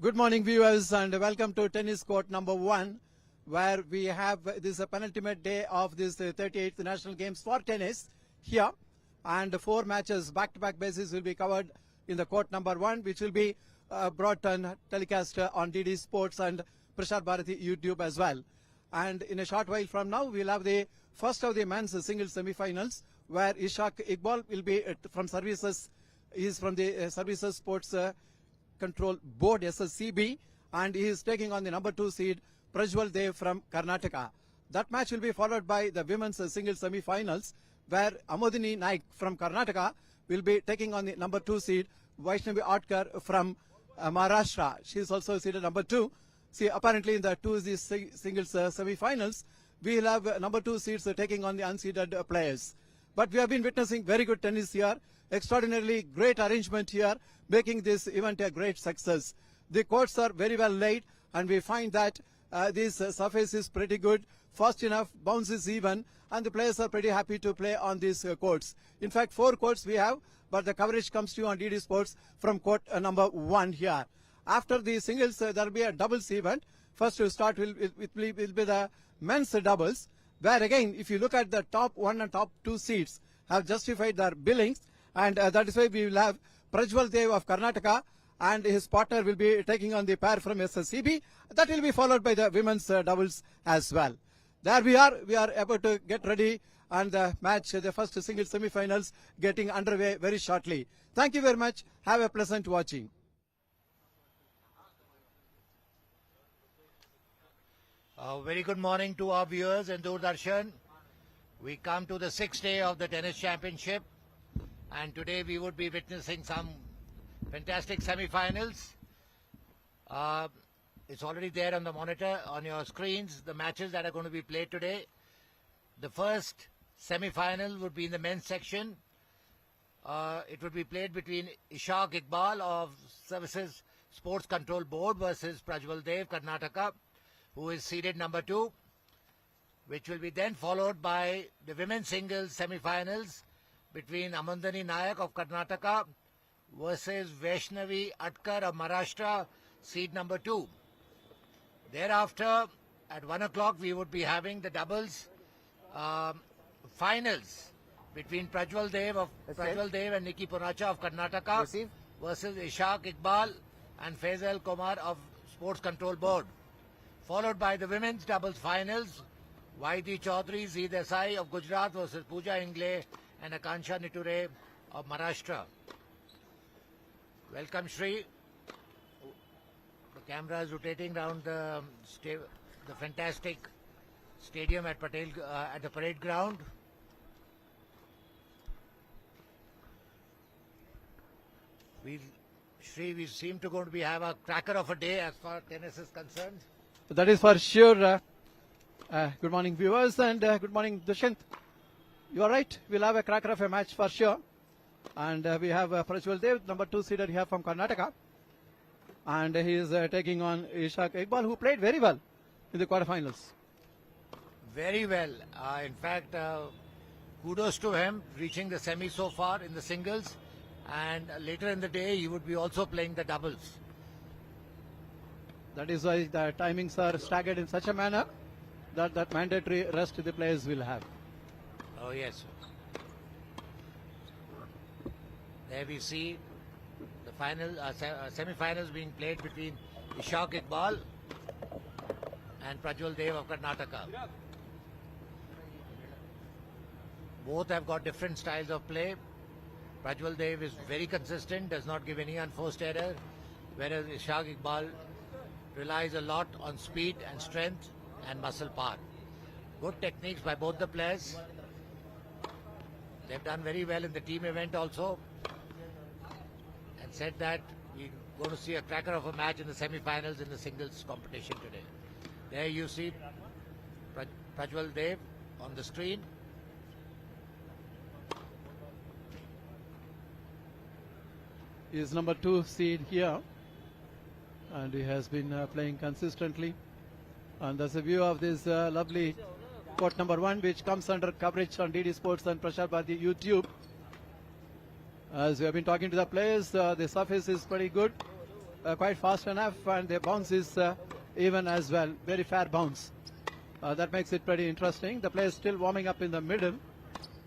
Good morning, viewers, and welcome to tennis court number 1, where we have this penultimate day of this 38th National Games for tennis here, and 4 matches back-to-back basis will be covered in the court number 1, which will be brought and telecast on DD Sports and Prasar Bharati YouTube as well. And in a short while from now, we'll have the first of the men's singles semi-finals, where Ishaq Iqbal will be from services. He is from the Services Sports Control Board SSCB, and he is taking on the number 2 seed Prajwal Dev from Karnataka. That match will be followed by the women's singles semi-finals, where Amodini Naik from Karnataka will be taking on the number 2 seed Vaishnavi Atkar from Maharashtra. She is also seeded number 2. See, apparently in the singles semi-finals, we will have number 2 seeds taking on the unseeded players. But we have been witnessing very good tennis here. Extraordinarily great arrangement here, making this event a great success. The courts are very well laid, and we find that this surface is pretty good, fast enough, bounces even, and the players are pretty happy to play on these courts. In fact, 4 courts we have, but the coverage comes to you on DD Sports from court number 1 here. After the singles, there will be a doubles event. First to start will be the men's doubles, where again, if you look at the top 1 and top 2 seeds have justified their billings, and that is why we will have Prajwal Dev of Karnataka, and his partner will be taking on the pair from SSCB. That will be followed by the women's doubles as well. There we are about to get ready, and the match, the first single semi-finals, getting underway very shortly. Thank you very much. Have a pleasant watching. Very good morning to our viewers and Doordarshan. We come to the 6th day of the tennis championship, and today we would be witnessing some fantastic semi-finals. It's already there on the monitor, on your screens, the matches that are going to be played today. The first semi-final would be in the men's section. It would be played between Ishaq Iqbal of Services Sports Control Board versus Prajwal Dev, Karnataka, who is seeded number 2, which will be then followed by the women's singles semi-finals between Amandani Nayak of Karnataka versus Vaishnavi Atkar of Maharashtra, seed number 2. Thereafter, at 1 o'clock, we would be having the doubles finals between Prajwal Dev and Nikki Ponacha of Karnataka versus Ishaq Iqbal and Faisal Kumar of Sports Control Board. Followed by the women's doubles finals, Vaidi Chaudhary Z Desai of Gujarat versus Pooja Ingle and Akansha Niture of Maharashtra. Welcome, Shri. The camera is rotating around the fantastic stadium at the parade ground. Shri, we seem to going to have a cracker of a day as far as tennis is concerned. That is for sure. Good morning, viewers, and good morning, Dushant. You are right. We'll have a cracker of a match for sure. And we have Prajwal Dev, number 2 seeder here from Karnataka. And he is taking on Ishaq Iqbal, who played very well in the quarterfinals. Very well. In fact, kudos to him reaching the semi so far in the singles. And later in the day, he would be also playing the doubles. That is why the timings are staggered in such a manner that mandatory rest the players will have. Oh, yes. There we see the final semi-finals being played between Ishaq Iqbal and Prajwal Dev of Karnataka. Both have got different styles of play. Prajwal Dev is very consistent, does not give any unforced error, whereas Ishaq Iqbal relies a lot on speed and strength and muscle power. Good techniques by both the players. They've done very well in the team event also. And said that we're going to see a cracker of a match in the semi-finals in the singles competition today. There you see Prajwal Dev on the screen. He is number 2 seed here, and he has been playing consistently. And that's a view of this lovely court number 1, which comes under coverage on DD Sports and Prasar Bharati YouTube. As we have been talking to the players, the surface is pretty good. quite fast enough, and the bounce is even as well. Very fair bounce. That makes it pretty interesting. The player is still warming up in the middle,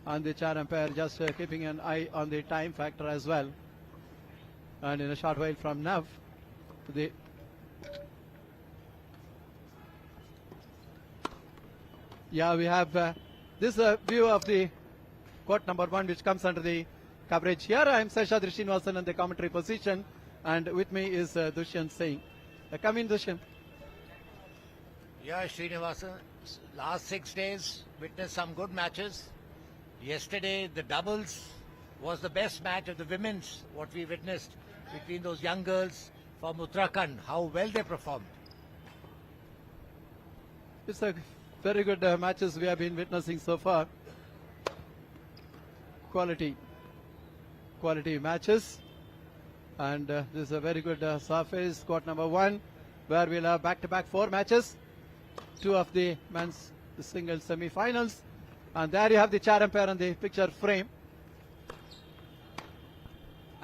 and the chair umpire just keeping an eye on the time factor as well. And in a short while from now, the we have this view of the court number 1, which comes under the coverage here. I am Seshadri Srinivasan in the commentary position, and with me is Dushyant Singh. Come in, Dushyant. Yeah, Srinivasan, last 6 days witnessed some good matches. Yesterday, the doubles was the best match of the women's, what we witnessed between those young girls from Uttarakhand, how well they performed. It's a very good matches we have been witnessing so far. Quality matches, and this is a very good surface, court number 1, where we'll have back-to-back 4 matches, 2 of the men's single semi-finals, and there you have the chair umpire on the picture frame,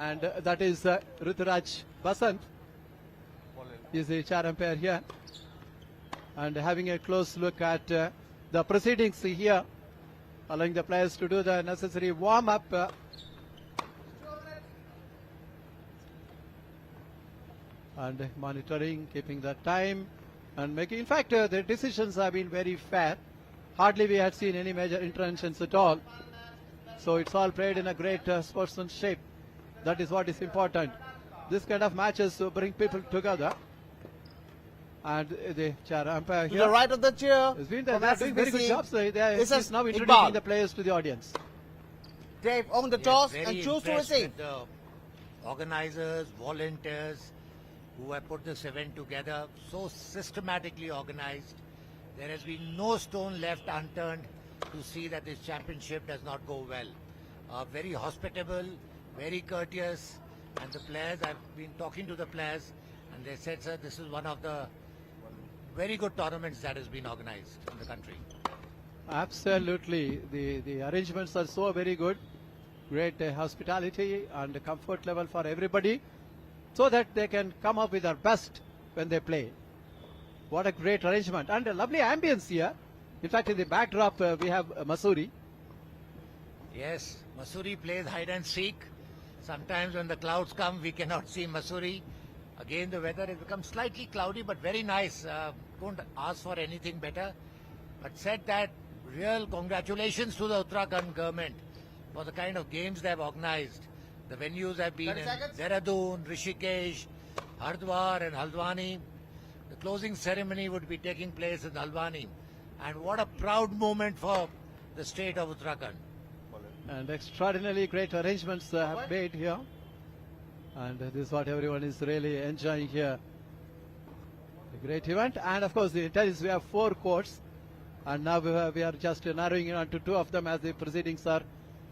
and that is Ruturaj Basant is the chair umpire here, and having a close look at the proceedings here, allowing the players to do the necessary warm-up. And monitoring, keeping the time, and making. In fact, the decisions have been very fair. Hardly we had seen any major interventions at all. So it's all played in a great sportsmanship. That is what is important. This kind of matches bring people together. And the chair umpire To here the right of the chair. has been there. They are doing very good jobs. He's now introducing Iqbal. the players to the audience. Dave on the Yes, toss very and choose to impressed receive. with the organizers, volunteers who have put this event together, so systematically organized. There has been no stone left unturned to see that this championship does not go well. Very hospitable, very courteous, and the players, I've been talking to the players, and they said, sir, this is one of the very good tournaments that has been organized in the country. Absolutely. The arrangements are so very good. Great hospitality and comfort level for everybody, so that they can come up with their best when they play. What a great arrangement. And a lovely ambience here. In fact, in the backdrop, we have Masuri. Yes, Masuri plays hide and seek. Sometimes when the clouds come, we cannot see Masuri. Again, the weather has become slightly cloudy, but very nice. Couldn't ask for anything better. But said that, real congratulations to the Uttarakhand government for the kind of games they have organized. The venues have been 30 in seconds. Dehradun, Rishikesh, Hardwar and Haldwani. The closing ceremony would be taking place in Haldwani. And what a proud moment for the state of Uttarakhand. And extraordinarily great arrangements have made here. And this is what everyone is really enjoying here. A great event. And of course, the tennis, we have 4 courts. And now we are just narrowing it on to 2 of them as the proceedings are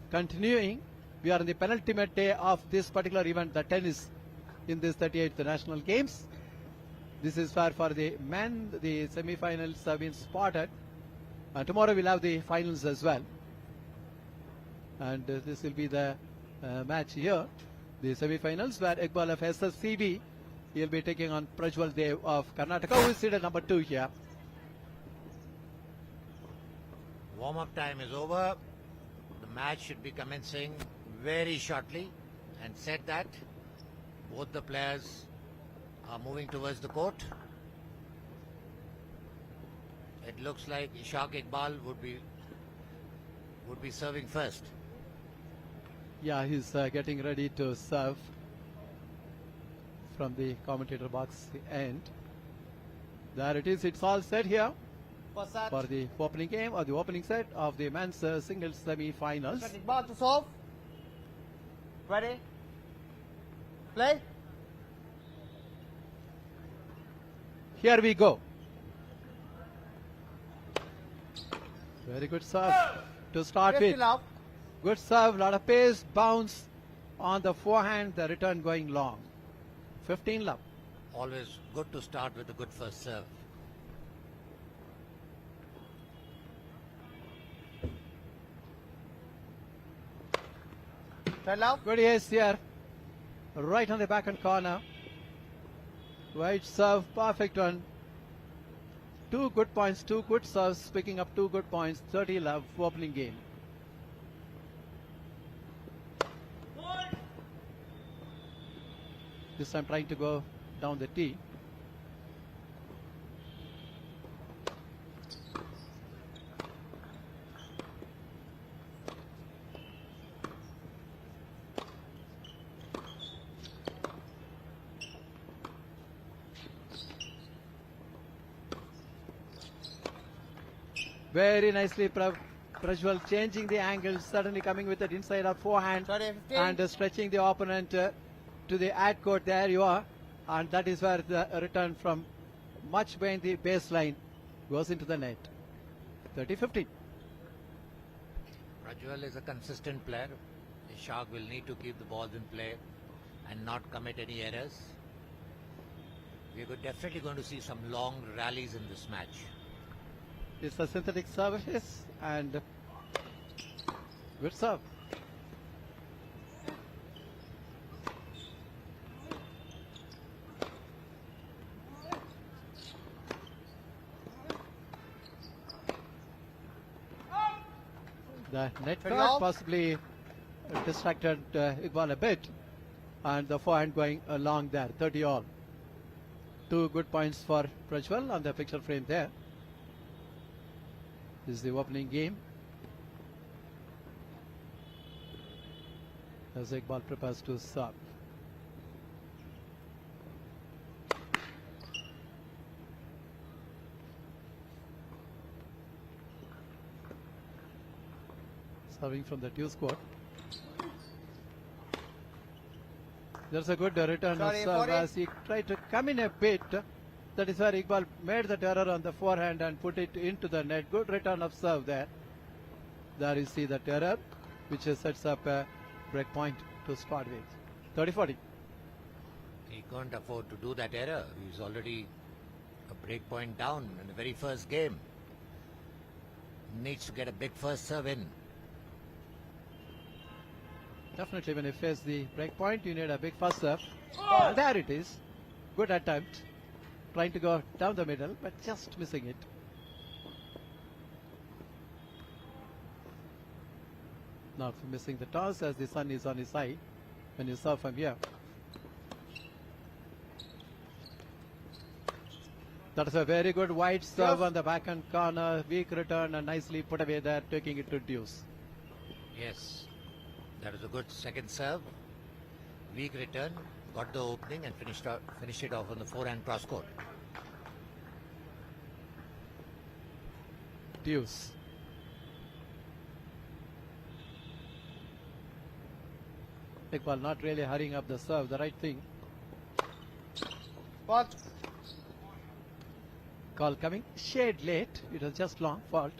continuing. We are in the penultimate day of this particular event, the tennis, in this 38th National Games. This is fair for the men. The semi-finals have been spotted. And tomorrow we'll have the finals as well. And this will be the match here. The semi-finals where Iqbal of SSCB, he'll be taking on Prajwal Dev of Karnataka, who is seated number 2 here. Warm-up time is over. The match should be commencing very shortly, and said that both the players are moving towards the court. It looks like Ishaq Iqbal would be serving first. Yeah, he's getting ready to serve from the commentator box end. There it is. It's all set here First set. for the opening game or the opening set of the men's singles semi-finals. Ball to solve. Ready? Play. Here we go. Very good serve to start 50 with. love. Good serve, lot of pace, bounce on the forehand, the return going long. 15 love. Always good to start with a good first serve. Turn love. Good ace here. Right on the back and corner. Wide serve, perfect one. 2 good points, 2 good serves, picking up 2 good points. 30 love opening game. This time trying to go down the tee. Very nicely, Prajwal changing the angle, suddenly coming with that inside out forehand 30, 15. and stretching the opponent to the ad court. There you are. And that is where the return from much behind the baseline goes into the net. 30-15. Prajwal is a consistent player. Ishaq will need to keep the balls in play and not commit any errors. We're definitely going to see some long rallies in this match. It's a synthetic service and good serve. The net guard possibly distracted Iqbal a bit, and the forehand going along there. 30 all. 2 good points for Prajwal on the picture frame there. This is the opening game. As Iqbal prepares to serve. Serving from the deuce court. There's a good return of serve as he tried to come in a bit. That is where Iqbal made that error on the forehand and put it into the net. Good return of serve there. There you see that error, which sets up a break point to start with. 30-40. He can't afford to do that error. He's already a break point down in the very first game. Needs to get a big first serve in. Definitely when you face the break point, you need a big first serve. There it is. Good attempt. Trying to go down the middle, but just missing it. Not missing the toss as the sun is on his side when you serve from here. That is a very good wide serve on the backhand corner. Weak return and nicely put away there, taking it to deuce. Yes, that is a good second serve. Weak return, got the opening and finished it off on the forehand cross court. Deuce. Iqbal not really hurrying up the serve, the right thing. Fault. Call coming shade late. It was just long fault.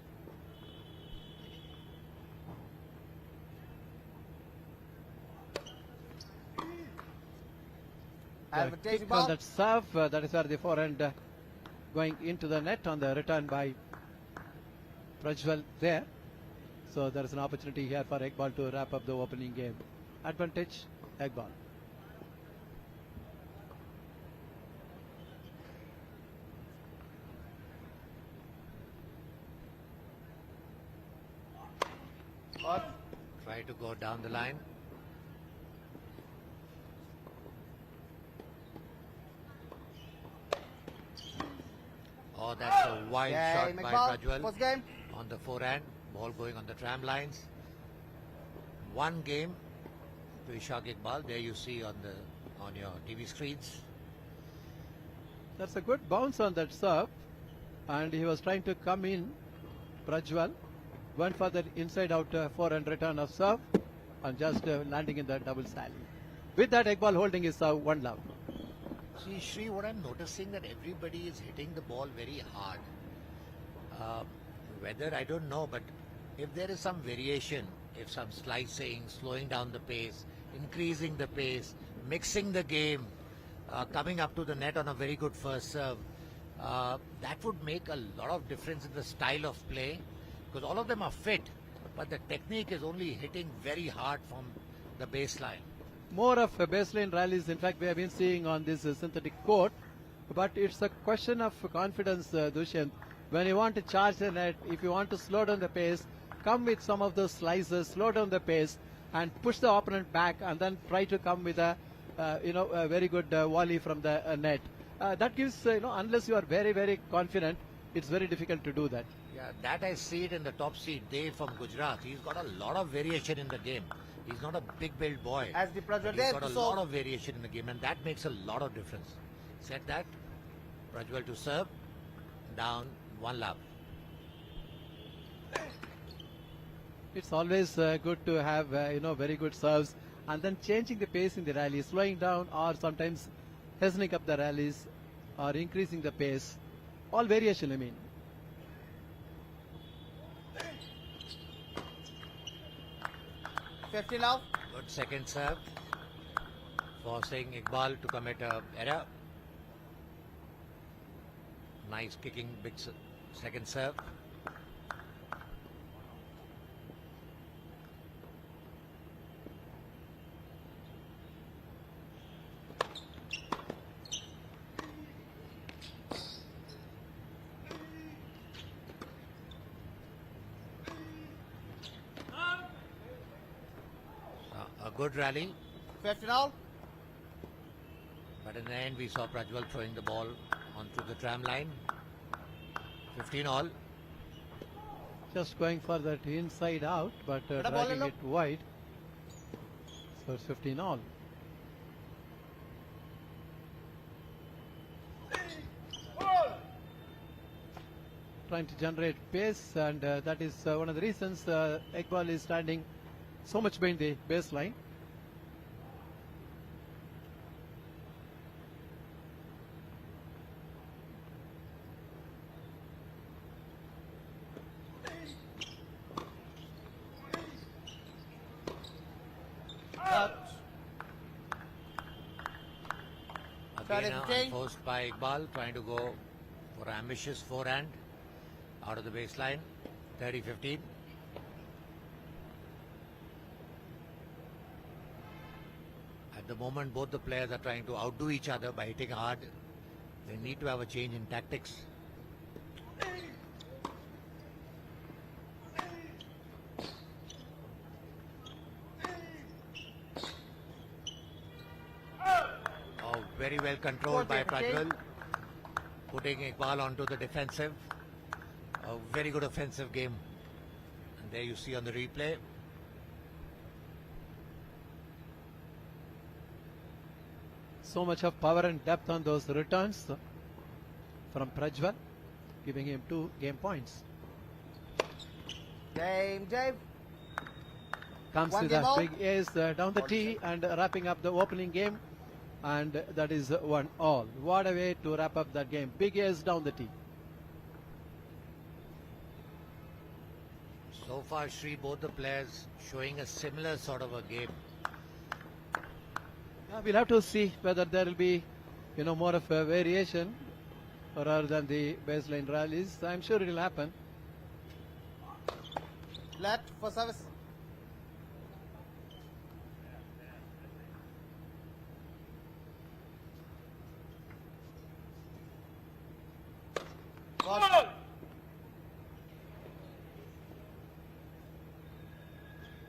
Advantage Kick on that serve. That is where the forehand going into the net on the return by Prajwal there. So there is an opportunity here for Iqbal to wrap up the opening game. Advantage, Iqbal. Try to go down the line. Oh, that's a wide shot by Prajwal First game. on the forehand. Ball going on the tram lines. One game to Ishaq Iqbal. There you see on your TV screens. That's a good bounce on that serve, and he was trying to come in. Prajwal went for that inside out forehand return of serve and just landing in the double sally. With that, Iqbal holding his serve 1 love. See, Shri, what I'm noticing that everybody is hitting the ball very hard. Whether, I don't know, but if there is some variation, if some slicing, slowing down the pace, increasing the pace, mixing the game, coming up to the net on a very good first serve, that would make a lot of difference in the style of play, because all of them are fit, but the technique is only hitting very hard from the baseline. More of baseline rallies, in fact, we have been seeing on this synthetic court, but it's a question of confidence, Dushyant. When you want to charge the net, if you want to slow down the pace, come with some of those slices, slow down the pace, and push the opponent back, and then try to come with a a very good volley from the net. That gives unless you are very very confident, it's very difficult to do that. Yeah, that I see it in the top seed, Dave from Gujarat. He's got a lot of variation in the game. He's not a big build boy. As the Prajwal He's Dev got a to lot serve. of variation in the game, and that makes a lot of difference. Said that, Prajwal to serve, down 1 love. It's always good to have very good serves, and then changing the pace in the rally, slowing down, or sometimes hastening up the rallies, or increasing the pace. All variation, I mean. Fifty love. Good second serve, forcing Iqbal to commit a error. Nice kicking, big second serve. A good rally, 15 all. but in the end we saw Prajwal throwing the ball onto the tram line. 15 all. Just going for that inside out, but Ball dragging alone. it wide. So it's 15 all. Trying to generate pace, and that is one of the reasons Iqbal is standing so much behind the baseline. Again, Fifteen. unforced by Iqbal, trying to go for ambitious forehand out of the baseline. 30-15. At the moment, both the players are trying to outdo each other by hitting hard. They need to have a change in tactics. Oh, very well controlled by 40-15. Prajwal, putting Iqbal onto the defensive. A very good offensive game. And there you see on the replay. So much of power and depth on those returns from Prajwal, giving him 2 game points. Game, Dave. Comes One with game a out. big ace down the tee and wrapping up the opening game, and that is 1 all. What a way to wrap up that game. Big ace down the tee. So far, Sri, both the players showing a similar sort of a game. We'll have to see whether there will be more of a variation rather than the baseline rallies. I'm sure it will happen. Left for service. Ball.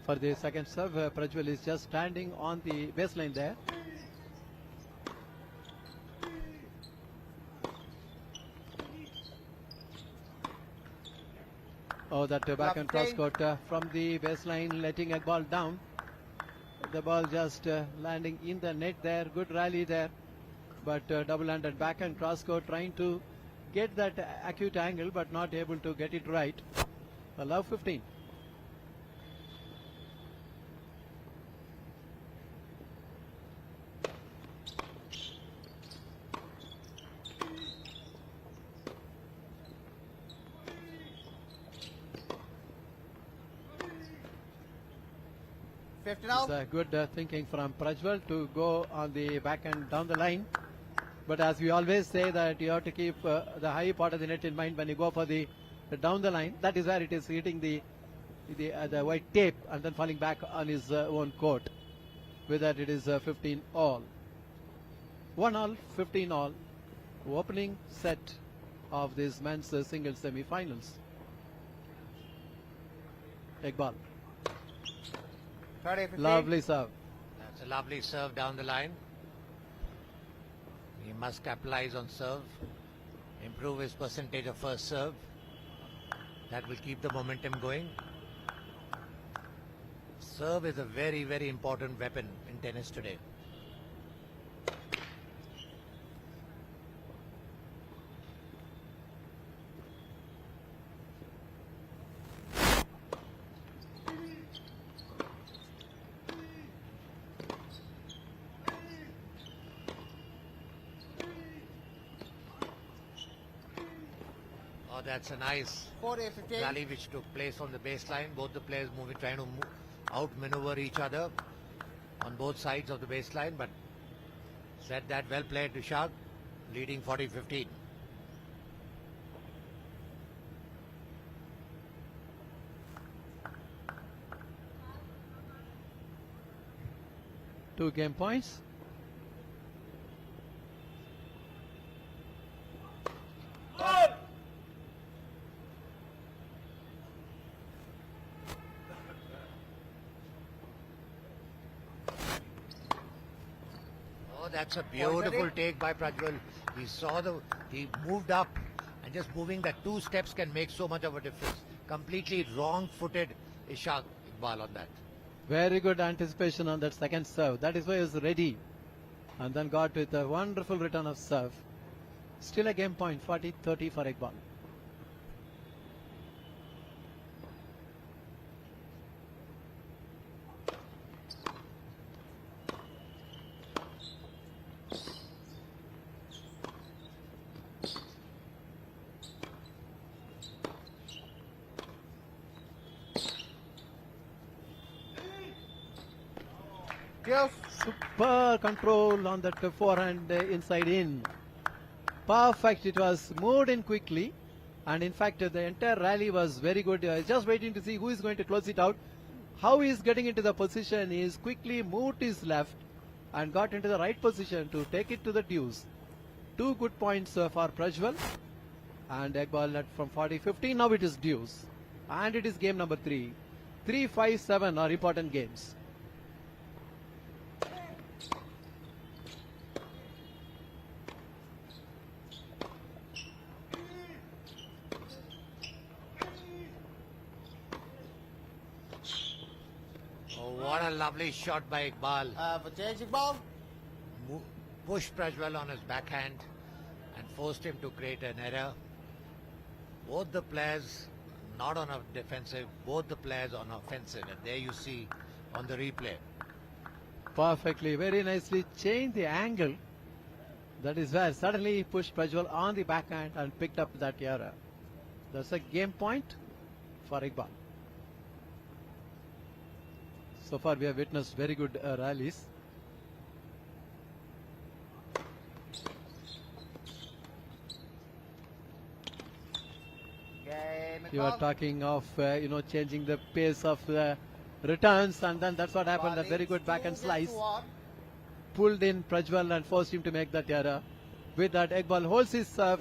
For the second serve, Prajwal is just standing on the baseline there. Oh, that back and cross court from the baseline, letting a ball down. The ball just landing in the net there. Good rally there. But double-handed back and cross court, trying to get that acute angle, but not able to get it right. Love 15. Fifty It's now. good thinking from Prajwal to go on the back and down the line. But as we always say, that you have to keep the high part of the net in mind when you go for the down the line. That is where it is hitting the white tape and then falling back on his own court. With that, it is 15 all. 1 all, 15 all. opening set of this men's singles semi-finals. Iqbal. 30-15. Lovely serve. That's a lovely serve down the line. He must capitalize on serve, improve his percentage of first serve. That will keep the momentum going. Serve is a very, very important weapon in tennis today. Oh, that's a nice 40-15. rally which took place on the baseline. Both the players moving, trying to outmaneuver each other on both sides of the baseline. But said that, well played, Ishaq, leading 40-15. Two game points. Oh, that's a beautiful take by Prajwal. He moved up, and just moving that 2 steps can make so much of a difference. Completely wrong-footed Ishaq Iqbal on that. Very good anticipation on that second serve. That is why he was ready. And then got with a wonderful return of serve. Still a game point, 40-30 for Iqbal. Yes. Super control on that forehand inside in. Perfect. It was moved in quickly. And in fact, the entire rally was very good. Just waiting to see who is going to close it out. How he is getting into the position. He is quickly moved his left and got into the right position to take it to the deuce. 2 good points for Prajwal. And Iqbal led from 40-15. Now it is deuce. And it is game number 3. 3, 5, 7 are important games. Oh, what a lovely shot by Iqbal. For changing ball. Pushed Prajwal on his backhand and forced him to create an error. Both the players not on a defensive, both the players on offensive. And there you see on the replay. Perfectly, very nicely changed the angle. That is where suddenly he pushed Prajwal on the backhand and picked up that error. That's a game point for Iqbal. So far we have witnessed very good rallies. Game You are talking of changing the pace of the returns, and then that's what happened. A very good backhand slice. Pulled in Prajwal and forced him to make that error. With that, Iqbal holds his serve,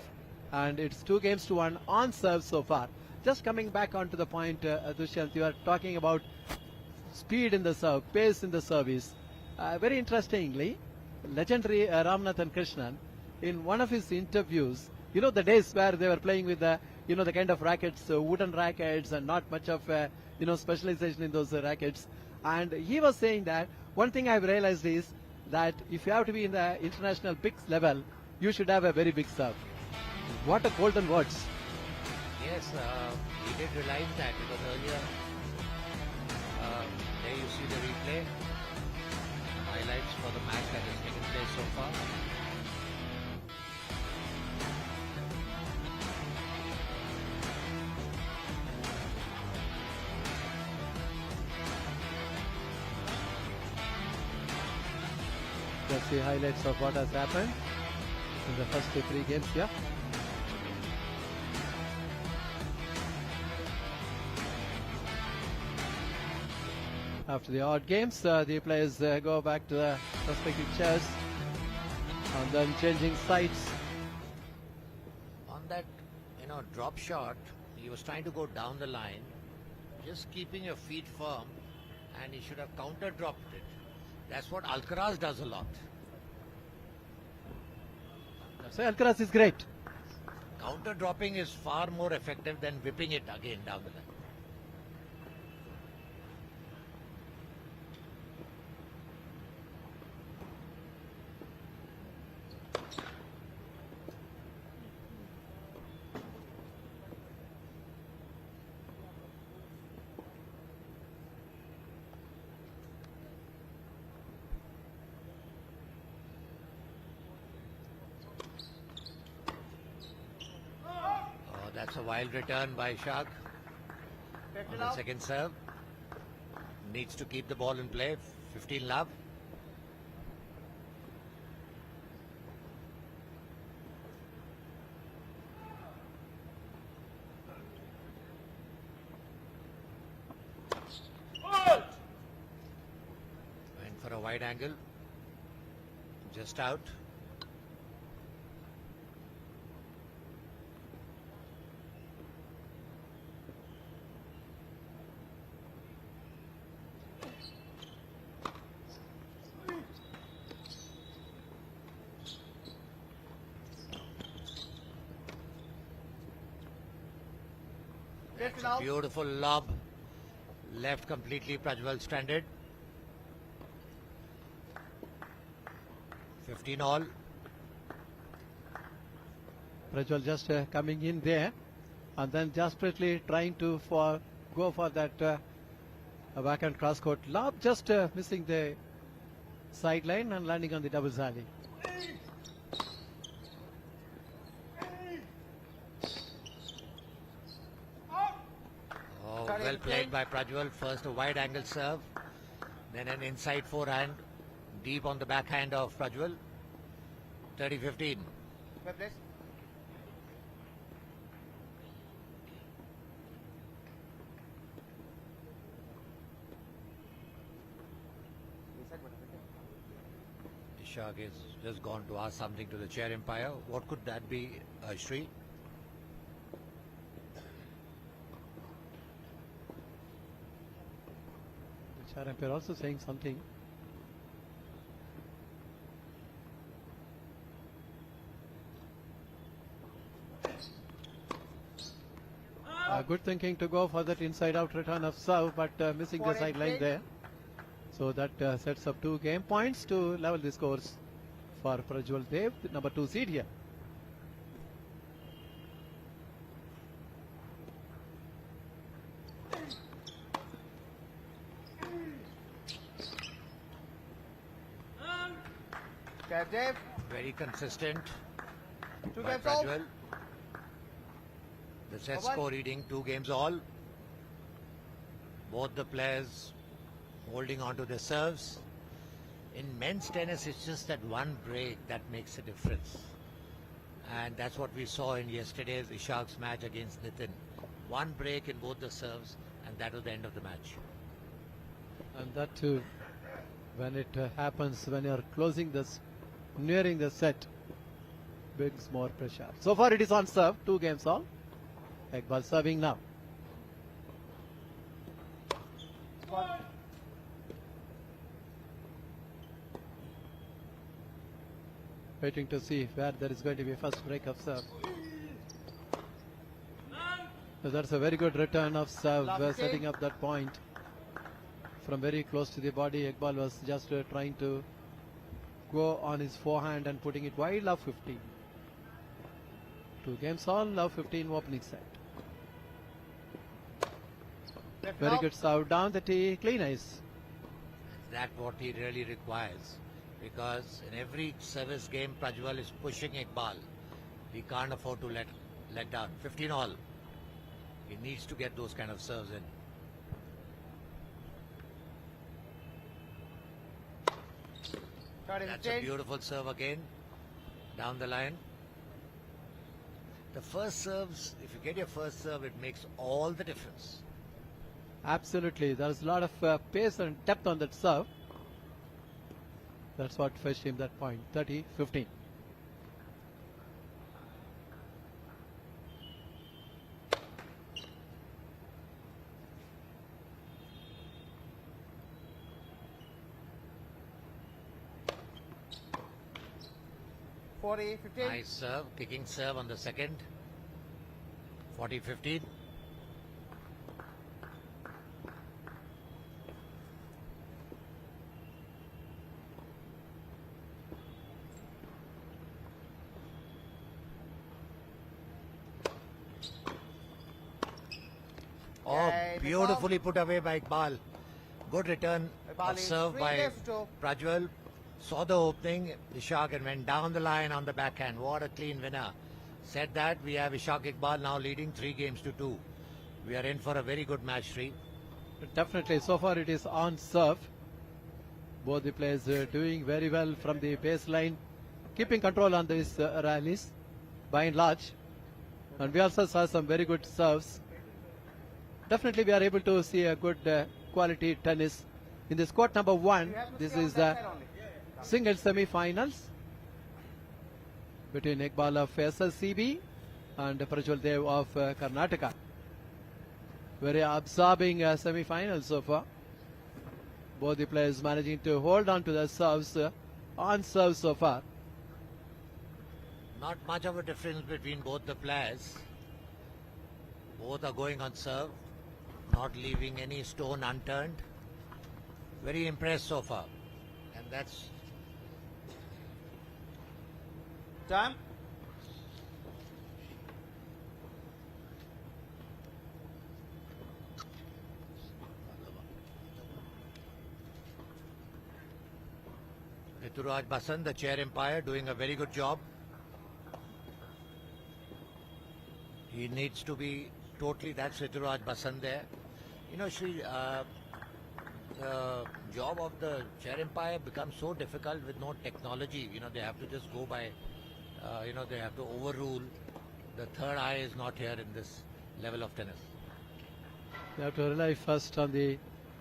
and it's 2-1 on serve so far. Just coming back onto the point, Dushyant, you are talking about speed in the serve, pace in the service. Very interestingly, legendary Ramanathan Krishnan, in one of his interviews, the days where they were playing with the kind of rackets, wooden rackets, and not much of specialization in those rackets. And he was saying that one thing I've realized is that if you have to be in the international big level, you should have a very big serve. What a golden words. Yes, he did realize that because earlier, there you see the replay, highlights for the match that has taken place so far. That's the highlights of what has happened in the first 3 games here. After the odd games, the players go back to the respective chairs and then changing sides that, drop shot, he was trying to go down the line, just keeping your feet firm, and he should have counter dropped it. That's what Alcaraz does a lot. So Alcaraz is great. Counter dropping is far more effective than whipping it again down the line. That's a wild return by Ishaq on the second serve. Needs to keep the ball in play. 15 love. Went for a wide angle. Just out. That's a beautiful lob. Left completely Prajwal stranded. 15 all. Prajwal just coming in there and then desperately trying to go for that backhand cross court lob, just missing the sideline and landing on the double alley. Well played by Prajwal. First a wide angle serve, then an inside forehand, deep on the backhand of Prajwal. 30-15. Ishaq has just gone to ask something to the chair umpire. What could that be, Sri? Chair umpire also saying something. Good thinking to go for that inside out return of serve, but missing the sideline there. So that sets up 2 game points to level the scores for Prajwal Dev, the number 2 seed here. Very consistent Two by games all. Prajwal. The set score reading 2 games all. Both the players holding on to their serves. In men's tennis, it's just that one break that makes a difference. And that's what we saw in yesterday's Ishaq's match against Nitin. One break in both the serves, and that was the end of the match. And that too, when it happens, when you're closing this, nearing the set, brings more pressure. So far it is on serve, 2 games all. Iqbal serving now. Waiting to see where there is going to be a first break of serve. So that's a very good return of serve, setting up that point from very close to the body. Iqbal was just trying to go on his forehand and putting it wide. Love 15. 2 games all. Love 15 opening set. Very good serve down the tee. Clean ice. That's what he really requires. Because in every service game, Prajwal is pushing Iqbal. He can't afford to let down. 15 all. He needs to get those kind of serves in. That's a beautiful serve again. Down the line. The first serves, if you get your first serve, it makes all the difference. Absolutely. There's a lot of pace and depth on that serve. That's what fetched him that point. 30-15. 40-15. Nice serve, kicking serve on the second. 40-15. Oh, Yeah, beautifully put away by Iqbal. Good return Iqbal of is serve 3 by games to 2. Prajwal. Saw the opening, Ishaq, and went down the line on the backhand. What a clean winner. Said that, we have Ishaq Iqbal now leading 3 games to 2. We are in for a very good match, Sri. Definitely, so far it is on serve. Both the players doing very well from the baseline, keeping control on these rallies by and large. And we also saw some very good serves. Definitely we are able to see a good quality tennis in this court number 1. You have to This stay on is that side only. single semi-finals between Iqbal of SSCB and Prajwal Dev of Karnataka. Very absorbing semi-final so far. Both the players managing to hold on to their serves on serve so far. Not much of a difference between both the players. Both are going on serve, not leaving any stone unturned. Very impressed so far. And that's Time. Rituraj Basan, the chair umpire, doing a very good job. He needs to be totally, that's Rituraj Basan there. You know, Shri, the job of the chair umpire becomes so difficult with no technology. You know, they have to just go by, they have to overrule. The third eye is not here in this level of tennis. You have to rely first on the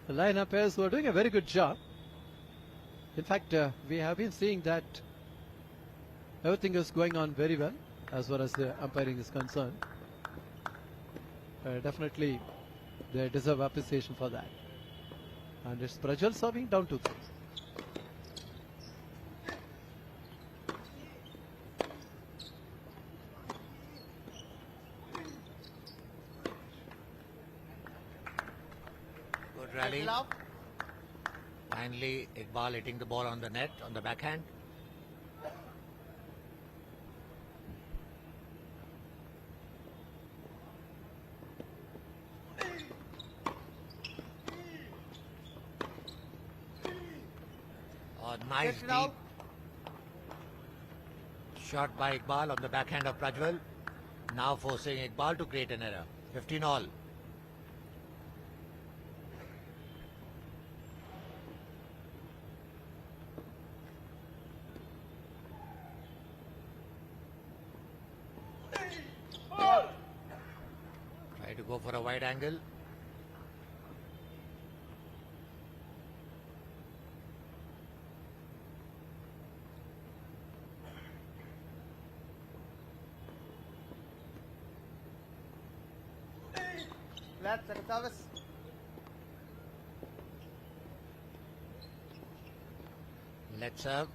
line umpires who are doing a very good job. In fact, we have been seeing that everything is going on very well as far as the umpiring is concerned. Definitely, they deserve appreciation for that. And it's Prajwal serving down to 3. Good rally. Love. Finally, Iqbal hitting the ball on the net, on the backhand. Nice Get it deep out. shot by Iqbal on the backhand of Prajwal. Now forcing Iqbal to create an error. 15 all. Try to go for a wide angle. Left, second service. Let's serve.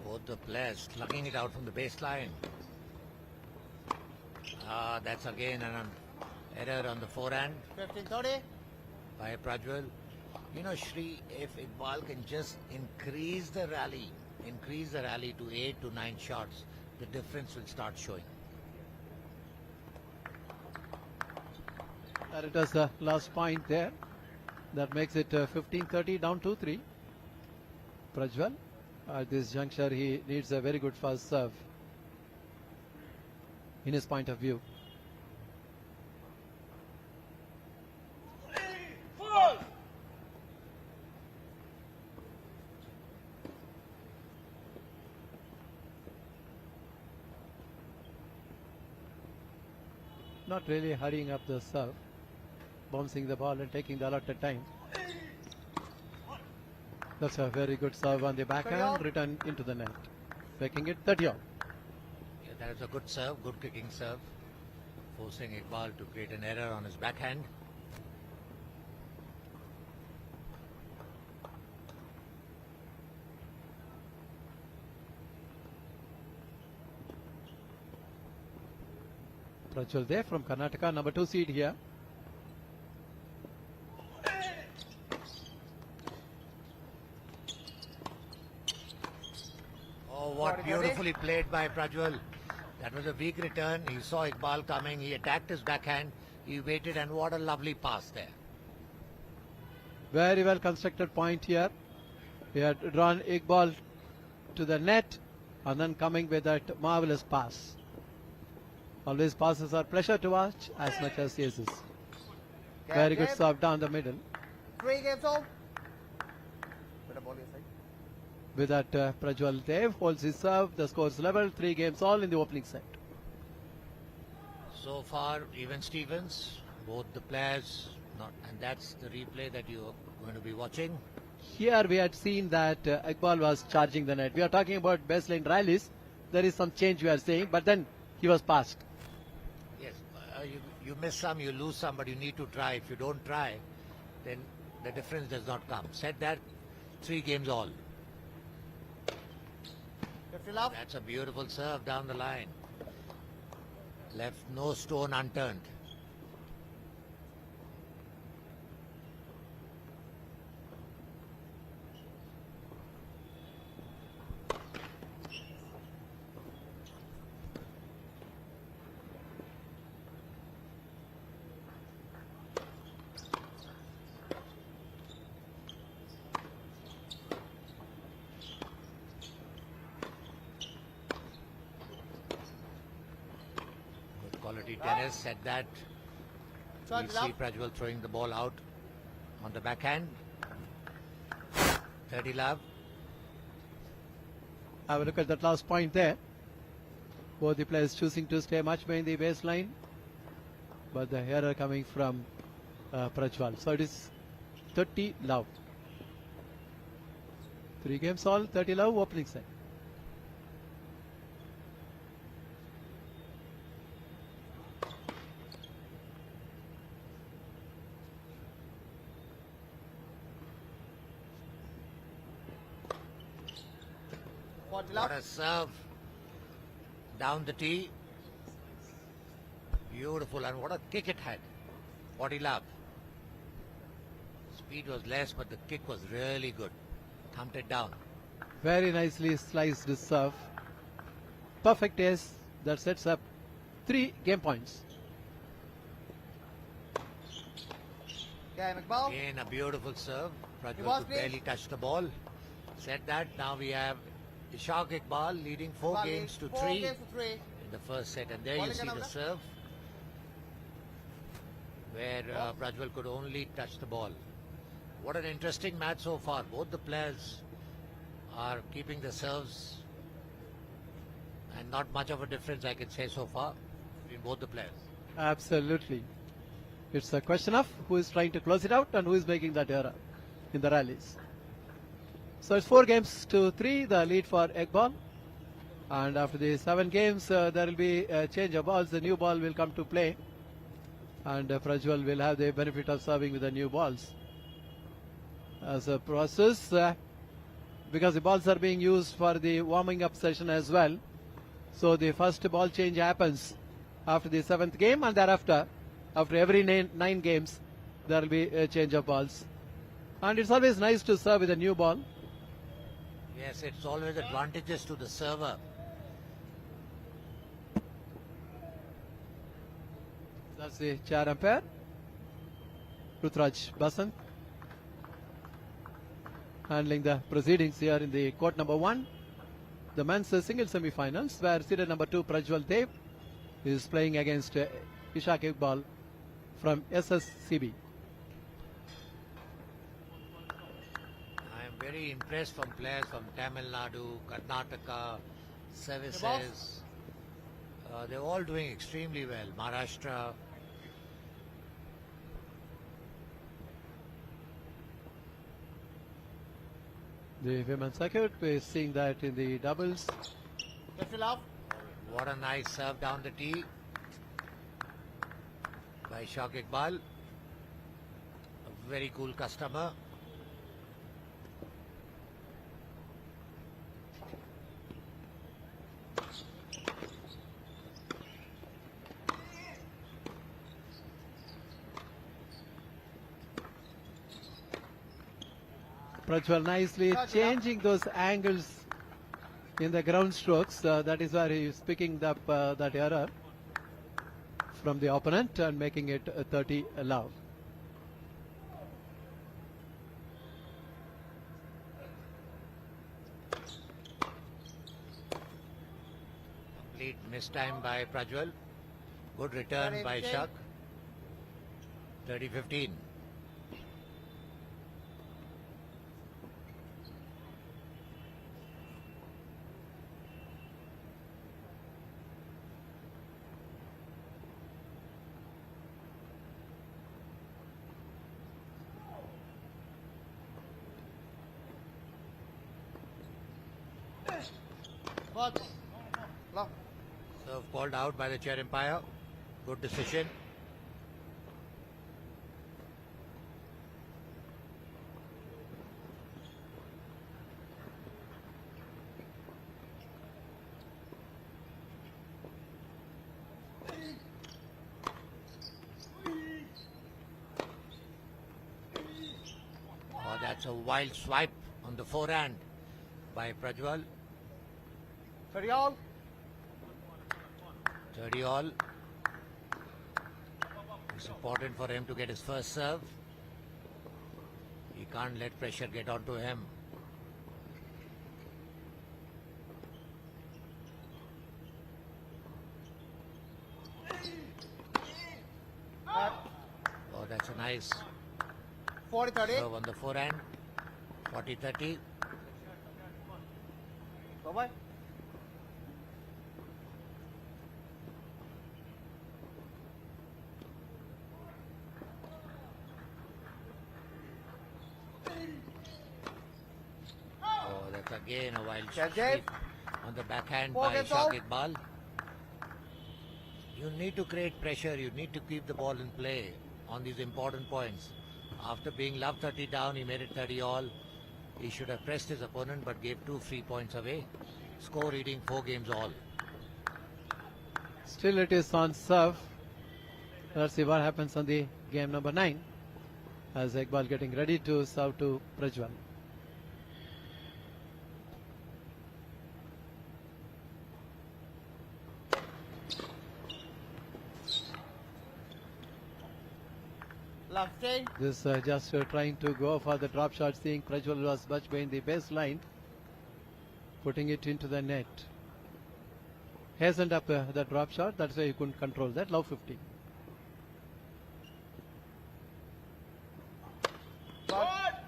Both the players slugging it out from the baseline. That's again an error on the forehand 15-30. by Prajwal. You know, Shri, if Iqbal can just increase the rally to 8 to 9 shots, the difference will start showing. And it was the last point there. That makes it 15-30 down to 3. Prajwal, at this juncture, he needs a very good first serve in his point of view. Not really hurrying up the serve. bouncing the ball and taking the allotted time. That's a very good serve on the backhand, return into the net, making it 30 all. Yeah, that is a good serve, good kicking serve, forcing Iqbal to create an error on his backhand. Prajwal there from Karnataka, number 2 seed here. Oh, what beautifully played by Prajwal. That was a weak return. He saw Iqbal coming. He attacked his backhand. He waited, and what a lovely pass there. Very well constructed point here. He had drawn Iqbal to the net and then coming with that marvelous pass. Always passes are pleasure to watch as much as aces. Very good serve down the middle. 3 games all. Better ball your side. With that, Prajwal Dev holds his serve. The score's level. 3 games all in the opening set. So far, even Stevens, both the players, and that's the replay that you are going to be watching. Here we had seen that Iqbal was charging the net. We are talking about baseline rallies. There is some change we are saying, but then he was passed. Yes, you miss some, you lose some, but you need to try. If you don't try, then the difference does not come. Said that, 3 games all. That's a beautiful serve down the line. Left no stone unturned. Quality tennis. Said that. We see Prajwal throwing the ball out on the backhand. 30 love. Have a look at that last point there. Both the players choosing to stay much behind the baseline, but the error coming from Prajwal. So it is 30 love. 3 games all, 30 love, opening set. What a serve down the tee. Beautiful, and what a kick it had. 40 love. Speed was less, but the kick was really good. Thumped it down. Very nicely sliced this serve. Perfect ace that sets up 3 game points. Again, a beautiful serve. Prajwal could barely touch the ball. Said that, now we have Ishaq Iqbal leading 4 games to 3 in the first set. And there you see the serve where Prajwal could only touch the ball. What an interesting match so far. Both the players are keeping the serves, and not much of a difference I can say so far between both the players. Absolutely. It's a question of who is trying to close it out and who is making that error in the rallies. So it's 4 games to 3, the lead for Iqbal. And after the 7 games, there will be a change of balls. The new ball will come to play. And Prajwal will have the benefit of serving with the new balls. As a process, because the balls are being used for the warming up session as well. So the first ball change happens after the 7th game, and thereafter, after every 9 games, there will be a change of balls. And it's always nice to serve with a new ball. Yes, it's always advantageous to the server. That's the chair umpire, Rutraj Basant, handling the proceedings here in the court number 1. The men's single semi-finals, where seeded number 2 Prajwal Dev is playing against Ishaq Iqbal from SSCB. I am very impressed from players from Tamil Nadu, Karnataka, services. They're all doing extremely well. Maharashtra. The women's circuit, we're seeing that in the doubles. Just love. What a nice serve down the tee by Ishaq Iqbal. A very cool customer. Prajwal nicely changing those angles in the ground strokes. That is where he is picking up that error from the opponent and making it a 30 love. Complete mistime by Prajwal. Good return by Ishaq. 30-15. What? Love. Serve called out by the chair umpire. Good decision. Oh, that's a wild swipe on the forehand by Prajwal. 30 all. 30 all. It's important for him to get his first serve. He can't let pressure get onto him. Oh, that's a nice 40-30. serve on the forehand. 40-30. Bye-bye. Oh, that's again a wild Jai. sweep on the backhand by Ishaq Iqbal. You need to create pressure. You need to keep the ball in play on these important points. After being love 30 down, he made it 30 all. He should have pressed his opponent but gave 2 free points away. Score reading 4 games all. Still it is on serve. Let's see what happens on the game number 9 as Iqbal getting ready to serve to Prajwal. Love stay. This just trying to go for the drop shot, seeing Prajwal was much behind the baseline, putting it into the net. Hastened up the drop shot, that's why he couldn't control that. Love 50. What?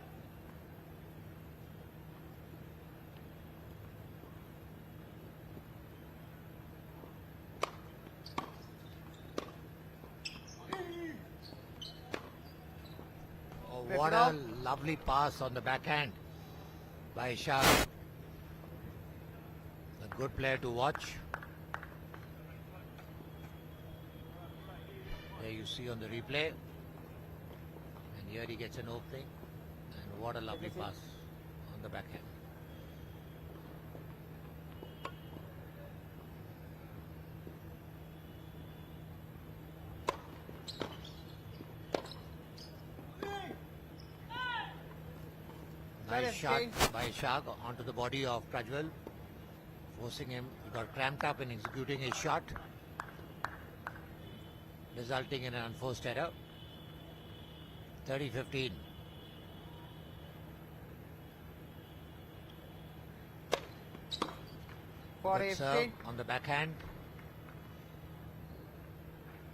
Oh, what a lovely pass on the backhand by Ishaq. A good player to watch. There you see on the replay. And here he gets an opening. And what a lovely pass on the backhand. Nice shot by Ishaq onto the body of Prajwal, forcing him. He got cramped up in executing his shot, resulting in an unforced error. 30-15. Good serve on the backhand.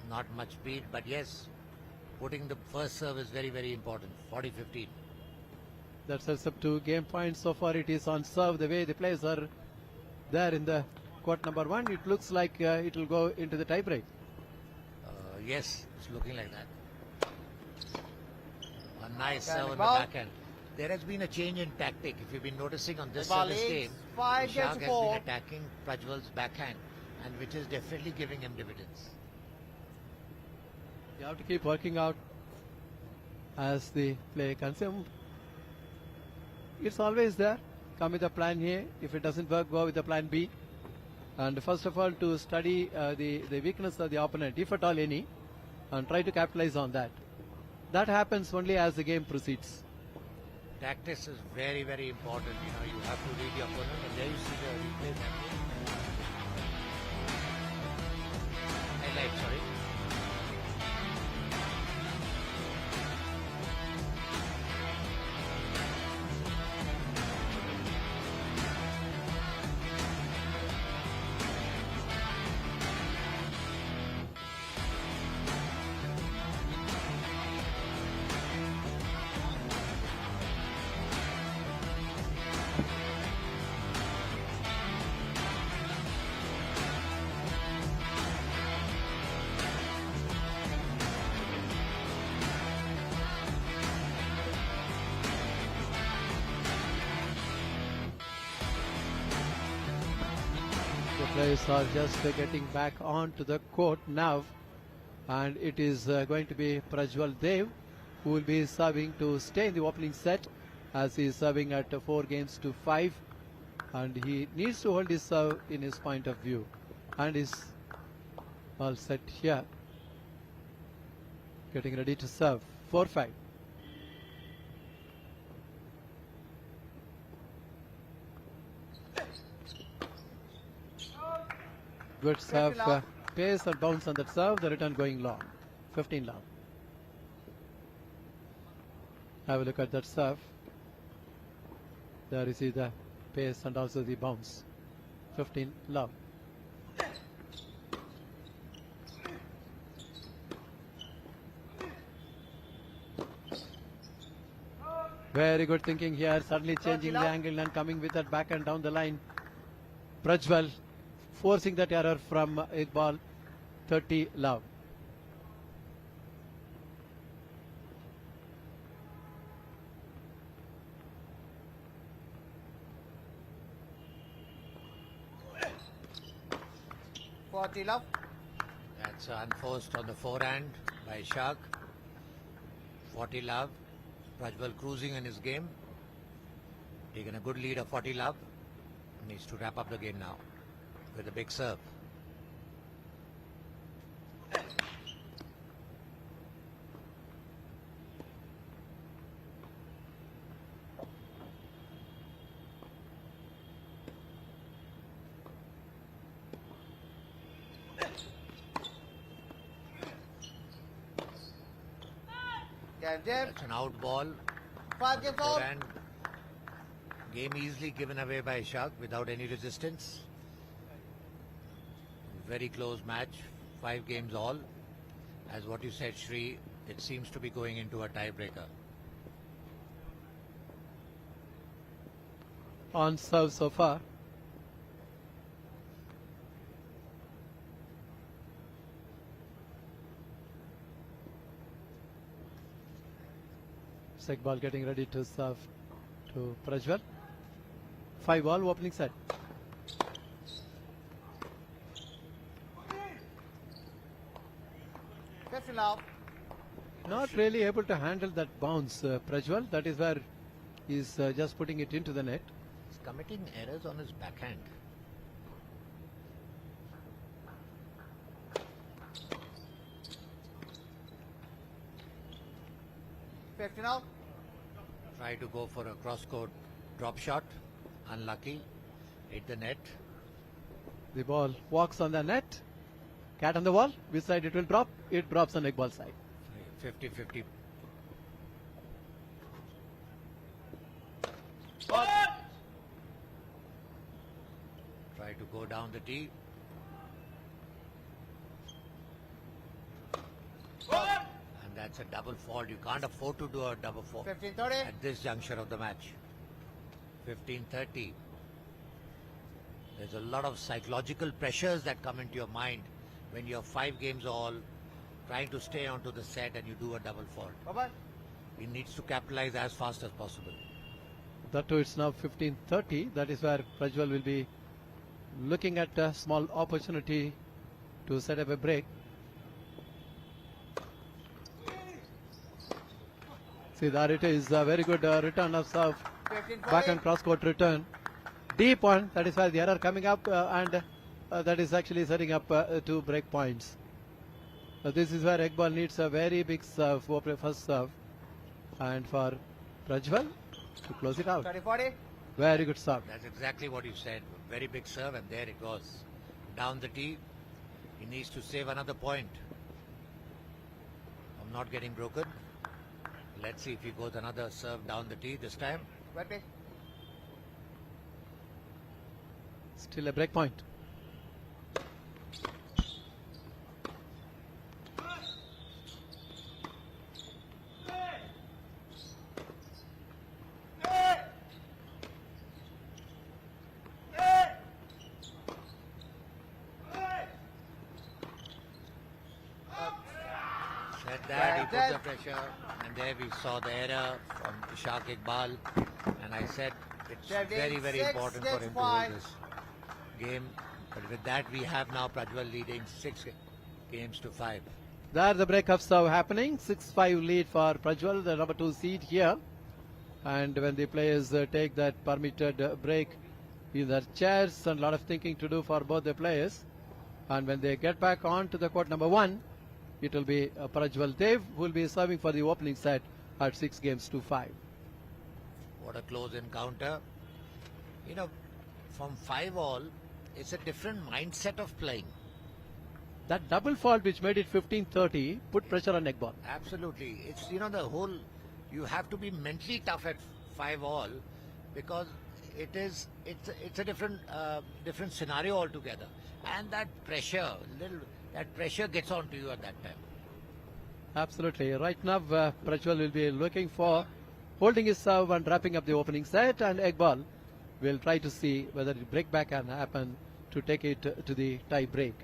Not much speed, but yes, putting the first serve is very, very important. 40-15. That sets up 2 game points. So far it is on serve. The way the players are there in the court number 1, it looks like it will go into the tie break. Yes, it's looking like that. A nice serve on the backhand. There has been a change in tactic. If you've been noticing on this Ball service is game, 5 Ishaq against has 4. been attacking Prajwal's backhand, and which is definitely giving him dividends. You have to keep working out as the play consumes. It's always there. Come with a plan A. If it doesn't work, go with the plan B. And first of all, to study the weakness of the opponent, if at all any, and try to capitalize on that. That happens only as the game proceeds. Tactics is very, very important. You know, you have to read your opponent, and there you see the replay happening. Highlight, sorry. The players are just getting back onto the court now, and it is going to be Prajwal Dev who will be serving to stay in the opening set, as he is serving at 4-5, and he needs to hold his serve in his point of view, and is all set here, getting ready to serve 4-5. Good serve, pace and bounce on that serve, the return going long, 15 long. Have a look at that serve. There you see the pace and also the bounce, 15 long. Very good thinking here, suddenly changing the angle and coming with that backhand down the line. Prajwal forcing that error from Iqbal, 30 love. Love. That's unforced on the forehand by Ishaq. 40 love. Prajwal cruising in his game. Taken a good lead of 40 love. Needs to wrap up the game now with a big serve. That's an out ball. 5 games all. And game easily given away by Ishaq without any resistance. Very close match. 5 games all. As what you said, Shri, it seems to be going into a tiebreaker. On serve so far. Iqbal getting ready to serve to Prajwal. 5-all opening set. Love. Not really able to handle that bounce, Prajwal. That is where he's just putting it into the net. He's committing errors on his backhand. Now. Try to go for a cross-court drop shot. Unlucky. Hit the net. The ball walks on the net. Cat on the wall. Which side it will drop? It drops on Iqbal's side. 50-50. Try to go down the tee. And that's a double fault. You can't afford to do a double fault 15-30. at this juncture of the match. 15-30. There's a lot of psychological pressures that come into your mind when you're 5 games all, trying to stay onto the set and you do a double fault. Bye-bye. he needs to capitalize as fast as possible. That too, it's now 15:30. That is where Prajwal will be looking at a small opportunity to set up a break. See, there it is. A very good return of serve. 15, Back and cross court return. Deep one. That is why the error coming up and that is actually setting up 2 break points. This is where Iqbal needs a very big serve for first serve. And for Prajwal to close it out. 30-40. Very good serve. That's exactly what you said. Very big serve, and there it goes. Down the tee. He needs to save another point. I'm not getting broken. Let's see if he goes another serve down the tee this time. Wet pitch. Still a break point. Said that, he put the pressure, and there we saw the error from Ishaq Iqbal, and I said it's very, very important for him to hold this game. But with that, we have now Prajwal leading 6 games to 5. There the break of serve happening. 6-5 lead for Prajwal, the number 2 seed here. And when the players take that permitted break in their chairs, and a lot of thinking to do for both the players. And when they get back on to the court number 1, it will be Prajwal Dev who will be serving for the opening set at 6 games to 5. What a close encounter. You know, from 5-all, it's a different mindset of playing. That double fault which made it 15-30 put pressure on Iqbal. Absolutely. It's, you know, the whole, you have to be mentally tough at 5-all because it's a different scenario altogether. And that pressure, that pressure gets onto you at that time. Absolutely. Right now, Prajwal will be looking for holding his serve and wrapping up the opening set, and Iqbal will try to see whether the break back can happen to take it to the tie break.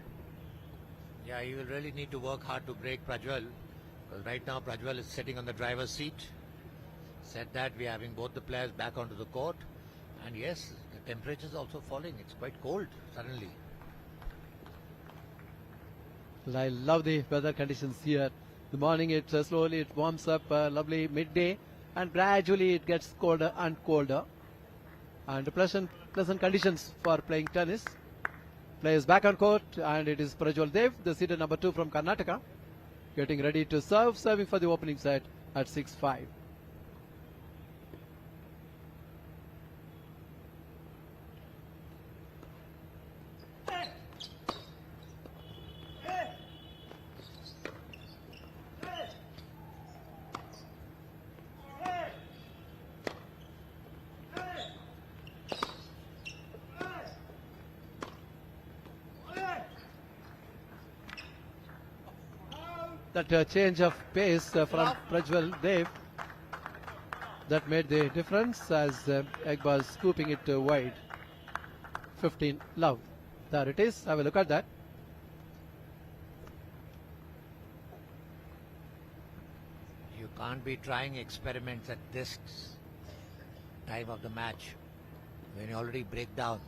Yeah, he will really need to work hard to break Prajwal. Well, right now, Prajwal is sitting on the driver's seat. Said that we are having both the players back onto the court. And yes, the temperature is also falling. It's quite cold suddenly. Well, I love the weather conditions here. The morning it slowly it warms up, lovely midday, and gradually it gets colder and colder. And pleasant conditions for playing tennis. Players back on court, and it is Prajwal Dev, the seater number 2 from Karnataka, getting ready to serve, serving for the opening set at 6-5. That change of pace from Prajwal Dev, that made the difference as Iqbal scooping it wide. 15 love. There it is. Have a look at that. You can't be trying experiments at this time of the match when you already break down.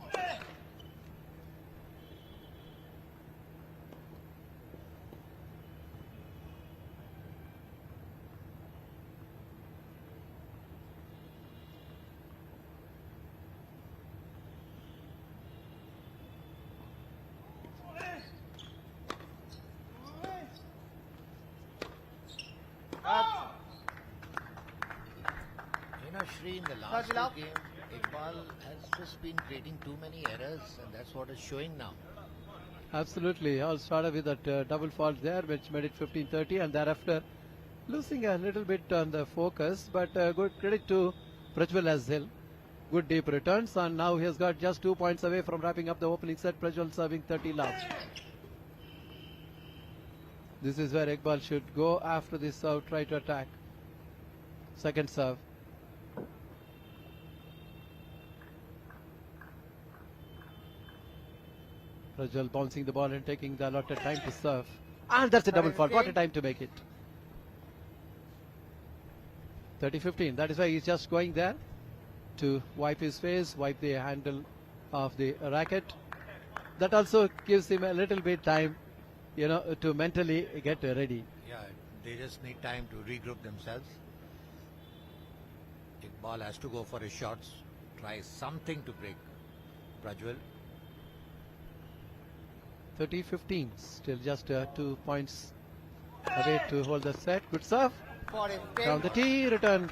Shri, in the last two games, Iqbal has just been creating too many errors, and that's what is showing now. Absolutely. All started with that double fault there, which made it 15-30, and thereafter losing a little bit on the focus. But good credit to Prajwal as well. Good deep returns, and now he has got just 2 points away from wrapping up the opening set. Prajwal serving 30 love. This is where Iqbal should go after this serve, try to attack. Second serve. Prajwal bouncing the ball and taking the allotted time to serve. And that's a double fault. What a time to make it. 30-15. That is why he's just going there to wipe his face, wipe the handle of the racket. That also gives him a little bit time, to mentally get ready. Yeah, they just need time to regroup themselves. Iqbal has to go for his shots, try something to break Prajwal. 30-15. Still just 2 points away to hold the set. Good serve. 40, Down the tee, return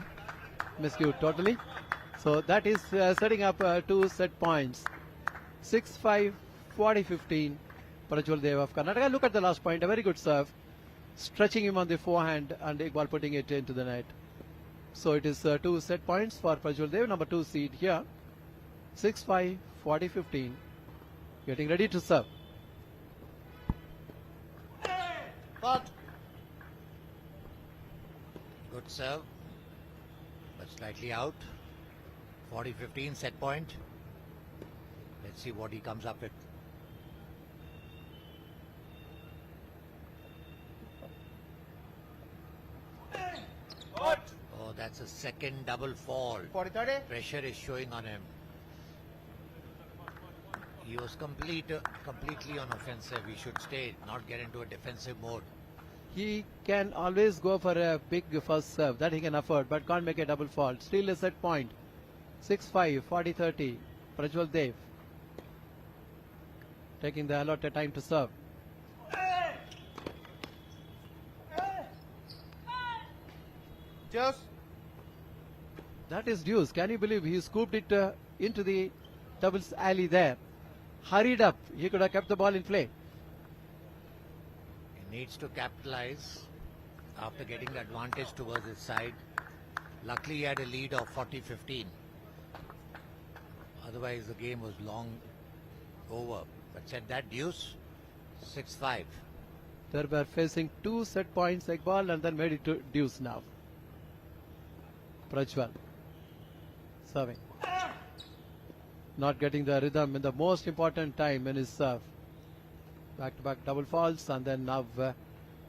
miscued totally. So that is setting up 2 set points. 6-5, 40-15. Prajwal Dev of Karnataka. Look at the last point. A very good serve. Stretching him on the forehand and Iqbal putting it into the net. So it is 2 set points for Prajwal Dev, number 2 seed here. 6-5, 40-15. Getting ready to serve. But Good serve, but slightly out. 40-15 set point. Let's see what he comes up with. Oh, that's a second double fall. 40-30. Pressure is showing on him. He was completely on offensive. He should stay, not get into a defensive mode. He can always go for a big first serve that he can afford, but can't make a double fall. Still a set point. 6-5, 40-30. Prajwal Dev taking the allotted time to serve. Just That is deuce. Can you believe he scooped it into the doubles alley there? Hurried up. He could have kept the ball in play. He needs to capitalize after getting the advantage towards his side. Luckily, he had a lead of 40-15. Otherwise, the game was long over. But said that deuce, 6-5. They were facing 2 set points, Iqbal, and then made it to deuce now. Prajwal serving. Not getting the rhythm in the most important time in his serve. Back-to-back double falls, and then now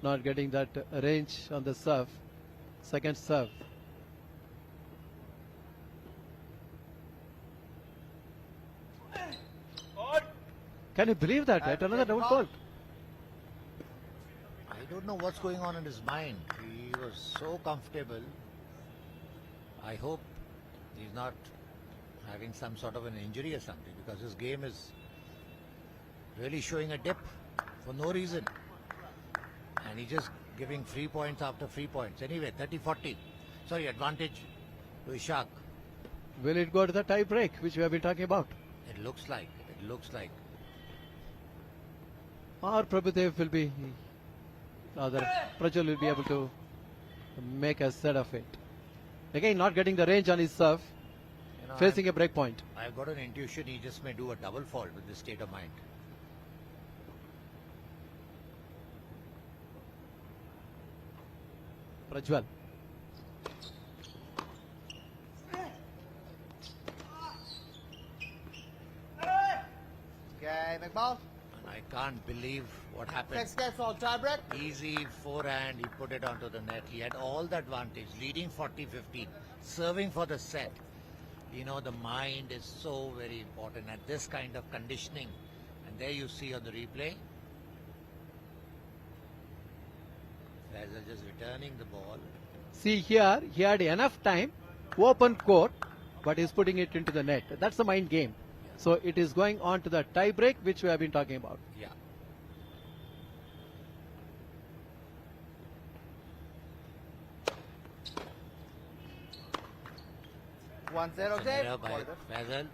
not getting that range on the serve. Second serve. Can you believe that? Right? Another double fault. I don't know what's going on in his mind. He was so comfortable. I hope he's not having some sort of an injury or something, because his game is really showing a dip for no reason. And he's just giving free points after free points. Anyway, 30-40. Sorry, advantage to Ishaq. Will it go to the tie break, which we have been talking about? It looks like. It looks like. Or Prabhudev will be, rather Prajwal will be able to make a set of it. Again, not getting the range on his serve, facing a break point. I've got an intuition he just may do a double fault with this state of mind. Prajwal. game, Iqbal. And I can't believe what happened. Next game for tiebreak. Easy forehand, he put it onto the net. He had all the advantage, leading 40-15, serving for the set. You know, the mind is so very important at this kind of conditioning. And there you see on the replay, Faisal just returning the ball. See here, he had enough time, open court, but he's putting it into the net. That's the mind game. So it is going on to the tie break, which we have been talking about. Yeah. One zero It's an game. error by Faisal.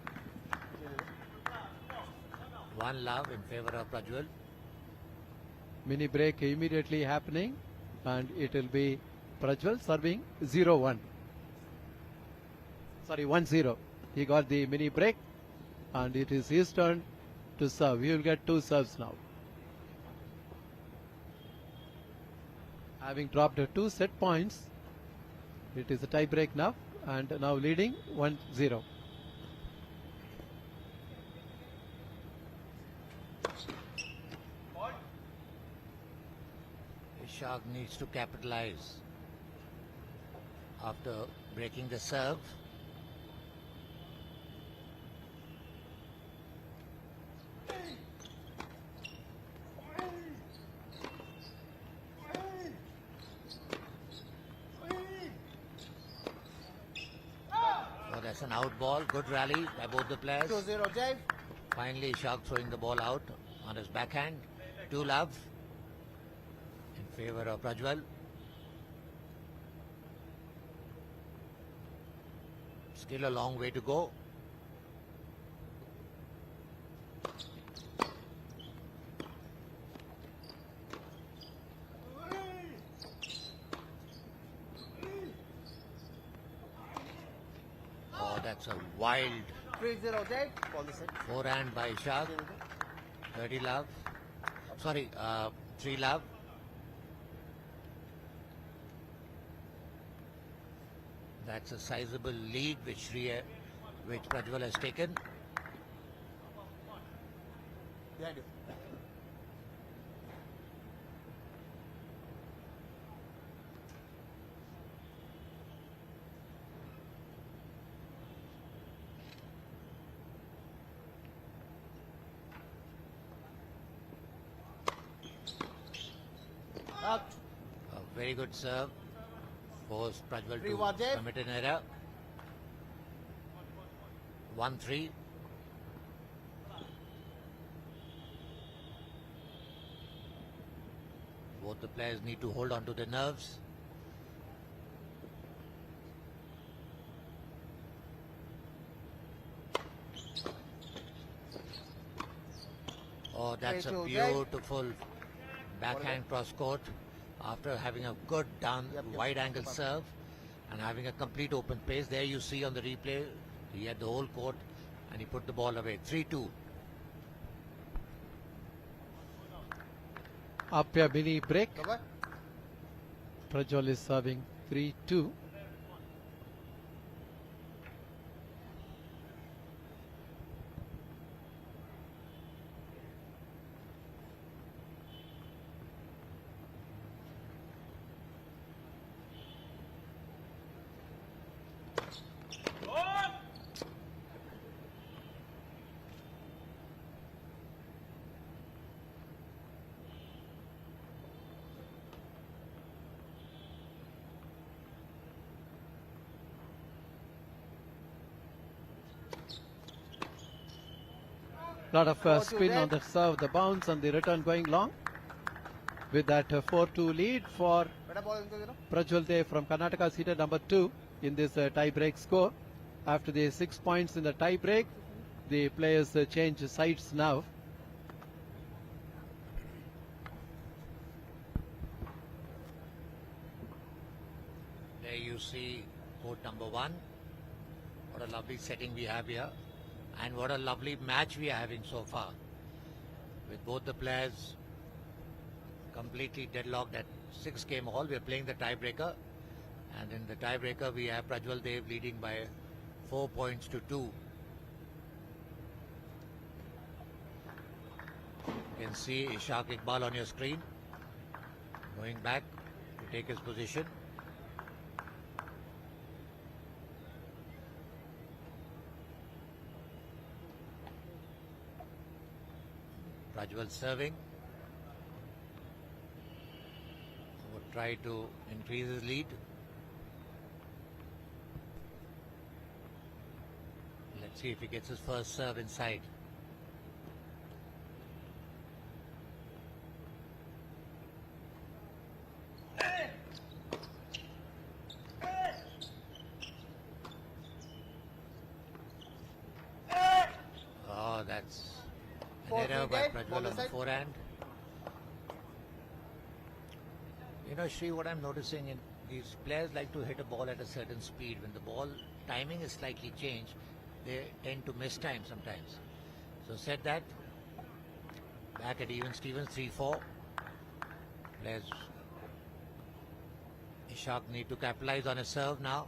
One love in favor of Prajwal. Mini break immediately happening, and it will be Prajwal serving 0-1. Sorry, 1-0. He got the mini break, and it is his turn to serve. He will get 2 serves now. Having dropped 2 set points, it is a tie break now, and now leading 1-0. Ishaq needs to capitalize. after breaking the serve. So that's an out ball. Good rally by both the players. 2-0 Jai. Finally, Ishaq throwing the ball out on his backhand. 2-love in favor of Prajwal. Still a long way to go. Oh, that's a wild 3-0 Jai. Call the set. forehand by Ishaq. 30-love. Sorry, 3-love. That's a sizable lead which Prajwal has taken. Behind you. Out. A very good serve. Forced Prajwal to 3-1 Jai. commit an error. 1-3. Both the players need to hold on to their nerves. Oh, that's a 3-2 Jai. beautiful backhand cross court after having a good down wide angle serve and having a complete open pace. There you see on the replay, he had the whole court and he put the ball away. 3-2. Up a mini break. Cover. Prajwal is serving 3-2. Lot of 4-2 spin on the serve, the bounce and the return going long. With that 4-2 lead for Better ball into 0. Prajwal Dev from Karnataka's hitter number 2 in this tie break score. After the 6 points in the tie break, the players change sides now. There you see court number 1. What a lovely setting we have here. And what a lovely match we are having so far. With both the players completely deadlocked at 6-game all. We are playing the tiebreaker. And in the tiebreaker we have Prajwal Dev leading by 4 points to 2. You can see Ishaq Iqbal on your screen. Going back to take his position. Prajwal serving. Would try to increase his lead. Let's see if he gets his first serve inside. Oh, that's an error by Prajwal on the forehand. You know, Shri, what I'm noticing in these players like to hit a ball at a certain speed. When the ball timing is slightly changed, they tend to miss time sometimes. So said that, back at even Stevens, 3-4. Players, Ishaq need to capitalize on his serve now.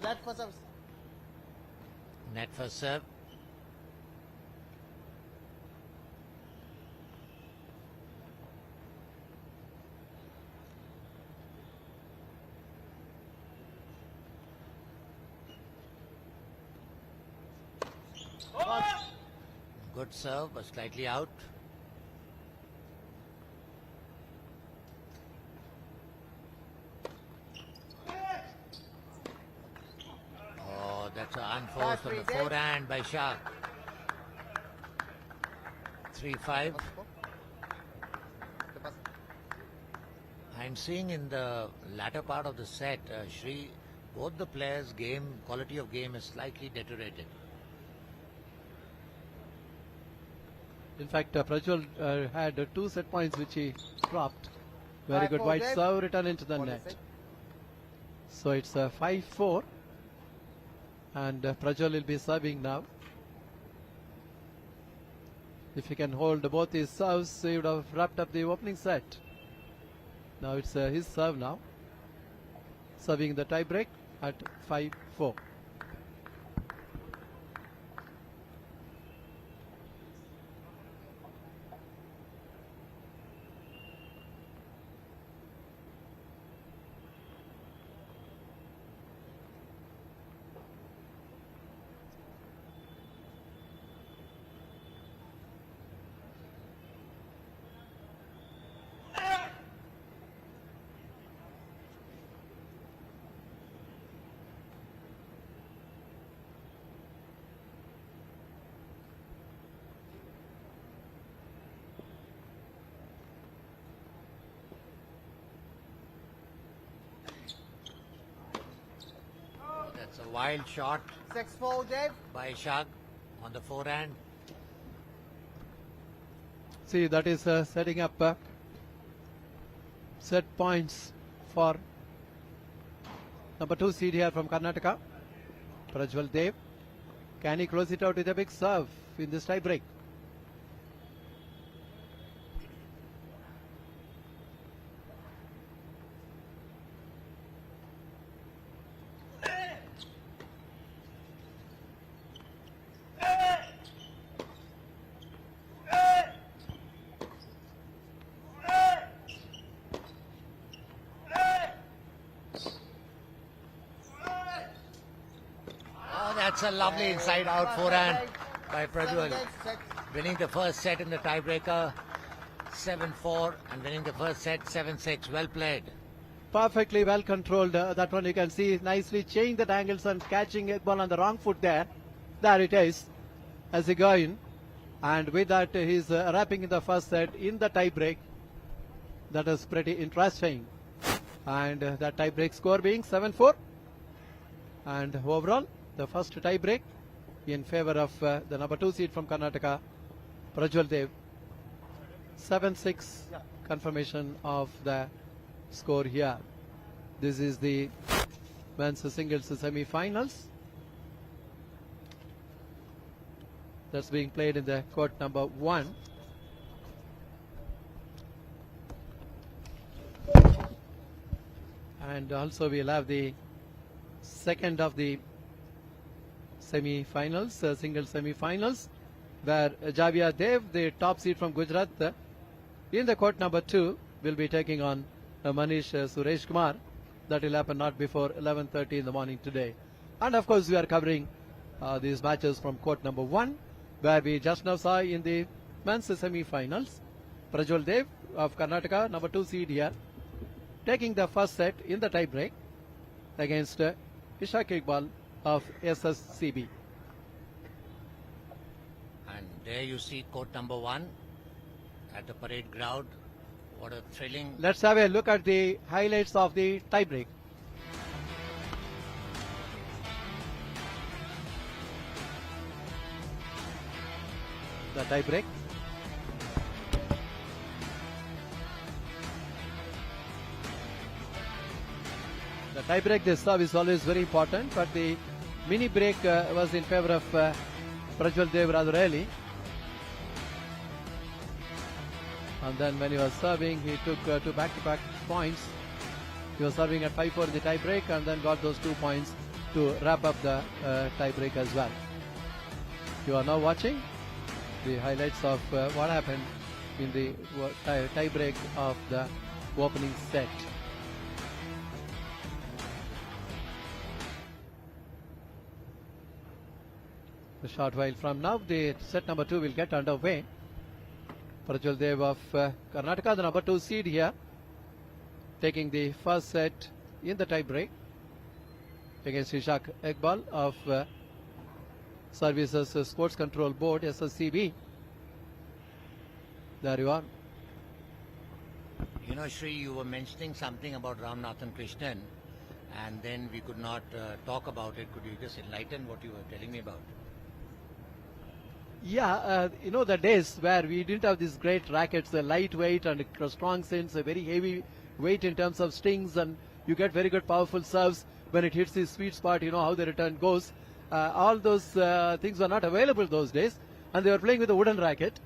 Net for service. Net first serve. pass. Good serve, but slightly out. Oh, that's an unforced on the forehand by Shah. 3-5. The pass. I'm seeing in the latter part of the set, Shri, both the players' quality of game is slightly deteriorated. In fact, Prajwal had 2 set points which he dropped. Very good 5-4, wide Dave. serve return into the What is net. it? So it's 5-4. And Prajwal will be serving now. If he can hold both his serves, he would have wrapped up the opening set. Now it's his serve now. Serving the tie break at 5-4. That's a wild shot 6-4, Dave. by Shah on the forehand. See, that is setting up set points for number 2 seed here from Karnataka, Prajwal Dev. Can he close it out with a big serve in this tie break? Oh, that's a lovely inside-out forehand by Prajwal. 7-6. Winning the first set in the tiebreaker, 7-4, and winning the first set, 7-6. Well played. Perfectly well controlled. That one you can see nicely changing the angles and catching a ball on the wrong foot there. There it is as he go in. And with that, he's wrapping in the first set in the tie break. That is pretty interesting. And that tie break score being 7-4. And overall, the first tie break in favor of the number 2 seed from Karnataka, Prajwal Dev. 7-6 confirmation of the score here. This is the men's singles semi-finals. That's being played in the court number 1. And also we'll have the second of the semi-finals, single semi-finals, where Javia Dev, the top seed from Gujarat, in the court number 2, will be taking on Manish Suresh Kumar. That will happen not before 11:30 in the morning today. And of course, we are covering these matches from court number 1, where we just now saw in the men's semi-finals, Prajwal Dev of Karnataka, number 2 seed here, taking the first set in the tie break against Ishaq Iqbal of SSCB. And there you see court number 1 at the parade ground. What a thrilling. Let's have a look at the highlights of the tie break. The tie break. The tie break, this serve is always very important, but the mini break was in favor of Prajwal Dev rather early. And then when he was serving, he took 2 back-to-back points. He was serving at 5-4 in the tie break and then got those 2 points to wrap up the tie break as well. You are now watching the highlights of what happened in the tie break of the opening set. A short while from now, the set number 2 will get underway. Prajwal Dev of Karnataka, the number 2 seed here, taking the first set in the tie break against Ishaq Iqbal of Services Sports Control Board, SSCB. There you are. You know, Shri, you were mentioning something about Ramnathan Krishnan, and then we could not talk about it. Could you just enlighten what you were telling me about? Yeah, the days where we didn't have these great rackets, the lightweight and strong sinks, a very heavy weight in terms of stings, and you get very good powerful serves when it hits the sweet spot, you know how the return goes. All those things were not available those days, and they were playing with a wooden racket.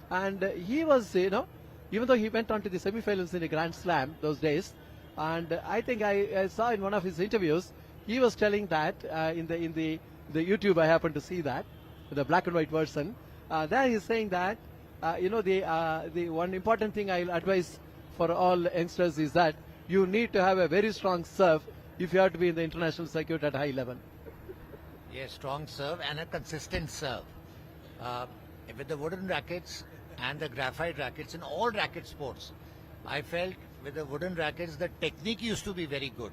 And he was, even though he went on to the semi-finals in the Grand Slam those days, and I think I saw in one of his interviews, he was telling that in the YouTube, I happened to see that, the black and white version. There he's saying that, the one important thing I'll advise for all youngsters is that you need to have a very strong serve if you have to be in the international circuit at high level. Yes, strong serve and a consistent serve. With the wooden rackets and the graphite rackets in all racket sports, I felt with the wooden rackets the technique used to be very good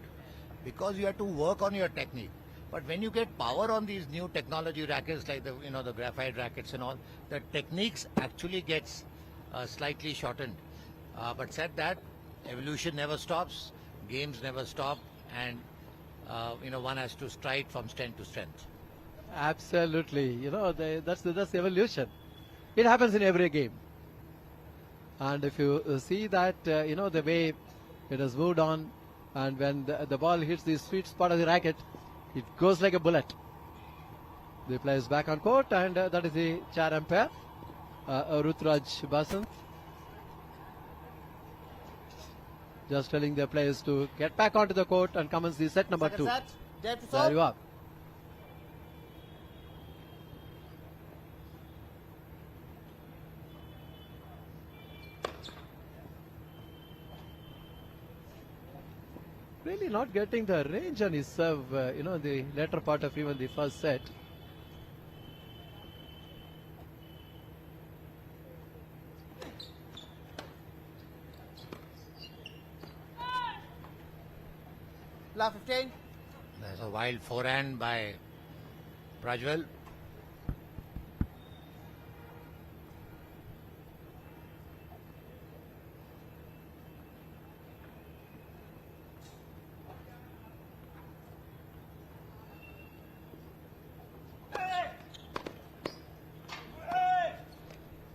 because you had to work on your technique. But when you get power on these new technology rackets like the graphite rackets and all, the techniques actually gets slightly shortened. But said that, evolution never stops, games never stop, and one has to stride from strength to strength. Absolutely, that's the evolution. It happens in every game. And if you see that, the way it has moved on, and when the ball hits the sweet spot of the racket, it goes like a bullet. The player is back on court, and that is the chair umpire, Rutraj Basant. Just telling the players to get back onto the court and commence the set number 2. Set. Dave to There serve. you are. Really not getting the range on his serve, the later part of even the first set. Last 15. There's a wild forehand by Prajwal.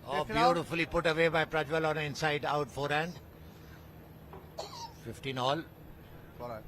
Oh, beautifully put away by Prajwal on an inside out forehand. 15 all. All right.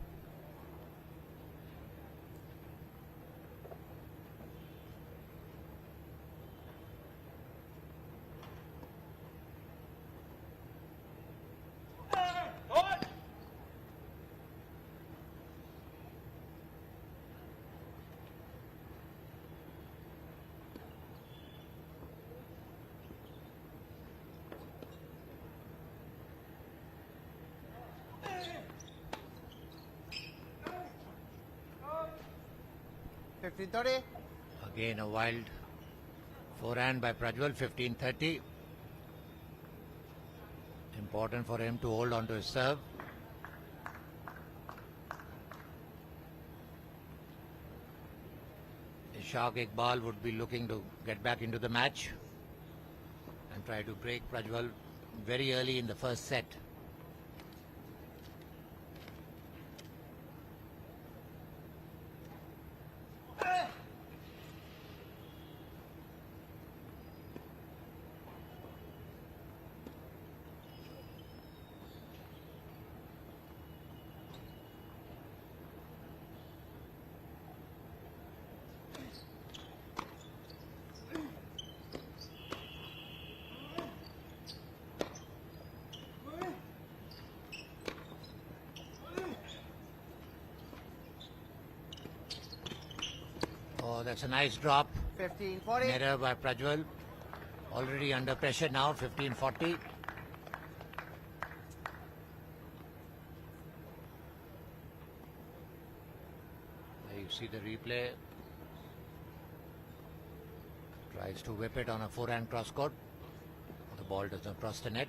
$15.30. Again a wild forehand by Prajwal, 15-30. Important for him to hold on to his serve. Ishaq Iqbal would be looking to get back into the match and try to break Prajwal very early in the first set. Oh, that's a nice drop. 15-40. Error by Prajwal. Already under pressure now, 15-40. You see the replay. Tries to whip it on a forehand cross court. The ball does not cross the net.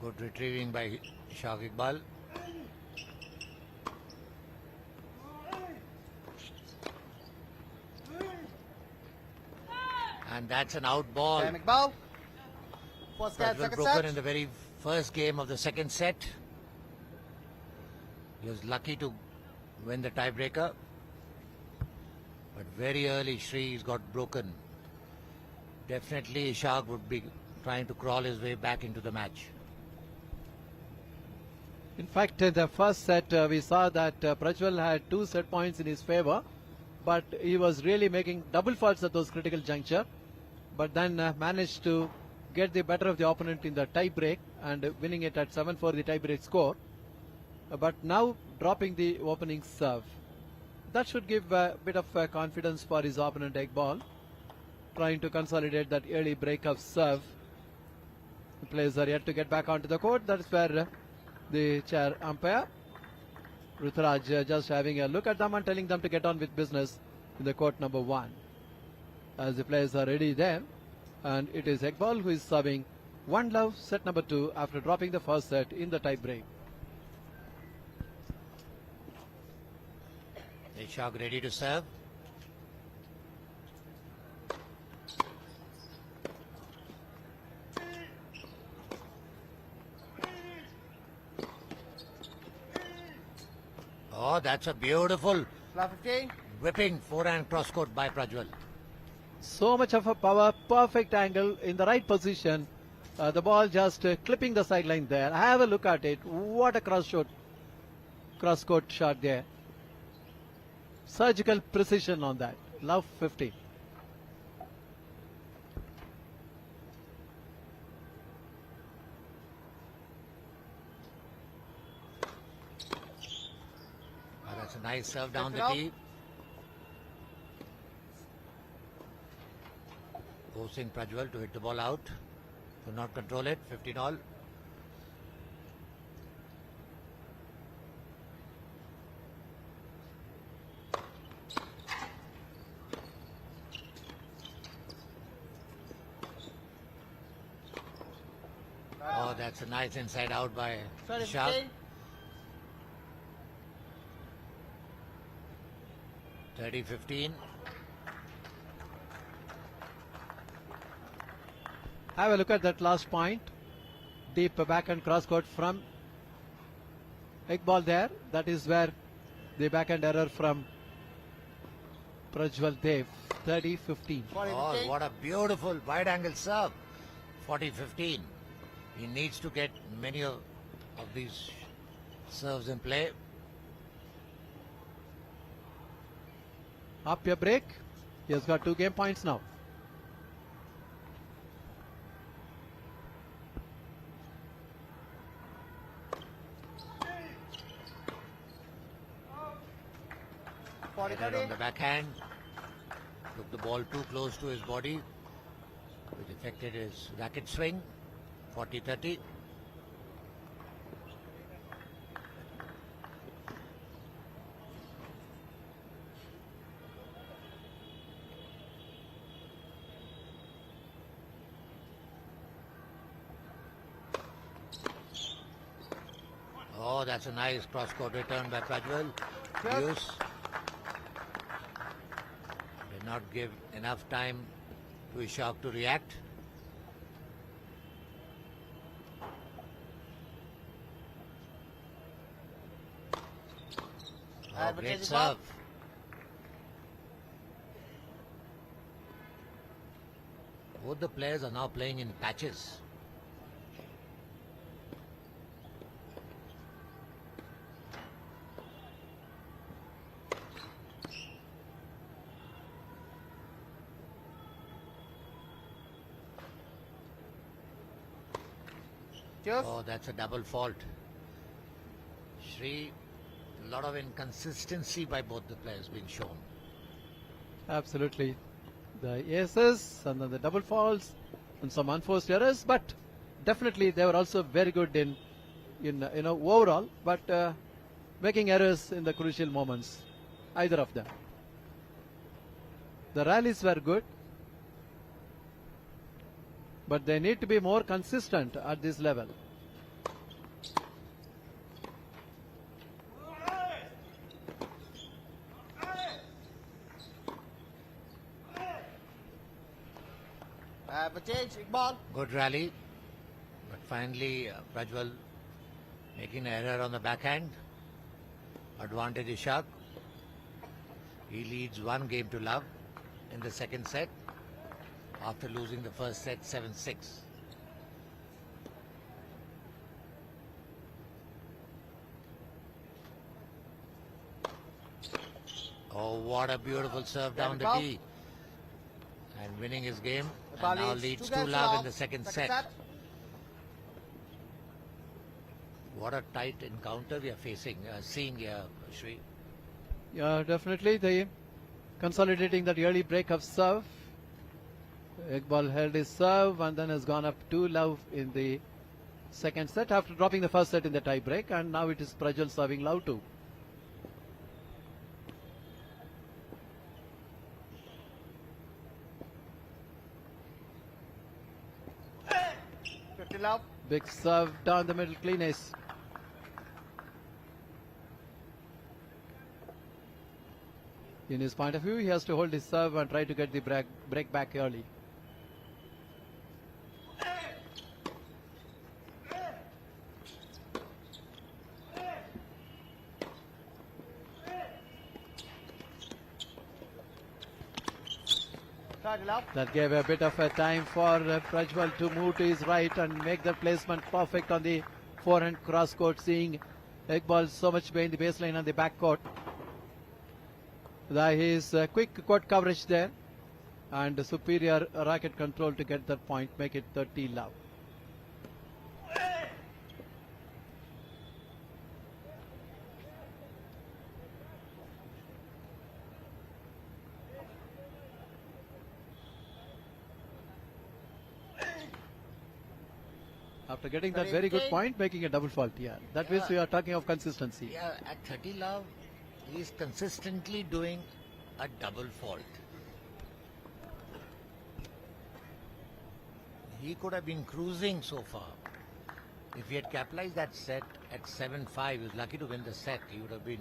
Good retrieving by Ishaq Iqbal. And that's an out ball. Time Iqbal. First That set, was second broken set. in the very first game of the second set. He was lucky to win the tiebreaker. But very early, Shree's got broken. Definitely Ishaq would be trying to crawl his way back into the match. In fact, in the first set, we saw that Prajwal had 2 set points in his favor, but he was really making double faults at those critical juncture, but then managed to get the better of the opponent in the tie break and winning it at 7-4 the tie break score. But now dropping the opening serve. That should give a bit of confidence for his opponent Iqbal, trying to consolidate that early break of serve. The players are yet to get back onto the court. That is where the chair umpire Ruturaj just having a look at them and telling them to get on with business in the court number 1. As the players are ready there, and it is Iqbal who is serving 1-love set number 2 after dropping the first set in the tie break. Ishaq ready to serve. Oh, that's a beautiful Flat 15. whipping forehand cross court by Prajwal. So much of a power, perfect angle in the right position. The ball just clipping the sideline there. Have a look at it. What a cross court shot there. Surgical precision on that. Love 50. Oh, that's a nice serve down Set the it up. tee. Forcing Prajwal to hit the ball out. To not control it. 15 all. Oh, that's a nice inside out by Sorry, Ishaq. 15. 30-15. Have a look at that last point. Deep backhand cross court from Iqbal there. That is where the backhand error from Prajwal Dev. 30-15. 40, Oh, 15. what a beautiful wide angle serve. 40-15. He needs to get many of these serves in play. Up your break. He has got 2 game points now. Headed on the backhand. Took the ball too close to his body, which affected his racket swing. 40-30. Oh, that's a nice cross-court return by Prajwal. Yes. Deuce. Did not give enough time to Ishaq to react. Oh, Advantage great is up. serve. Both the players are now playing in patches. Cheers. Oh, that's a double fault. Shree, a lot of inconsistency by both the players being shown. Absolutely. the aces and then the double faults and some unforced errors, but definitely they were also very good in overall, but making errors in the crucial moments, either of them. The rallies were good, but they need to be more consistent at this level. Have a change, Iqbal. Good rally, but finally Prajwal making an error on the backhand. Advantage Ishaq. He leads 1 game to love in the second set after losing the first set 7-6. Oh, what a beautiful serve down the tee. And winning his game. And now leads 2 love in the second set. What a tight encounter we are seeing here, Shri. Yeah, definitely they consolidating that early break of serve. Iqbal held his serve and then has gone up 2 love in the second set after dropping the first set in the tie break, and now it is Prajwal serving love too. Love. Big serve down the middle, clean ace. In his point of view, he has to hold his serve and try to get the break back early. That gave a bit of a time for Prajwal to move to his right and make the placement perfect on the forehand cross court, seeing Iqbal so much behind the baseline on the back court. His quick court coverage there and superior racket control to get that point, make it 30 love. After getting that very good point, making a double fault, yeah. That means we are talking of consistency. Yeah, at 30 love, he is consistently doing a double fault. He could have been cruising so far. If he had capitalized that set at 7-5, he was lucky to win the set. He would have been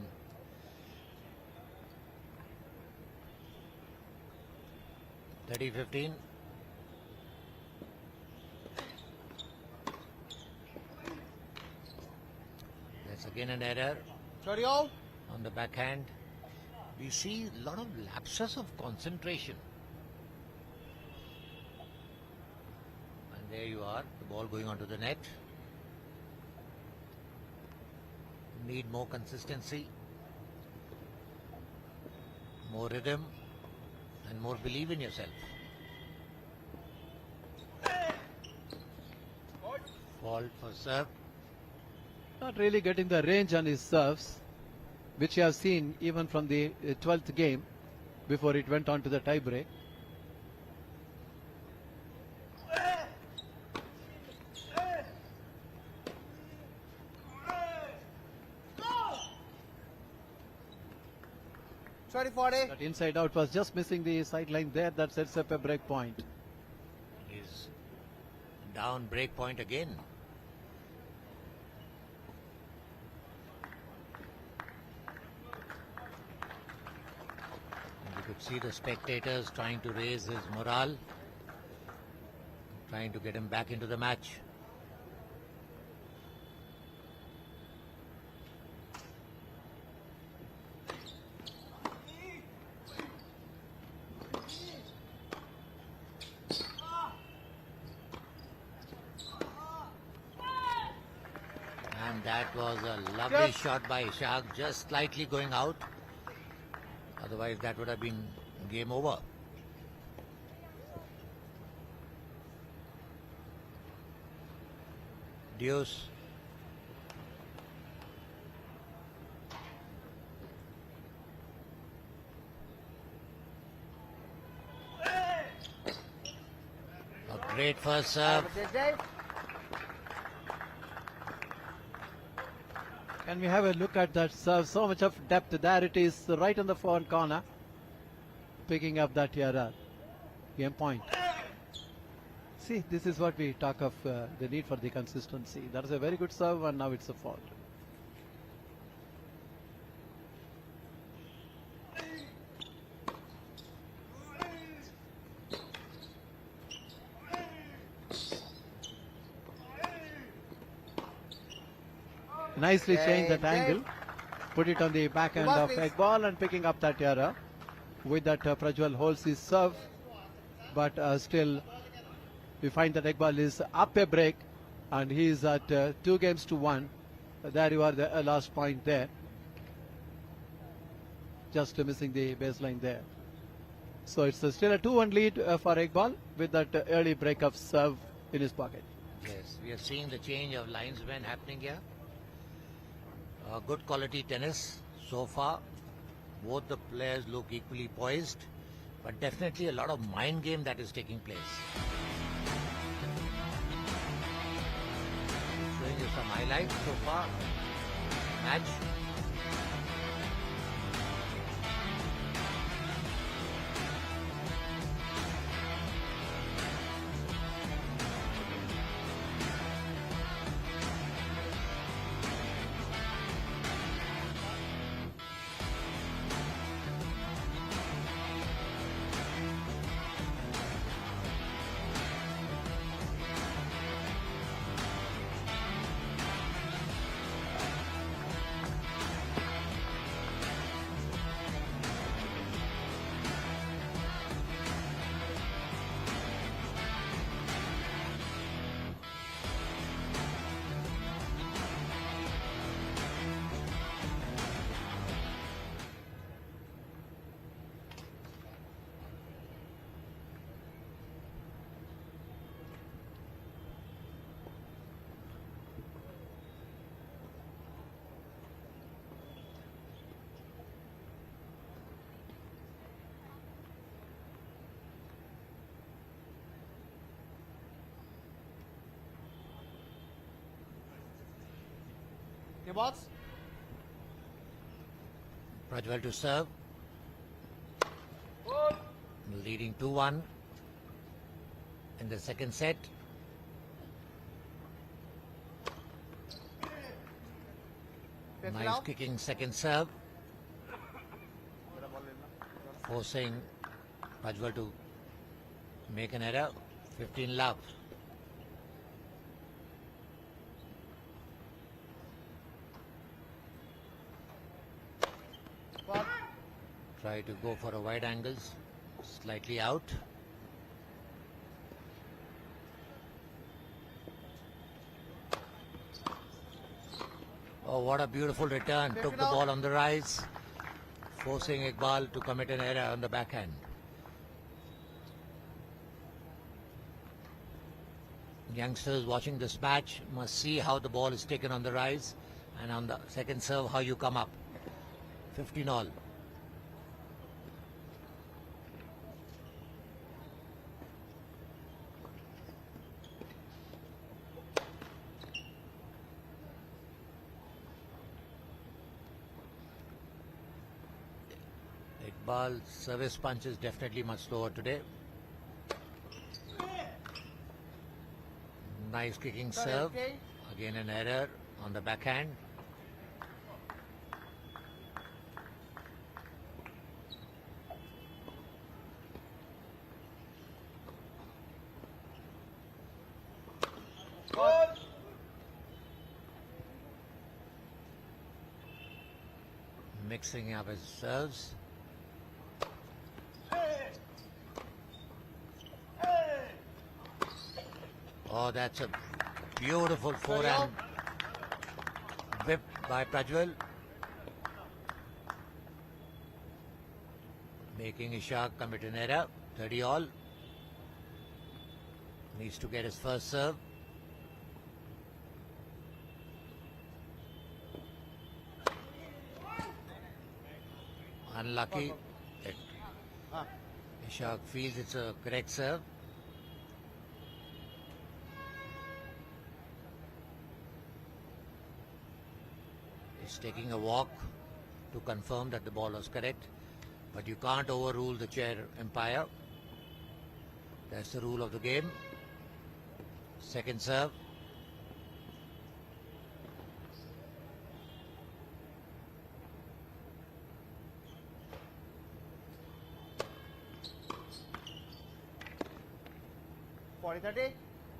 30-15. That's again an error on the backhand. We see a lot of lapses of concentration. And there you are, the ball going onto the net. Need more consistency, more rhythm, and more believe in yourself. Fault for serve. Not really getting the range on his serves, which you have seen even from the 12th game before it went on to the tie break. That inside out was just missing the sideline there. That sets up a break point. Is down break point again. And you could see the spectators trying to raise his morale, trying to get him back into the match. That was a lovely shot by Ishaq, just slightly going out. Otherwise, that would have been game over. Deuce. Great first serve. Have a good day. Can we have a look at that serve? So much of depth. There it is, right in the front corner. Picking up that error. Game point. See, this is what we talk of the need for the consistency. That is a very good serve, and now it's a fault. Nicely changed that angle. Put it on the back end of Iqbal and picking up that error. With that, Prajwal holds his serve, but still we find that Iqbal is up a break and he is at 2-1. There you are, the last point there. Just missing the baseline there. So it's still a 2-1 lead for Iqbal with that early break of serve in his pocket. Yes, we are seeing the change of linesmen happening here. Good quality tennis so far. Both the players look equally poised, but definitely a lot of mind game that is taking place. Showing you some highlights so far. Match. Your box. Prajwal to serve. Leading 2-1 in the second set. Nice kicking second serve. Forcing Prajwal to make an error. 15 love. Try to go for a wide angles, slightly out. Oh, what a beautiful return. Took the ball on the rise, forcing Iqbal to commit an error on the backhand. Youngsters watching this match must see how the ball is taken on the rise, and on the second serve how you come up. 15 all. Iqbal's service punch is definitely much slower today. Nice kicking serve. Again an error on the backhand. Mixing up his serves. Oh, that's a beautiful forehand whip by Prajwal. Making Ishaq commit an error. 30 all. Needs to get his first serve. Unlucky. Ishaq feels it's a correct serve. He's taking a walk to confirm that the ball was correct. But you can't overrule the chair umpire. That's the rule of the game. Second serve.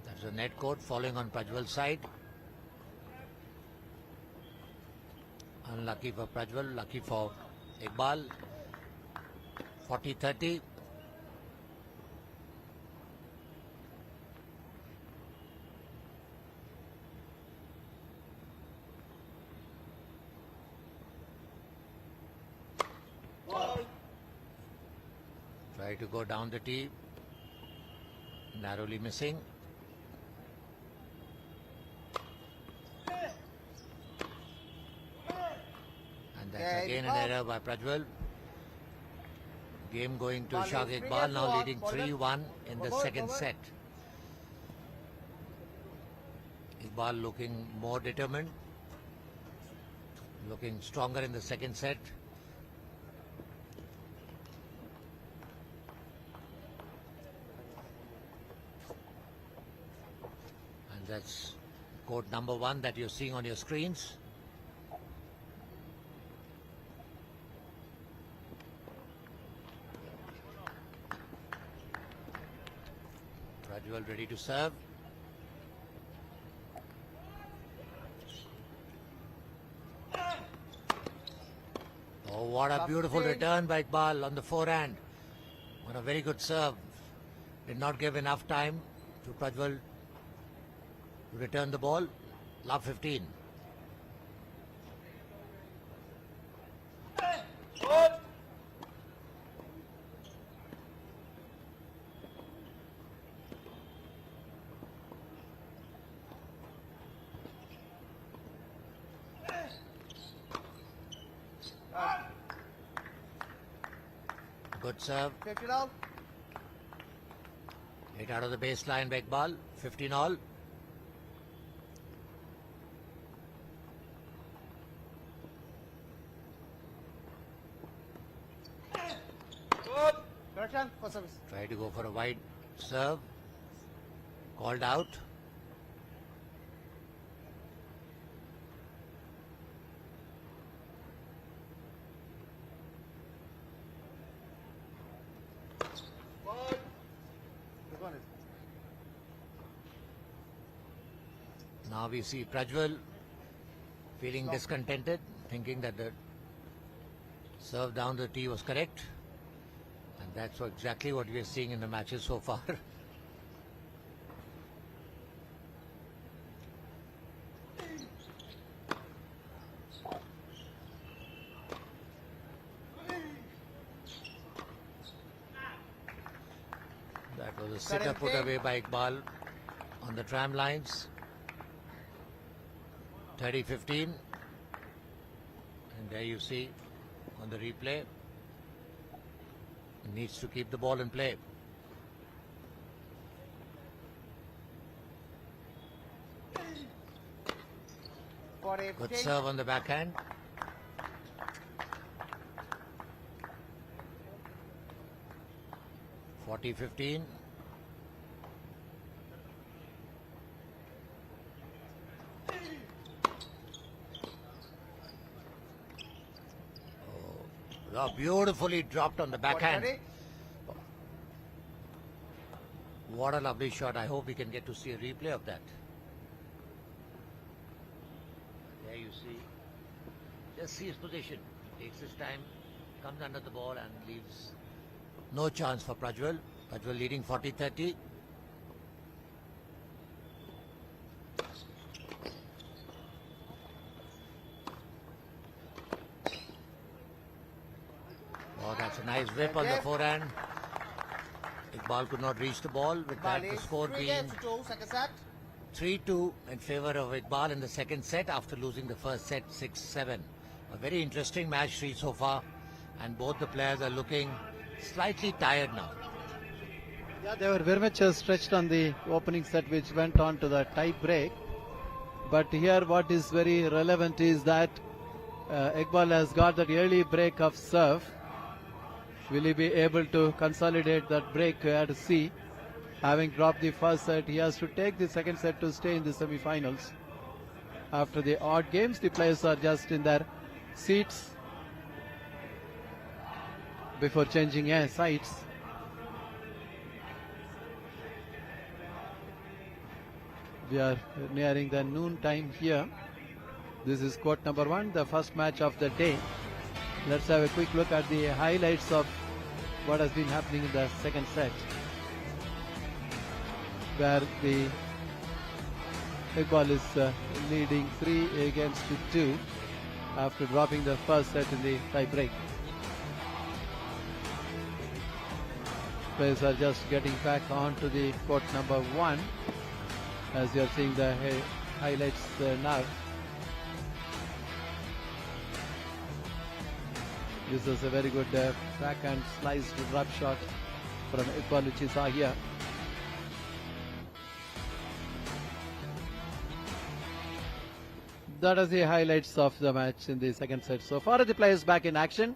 That's a net court falling on Prajwal's side. Unlucky for Prajwal, lucky for Iqbal. 40-30. Try to go down the tee. Narrowly missing. And that's again an error by Prajwal. Game going to Ishaq Iqbal, now leading 3-1 in the second set. Iqbal looking more determined, looking stronger in the second set. And that's court number 1 that you're seeing on your screens. Prajwal ready to serve. Oh, what a beautiful return by Iqbal on the forehand. What a very good serve. Did not give enough time to Prajwal to return the ball. Love 15. Good serve. 15 all. Hit out of the baseline by Iqbal. 15 all. Correction for service. Try to go for a wide serve. Called out. Now we see Prajwal feeling discontented, thinking that the serve down the tee was correct. And that's exactly what we are seeing in the matches so far. That was a sitter put away by Iqbal on the tram lines. 30-15. And there you see on the replay, he needs to keep the ball in play. Good serve on the backhand. (40-15). Oh, beautifully dropped on the backhand. What a lovely shot. I hope we can get to see a replay of that. There you see. Just see his position. He takes his time, comes under the ball and leaves no chance for Prajwal. Prajwal leading 40-30. Oh, that's a nice whip on the forehand. Iqbal could not reach the ball. With that, the score being 3-2 in favor of Iqbal in the second set after losing the first set 6-7. A very interesting match so far, and both the players are looking slightly tired now. Yeah, they were very much stretched on the opening set, which went on to the tie break. But here what is very relevant is that Iqbal has got that early break of serve. Will he be able to consolidate that break? We have to see. Having dropped the first set, he has to take the second set to stay in the semi-finals. After the odd games, the players are just in their seats before changing sides. We are nearing the noon time here. This is court number 1, the first match of the day. Let's have a quick look at the highlights of what has been happening in the second set, where the Iqbal is leading 3 against 2 after dropping the first set in the tie break. Players are just getting back onto the court number 1 as you are seeing the highlights now. This is a very good backhand sliced drop shot from Iqbal, which you saw here. That is the highlights of the match in the second set. So far, the players back in action,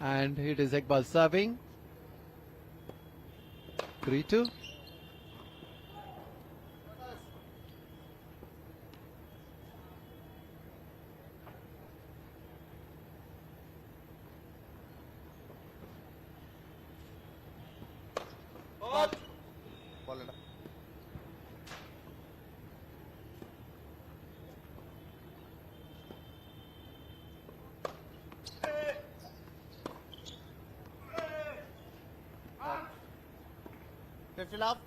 and it is Iqbal serving. 3-2. Ball it up. Fifty love.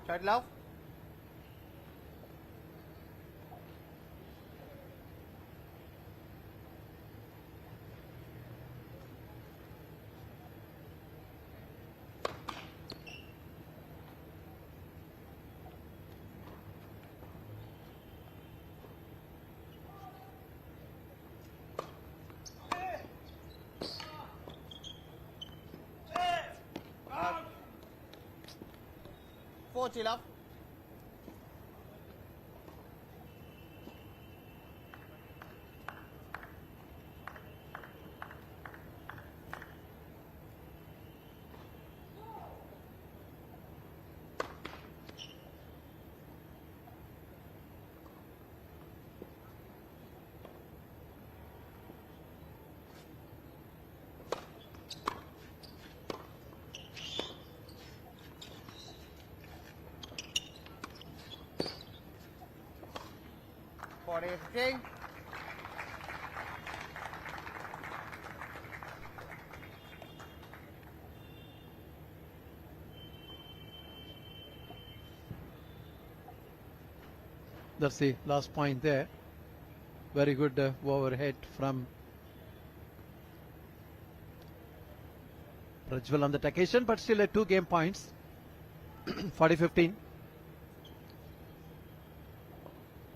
Side love. Forty love. Okay. That's the last point there. Very good overhead from Rajwal on that occasion, but still 2 game points. 40-15.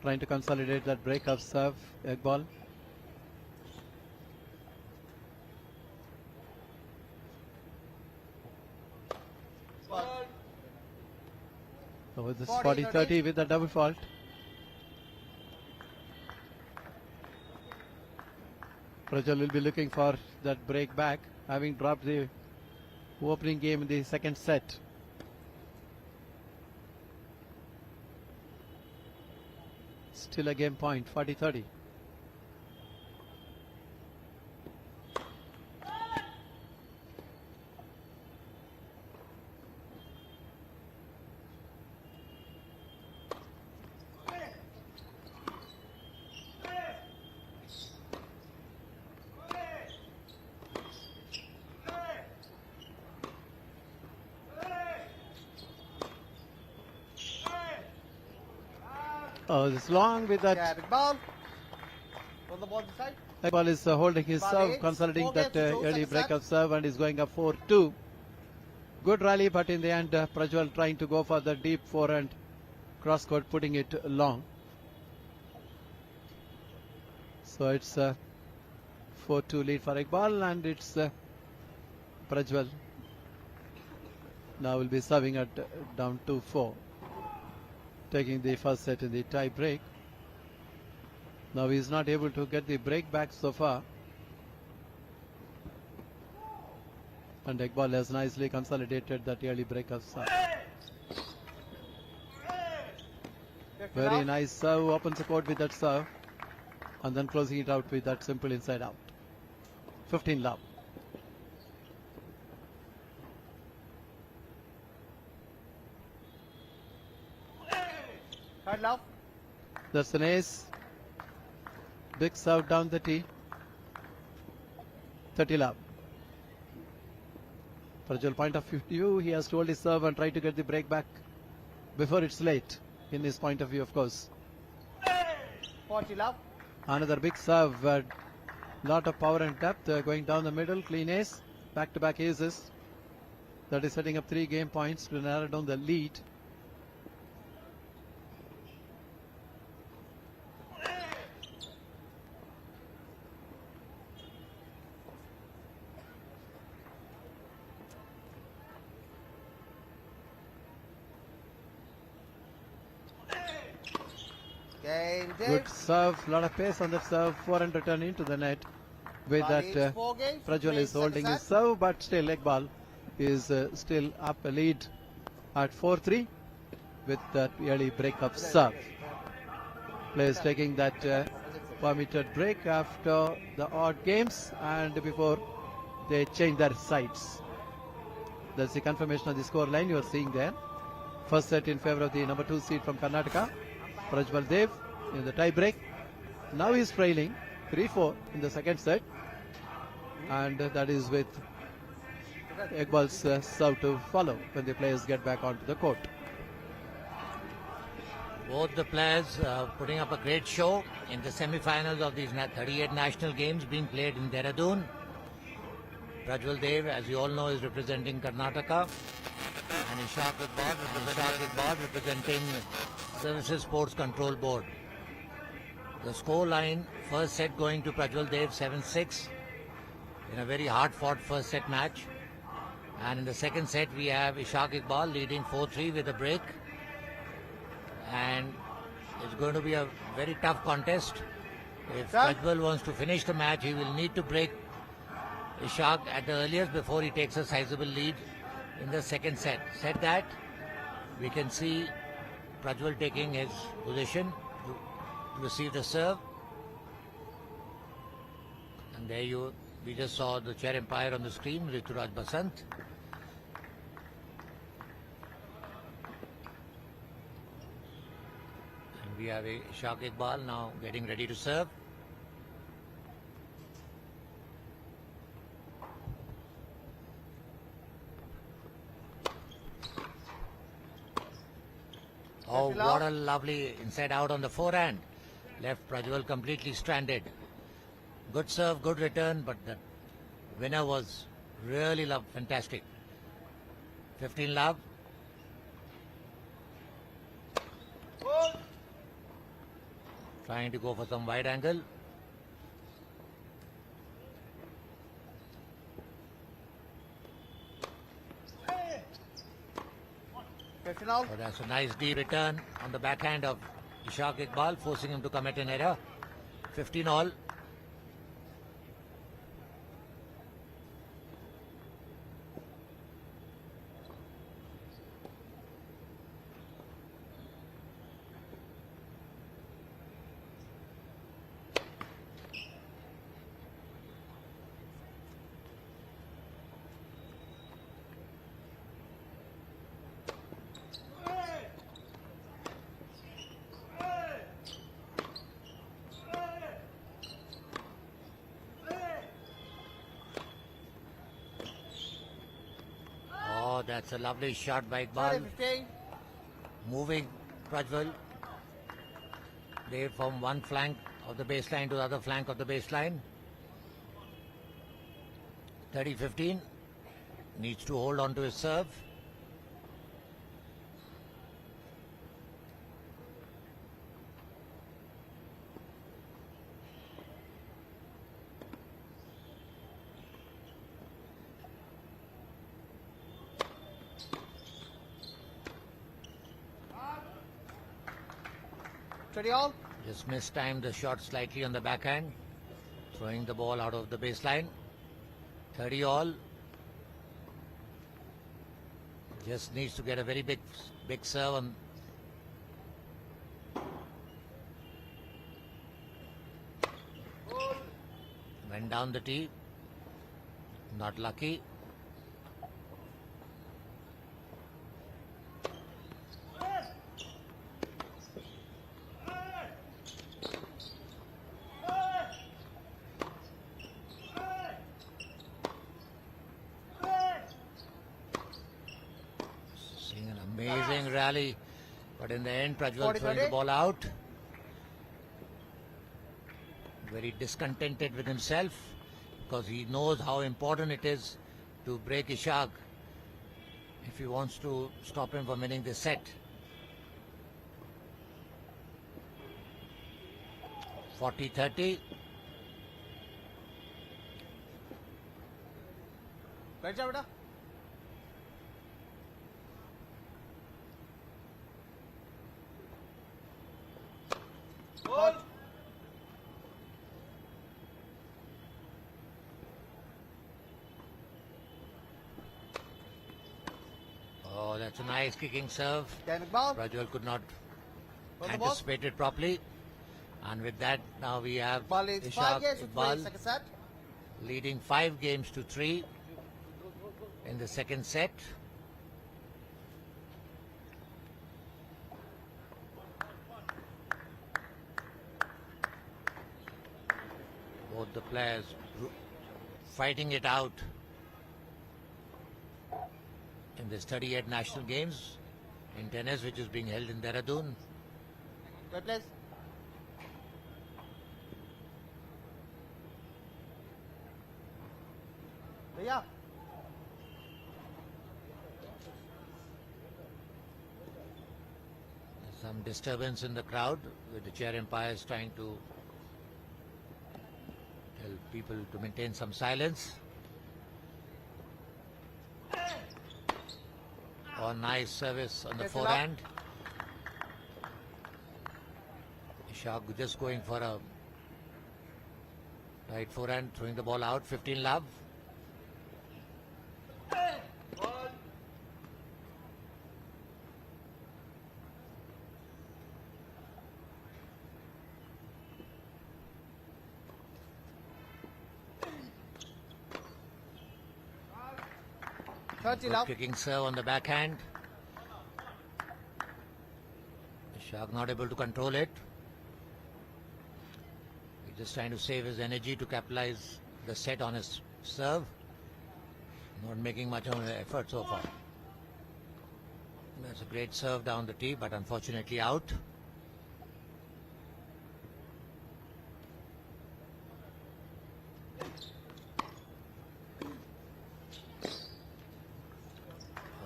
Trying to consolidate that break of serve, Iqbal. So this 40-30 with a double fault. Rajal will be looking for that break back, having dropped the opening game in the second set. Still a game point, 40-30. Oh, it's long with that. Yeah, big ball. On the ball side. Iqbal is holding his serve, consolidating that early break of serve, and is going up 4-2. Good rally, but in the end, Prajwal trying to go for the deep forehand cross court, putting it long. So it's a 4-2 lead for Iqbal, and it's Prajwal now will be serving at down 2-4, taking the first set in the tie break. Now he's not able to get the break back so far, and Iqbal has nicely consolidated that early break of serve. Very nice serve, opens the court with that serve, and then closing it out with that simple inside out. 15 love. Third love. That's an ace. Big serve down the tee. 30 love. Prajwal point of view, he has to hold his serve and try to get the break back before it's late, in his point of view, of course. 40 love. Another big serve, lot of power and depth, going down the middle, clean ace, back-to-back aces. That is setting up 3 game points to narrow down the lead. Game, Dave. Good serve, lot of pace on that serve, forehand return into the net. With Rallies, that, 4 games, Prajwal plays is holding second his set. serve, but still Iqbal is still up a lead at 4-3 with that early break of serve. Players taking that permitted break after the odd games and before they change their sides. That's the confirmation of the score line you are seeing there. First set in favor of the number 2 seed from Karnataka, Prajwal Dev, in the tie break. Now he's trailing 3-4 in the second set, and that is with Iqbal's serve to follow when the players get back onto the court. Both the players putting up a great show in the semi-finals of these 38 national games being played in Dehradun. Prajwal Dev, as you all know, is representing Karnataka, and Ishaq Iqbal representing Services Sports Control Board. The score line, first set going to Prajwal Dev 7-6 in a very hard-fought first set match. And in the second set, we have Ishaq Iqbal leading 4-3 with a break. And it's going to be a very tough contest. If Prajwal wants to finish the match, he will need to break Ishaq at the earliest before he takes a sizable lead in the second set. Said that, we can see Prajwal taking his position to receive the serve. And there we just saw the chair umpire on the screen, Rituraj Basant. And we have Ishaq Iqbal now getting ready to serve. Oh, what a lovely inside out on the forehand. Left Prajwal completely stranded. Good serve, good return, but the winner was really fantastic. 15 love. Trying to go for some wide angle. So that's a nice deep return on the backhand of Ishaq Iqbal, forcing him to commit an error. 15 all. Oh, that's a lovely shot by Iqbal. Moving Prajwal. They from one flank of the baseline to the other flank of the baseline. 30-15. needs to hold on to his serve. Steady all. Just mistimed the shot slightly on the backhand, throwing the ball out of the baseline. 30 all. Just needs to get a very big serve on. Went down the tee. Not lucky. Seeing an amazing rally, but in the end, Prajwal throwing the ball out. Very discontented with himself because he knows how important it is to break Ishaq if he wants to stop him from winning this set. 40-30. बैठ जा बेटा. Ball. Oh, that's a nice kicking serve. Can ball. Prajwal could not On the ball. anticipate it properly. And with that, now we have Ball is 5 Ishaq games to 3. Iqbal Second set. leading 5 games to 3 in the second set. Both the players fighting it out in this 38 national games in tennis, which is being held in Dehradun. Right place. भैया. Some disturbance in the crowd with the chair umpires trying to tell people to maintain some silence. Oh, nice service on the Yes, forehand. Ishaq just going for a right forehand, throwing the ball out. 15 love. Thirty Good love. kicking serve on the backhand. Ishaq not able to control it. He's just trying to save his energy to capitalize the set on his serve. Not making much of an effort so far. That's a great serve down the tee, but unfortunately out.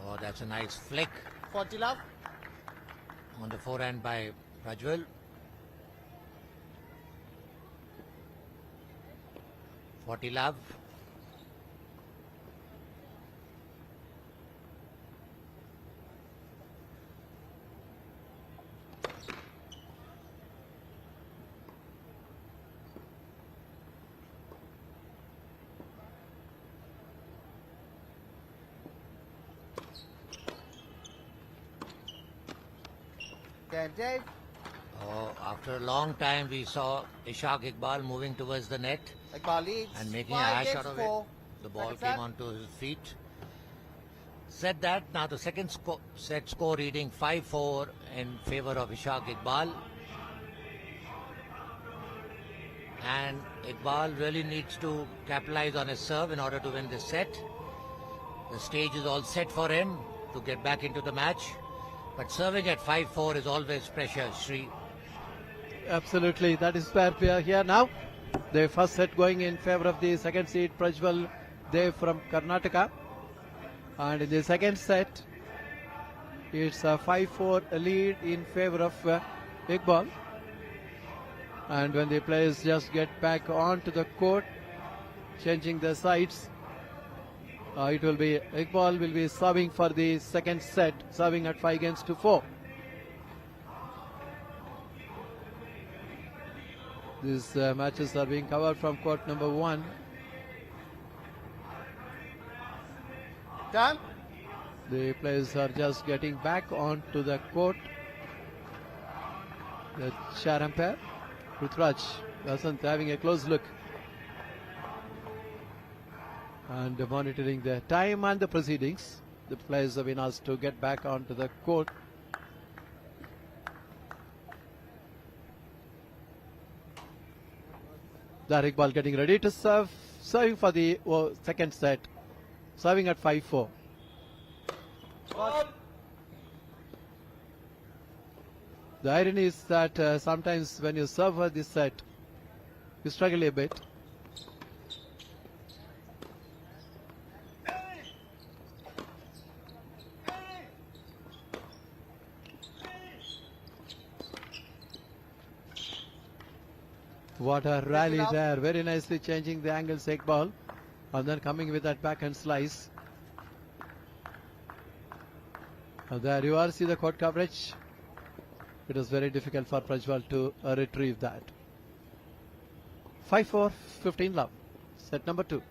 Oh, that's a nice flick 40 love. on the forehand by Prajwal. 40 love. Can Dave. Oh, after a long time we saw Ishaq Iqbal moving towards the net Iqbal leads. and making a 5 hash games out of to it. 4. The ball Second came set. onto his feet. Said that, now the second set score reading 5-4 in favor of Ishaq Iqbal. And Iqbal really needs to capitalize on his serve in order to win this set. The stage is all set for him to get back into the match. But serving at 5-4 is always pressure, Sri. Absolutely, that is where we are here now. The first set going in favor of the second seed Prajwal Dev from Karnataka. And in the second set, it's a 5-4 lead in favor of Iqbal. And when the players just get back onto the court, changing their sides, it will be Iqbal will be serving for the second set, serving at 5-4. These matches are being covered from court number 1. Time. The players are just getting back onto the court. The chair umpire, Rutraj Vasant, having a close look and monitoring the time and the proceedings. The players have been asked to get back onto the court. There Iqbal getting ready to serve, serving for the second set, serving at 5-4. The irony is that sometimes when you serve for this set, you struggle a bit. What a rally there, very nicely changing the angle, Iqbal, and then coming with that backhand slice. And there you are, see the court coverage. It was very difficult for Prajwal to retrieve that. 5-4, 15 love. Set number 2.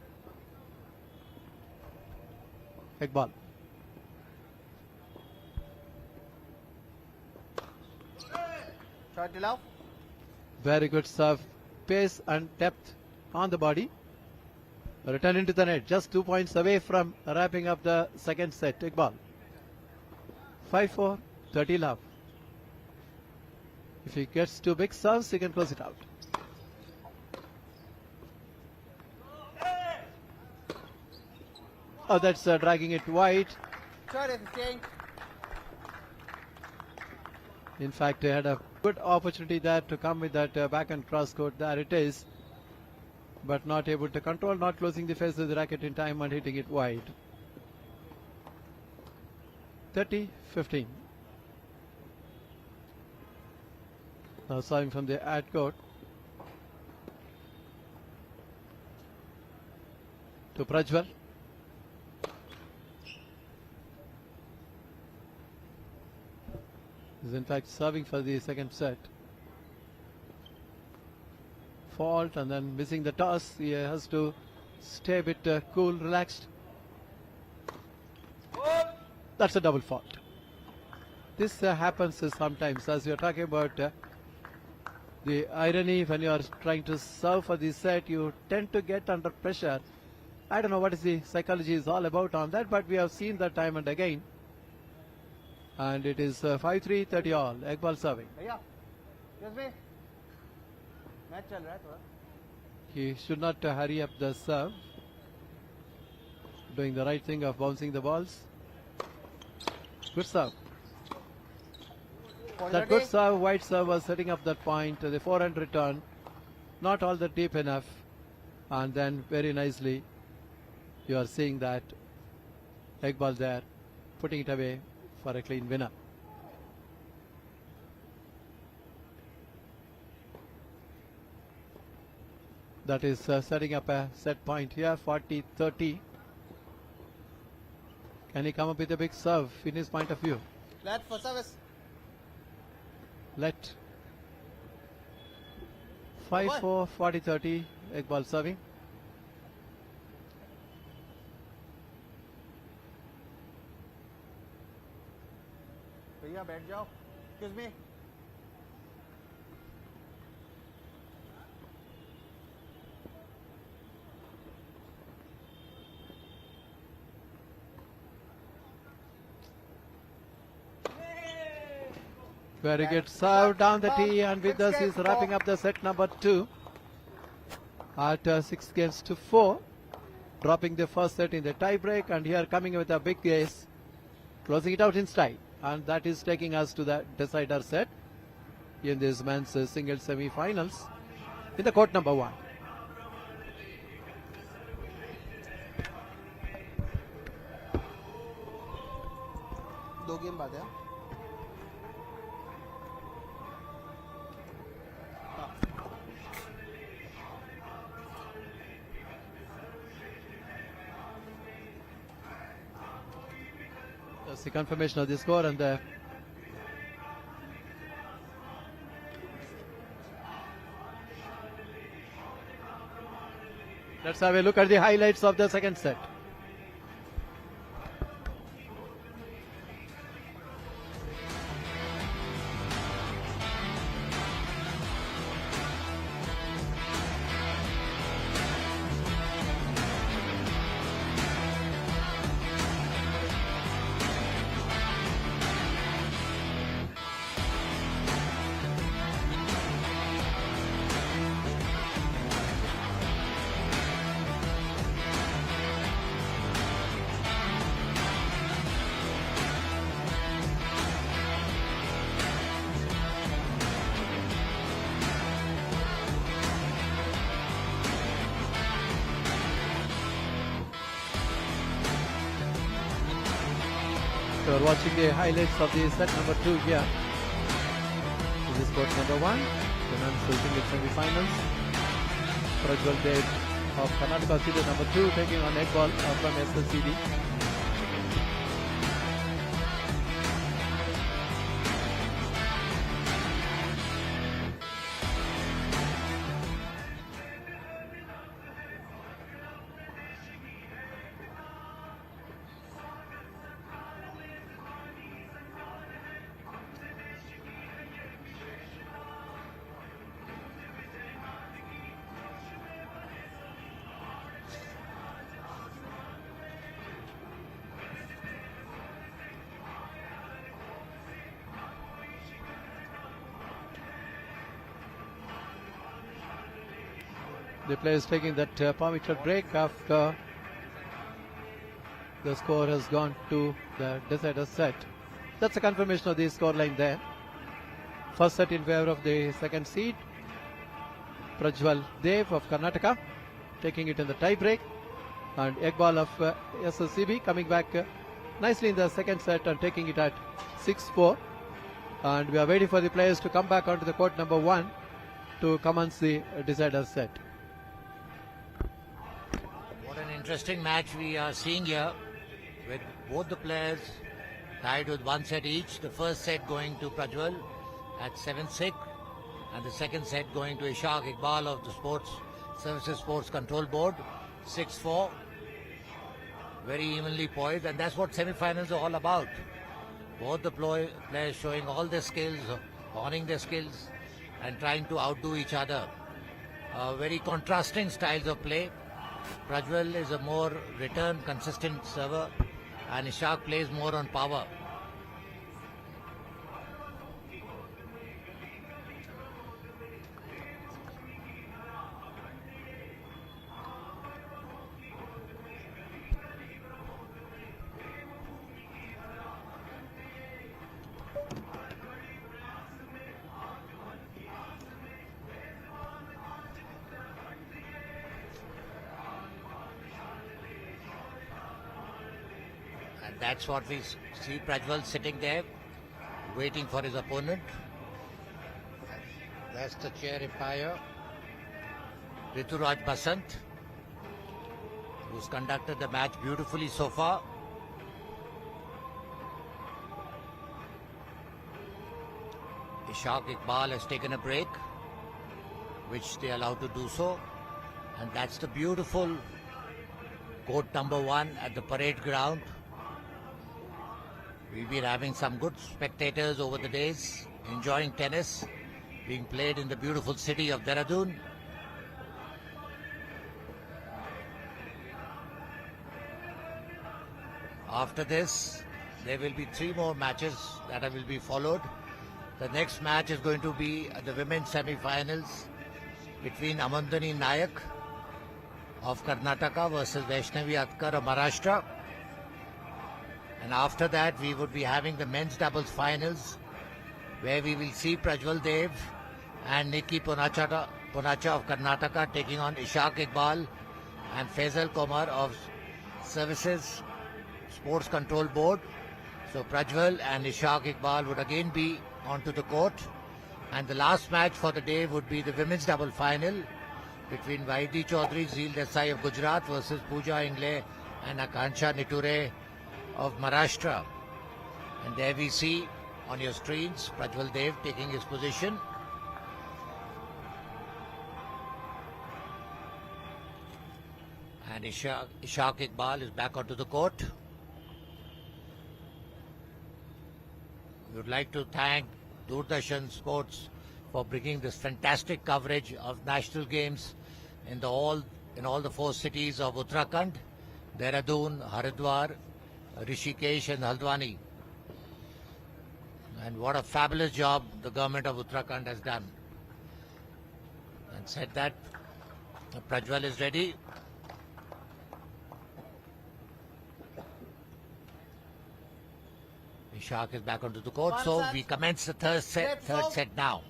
Iqbal. Short allow. Very good serve. Pace and depth on the body. Return into the net. Just 2 points away from wrapping up the second set. Iqbal. 5-4, 30 love. If he gets 2 big serves, he can close it out. Oh, that's dragging it wide. Short is staying. In fact, he had a good opportunity there to come with that backhand cross court. There it is. But not able to control, not closing the face of the racket in time and hitting it wide. 30-15. Now serving from the ad court to Prajwal. Is in fact serving for the second set. Fault and then missing the toss. He has to stay a bit cool, relaxed. That's a double fault. This happens sometimes, as we are talking about the irony when you are trying to serve for the set, you tend to get under pressure. I don't know what is the psychology is all about on that, but we have seen that time and again. And it is 5-3, 30 all. Iqbal serving. भैया, excuse me. Match चल रहा है थोड़ा. He should not hurry up the serve. Doing the right thing of bouncing the balls. Good serve. That good serve, wide serve was setting up that point. The forehand return, not all that deep enough. And then very nicely, you are seeing that Iqbal there, putting it away for a clean winner. That is setting up a set point here, 40-30. Can he come up with a big serve in his point of view? Let for service. Let 5-4, 40-30. Iqbal serving. भैया बैठ जाओ. Excuse me. Very good serve down the tee, and with this he's wrapping up the set number 2 at 6-4, dropping the first set in the tie break, and here coming with a big ace, closing it out in style, and that is taking us to the decider set in this men's singles semi-finals in the court number 1. 2 game बाद है. That's the confirmation of the score, and let's have a look at the highlights of the second set. So we're watching the highlights of the set number 2 here. This is court number 1, the men's single semi-finals. Prajwal Dev of Karnataka seeded number 2 taking on Ekbal from SLCD. The players taking that power break after the score has gone to the decider set. That's a confirmation of the scoreline there. First set in favor of the second seed, Prajwal Dev of Karnataka, taking it in the tie break, and Ekbal of SLCB coming back nicely in the second set and taking it at 6-4. And we are waiting for the players to come back onto the court number 1 to commence the decider set. What an interesting match we are seeing here, with both the players tied with 1 set each. The first set going to Prajwal at 7-6, and the second set going to Ishaq Iqbal of the Sports Control Board, 6-4. Very evenly poised, and that's what semi-finals are all about. Both the players showing all their skills, honing their skills, and trying to outdo each other. Very contrasting styles of play. Prajwal is a more return, consistent server, and Ishaq plays more on power. That's what we see, Prajwal sitting there, waiting for his opponent. That's the chair umpire, Rituraj Basant, who's conducted the match beautifully so far. Ishaq Iqbal has taken a break, which they are allowed to do so. And that's the beautiful court number 1 at the parade ground. We've been having some good spectators over the days, enjoying tennis being played in the beautiful city of Dehradun. After this, there will be 3 more matches that will be followed. The next match is going to be the women's semi-finals between Amandani Nayak of Karnataka versus Vaishnavi Atkar of Maharashtra. And after that, we would be having the men's doubles finals, where we will see Prajwal Dev and Nikki Ponacha of Karnataka taking on Ishaq Iqbal and Faisal Komar of Services Sports Control Board. So Prajwal and Ishaq Iqbal would again be onto the court. And the last match for the day would be the women's double final between Vaidi Chaudhary, Zeel Desai of Gujarat versus Pooja Ingle and Akansha Niture of Maharashtra. And there we see on your screens Prajwal Dev taking his position. And Ishaq Iqbal is back onto the court. We would like to thank Doordarshan Sports for bringing this fantastic coverage of national games in all the 4 cities of Uttarakhand, Dehradun, Haridwar, Rishikesh and Haldwani. And what a fabulous job the government of Uttarakhand has done. And said that, Prajwal is ready. Ishaq is back onto the court. One So set. we commence the third set now.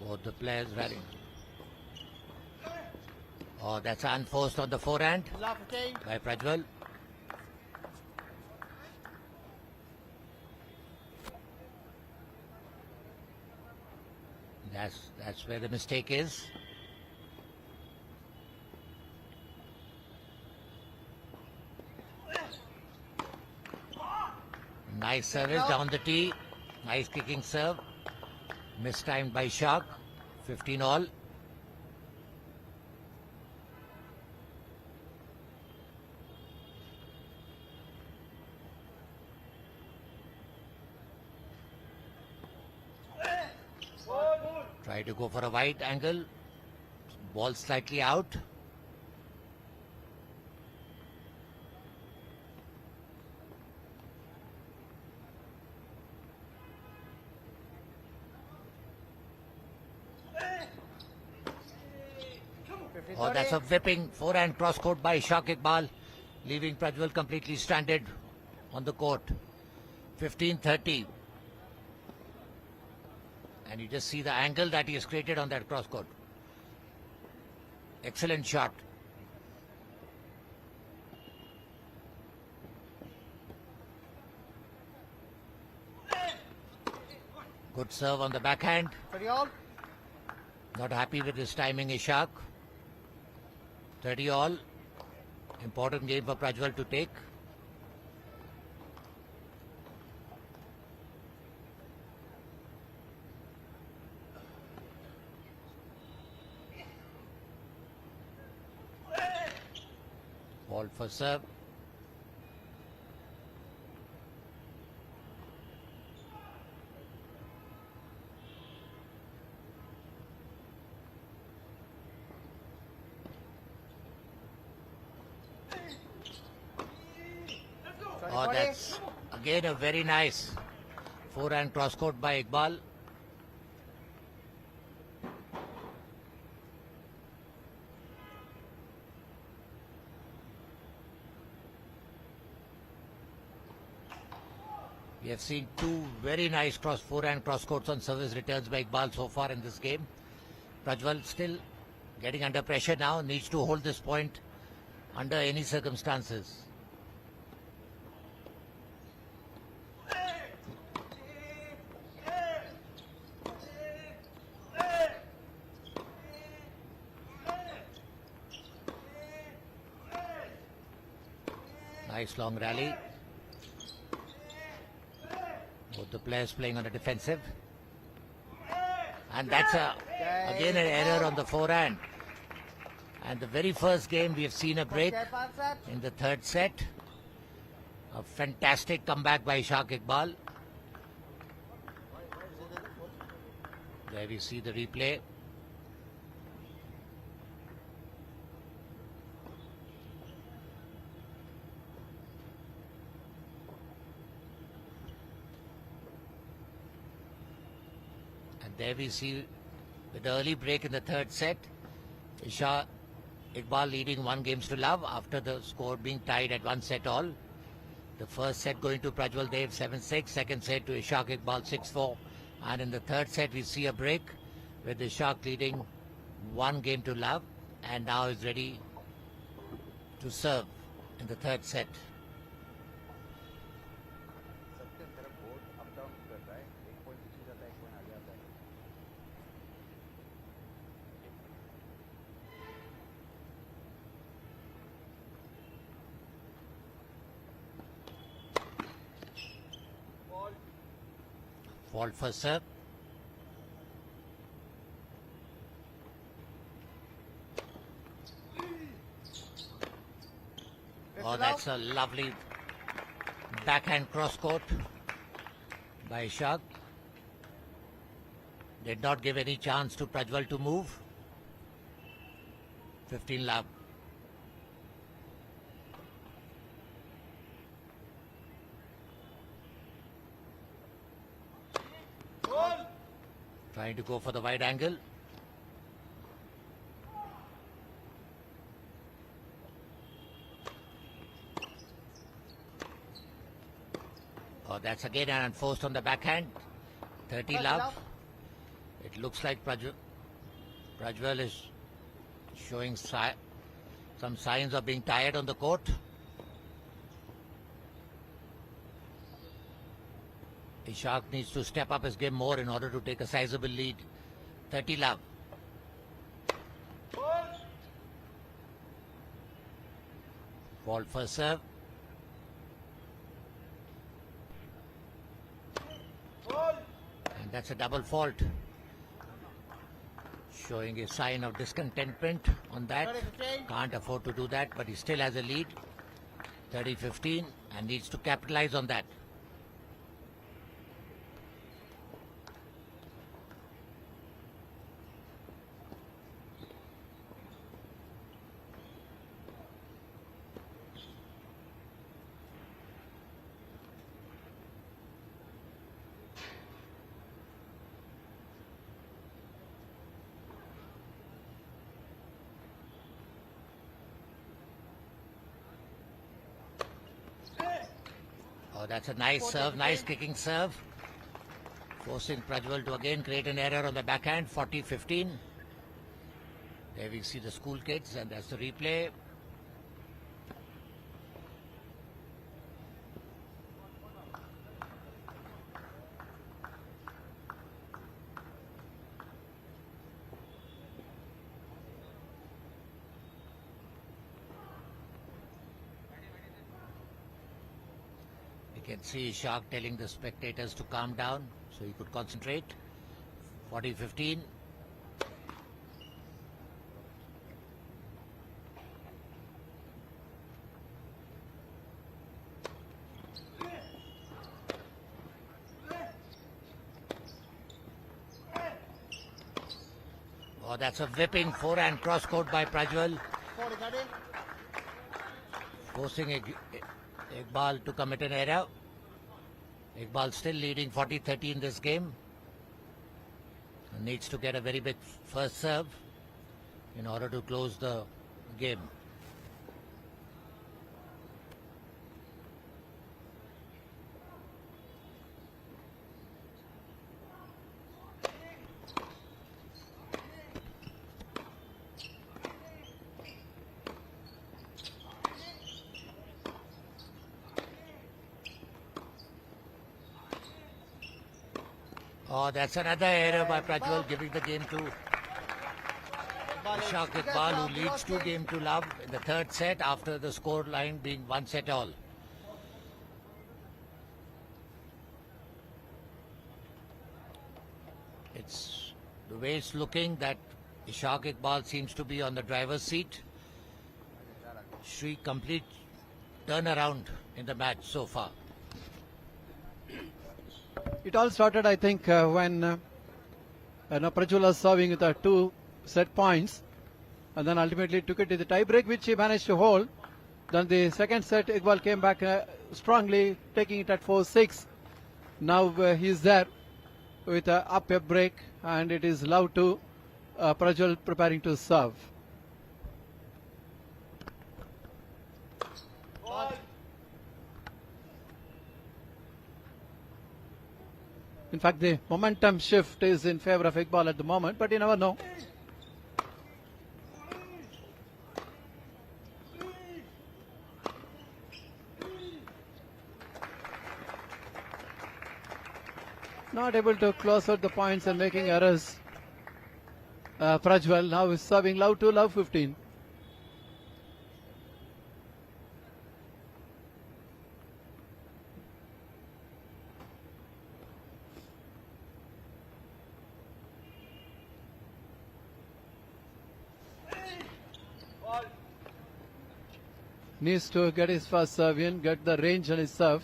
Both the players ready. Oh, that's unforced on the forehand Love 15. by Prajwal. That's where the mistake is. Nice service down the tee. Nice kicking serve. Mistimed by Ishaq. 15 all. Try to go for a wide angle. Ball slightly out. Oh, that's a whipping forehand cross court by Ishaq Iqbal, leaving Prajwal completely stranded on the court. 15-30. And you just see the angle that he has created on that cross court. Excellent shot. Good serve on the backhand. 30 all. Not happy with his timing, Ishaq. 30 all. Important game for Prajwal to take. Ball for serve. Oh, that's again a very nice forehand cross court by Iqbal. We have seen 2 very nice forehand cross courts on service returns by Iqbal so far in this game. Prajwal still getting under pressure now, needs to hold this point under any circumstances. Nice long rally. Both the players playing on a defensive. And that's again an error on the forehand. And the very first game we have seen a break in the third set. A fantastic comeback by Ishaq Iqbal. There we see the replay. There we see with the early break in the third set, Ishaq Iqbal leading 1 games to love after the score being tied at 1 set all. The first set going to Prajwal Dev 7-6, second set to Ishaq Iqbal 6-4, and in the third set we see a break with Ishaq leading 1-0, and now is ready to serve in the third set. सत्यम तेरा board up down कर रहा है, एक point पीछे जाता है, एक point आगे आता है. Fault for serve. Oh, that's a lovely backhand cross court by Ishaq. Did not give any chance to Prajwal to move. 15 love. Trying to go for the wide angle. Oh, that's again an unforced on the backhand. 30 love. It looks like Prajwal is showing some signs of being tired on the court. Ishaq needs to step up his game more in order to take a sizable lead. 30 love. Fault for serve. And that's a double fault. Showing a sign of discontentment on that. Can't afford to do that, but he still has a lead. 30-15 and needs to capitalize on that. Oh, that's a nice serve, nice kicking serve. Forcing Prajwal to again create an error on the backhand, 40-15. There we see the school kids, and that's the replay. You can see Ishaq telling the spectators to calm down so he could concentrate. 40-15. Oh, that's a whipping forehand cross court by Prajwal. Forcing Iqbal to commit an error. Iqbal still leading 40-30 in this game. Needs to get a very big first serve in order to close the game. Oh, that's another error by Prajwal, giving the game to Ishaq Iqbal, who leads 2-2 in the third set after the score line being 1 set all. It's the way it's looking that Ishaq Iqbal seems to be on the driver's seat. Shri complete turnaround in the match so far. It all started, I think, when Prajwal was serving with 2 set points, and then ultimately took it to the tie break, which he managed to hold. Then the second set, Iqbal came back strongly, taking it at 4-6. Now he is there with up a break, and it is love to Prajwal preparing to serve. In fact, the momentum shift is in favor of Iqbal at the moment, but you never know. Not able to close out the points and making errors. Prajwal now is serving love 2, love 15. Needs to get his first serve in, get the range on his serve.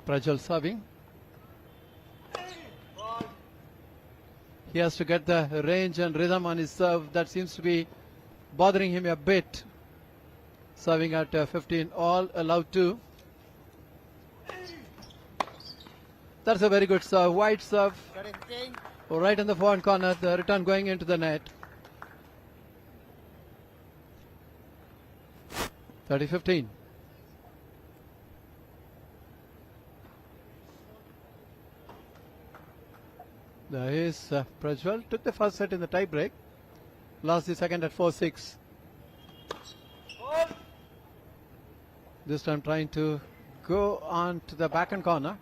Prajwal serving. He has to get the range and rhythm on his serve. That seems to be bothering him a bit. Serving at 15, all allowed 2. That's a very good serve. Wide serve. Right in the forehand corner. The return going into the net. 30-15. There is Prajwal. Took the first set in the tie break. Lost the second at 4-6. This time trying to go on to the backhand corner.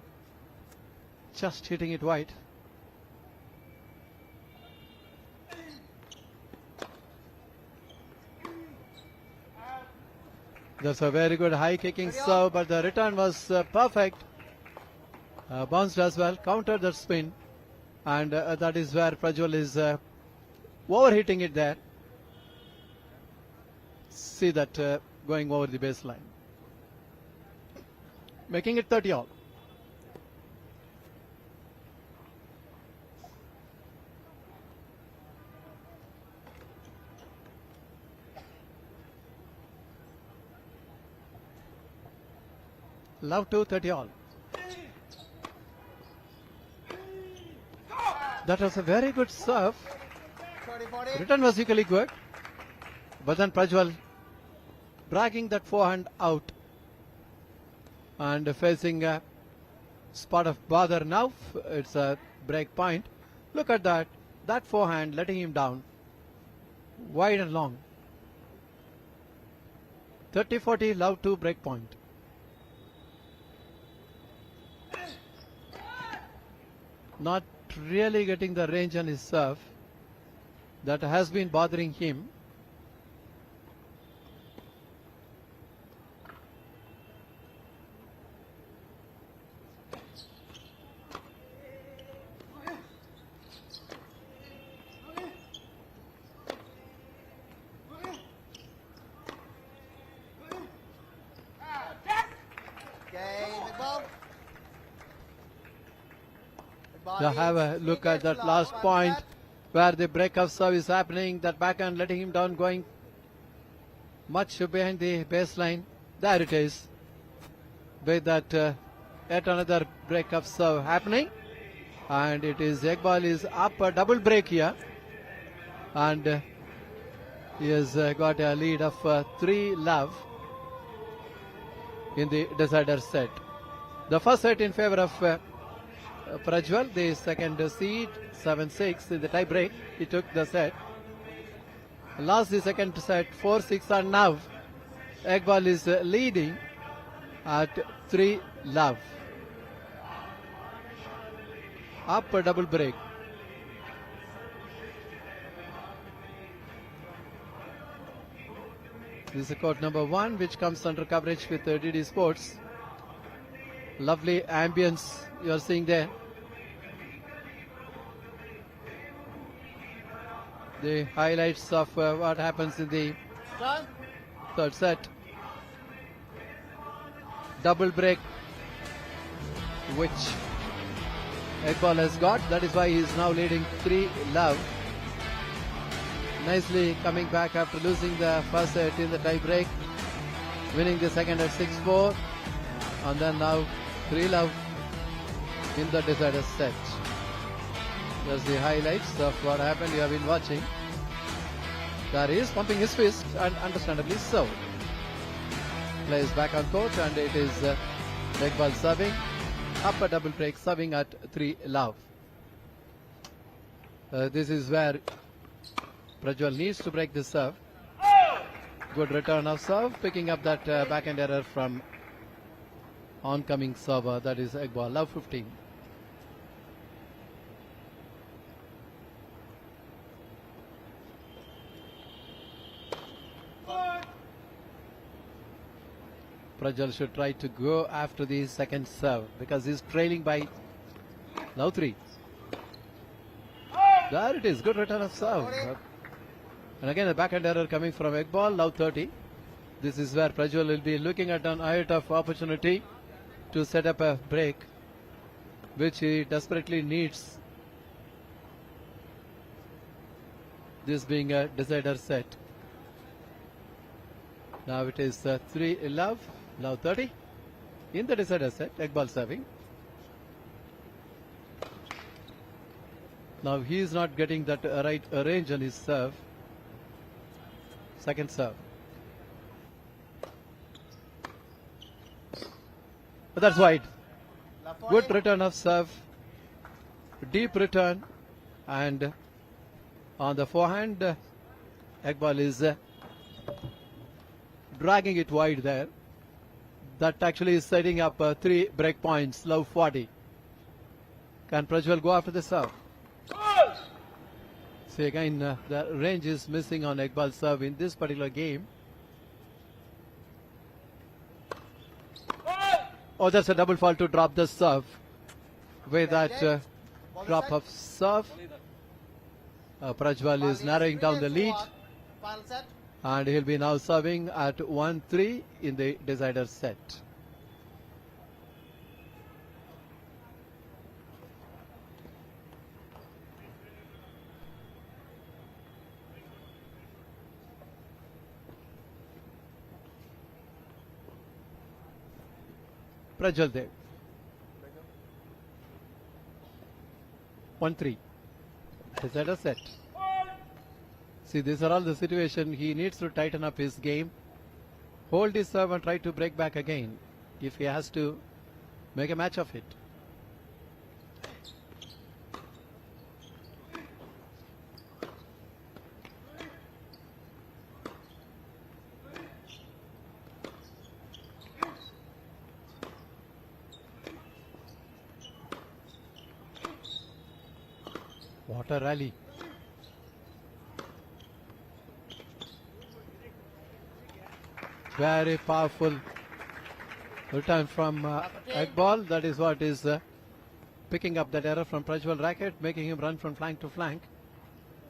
Just hitting it wide. That's a very good high kicking serve, but the return was perfect. Bounced as well, countered that spin. And that is where Prajwal is overhitting it there. See that going over the baseline. Making it 30 all. Love 2, 30 all. That was a very good serve. Return was equally good. But then Prajwal bragging that forehand out. And facing a spot of bother now. It's a break point. Look at that. That forehand letting him down. Wide and long. 30-40, love 2, break point. Not really getting the range on his serve. That has been bothering him. To have a look at that last point where the break of serve is happening, that backhand letting him down, going much behind the baseline. There it is. With that yet another break of serve happening, and it is Iqbal is up a double break here, and he has got a lead of 3 love in the decider set. The first set in favor of Prajwal, the second seed 7-6 in the tie break. He took the set. Lost the second set 4-6, and now Iqbal is leading at 3 love. Up a double break. This is court number 1, which comes under coverage with DD Sports. Lovely ambience you are seeing there. The highlights of what happens in the third set. Double break, which Iqbal has got. That is why he is now leading 3 love. nicely coming back after losing the first set in the tie break, winning the second at 6-4, and then now 3-love in the decider set. There's the highlights of what happened. You have been watching. There he is pumping his fist, and understandably so. Plays back on court, and it is Iqbal serving. Up a double break, serving at 3-love. This is where Prajwal needs to break the serve. Good return of serve, picking up that backhand error from oncoming server, that is Iqbal. Love 15. Prajwal should try to go after the second serve because he's trailing by now 3. There it is, good return of serve. And again a backhand error coming from Iqbal, now 30. This is where Prajwal will be looking at an height of opportunity to set up a break, which he desperately needs. This being a decider set. Now it is 3-love, now 30. In the decider set, Iqbal serving. Now he is not getting that right range on his serve. Second serve. But that's wide. Good return of serve. Deep return. And on the forehand, Iqbal is dragging it wide there. That actually is setting up 3 break points. Love 40. Can Prajwal go after the serve? See again, the range is missing on Iqbal's serve in this particular game. Oh, that's a double fault to drop the serve. With that drop of serve, Prajwal is narrowing down the lead. And he'll be now serving at 1-3 in the decider set. Prajwal there. 1-3. Decider set. See, these are all the situation. He needs to tighten up his game, hold his serve and try to break back again if he has to make a match of it. What a rally. Very powerful return from Iqbal. That is what is picking up that error from Prajwal racket, making him run from flank to flank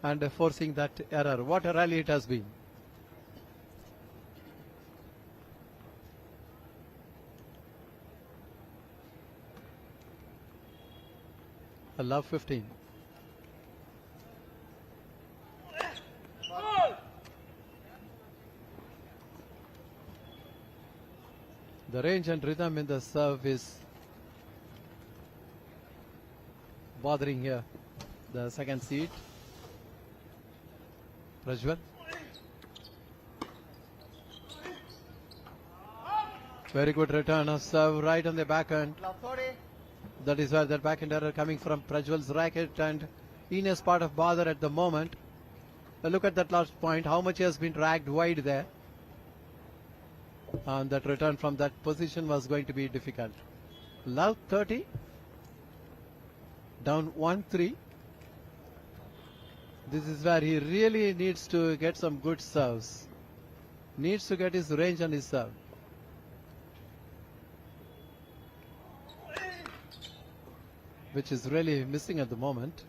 and forcing that error. What a rally it has been. A love 15. The range and rhythm in the serve is bothering here the second seed. Prajwal. Very good return of serve right on the backhand. That is where that backhand error coming from Prajwal's racket and Ines part of bother at the moment. Look at that last point, how much he has been dragged wide there. And that return from that position was going to be difficult. Love 30. Down 1-3. This is where he really needs to get some good serves. Needs to get his range on his serve. Which is really missing at the moment.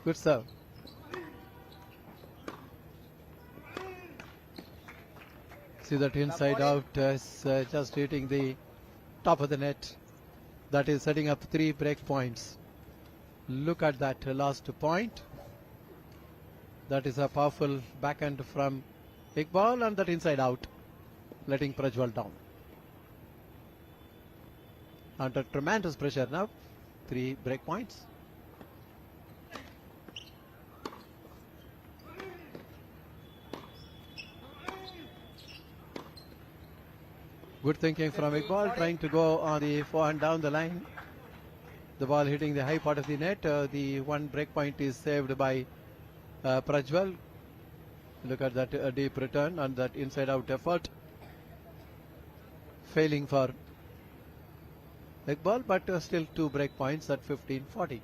Good serve. See that inside out is just hitting the top of the net. That is setting up 3 break points. Look at that last point. That is a powerful backhand from Iqbal, and that inside out, letting Prajwal down. Under tremendous pressure now, 3 break points. Good thinking from Iqbal, trying to go on the forehand down the line. The ball hitting the high part of the net. The 1 break point is saved by Prajwal. Look at that deep return and that inside out effort. Failing for Iqbal, but still 2 break points at 15-40.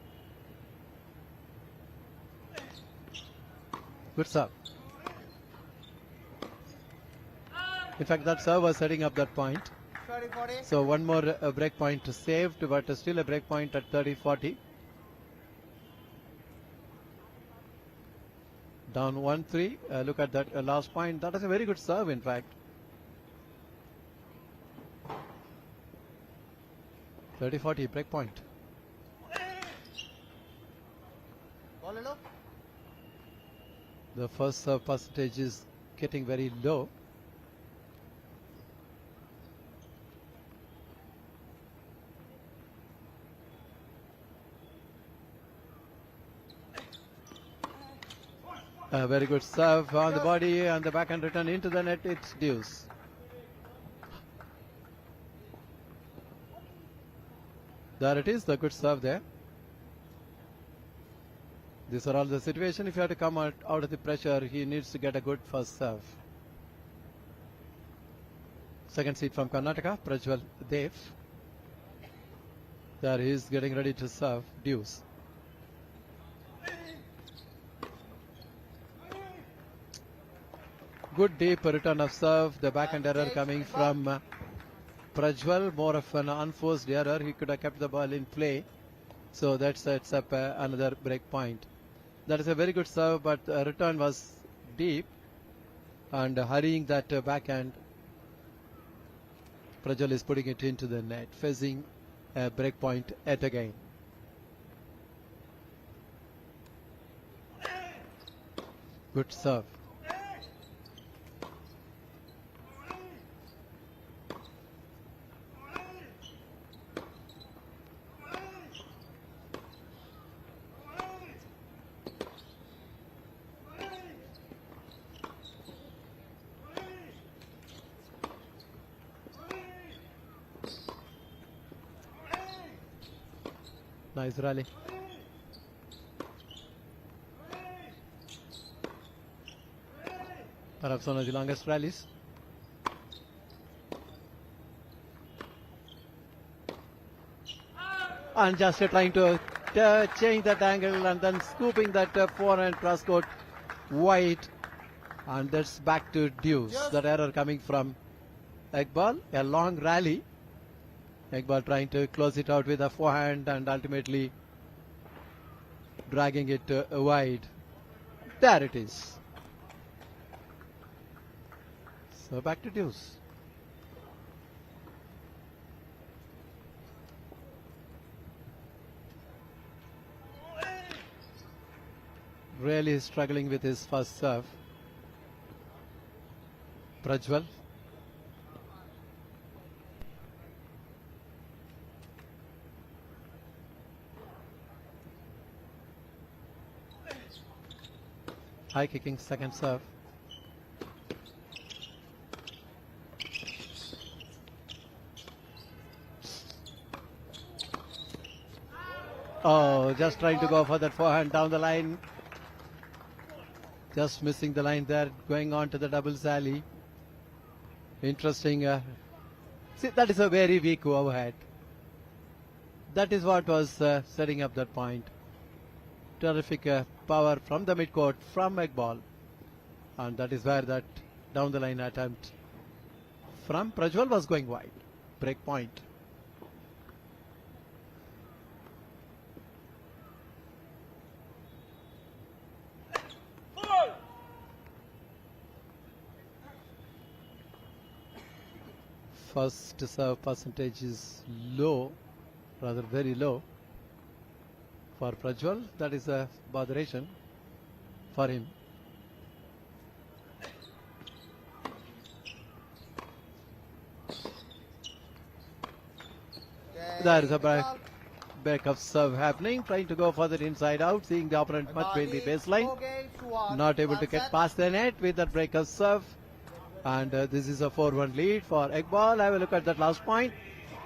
Good serve. In fact, that serve was setting up that point. So 1 more break point saved, but still a break point at 30-40. Down 1-3. Look at that last point. That is a very good serve, in fact. 30-40 break point. The first serve percentage is getting very low. A very good serve on the body and the backhand return into the net. It's deuce. There it is, the good serve there. These are all the situation. If you have to come out of the pressure, he needs to get a good first serve. Second seed from Karnataka, Prajwal Dev. There he is getting ready to serve deuce. Good deep return of serve. The backhand error coming from Prajwal, more of an unforced error. He could have kept the ball in play. So that sets up another break point. That is a very good serve, but return was deep and hurrying that backhand. Prajwal is putting it into the net, facing a break point yet again. Good serve. Nice rally. Perhaps one of the longest rallies. And just trying to change that angle and then scooping that forehand cross court wide. And that's back to deuce. Yes. That error coming from Iqbal. A long rally. Iqbal trying to close it out with a forehand and ultimately dragging it wide. There it is. So back to deuce. Really struggling with his first serve. Prajwal. High kicking second serve. Oh, just trying to go for that forehand down the line. Just missing the line there, going on to the doubles alley. Interesting. See, that is a very weak overhead. That is what was setting up that point. Terrific power from the midcourt from Iqbal, and that is where that down the line attempt from Prajwal was going wide. Break point. First serve percentage is low, rather very low for Prajwal. That is a botheration for him. There is a back of serve happening, trying to go further inside out, seeing the opponent much behind the baseline. Not able to get past the net with that break of serve. And this is a 4-1 lead for Iqbal. Have a look at that last point.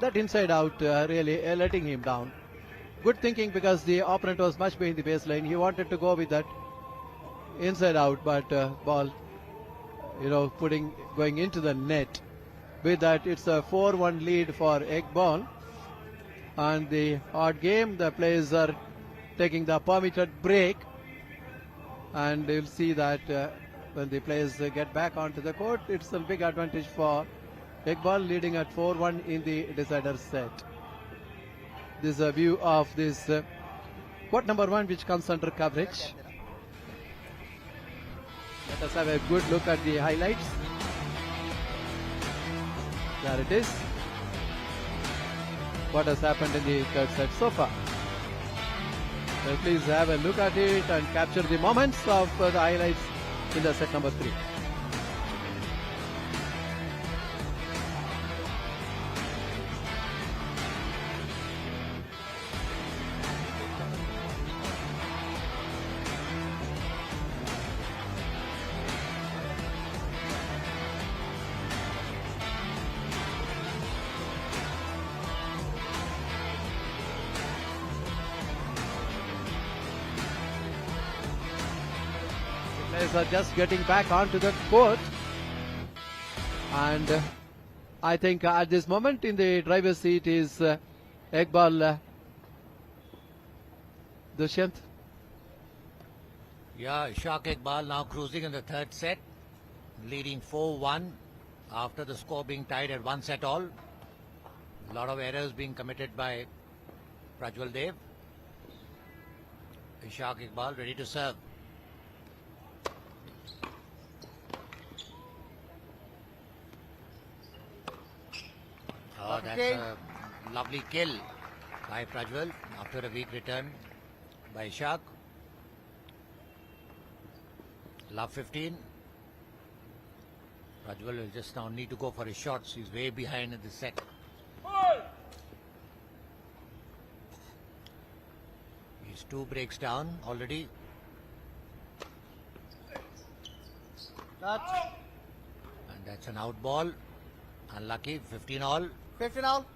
That inside out really letting him down. Good thinking, because the opponent was much behind the baseline. He wanted to go with that inside out, but ball, going into the net. With that, it's a 4-1 lead for Iqbal. And the odd game, the players are taking the permitted break. And you'll see that when the players get back onto the court, it's a big advantage for Iqbal, leading at 4-1 in the decider set. This is a view of this court number 1, which comes under coverage. Let us have a good look at the highlights. There it is. What has happened in the third set so far. So please have a look at it and capture the moments of the highlights in the set number 3. Are just getting back onto the court, and I think at this moment in the driver's seat is Iqbal Dushyant. Yeah, Ishaq Iqbal now cruising in the third set, leading 4-1 after the score being tied at 1 set all. A lot of errors being committed by Prajwal Dev. Ishaq Iqbal ready to serve. Oh, that's a lovely kill by Prajwal after a weak return by Ishaq. Love 15. Prajwal will just now need to go for his shots. He's way behind in the set. He's 2 breaks down already. And that's an out ball. Unlucky. 15 all. 15 all.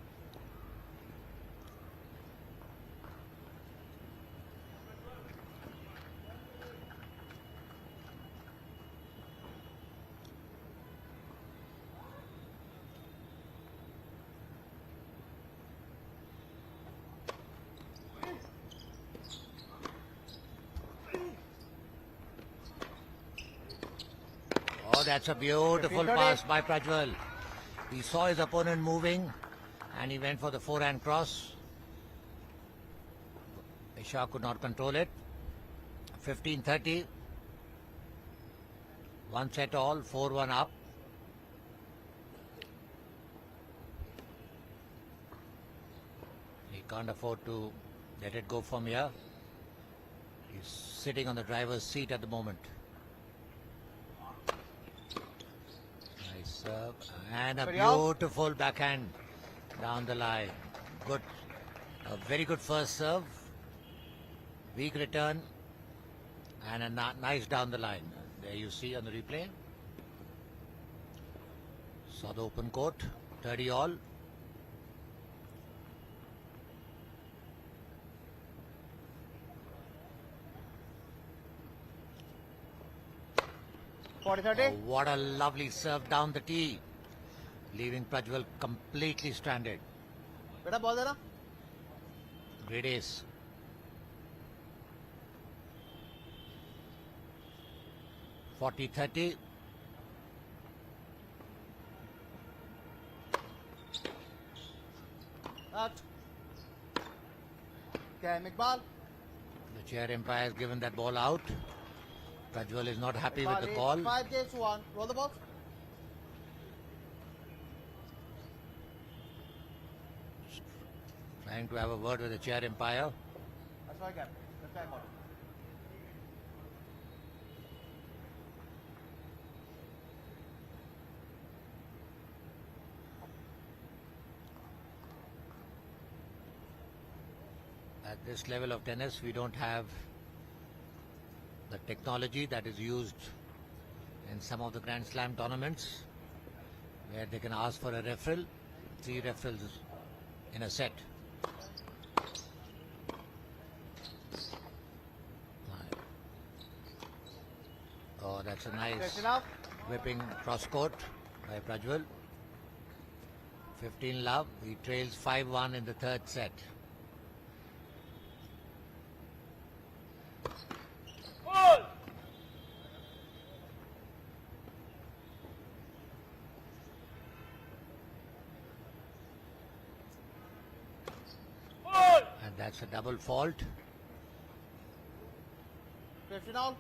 Oh, that's a beautiful pass by Prajwal. He saw his opponent moving and he went for the forehand cross. Ishaq could not control it. 15-30. 1 set all, 4-1 up. He can't afford to let it go from here. He's sitting on the driver's seat at the moment. Serve and a beautiful backhand down the line. Good, a very good first serve, weak return, and a nice down the line. There you see on the replay. Saw the open court, 30 all. Oh, what a lovely serve down the tee, leaving Prajwal completely stranded. Great ace. (40-30). Iqbal. The chair umpire has given that ball out. Prajwal is not happy with the call. 5 games to 1. Roll the ball. Trying to have a word with the chair umpire. That's why, Captain. That's why I got it. At this level of tennis, we don't have the technology that is used in some of the Grand Slam tournaments, where they can ask for a referral, 3 referrals in a set. Oh, that's a nice whipping cross court by Prajwal. 15 love. He trails 5-1 in the 3rd set. And that's a double fault. 15 all.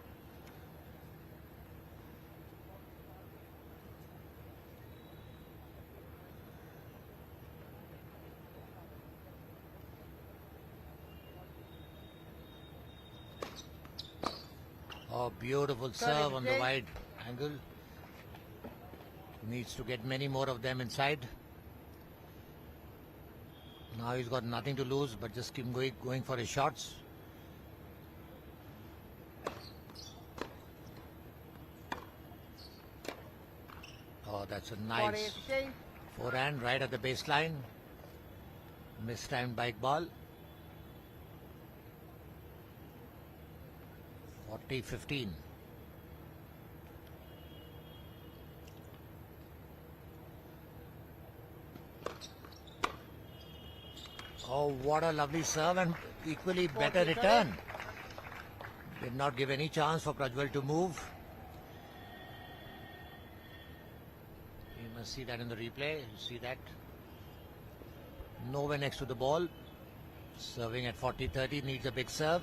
Oh, beautiful serve on the wide angle. Needs to get many more of them inside. Now he's got nothing to lose, but just keep going for his shots. Oh, that's a nice forehand right at the baseline. Mistimed bike ball. 40-15. Oh, what a lovely serve and equally better return. Did not give any chance for Prajwal to move. You must see that in the replay. You see that? Nowhere next to the ball. Serving at 40-30, needs a big serve.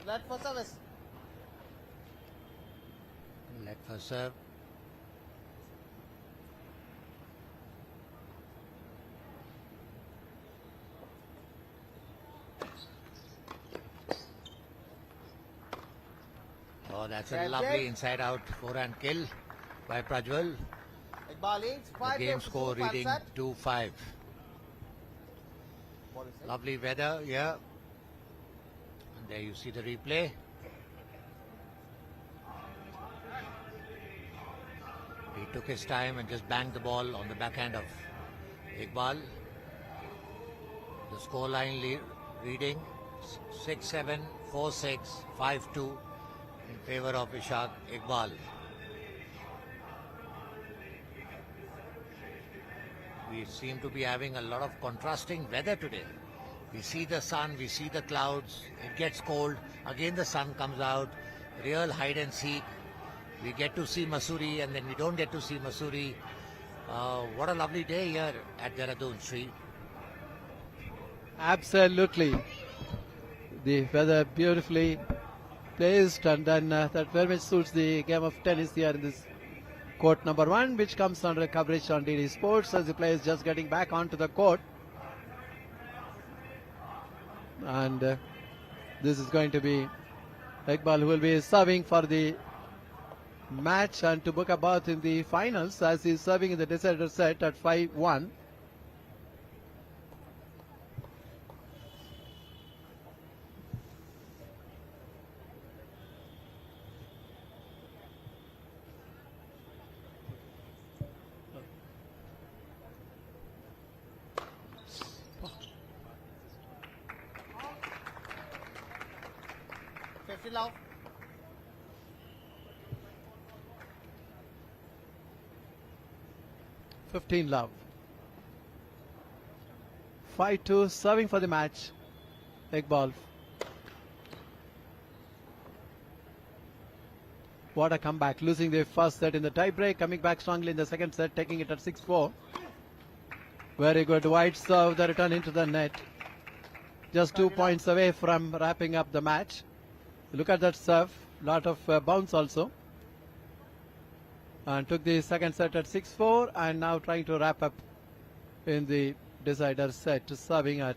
Let for service. Let for serve. Oh, that's a lovely inside-out forehand kill by Prajwal. The game score reading 2-5. Lovely weather here. And there you see the replay. He took his time and just banged the ball on the backhand of Iqbal. The scoreline reading 6-7, 4-6, 5-2 in favor of Ishaq Iqbal. We seem to be having a lot of contrasting weather today. We see the sun, we see the clouds, it gets cold, again the sun comes out, real hide and seek. We get to see Mussoorie and then we don't get to see Mussoorie. What a lovely day here at Dehradun, Sri. Absolutely. The weather beautifully placed, and then that very much suits the game of tennis here in this court number 1, which comes under coverage on DD Sports as the players just getting back onto the court. And this is going to be Iqbal who will be serving for the match and to book a berth in the finals as he is serving in the decider set at 5-1. Love. 15 love. 5-2 serving for the match. Iqbal. What a comeback. Losing the first set in the tie break. Coming back strongly in the second set. Taking it at 6-4. Very good. Wide serve. The return into the net. Just 2 points away from wrapping up the match. Look at that serve. Lot of bounce also. and took the second set at 6-4 and now trying to wrap up in the decider set, serving at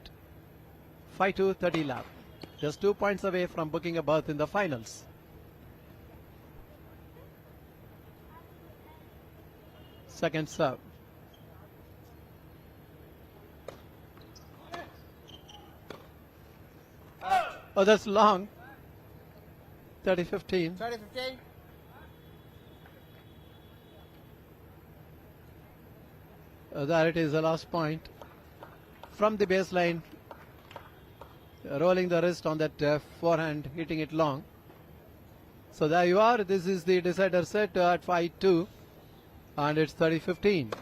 5-2, 30 love. Just 2 points away from booking a berth in the finals. Second serve. Oh, that's long. 30-15. 30-15. There it is, the last point. From the baseline, rolling the wrist on that forehand, hitting it long. So there you are. This is the decider set at 5-2. And it's 30-15.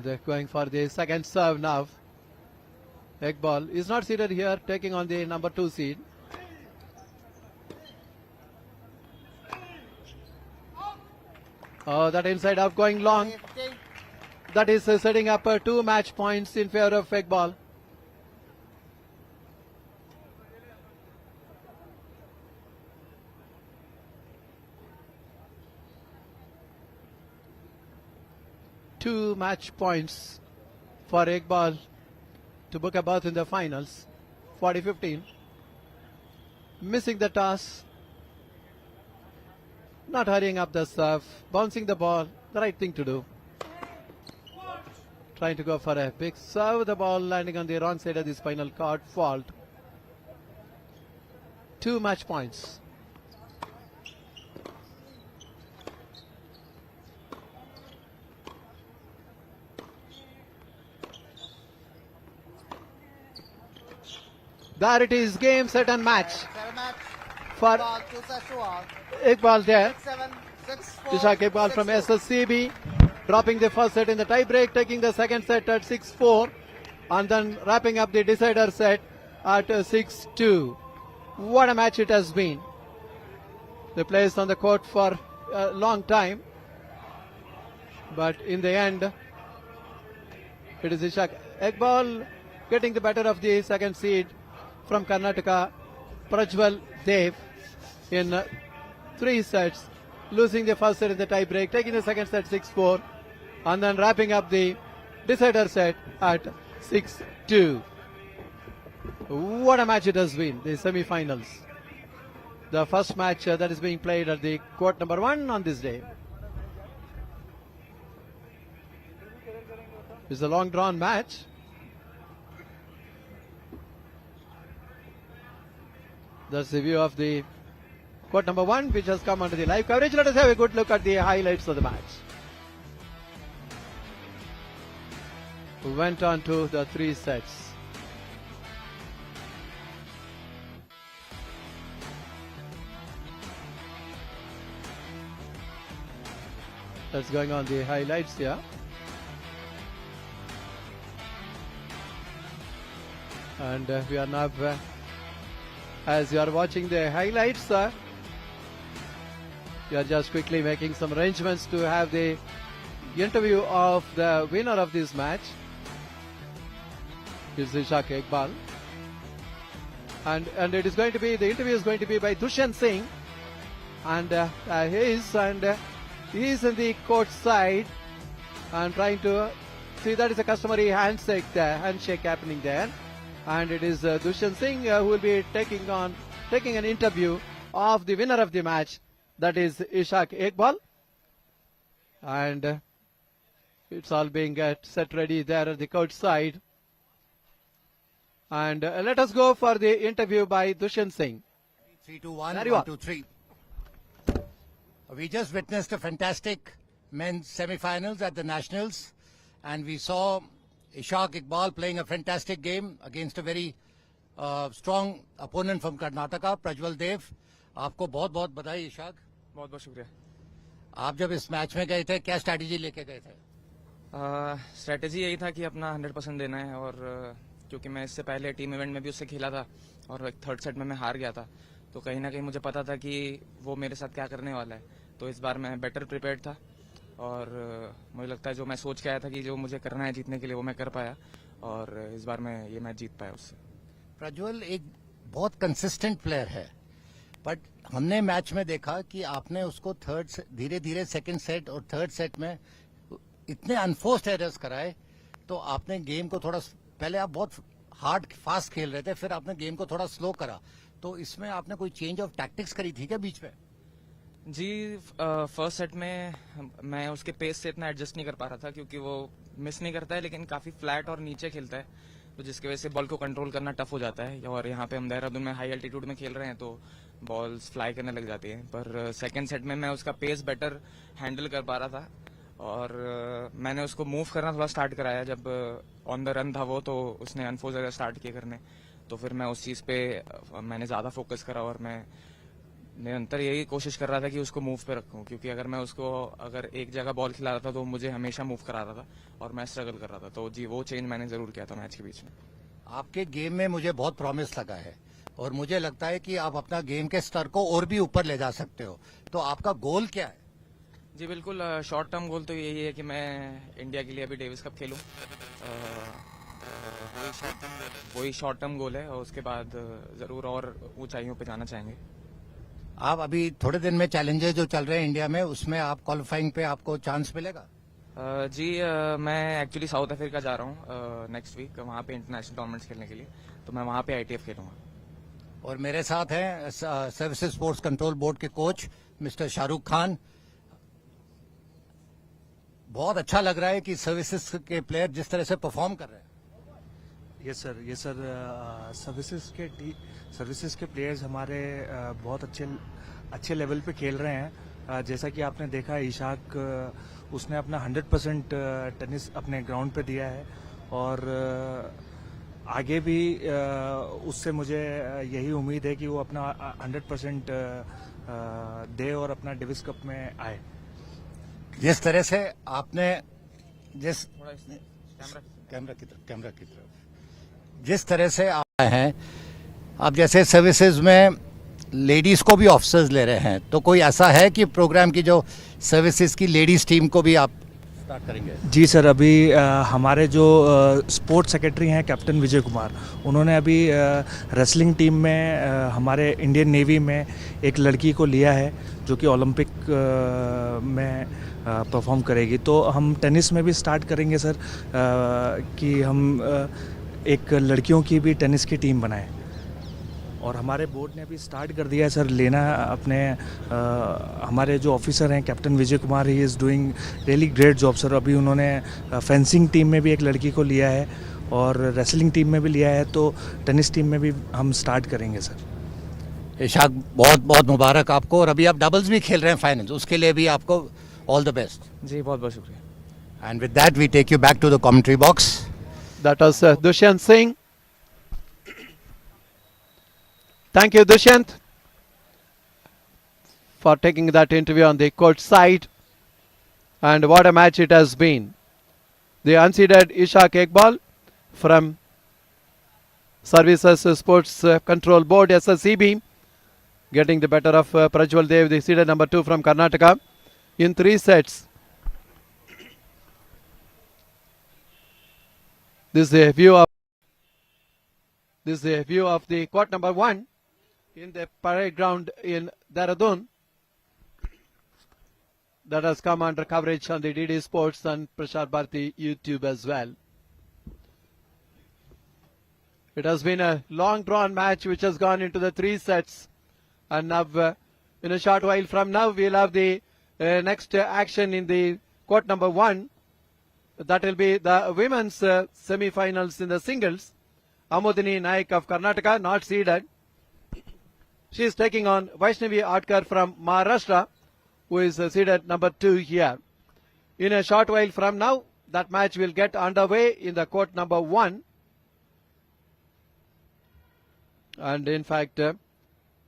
They're going for the second serve now. Iqbal is not seated here, taking on the number 2 seed. Oh, that inside out going long. 15. That is setting up 2 match points in favor of Iqbal. Two match points for Iqbal to book a berth in the finals. 40-15. Missing the toss. Not hurrying up the serve. Bouncing the ball. The right thing to do. Trying to go for a big serve. The ball landing on the wrong side of the spinal cord. Fault. 2 match points. There it is, game, set and match 7 match. for Ball 2 sets to all. Iqbal there. 6-7, 6-4. Ishaq Iqbal from 6-2. SSCB, dropping the first set in the tie break, taking the second set at 6-4 and then wrapping up the decider set at 6-2. What a match it has been. They played on the court for a long time, but in the end it is Ishaq Iqbal getting the better of the second seed from Karnataka, Prajwal Dev, in 3 sets, losing the first set in the tie break, taking the second set 6-4 and then wrapping up the decider set at 6-2. What a match it has been, the semi-finals. The first match that is being played at the court number 1 on this day. It's a long drawn match. That's the view of the court number 1, which has come under the live coverage. Let us have a good look at the highlights of the match. Went on to the 3 sets. That's going on the highlights here. And we are now, as you are watching the highlights, we are just quickly making some arrangements to have the interview of the winner of this match. Is Ishaq Iqbal. And it is going to be, the interview is going to be by Dushyant Singh. And he is in the court side and trying to see, that is a customary handshake happening there. And it is Dushyant Singh who will be taking an interview of the winner of the match, that is Ishaq Iqbal. And it's all being set ready there at the court side. And let us go for the interview by Dushyant Singh. 3-2-1, There you are. 1-2-3. We just witnessed a fantastic men's semi-finals at the Nationals, and we saw Ishaq Iqbal playing a fantastic game against a very strong opponent from Karnataka, Prajwal Dev. आपको बहुत बहुत बधाई इशाक. बहुत बहुत शुक्रिया. आप जब इस मैच में गए थे, क्या स्ट्रैटेजी लेके गए थे? स्ट्रैटेजी यही था कि अपना 100% देना है, और क्योंकि मैं इससे पहले टीम इवेंट में भी उससे खेला था और थर्ड सेट में मैं हार गया था, तो कहीं ना कहीं मुझे पता था कि वो मेरे साथ क्या करने वाला है. तो इस बार मैं बेटर प्रिपेयर्ड था और मुझे लगता है जो मैं सोच के आया था कि जो मुझे करना है जीतने के लिए, वो मैं कर पाया और इस बार मैं ये मैच जीत पाया उससे. प्रज्वल एक बहुत कंसिस्टेंट प्लेयर है. बट हमने मैच में देखा कि आपने उसको धीरे धीरे सेकंड सेट और थर्ड सेट में इतने अनफोर्स्ड एरर्स कराए, तो आपने गेम को थोड़ा, पहले आप बहुत हार्ड फास्ट खेल रहे थे, फिर आपने गेम को थोड़ा स्लो करा, तो इसमें आपने कोई चेंज ऑफ टैक्टिक्स करी थी क्या बीच में? जी, फर्स्ट सेट में मैं उसके पेस से इतना एडजस्ट नहीं कर पा रहा था, क्योंकि वो मिस नहीं करता है लेकिन काफ़ी फ्लैट और नीचे खेलता है, तो जिसकी वजह से बॉल को कंट्रोल करना टफ हो जाता है। और यहाँ पे हम देहरादून में हाई एल्टीट्यूड में खेल रहे हैं, तो बॉल्स फ्लाई करने लग जाती है। पर सेकंड सेट में मैं उसका पेस बेटर हैंडल कर पा रहा था, और मैंने उसको मूव करना थोड़ा स्टार्ट कराया। जब ऑन द रन था वो, तो उसने अनफोर्स एरर स्टार्ट किए करने, तो फिर मैं उस चीज़ पे मैंने ज़्यादा फोकस करा, और मैं निरंतर यही कोशिश कर रहा था कि उसको मूव पे रखूं, क्योंकि अगर मैं उसको एक जगह बॉल खिला रहा था तो मुझे हमेशा मूव करा रहा था और मैं स्ट्रगल कर रहा था। तो जी, वो चेंज मैंने जरूर किया था मैच के बीच में। आपके गेम में मुझे बहुत प्रॉमिस लगा है, और मुझे लगता है कि आप अपना गेम के स्तर को और भी ऊपर ले जा सकते हो, तो आपका गोल क्या है? जी बिल्कुल, शॉर्ट टर्म गोल तो यही है कि मैं इंडिया के लिए अभी डेविस कप खेलूं, वही शॉर्ट टर्म गोल है, और उसके बाद जरूर और ऊंचाइयों पे जाना चाहेंगे। आप अभी थोड़े दिन में चैलेंजेस जो चल रहे हैं इंडिया में, उसमें आप क्वालिफाइंग पे आपको चांस मिलेगा? जी, मैं एक्चुअली साउथ अफ्रीका जा रहा हूँ नेक्स्ट वीक, वहाँ पे इंटरनेशनल टूर्नामेंट्स खेलने के लिए, तो मैं वहाँ पे ITF खेलूंगा। और मेरे साथ हैं सर्विसेज स्पोर्ट्स कंट्रोल बोर्ड के कोच मिस्टर शाहरुख खान। बहुत अच्छा लग रहा है कि सर्विसेज के प्लेयर जिस तरह से परफॉर्म कर रहे हैं। यस सर, सर्विसेज के प्लेयर्स हमारे बहुत अच्छे लेवल पे खेल रहे हैं। जैसा कि आपने देखा, इशाक उसने अपना 100% टेनिस अपने ग्राउंड पे दिया है, और आगे भी उससे मुझे यही उम्मीद है कि वो अपना 100% दे और अपना डेविस कप में आए। जिस तरह से आपने कैमरा की तरफ जिस तरह से आए हैं, अब जैसे सर्विसेज में लेडीज को भी ऑफिसर्स ले रहे हैं, तो कोई ऐसा है कि प्रोग्राम की जो सर्विसेज की लेडीज टीम को भी आप स्टार्ट करेंगे? जी सर, अभी हमारे जो स्पोर्ट्स सेक्रेटरी हैं कैप्टन विजय कुमार, उन्होंने अभी रेसलिंग टीम में हमारे इंडियन नेवी में एक लड़की को लिया है जो कि ओलंपिक में परफॉर्म करेगी। तो हम टेनिस में भी स्टार्ट करेंगे सर, कि हम एक लड़कियों की भी टेनिस की टीम बनाएं, और हमारे बोर्ड ने अभी स्टार्ट कर दिया है सर लेना अपने हमारे जो ऑफिसर हैं captain Vijay Kumar, he is doing really great job sir. अभी उन्होंने फेंसिंग टीम में भी एक लड़की को लिया है और रेसलिंग टीम में भी लिया है, तो टेनिस टीम में भी हम स्टार्ट करेंगे सर। इशाक, बहुत बहुत मुबारक आपको, और अभी आप डबल्स भी खेल रहे हैं फाइनल्स, उसके लिए भी आपको ऑल द बेस्ट। जी, बहुत बहुत शुक्रिया। And with that we take you back to the commentary box. That was Dushyant Singh. Thank you, Dushyant, for taking that interview on the court side. And what a match it has been. The unseeded Ishaq Iqbal from Services Sports Control Board, SSCB, getting the better of Prajwal Dev, the seeded number 2 from Karnataka, in 3 sets. This is a view of the court number 1 in the parade ground in Dehradun. That has come under coverage on the DD Sports and Prashar Bharati YouTube as well. It has been a long drawn match which has gone into the 3 sets, and now in a short while from now we'll have the next action in the court number 1. That will be the women's semi-finals in the singles. Amodini Naik of Karnataka, not seeded. She is taking on Vaishnavi Atkar from Maharashtra, who is seeded number 2 here. In a short while from now, that match will get underway in the court number 1. And in fact,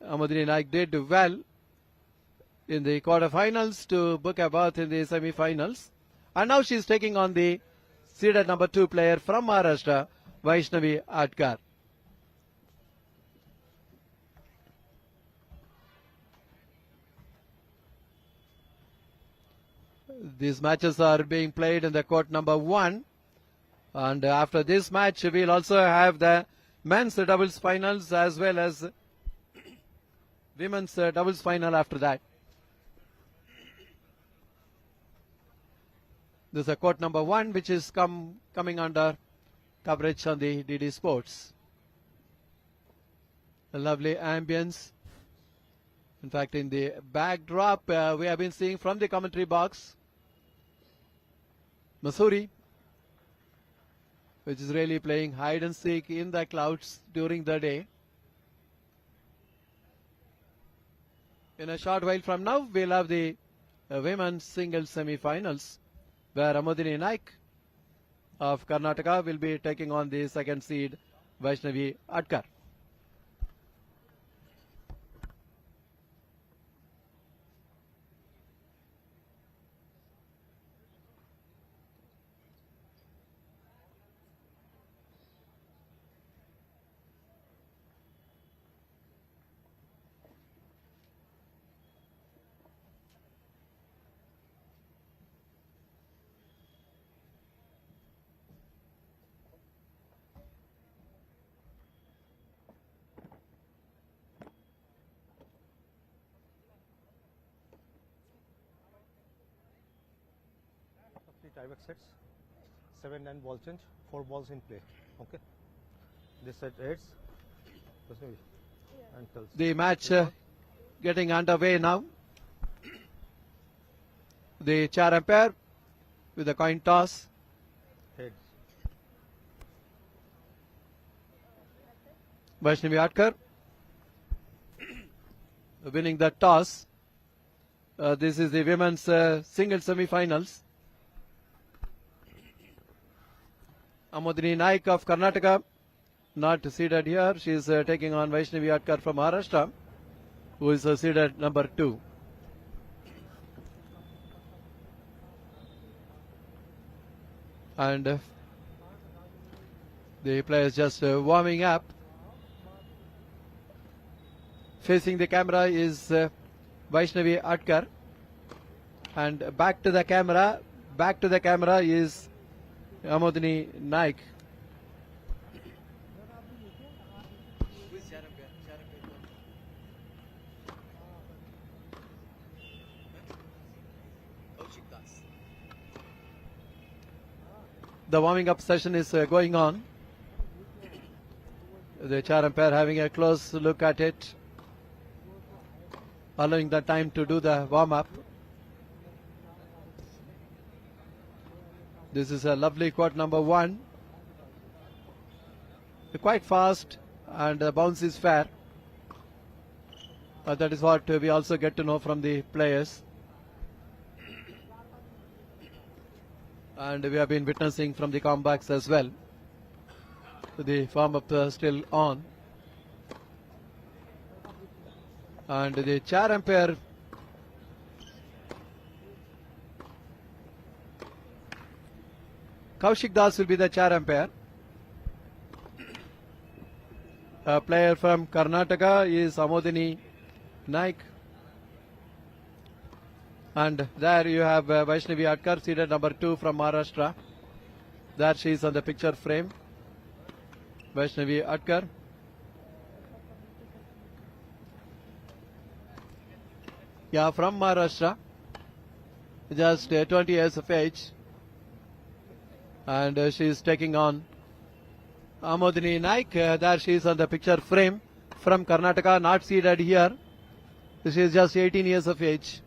Amodini Naik did well in the quarterfinals to book a berth in the semi-finals. And now she is taking on the seeded number 2 player from Maharashtra, Vaishnavi Atkar. These matches are being played in the court number 1. And after this match, we'll also have the men's doubles finals as well as women's doubles final after that. This is court number 1, which is coming under coverage on the DD Sports. A lovely ambience. In fact, in the backdrop, we have been seeing from the commentary box, Missouri, which is really playing hide and seek in the clouds during the day. In a short while from now, we'll have the women's singles semi-finals, where Amodini Naik of Karnataka will be taking on the second seed Vaishnavi Adkar. Tieback sets, 7-9 ball change, 4 balls in play. Okay. This set ends. And tells. The match getting underway now. The chair umpire with the coin toss. Heads. Vaishnavi Adkar winning the toss. This is the women's single semi-finals. Amodini Naik of Karnataka, not seeded here. She is taking on Vaishnavi Adkar from Maharashtra, who is seeded number 2. And the players just warming up. Facing the camera is Vaishnavi Adkar, and back to the camera is Amodini Naik. The warming up session is going on. The chair umpire having a close look at it, allowing the time to do the warm up. This is a lovely court number 1. Quite fast, and the bounce is fair. That is what we also get to know from the players. And we have been witnessing from the comebacks as well. The warm up still on. And the chair umpire Kaushik Das will be the chair umpire. A player from Karnataka is Amodini Naik. And there you have Vaishnavi Adkar, seeded number 2 from Maharashtra. There she is on the picture frame. Vaishnavi Adkar. Yeah, from Maharashtra. Just 20 years of age. And she is taking on Amodini Naik. There she is on the picture frame from Karnataka, not seeded here. She is just 18 years of age.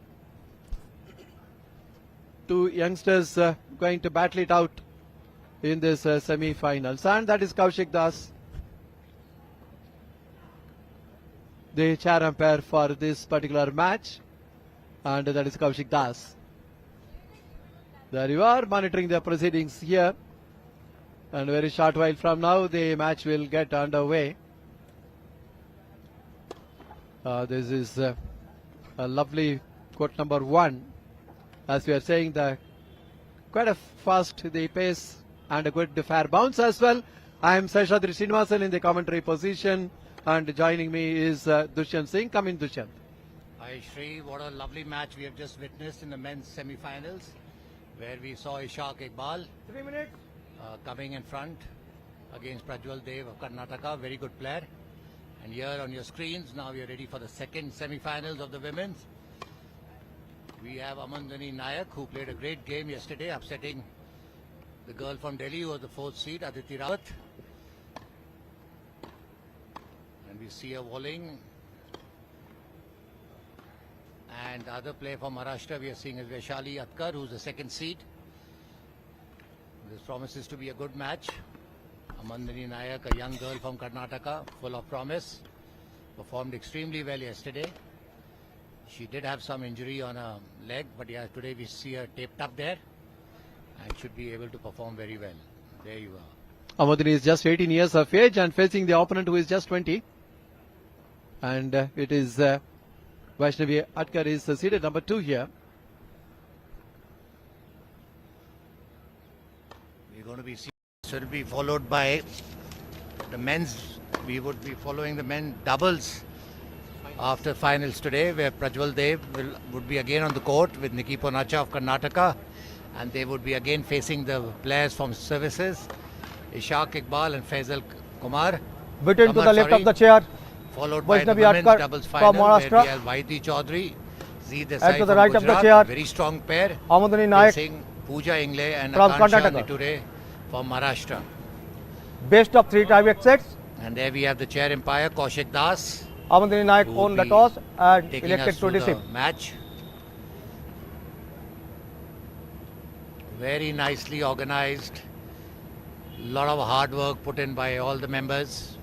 Two youngsters going to battle it out in this semi-finals. And that is Kaushik Das, the chair umpire for this particular match. And that is Kaushik Das. There you are, monitoring the proceedings here. And a very short while from now, the match will get underway. This is a lovely court number 1. As we are saying, quite a fast the pace and a good fair bounce as well. I am Seshadri Srinivasan in the commentary position, and joining me is Dushyant Singh. Come in, Dushyant. Hi Shri, what a lovely match we have just witnessed in the men's semi-finals, where we saw Ishaq Iqbal 3 minutes. Coming in front against Prajwal Dev of Karnataka, very good player. And here on your screens, now we are ready for the second semi-finals of the women's. We have Amandani Nayak, who played a great game yesterday, upsetting the girl from Delhi who was the 4th seed, Aditi Rawat. And we see her walling. And the other player from Maharashtra we are seeing is Vaishali Atkar, who's the 2nd seed. This promises to be a good match. Amandani Nayak, a young girl from Karnataka, full of promise, performed extremely well yesterday. She did have some injury on her leg, but yeah, today we see her taped up there and should be able to perform very well. There you are. Amandani is just 18 years of age and facing the opponent who is just 20. And it is Vaishnavi Atkar is seated number 2 here. We're going to be seeing, this will be followed by the men's. We would be following the men doubles after finals today, where Prajwal Dev would be again on the court with Nikki Ponacha of Karnataka, and they would be again facing the players from services, Ishaq Iqbal and Faisal Kumar. Between to the left of the chair, Followed by the Vaishnavi women's Atkar doubles from final, where Maharashtra. we have Vaidi Chaudhary, Zee Desai And to the from right of the Gujarat, chair, very strong pair, Amandani Nayak facing Pooja Ingle and from Akansha Karnataka. Niture from Maharashtra. Best of 3 tie-break sets. And there we have the chair umpire, Kaushik Das, Amandani Nayak who won would the be toss and taking elected us to through the receive. match. Very nicely organized. Lot of hard work put in by all the members.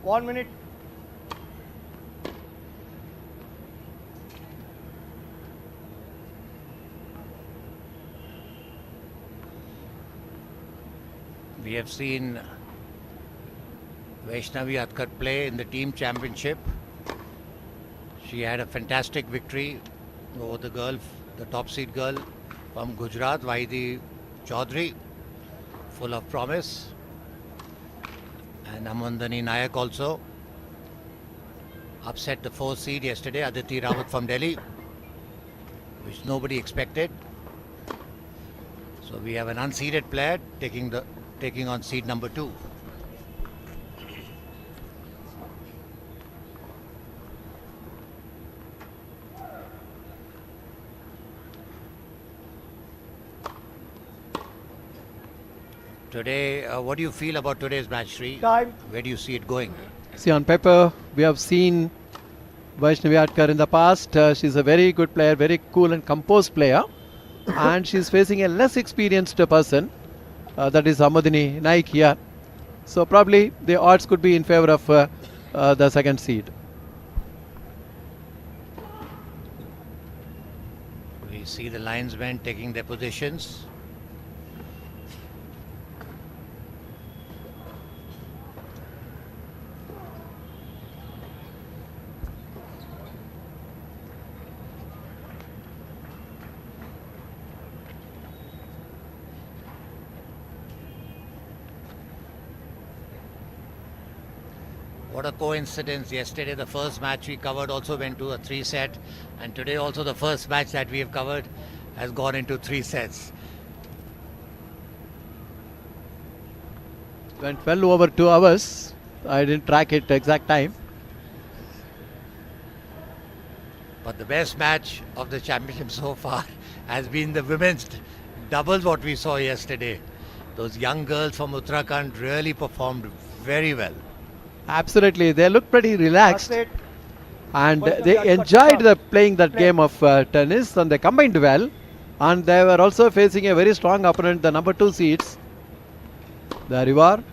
One minute. We have seen Vaishnavi Atkar play in the team championship. She had a fantastic victory over the girl, the top seed girl from Gujarat, Vaidi Chaudhary, full of promise. And Amandani Nayak also upset the 4th seed yesterday, Aditi Rawat from Delhi, which nobody expected. So we have an unseeded player taking on seed number 2. Today, what do you feel about today's match, Sri? Time. Where do you see it going? See, on paper, we have seen Vaishnavi Atkar in the past. She's a very good player, very cool and composed player. And she's facing a less experienced person. That is Amandani Nayak here. So probably the odds could be in favor of the 2nd seed. We see the linesmen taking their positions. What a coincidence. Yesterday the first match we covered also went to a 3-set, and today also the first match that we have covered has gone into 3 sets. Went well over 2 hours. I didn't track it exact time. But the best match of the championship so far has been the women's doubles what we saw yesterday. Those young girls from Uttarakhand really performed very well. Absolutely, they look pretty relaxed. That's it. And Vaishnavi they Atkar enjoyed to playing that game of tennis, and they combined well. And they were also facing a very strong opponent, the number 2 seeds. There you are,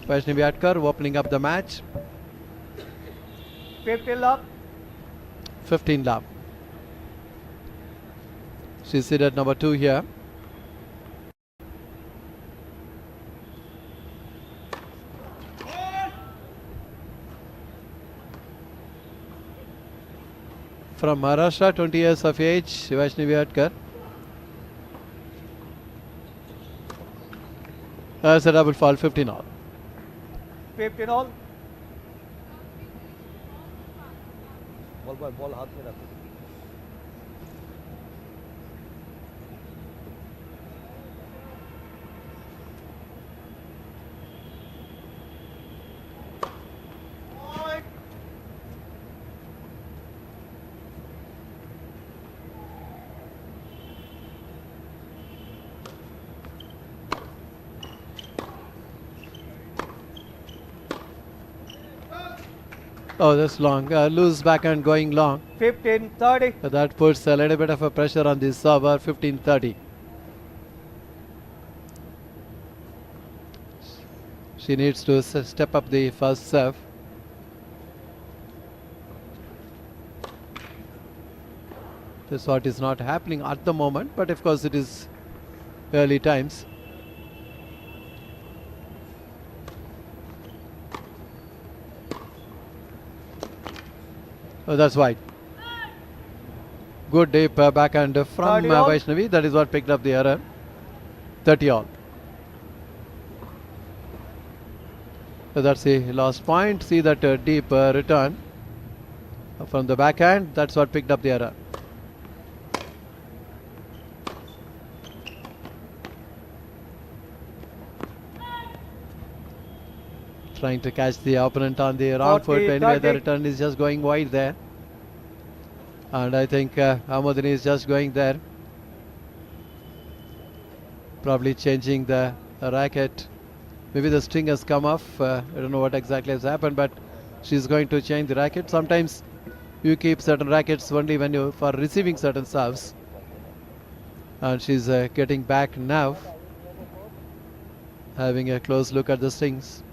Vaishnavi Atkar opening up the match. 15 love. 15 love. She's seated number 2 here. From Maharashtra, 20 years of age, Vaishnavi Atkar. That's a double fall, 15 all. 15 all. Ball हाथ में रखो. Oh, that's long. Loose backhand going long. 15-30. That puts a little bit of a pressure on the server. 15-30. She needs to step up the first serve. This is what is not happening at the moment, but of course it is early times. Oh, that's wide. Good deep backhand from 30 all. Vaishnavi. That is what picked up the error. 30 all. So that's the last point. See that deep return from the backhand. That's what picked up the error. Trying to catch the opponent on the wrong foot. 40, Anyway, the 30. return is just going wide there. And I think Amodini is just going there. Probably changing the racket. Maybe the string has come off. I don't know what exactly has happened, but she's going to change the racket. Sometimes you keep certain rackets only when you for receiving certain serves. And she's getting back now. Having a close look at the strings.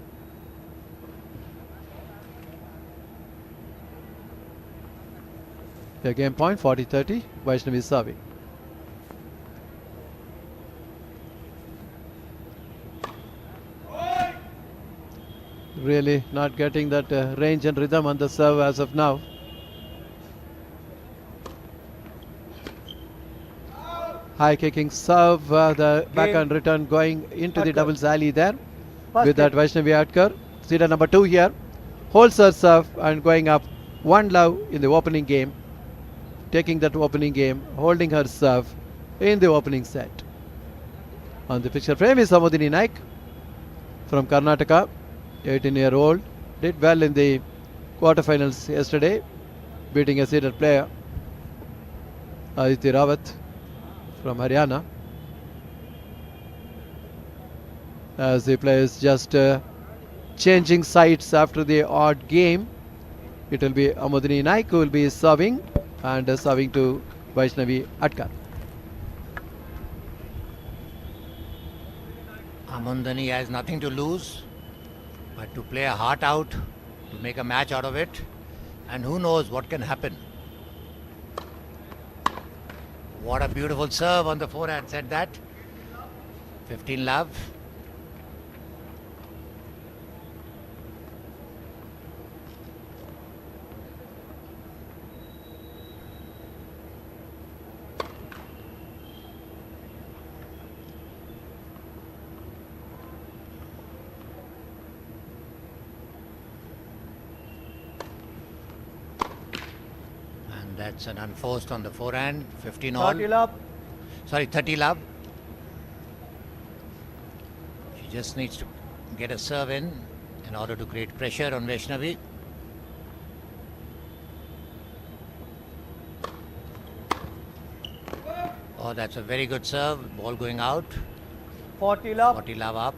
The game point 40-30. Vaishnavi is serving. Really not getting that range and rhythm on the serve as of now. High kicking serve, the backhand return going into the doubles alley there with that Vaishnavi Atkar. Seeder number 2 here. Holds her serve and going up 1-love in the opening game. Taking that opening game, holding her serve in the opening set. On the picture frame is Amodini Naik from Karnataka, 18-year-old. Did well in the quarterfinals yesterday, beating a seeded player, Aditi Rawat from Haryana. As the players just changing sides after the odd game, it will be Amodini Naik who will be serving and serving to Vaishnavi Atkar. Amandani has nothing to lose but to play a heart out, to make a match out of it, and who knows what can happen. What a beautiful serve on the forehand, said that. 15-love. That's an unforced on the forehand. 15 all. 30 love. Sorry, 30 love. She just needs to get a serve in order to create pressure on Vaishnavi. Oh, that's a very good serve. Ball going out. 40 love. 40 love up.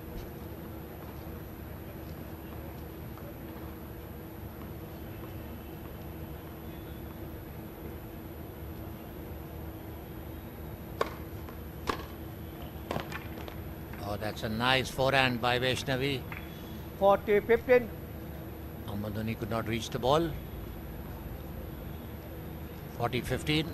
That's a nice forehand by Vaishnavi. 40-15. Amadani could not reach the ball. 40-15.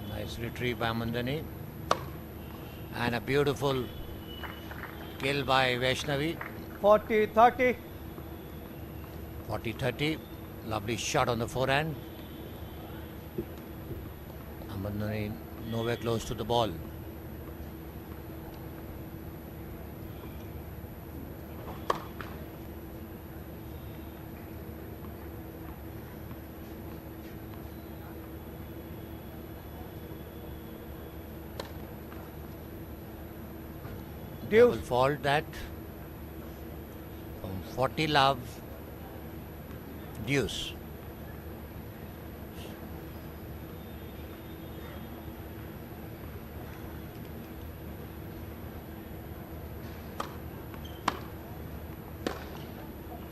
Nice retrieve by Amandani. And a beautiful kill by Vaishnavi. 40-30. 40-30. Lovely shot on the forehand. Amandani nowhere close to the ball. Double fault that. From 40 love, deuce.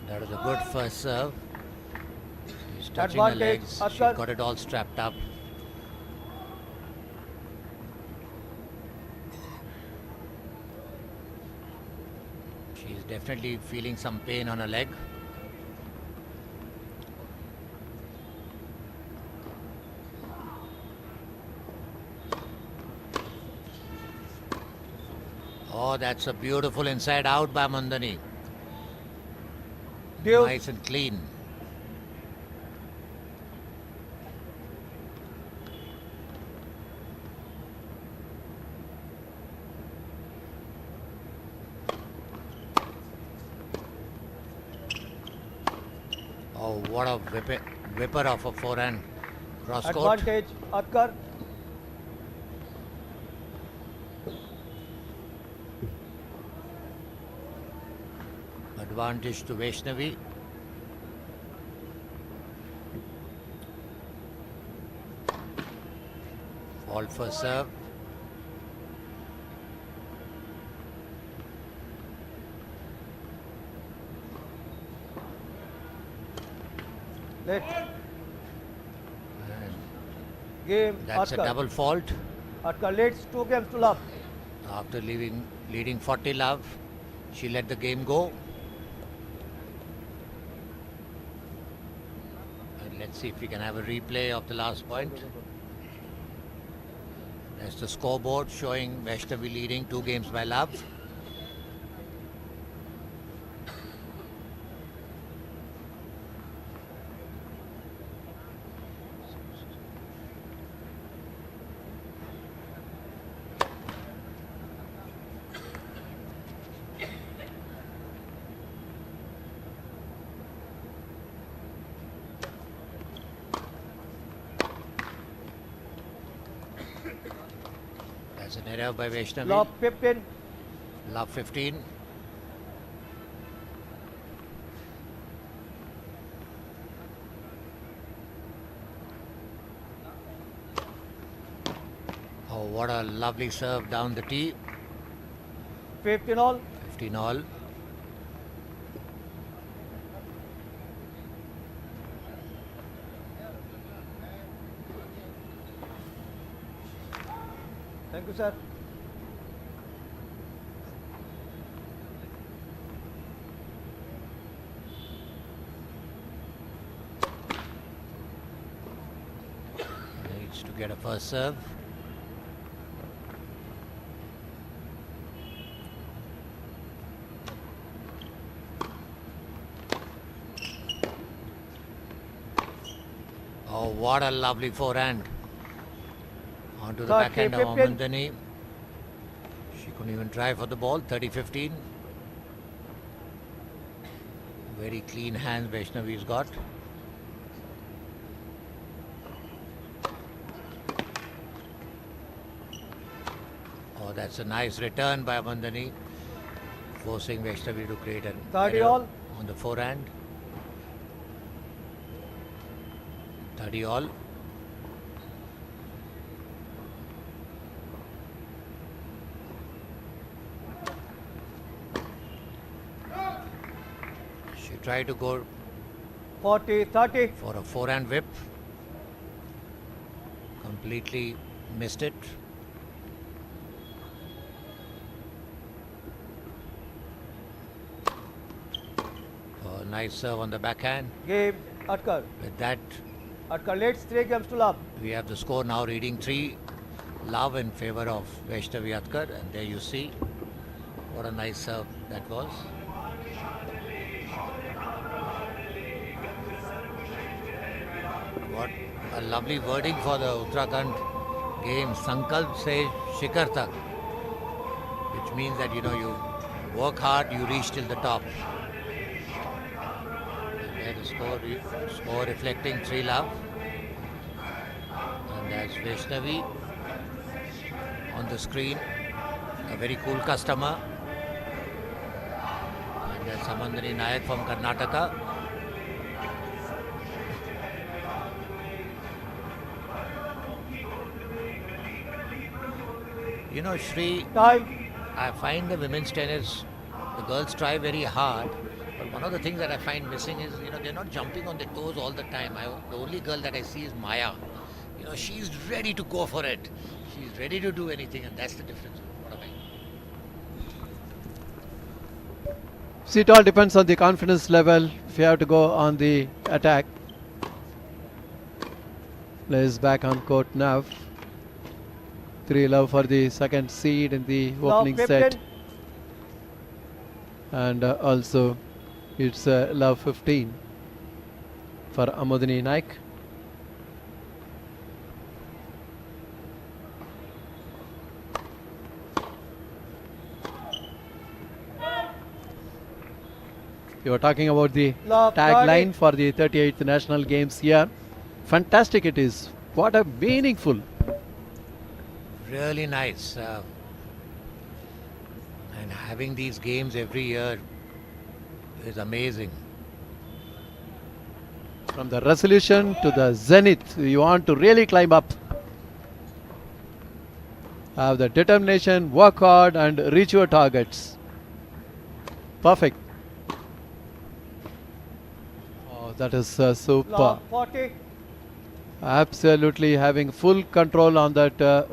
That was a good first serve. He's touching the legs. She got it all strapped up. She's definitely feeling some pain on her leg. Oh, that's a beautiful inside out by Mandani. Nice and clean. Oh, what a whipper of a forehand cross court. Advantage, Atkar. Advantage to Vaishnavi. Fault for serve. Let. Game. That's Atkar. a double fault. Atkar leads 2 games to love. After leading 40 love, she let the game go. And let's see if we can have a replay of the last point. That's the scoreboard showing Vaishnavi leading 2 games by love. That's an error by Vaishnavi. Love 15. Love 15. Oh, what a lovely serve down the tee. 15 all. 15 all. Thank you, sir. Needs to get a first serve. Oh, what a lovely forehand. Onto the backhand of Amandani. She couldn't even try for the ball. 30-15. Very clean hands Vaishnavi's got. Oh, that's a nice return by Amandani, forcing Vaishnavi to create an 30 error all. on the forehand. 30 all. She tried to go 40-30. for a forehand whip. Completely missed it. Oh, nice serve on the backhand. Game. Atkar. With that, Atkar leads 3 games to love. we have the score now reading 3 love in favor of Vaishnavi Atkar. And there you see what a nice serve that was. a lovely wording for the Uttarakhand game, Sankalp se Shikhar tak, which means that you work hard, you reach till the top. And there the score reflecting 3 love. And there's Vaishnavi on the screen, a very cool customer. And there's Samandari Nayak from Karnataka. Shri, Time. I find the women's tennis, the girls try very hard, but one of the things that I find missing is, they're not jumping on their toes all the time. The only girl that I see is Maya. She's ready to go for it. She's ready to do anything, and that's the difference. What am I? See, it all depends on the confidence level. If you have to go on the attack. Plays back on court now. 3 love for the second seed in the opening set. And also it's love 15 for Amodini Naik. You were talking about the tagline for the 38th National Games here. Fantastic it is. What a meaningful. Really nice. And having these games every year is amazing. From the resolution to the zenith, you want to really climb up. Have the determination, work hard and reach your targets. Perfect. Oh, that is super. 40. Absolutely having full control on that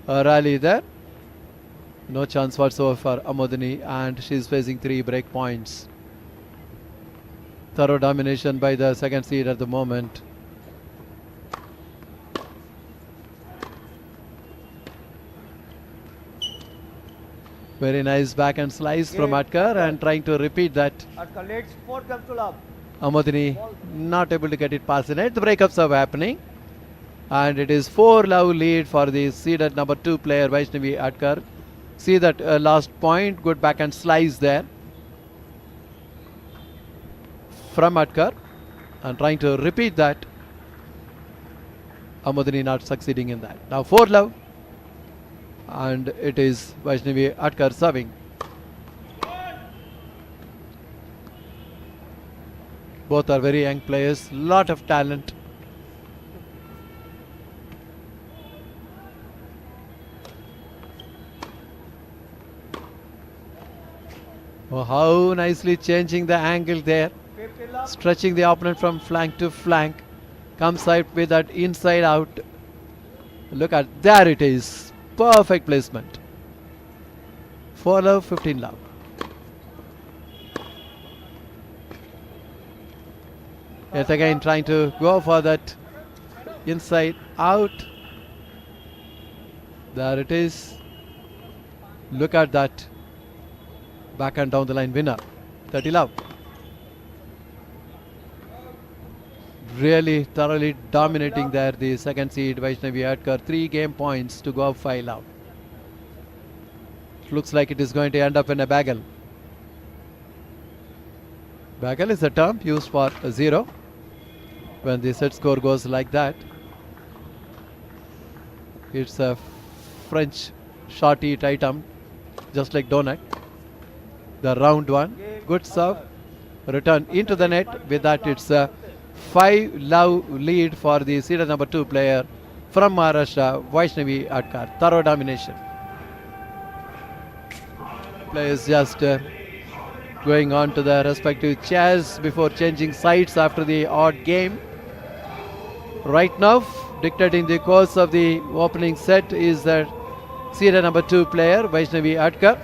rally there. No chance whatsoever for Amodini, and she's facing 3 break points. Thorough domination by the second seed at the moment. Very nice backhand slice from Atkar, and trying to repeat that. Atkar leads 4 comes to love. Amodini not able to get it past the net. The breakups are happening. And it is 4 love lead for the seeded number 2 player Vaishnavi Atkar. See that last point, good backhand slice there from Atkar, and trying to repeat that. Amodini not succeeding in that. Now 4 love, and it is Vaishnavi Atkar serving. Both are very young players, lot of talent. Oh, how nicely changing the angle there. 50 love. Stretching the opponent from flank to flank. Comes out with that inside out. Look at, there it is. Perfect placement. 4 love, 15 love. Yet again trying to go for that inside out. There it is. Look at that. Back and down the line winner. 30 love. Really thoroughly dominating there the second seed Vaishnavi Atkar. 3 game points to go up 5 love. Looks like it is going to end up in a bagel. Bagel is a term used for a 0 when the set score goes like that. It's a French short eat item, just like donut. The round one, good serve, return into the net. With that, it's a 5 love lead for the seeded number 2 player from Maharashtra, Vaishnavi Atkar. Thorough domination. Players just going on to their respective chairs before changing sides after the odd game. Right now, dictating the course of the opening set is the seeded number 2 player, Vaishnavi Atkar.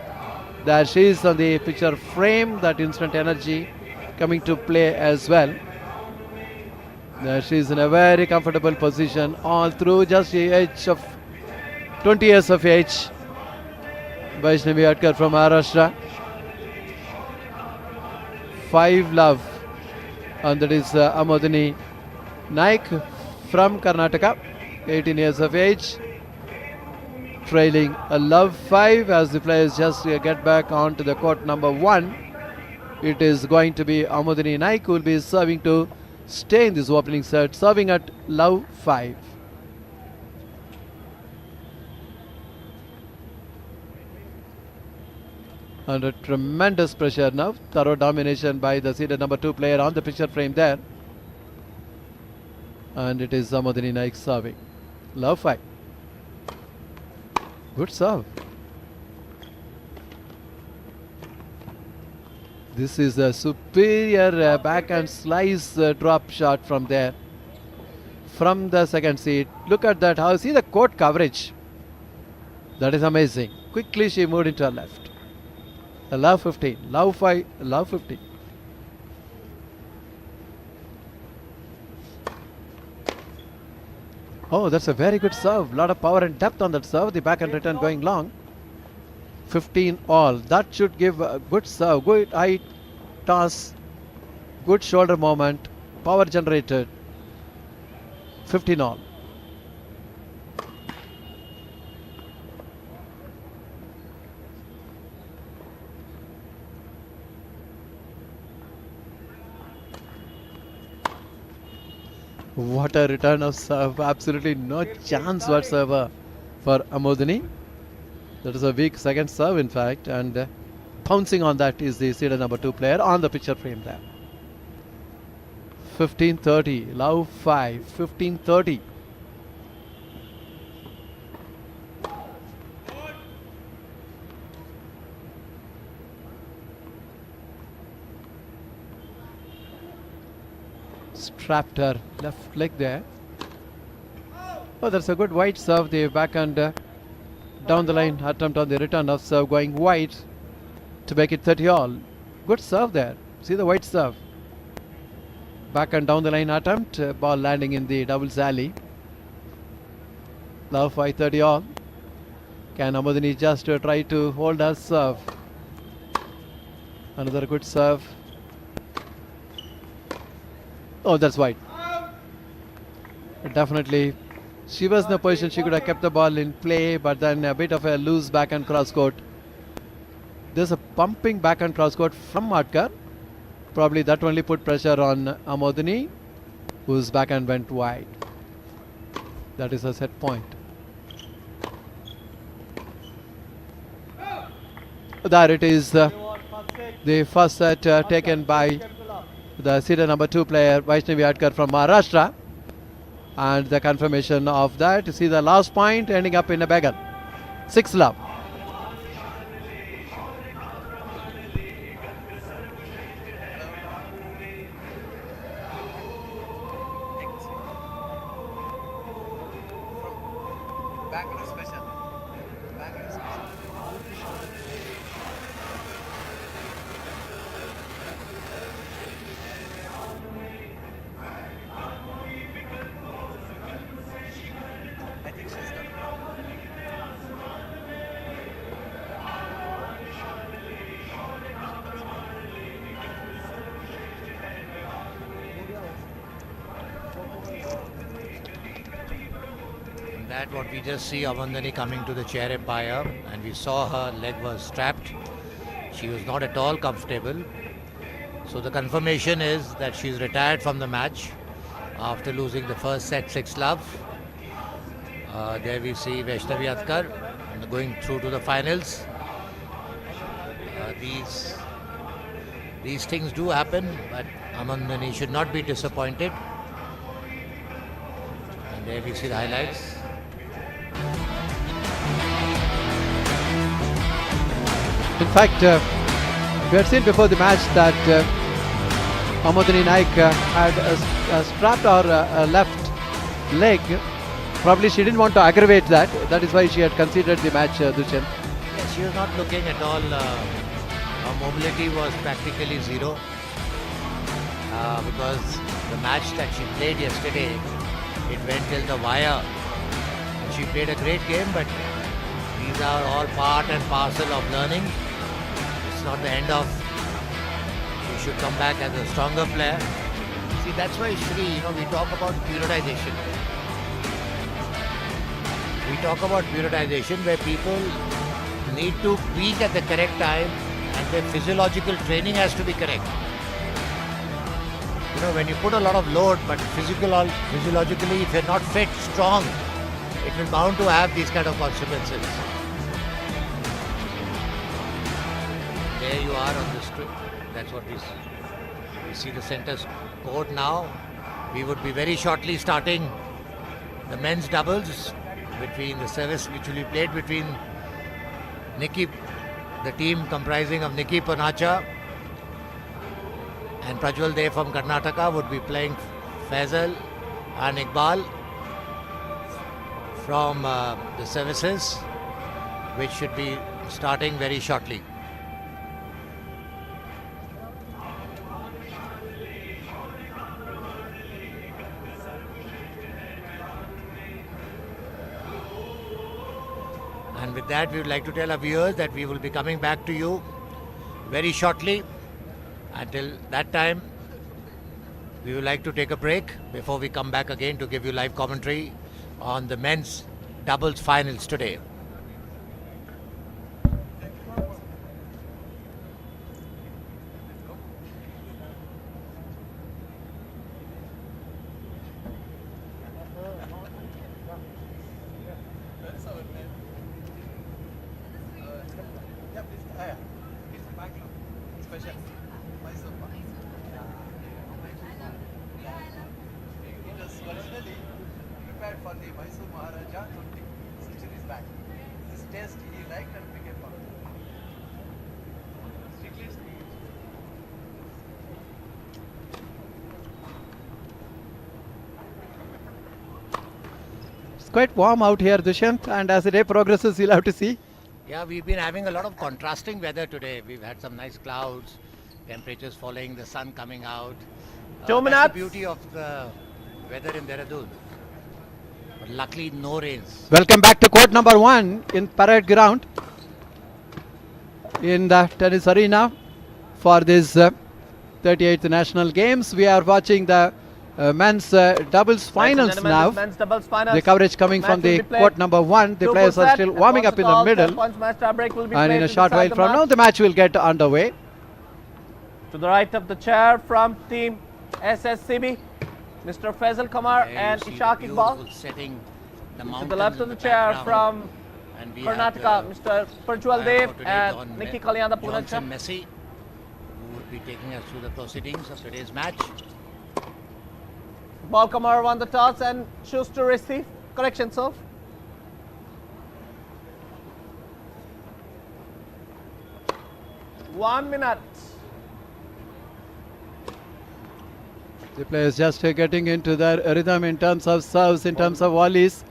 There she is on the picture frame, that instant energy coming to play as well. There she is in a very comfortable position all through, just the age of 20 years of age. Vaishnavi Atkar from Maharashtra. 5 love, and that is Amodini Naik. from Karnataka, 18 years of age. Trailing a love 5 as the players just get back onto the court number 1. It is going to be Amodini Naik who will be serving to stay in this opening set, serving at love 5. Under tremendous pressure now, thorough domination by the seeded number 2 player on the picture frame there. And it is Amodini Naik serving. Love 5. Good serve. This is a superior backhand slice drop shot from there. From the second seat. Look at that. How see the court coverage. That is amazing. Quickly she moved into her left. Love 15. Love 5. Love 15. Oh, that's a very good serve. Lot of power and depth on that serve. The backhand return going long. 15 all. That should give a good serve. Good high toss. Good shoulder movement. Power generated. 15 all. What a return of serve. Absolutely no chance whatsoever for Amodini. That is a weak second serve in fact, and pouncing on that is the seeded number 2 player on the picture frame there. 15-30. Love 5. 15-30. Strapped her left leg there. Oh, that's a good wide serve. The backhand down the line attempt on the return of serve going wide to make it 30 all. Good serve there. See the wide serve. Backhand down the line attempt. Ball landing in the doubles alley. Love 5 30 all. Can Amodini just try to hold her serve? Another good serve. Oh, that's wide. Definitely, she was in a position she could have kept the ball in play, but then a bit of a loose backhand cross court. There's a pumping backhand cross court from Matkar. Probably that only put pressure on Amodini, whose backhand went wide. That is a set point. There it is. The first set taken by the seeded number 2 player Vaishnavi Adkar from Maharashtra, and the confirmation of that. You see the last point ending up in a bagel. 6 love. That what we just see Amandani coming to the chair umpire, and we saw her leg was strapped. She was not at all comfortable. So the confirmation is that she's retired from the match after losing the first set 6 love. There we see Vaishnavi Adkar going through to the finals. These things do happen, but Amandani should not be disappointed. And there we see the highlights. In fact, we had seen before the match that Amodini Naik had strapped her left leg. Probably she didn't want to aggravate that. That is why she had considered the match, Dushyant. Yes, she was not looking at all. Her mobility was practically zero because the match that she played yesterday, it went till the wire. And she played a great game, but these are all part and parcel of learning. It's not the end of. She should come back as a stronger player. See, that's why, Shri, we talk about periodization. We talk about periodization where people need to peak at the correct time and their physiological training has to be correct. When you put a lot of load, but physiologically, if you're not fit, strong, it will bound to have these kind of consequences. There you are on the strip. That's what we see. We see the center court now. We would be very shortly starting the men's doubles between the service which will be played between Nikki, the team comprising of Nikki Panacha and Prajwal Dev from Karnataka would be playing Faisal and Iqbal from the services, which should be starting very shortly. And with that, we would like to tell our viewers that we will be coming back to you very shortly. Until that time, we would like to take a break before we come back again to give you live commentary on the men's doubles finals today. For the Mysore Maharaja 20 centuries back. This test he liked and became part. It's quite warm out here, Dushyant, and as the day progresses, you'll have to see. Yeah, we've been having a lot of contrasting weather today. We've had some nice clouds, temperatures falling, the sun coming out. 2 minutes. That's the beauty of the weather in Dehradun. But luckily, no rains. Welcome back to court number 1 in Parade Ground in the tennis arena for this 38th National Games. We are watching the men's doubles finals now. Men's doubles finals. The coverage coming from the court number 1. The players are still warming up in the middle. And in a short while from now, the match will get underway. To the right of the chair from team SSCB, Mr. Faisal Kamar There you and see Ishaq the Iqbal. beautiful setting, the To mountains the left in of the chair background. from And we have Karnataka, the Mr. Prajwal player Dev for today, and Don Nikki Me- Kalyana Johnson Punacha. Messi, who would be taking us through the proceedings of today's match. Ball Kamar won the toss and choose to receive. Correction, serve. One minute. The players just getting into their rhythm in terms of serves, in terms of volleys,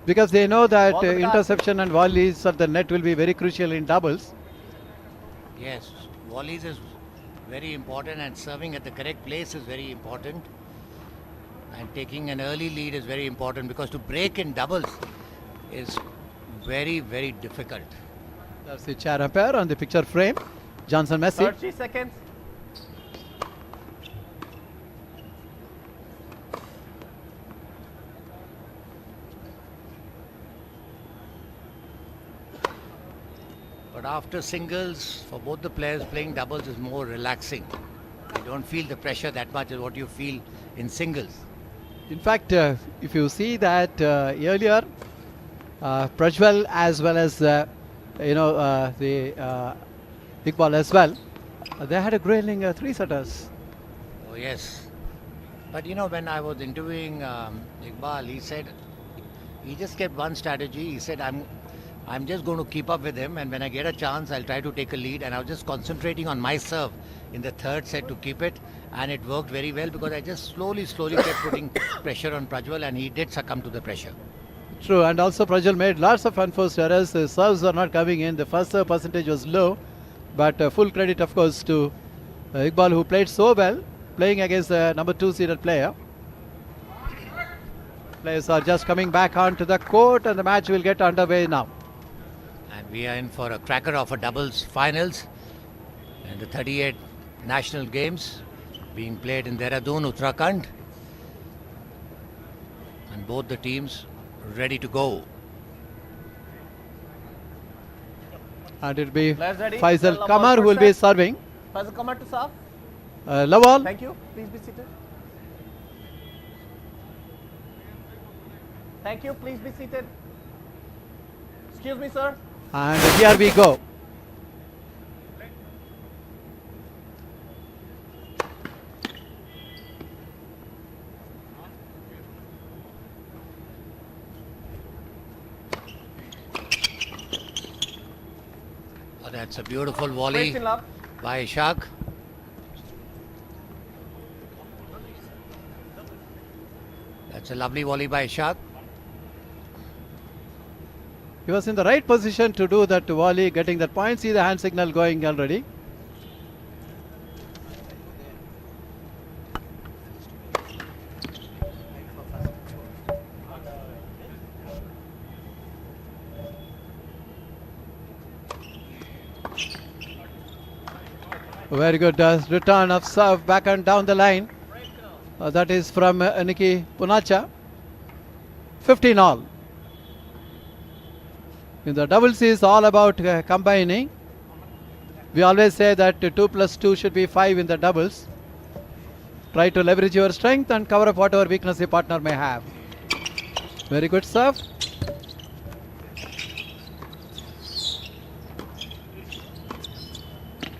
because they know that Ball to the interception and volleys at the net will be very crucial in doubles. Yes, volleys is very important and serving at the correct place is very important. And taking an early lead is very important because to break in doubles is very, very difficult. That's the chair umpire on the picture frame, Johnson Messi. 30 seconds. But after singles, for both the players, playing doubles is more relaxing. You don't feel the pressure that much as what you feel in singles. In fact, if you see that earlier, Prajwal as well as the Iqbal as well, they had a grueling three-setters. Oh yes. But when I was interviewing Iqbal, he said he just kept one strategy. He said, I'm just going to keep up with him, and when I get a chance, I'll try to take a lead. And I was just concentrating on my serve in the third set to keep it, and it worked very well because I just slowly kept putting pressure on Prajwal, and he did succumb to the pressure. True, and also Prajwal made lots of unforced errors. The serves were not coming in. The first serve percentage was low, but full credit, of course, to Iqbal, who played so well, playing against the number 2 seeded player. Players are just coming back onto the court, and the match will get underway now. And we are in for a cracker of a doubles finals and the 38 national games. being played in Dehradun, Uttarakhand. And both the teams ready to go. And it'll be Players ready? Faisal Lawal Kamar who first will be set. serving. Faisal Kamar to serve. Lawal. Thank you. Please be seated. Thank you. Please be seated. Excuse me, sir. And here we go. Oh, that's a beautiful volley Place in love. by Ishaq. That's a lovely volley by Ishaq. He was in the right position to do that volley, getting that point. See the hand signal going already. Very good return of serve back and down the line. That is from Nikki Punacha. 15 all. In the doubles is all about combining. We always say that 2 plus 2 should be 5 in the doubles. Try to leverage your strength and cover up whatever weakness your partner may have. Very good serve.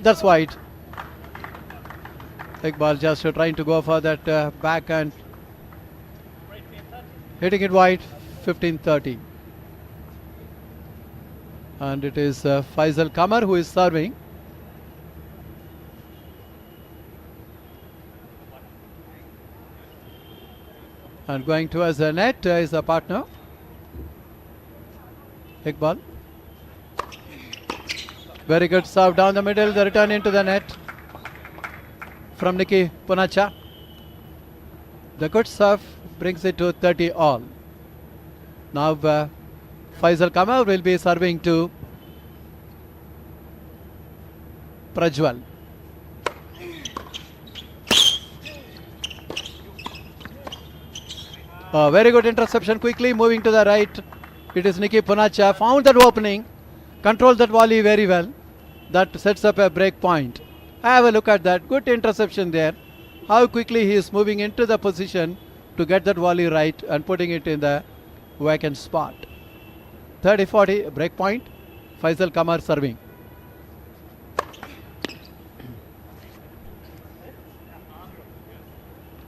That's wide. Iqbal just trying to go for that backhand. Hitting it wide, 15-30. And it is Faisal Kamar who is serving. And going towards the net is a partner. Iqbal. Very good serve down the middle, the return into the net from Nikki Punacha. The good serve brings it to 30 all. Now Faisal Kamar will be serving to Prajwal. Very good interception, quickly moving to the right. It is Nikki Punacha, found that opening, controlled that volley very well. That sets up a break point. Have a look at that, good interception there. How quickly he is moving into the position to get that volley right and putting it in the vacant spot. 30-40 break point. Faisal Kamar serving.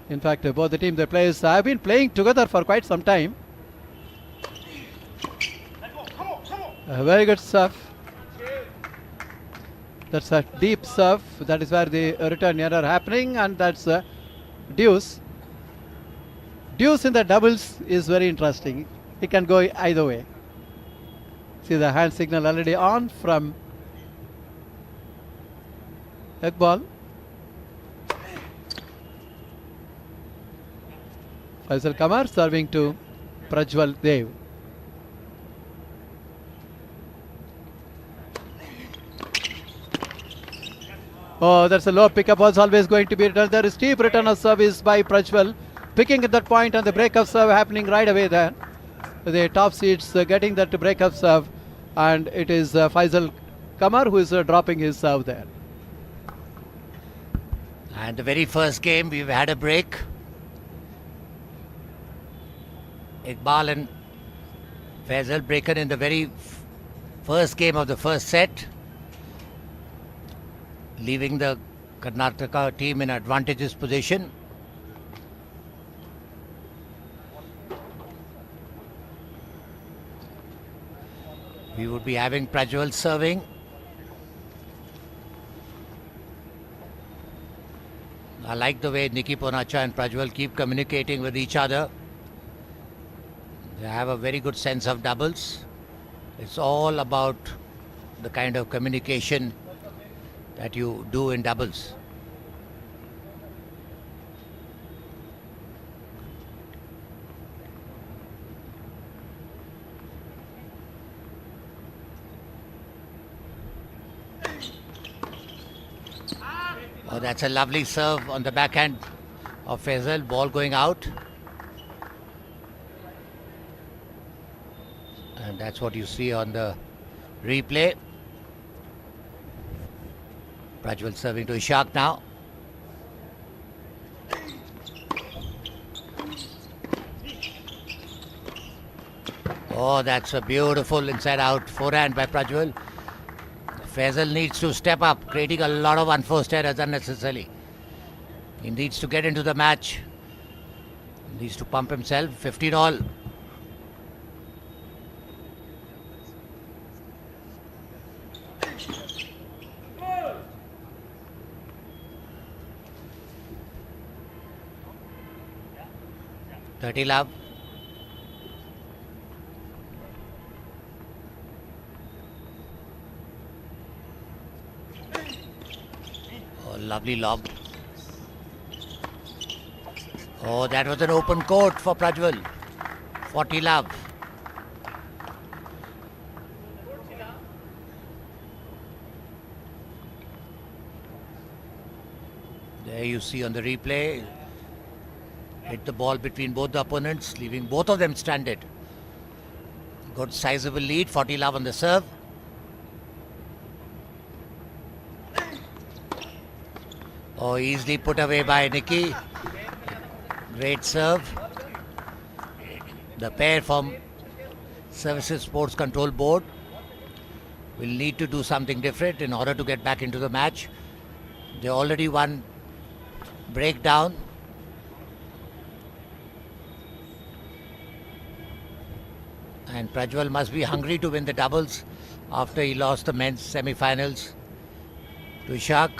In fact, both the team, the players have been playing together for quite some time. A very good serve. That's a deep serve. That is where the return error happening, and that's deuce. Deuce in the doubles is very interesting. It can go either way. See the hand signal already on from Iqbal. Faisal Kamar serving to Prajwal Dev. Oh, that's a low pickup, was always going to be returned. There is steep return of service by Prajwal. Picking at that point and the break of serve happening right away there. The top seeds getting that break of serve, and it is Faisal Kamar who is dropping his serve there. And the very first game we've had a break. Iqbal and Faisal breaken in the very first game of the first set, leaving the Karnataka team in advantageous position. We would be having Prajwal serving. I like the way Nikki Punacha and Prajwal keep communicating with each other. They have a very good sense of doubles. It's all about the kind of communication that you do in doubles. Oh, that's a lovely serve on the backhand of Faisal. Ball going out. And that's what you see on the replay. Prajwal serving to Ishaq now. Oh, that's a beautiful inside-out forehand by Prajwal. Faisal needs to step up, creating a lot of unforced errors unnecessarily. He needs to get into the match. He needs to pump himself. 15 all. Love. Oh, lovely lob. Oh, that was an open court for Prajwal. 40 love. There you see on the replay. Hit the ball between both the opponents, leaving both of them stranded. Good sizable lead, 40 love on the serve. Oh, easily put away by Nicky. Great serve. The pair from Services Sports Control Board will need to do something different in order to get back into the match. They already won breakdown. And Prajwal must be hungry to win the doubles after he lost the men's semi-finals to Ishaq.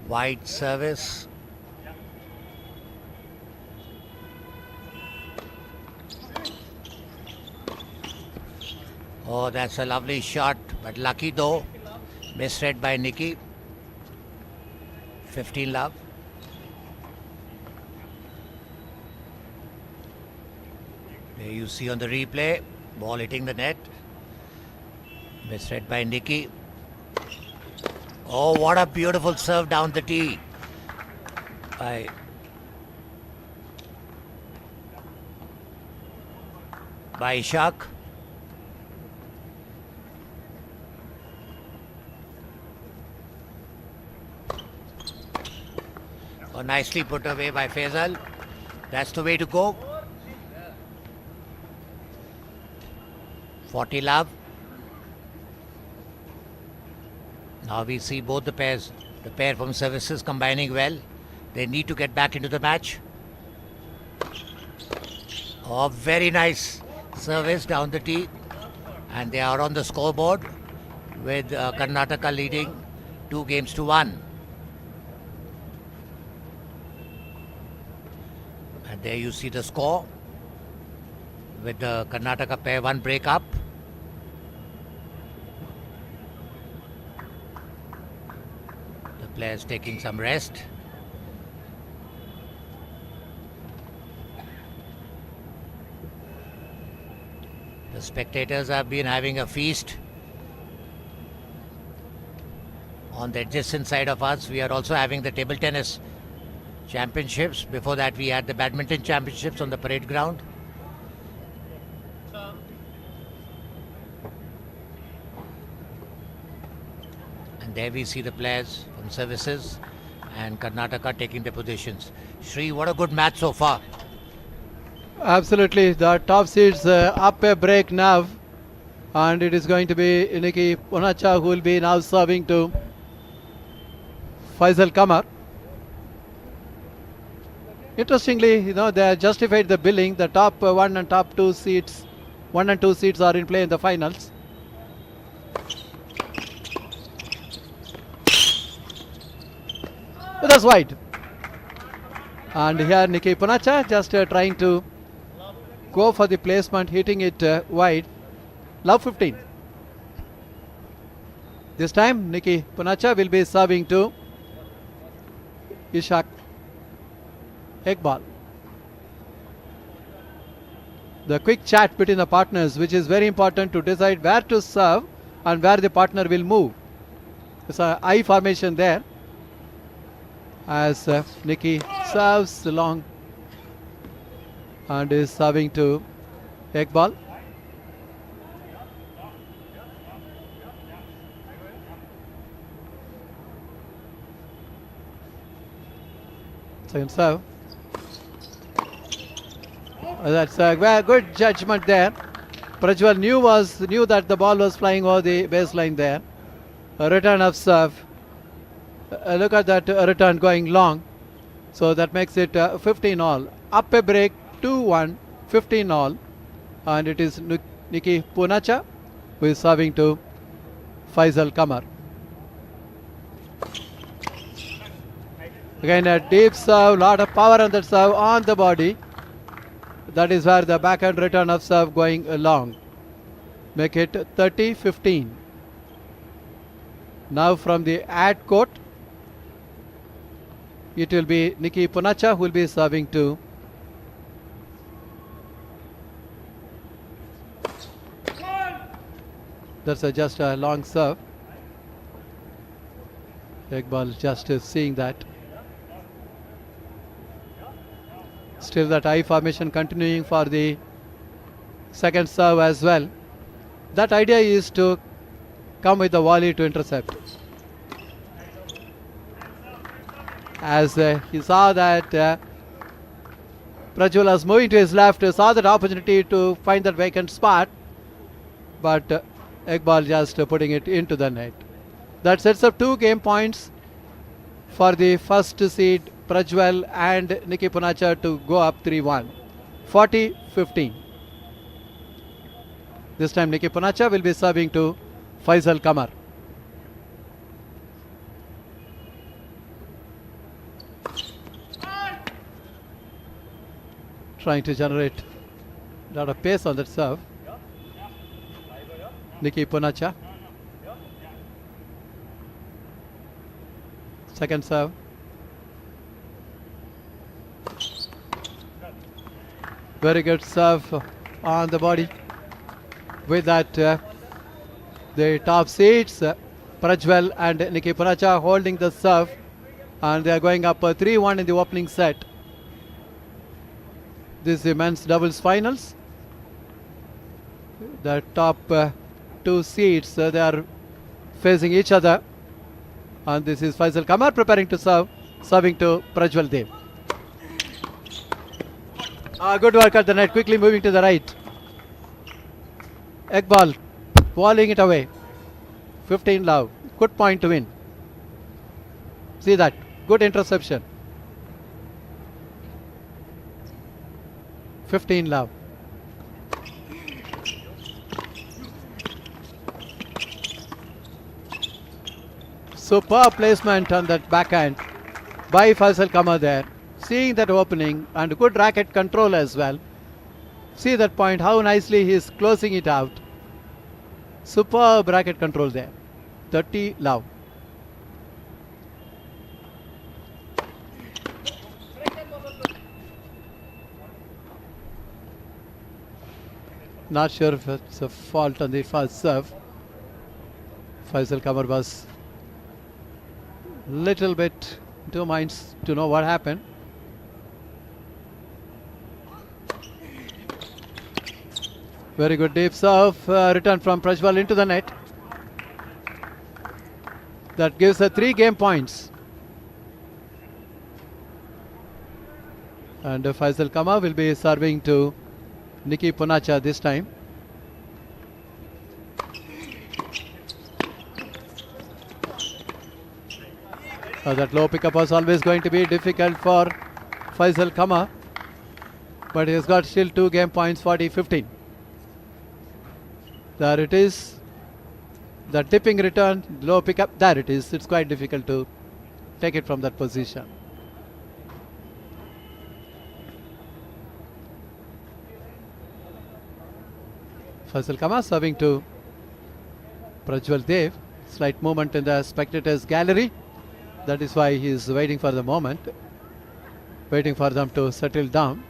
Wide service. Oh, that's a lovely shot, but lucky though. Misread by Nicky. 15 love. There you see on the replay, ball hitting the net. Misread by Nicky. Oh, what a beautiful serve down the tee by Ishaq. Oh, nicely put away by Faisal. That's the way to go. 40 love. Now we see both the pairs, the pair from Services combining well. They need to get back into the match. Oh, very nice service down the tee. And they are on the scoreboard with Karnataka leading 2-1. And there you see the score with the Karnataka pair, one break up. The players taking some rest. The spectators have been having a feast. On the adjacent side of us, we are also having the table tennis championships. Before that, we had the badminton championships on the parade ground. And there we see the players from Services and Karnataka taking their positions. Shri, what a good match so far. Absolutely, the top seeds up a break now, and it is going to be Nicky Punacha who will be now serving to Faisal Kamar. Interestingly, they have justified the billing. The top 1 and top 2 seats, 1 and 2 seats are in play in the finals. But that's wide. And here Nicky Punacha just trying to go for the placement, hitting it wide. Love 15. This time Nicky Punacha will be serving to Ishaq Iqbal. The quick chat between the partners, which is very important to decide where to serve and where the partner will move. It's a I formation there. As Nikki serves long and is serving to Iqbal. Second serve. That's a very good judgment there. Prajwal knew that the ball was flying over the baseline there. A return of serve. Look at that return going long. So that makes it 15 all. Up a break, 2-1, 15 all. And it is Nikki Punacha who is serving to Faisal Kamar. Again a deep serve, lot of power on that serve on the body. That is where the backhand return of serve going long. Make it 30-15. Now from the ad court, it will be Nikki Punacha who will be serving to that's just a long serve. Iqbal just seeing that. Still that I formation continuing for the second serve as well. That idea is to come with the volley to intercept. As he saw that Prajwal was moving to his left, saw that opportunity to find that vacant spot, but Iqbal just putting it into the net. That sets up 2 game points for the first seed Prajwal and Nikki Punacha to go up 3-1, 40-15. This time Nikki Punacha will be serving to Faisal Kamar. Trying to generate a lot of pace on that serve. Nikki Punacha. Second serve. Very good serve on the body. With that, the top seeds, Prajwal and Nikki Punacha holding the serve, and they are going up 3-1 in the opening set. This is the men's doubles finals. The top 2 seeds, they are facing each other, and this is Faisal Kamar preparing to serve, serving to Prajwal Dev. Good work at the net, quickly moving to the right. Iqbal volleying it away. 15 love. Good point to win. See that. Good interception. 15 love. Superb placement on that backhand by Faisal Kamar there. Seeing that opening and good racket control as well. See that point, how nicely he is closing it out. Superb racket control there. 30 love. Not sure if it's a fault on the first serve. Faisal Kamar was little bit 2 minds to know what happened. Very good deep serve, return from Prajwal into the net. That gives 3 game points. And Faisal Kamar will be serving to Nikki Punacha this time. That low pickup was always going to be difficult for Faisal Kamar, but he has got still 2 game points, 40-15. There it is. The tipping return, low pickup, there it is. It's quite difficult to take it from that position. Faisal Kamar serving to Prajwal Dev. Slight movement in the spectators gallery. That is why he is waiting for the moment, waiting for them to settle down.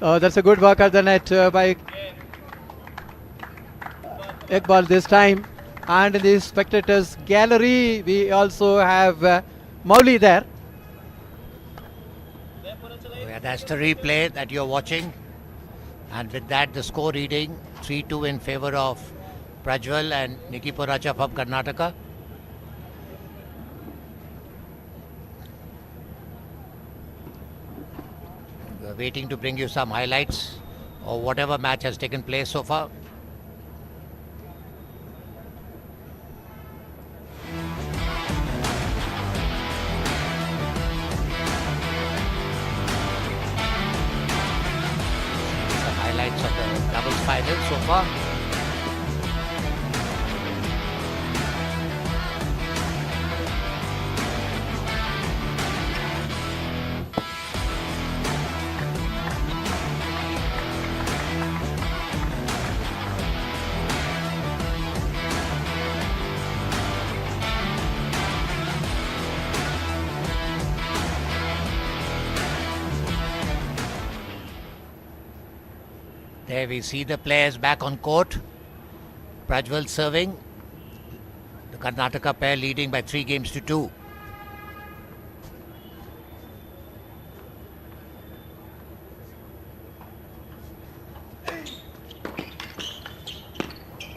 Oh, that's a good work at the net by Iqbal this time. And in the spectators gallery, we also have Mauli there. Yeah, that's the replay that you're watching. And with that, the score reading 3-2 in favor of Prajwal and Nikki Poracha from Karnataka. We're waiting to bring you some highlights of whatever match has taken place so far. Highlights of the doubles final so far. There we see the players back on court. Prajwal serving. The Karnataka pair leading by 3-2.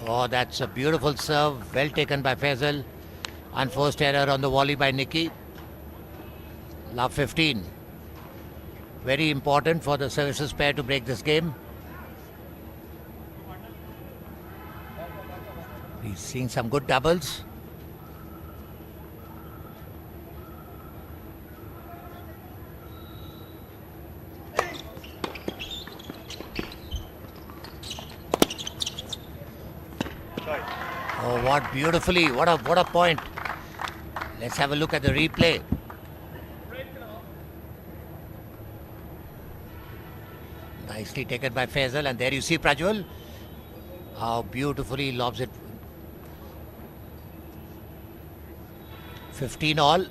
Oh, that's a beautiful serve. Well taken by Faisal. Unforced error on the volley by Nikki. Love 15. Very important for the services pair to break this game. He's seeing some good doubles. Oh, what beautifully, what a point. Let's have a look at the replay. Nicely taken by Faisal, and there you see Prajwal. How beautifully he lobs it. 15 all.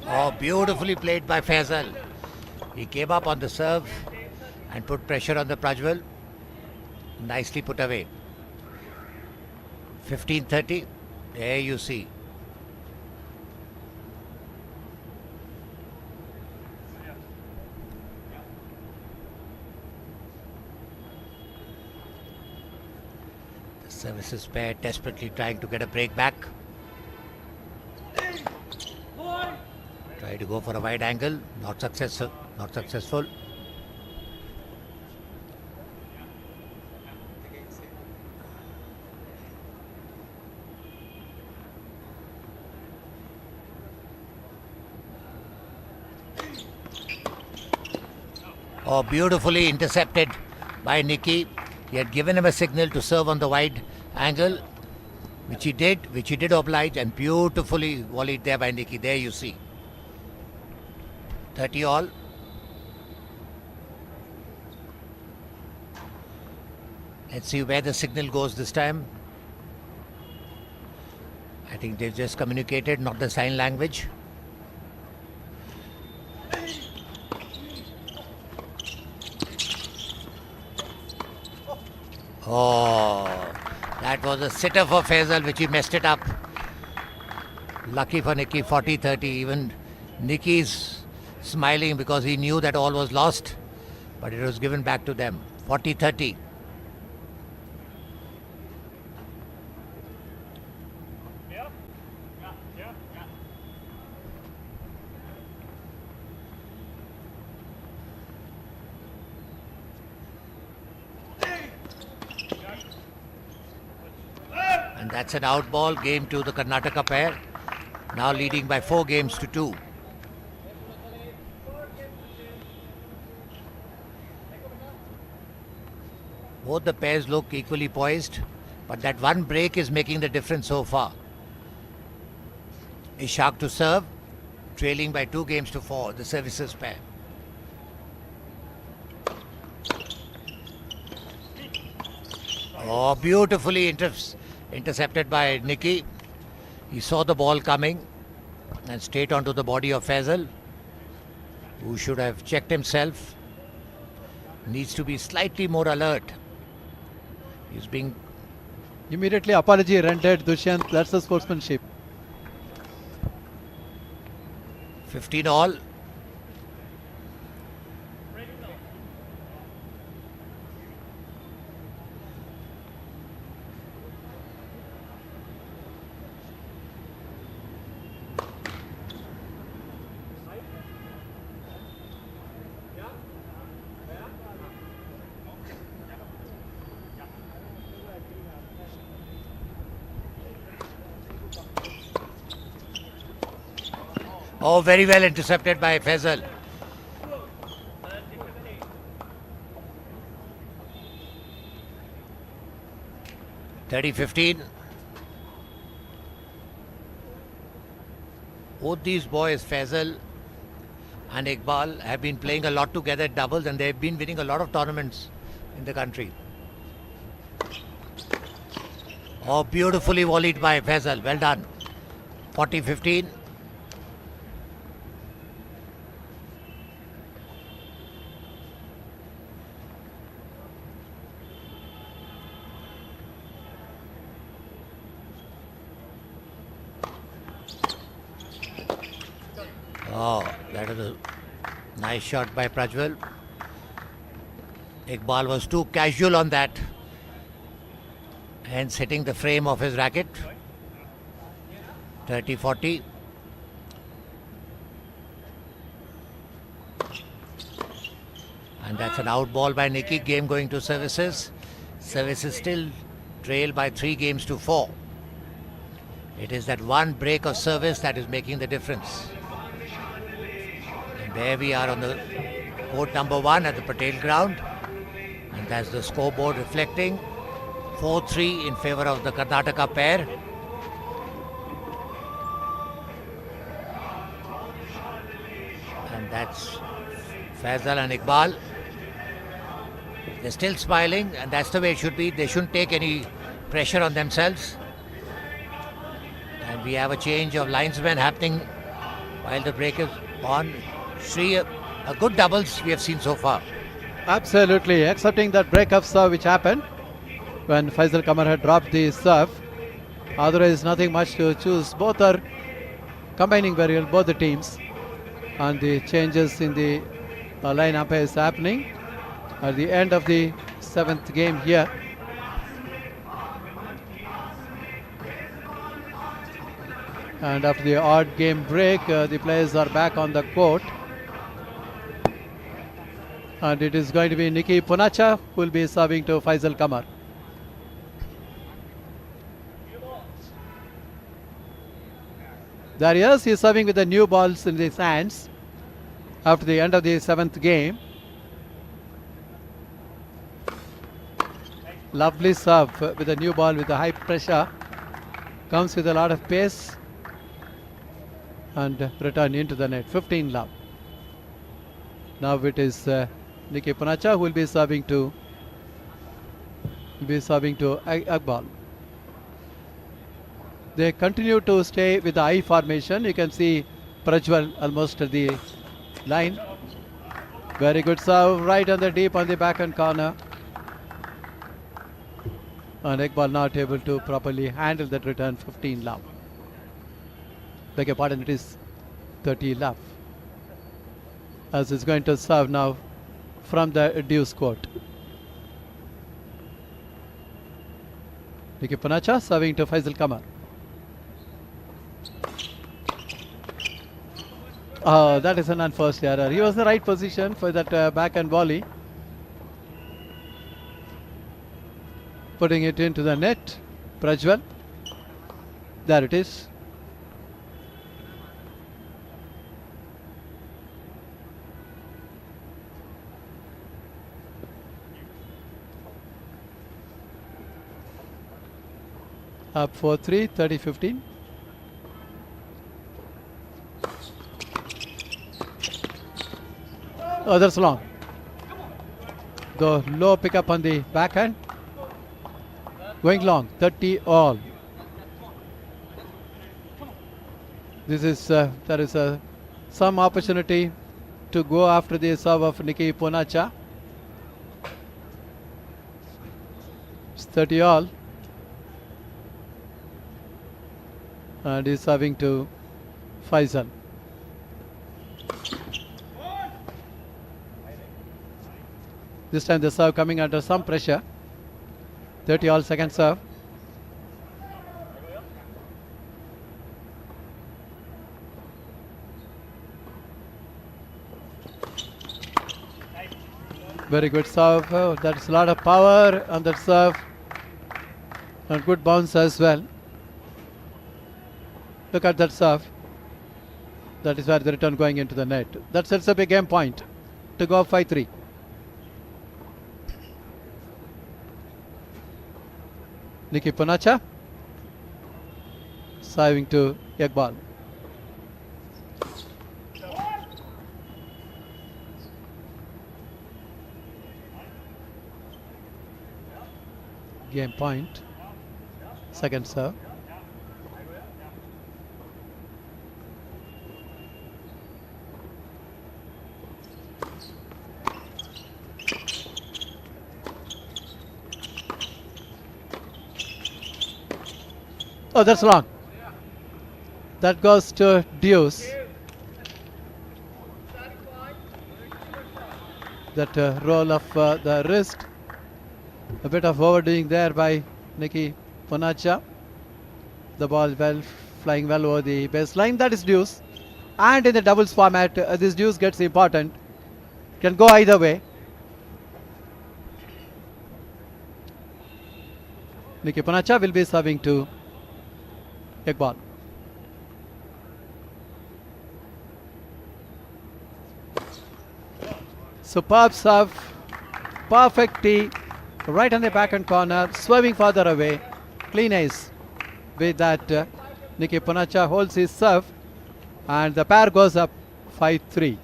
Oh, beautifully played by Faisal. He came up on the serve and put pressure on the Prajwal. Nicely put away. 15-30. There you see. The services pair desperately trying to get a break back. Try to go for a wide angle, not successful. Oh, beautifully intercepted by Nikki. He had given him a signal to serve on the wide angle, which he did oblige, and beautifully volleyed there by Nikki. There you see. 30 all. Let's see where the signal goes this time. I think they've just communicated, not the sign language. Oh, that was a sitter for Faisal, which he messed it up. Lucky for Nikki, 40-30. Even Nikki's smiling because he knew that all was lost, but it was given back to them. 40-30. And that's an out ball. Game to the Karnataka pair. Now leading by 4-2. Both the pairs look equally poised, but that one break is making the difference so far. Ishaq to serve, trailing by 2 games to 4, the services pair. Oh, beautifully intercepted by Nicky. He saw the ball coming and straight onto the body of Faisal, who should have checked himself. Needs to be slightly more alert. He's being... Immediately apology rendered, Dushyant. That's the sportsmanship. 15 all. Oh, very well intercepted by Faisal. (30-15). Both these boys, Faisal and Iqbal, have been playing a lot together at doubles, and they've been winning a lot of tournaments in the country. Oh, beautifully volleyed by Faisal. Well done. 40-15. Oh, that is a nice shot by Prajwal. Iqbal was too casual on that, hence hitting the frame of his racket. 30-40. And that's an out ball by Nicky. Game going to services. Services still trail by 3 games to 4. It is that one break of service that is making the difference. And there we are on the court number 1 at the Patel ground. And that's the scoreboard reflecting. 4-3 in favor of the Karnataka pair. And that's Faisal and Iqbal. They're still smiling, and that's the way it should be. They shouldn't take any pressure on themselves. And we have a change of linesmen happening while the break is on. Sri, a good doubles we have seen so far. Absolutely, excepting that break of serve which happened when Faisal Qamar had dropped the serve. Otherwise, nothing much to choose. Both are combining very well, both the teams. And the changes in the lineup is happening at the end of the 7th game here. And after the odd game break, the players are back on the court. And it is going to be Nicky Punacha who will be serving to Faisal Qamar. There he is, he is serving with the new balls in his hands after the end of the 7th game. Lovely serve with a new ball with a high pressure. Comes with a lot of pace and return into the net. 15 love. Now it is Nicky Punacha who will be serving to Iqbal. They continue to stay with the I formation. You can see Prajwal almost at the line. Very good serve right on the deep on the backhand corner. And Iqbal not able to properly handle that return. 15 love. Beg your pardon, it is 30 love. As is going to serve now from the deuce court. Nicky Punacha serving to Faisal Qamar. Oh, that is an unforced error. He was in the right position for that backhand volley. Putting it into the net. Prajwal. There it is. Up 4-3, 30-15. Oh, that's long. The low pickup on the backhand. Going long, 30 all. This is there is some opportunity to go after the serve of Nikki Ponacha. It's 30 all. And he's serving to Faisal. This time the serve coming under some pressure. 30 all, second serve. Very good serve. Oh, that's a lot of power on that serve. And good bounce as well. Look at that serve. That is where the return going into the net. That sets up a game point to go 5-3. Nikki Ponacha serving to Iqbal. Game point. Second serve. Oh, that's long. That goes to deuce. That roll of the wrist. A bit of overdoing there by Nikki Ponacha. The ball flying well over the baseline. That is deuce. And in the doubles format, this deuce gets important. Can go either way. Nikki Ponacha will be serving to Iqbal. Superb serve. Perfect tee. Right on the backhand corner. Swerving further away. Clean ace. With that, Nikki Ponacha holds his serve. And the pair goes up 5-3.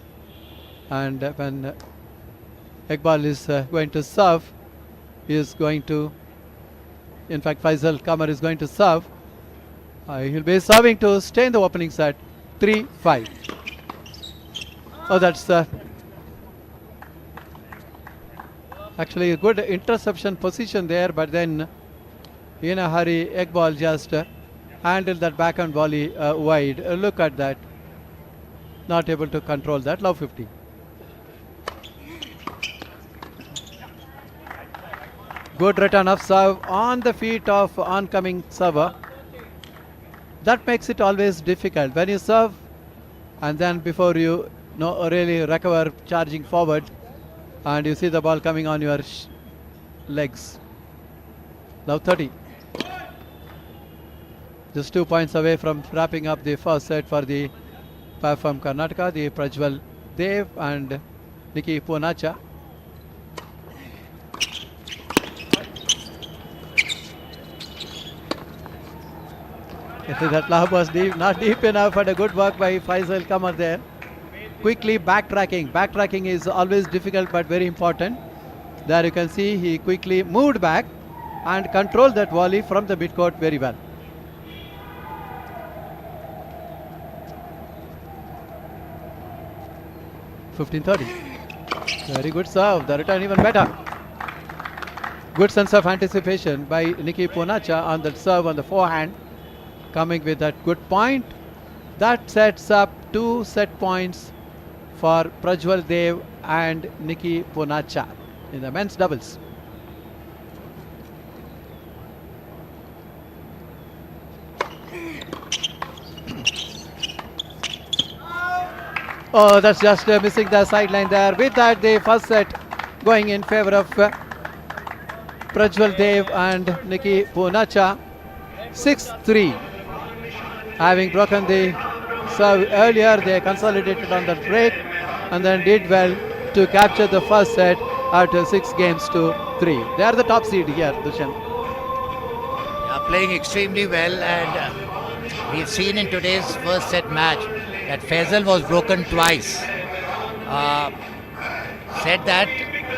And when Iqbal is going to serve, he is going to, in fact, Faisal Kamar is going to serve. He'll be serving to stay in the opening set. 3-5. Oh, that's actually a good interception position there, but then in a hurry, Iqbal just handled that backhand volley wide. Look at that. Not able to control that. Love 50. Good return of serve on the feet of oncoming server. That makes it always difficult. When you serve and then before you really recover, charging forward, and you see the ball coming on your legs. Now 30. Just 2 points away from wrapping up the first set for the pair from Karnataka, the Prajwal Dev and Nikki Ponacha. That lob was deep, not deep enough, but a good work by Faisal Kamar there. Quickly backtracking. Backtracking is always difficult but very important. There you can see he quickly moved back and controlled that volley from the midcourt very well. (15:30). Very good serve. The return even better. Good sense of anticipation by Nikki Ponacha on that serve on the forehand. Coming with that good point. That sets up 2 set points for Prajwal Dev and Nikki Ponacha in the men's doubles. Oh, that's just missing the sideline there. With that, the first set going in favor of Prajwal Dev and Nikki Ponacha. 6-3. Having broken the serve earlier, they consolidated on the break and then did well to capture the first set after 6 games to 3. They are the top seed here, Dushan. are playing extremely well, and we've seen in today's first set match that Faisal was broken twice. Said that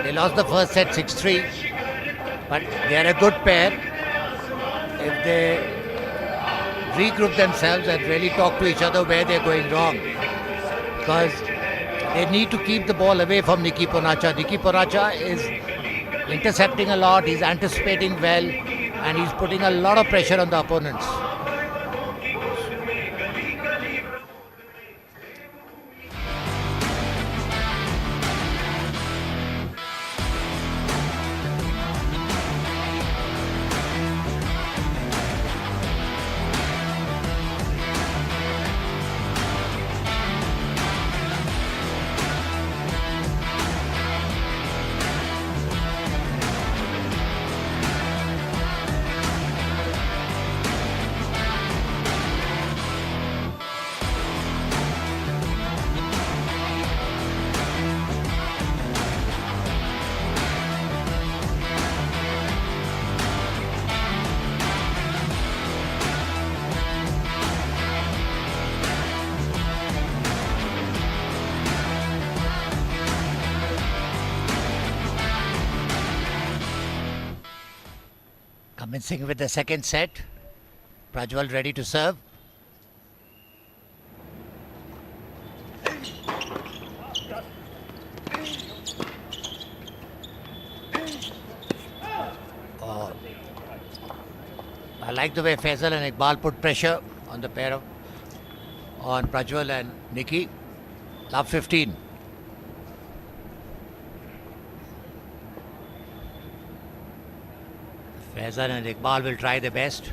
they lost the first set 6-3, but they are a good pair. If they regroup themselves and really talk to each other where they're going wrong, because they need to keep the ball away from Nicky Ponacha. Nicky Ponacha is intercepting a lot, he's anticipating well, and he's putting a lot of pressure on the opponents. Commencing with the second set, Prajwal ready to serve. I like the way Faisal and Iqbal put pressure on the pair on Prajwal and Nicky. Love 15. Faisal and Iqbal will try their best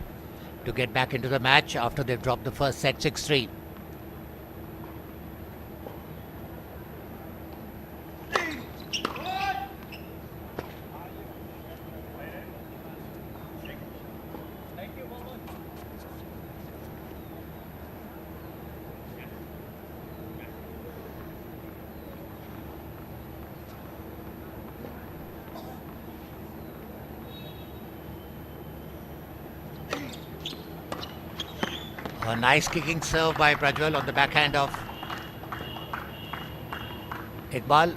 to get back into the match after they've dropped the first set 6-3. A nice kicking serve by Prajwal on the backhand of Iqbal.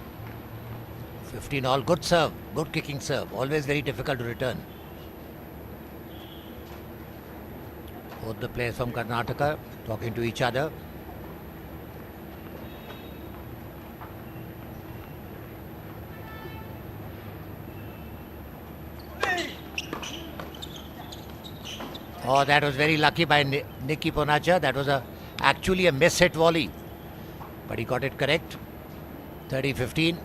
15 all. Good serve, good kicking serve. Always very difficult to return. Both the players from Karnataka talking to each other. Oh, that was very lucky by Nicky Ponacha. That was actually a miss-hit volley. But he got it correct. 30-15.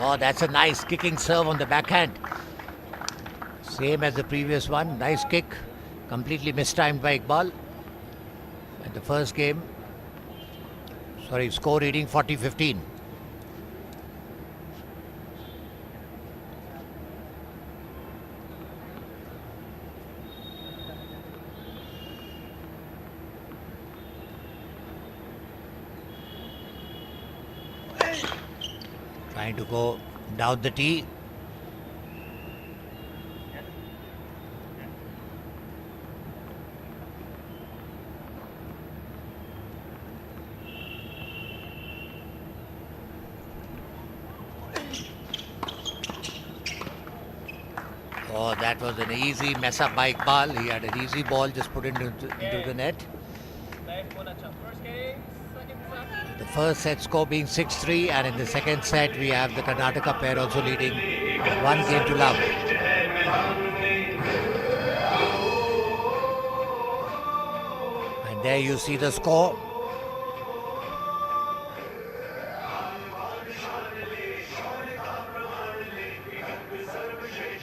Oh, that's a nice kicking serve on the backhand. Same as the previous one. Nice kick. Completely mistimed by Iqbal. And the first game, score reading 40-15. Trying to go down the tee. Oh, that was an easy mess up by Iqbal. He had an easy ball, just put it into the net. The first set score being 6-3, and in the second set we have the Karnataka pair also leading 1-0. And there you see the score.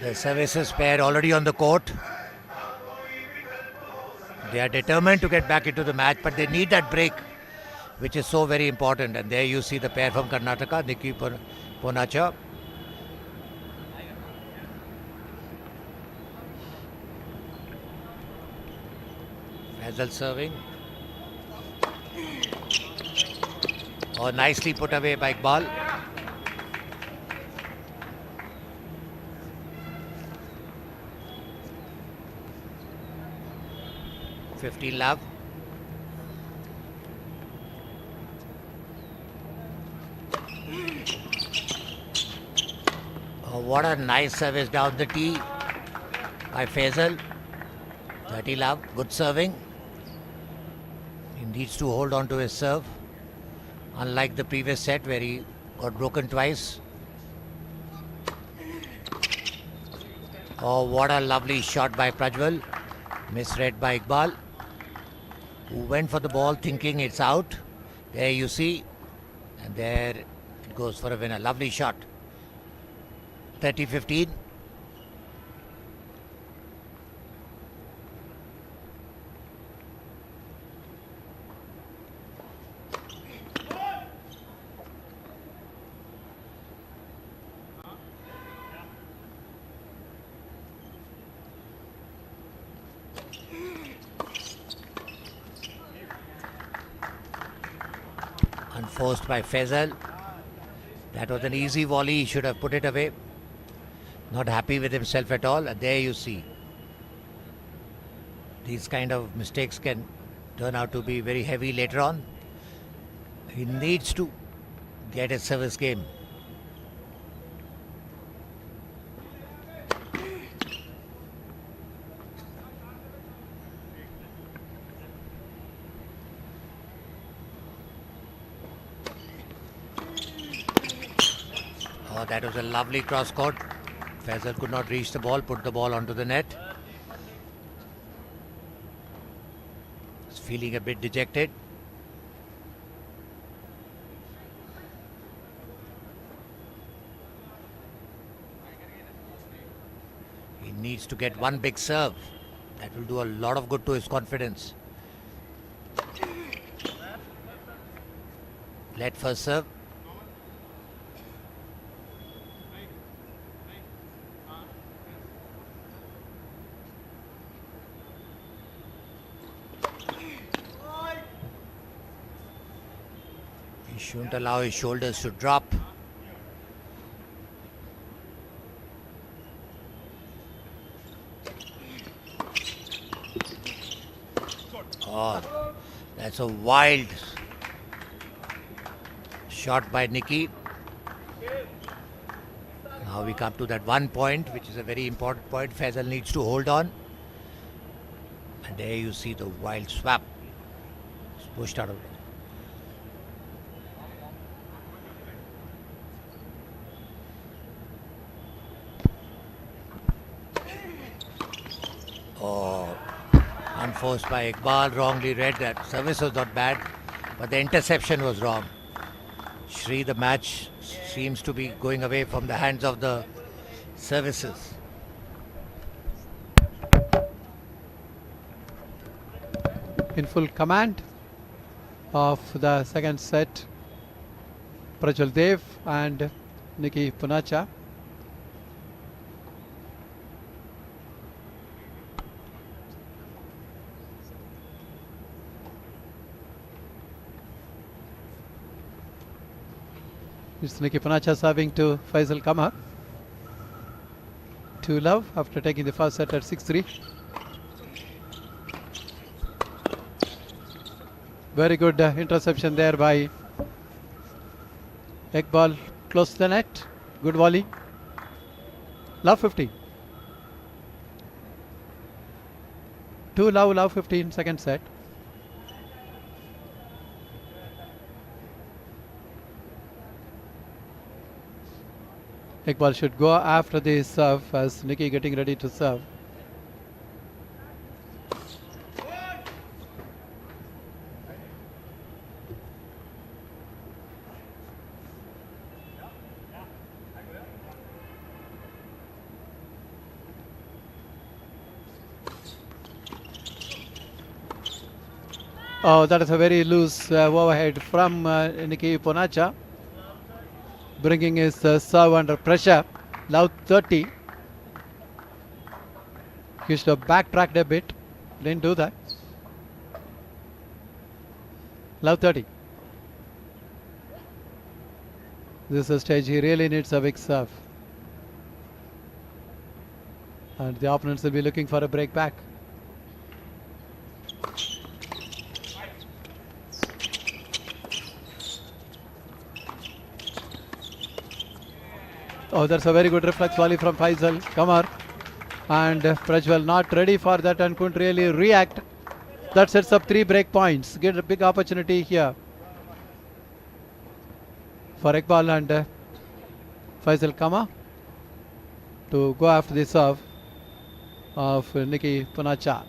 The services pair already on the court. They are determined to get back into the match, but they need that break, which is so very important. And there you see the pair from Karnataka, Nikki Ponacha. Faisal serving. Oh, nicely put away by Iqbal. Love. Oh, what a nice service down the tee by Faisal. 30 love, good serving. He needs to hold on to his serve, unlike the previous set where he got broken twice. Oh, what a lovely shot by Prajwal. Misread by Iqbal, who went for the ball thinking it's out. There you see, and there it goes for a winner. Lovely shot. 30-15. Unforced by Faisal. That was an easy volley. He should have put it away. Not happy with himself at all. And there you see. These kind of mistakes can turn out to be very heavy later on. He needs to get his service game. Oh, that was a lovely cross court. Faisal could not reach the ball, put the ball onto the net. He's feeling a bit dejected. He needs to get one big serve. That will do a lot of good to his confidence. Let first serve. He shouldn't allow his shoulders to drop. Oh, that's a wild shot by Nikki. Now we come to that one point, which is a very important point. Faisal needs to hold on. And there you see the wild swap. It's pushed out of it. Oh, unforced by Iqbal, wrongly read. That service was not bad, but the interception was wrong. Shri, the match seems to be going away from the hands of the services. In full command of the second set, Prajwal Dev and Nikki Punacha. It's Nikki Punacha serving to Faisal Kamar. 2-love after taking the first set at 6-3. Very good interception there by Iqbal, close to the net. Good volley. Love 15. 2-love, love 15, second set. Iqbal should go after the serve as Nikki getting ready to serve. Oh, that is a very loose overhead from Nikki Ponacha, bringing his serve under pressure. Love 30. He should have backtracked a bit. Didn't do that. Love 30. This is a stage he really needs a big serve. And the opponents will be looking for a break back. Oh, that's a very good reflex volley from Faisal Kamar. And Prajwal not ready for that and couldn't really react. That sets up 3 break points. Get a big opportunity here for Iqbal and Faisal Kamar to go after the serve of Nikki Punacha.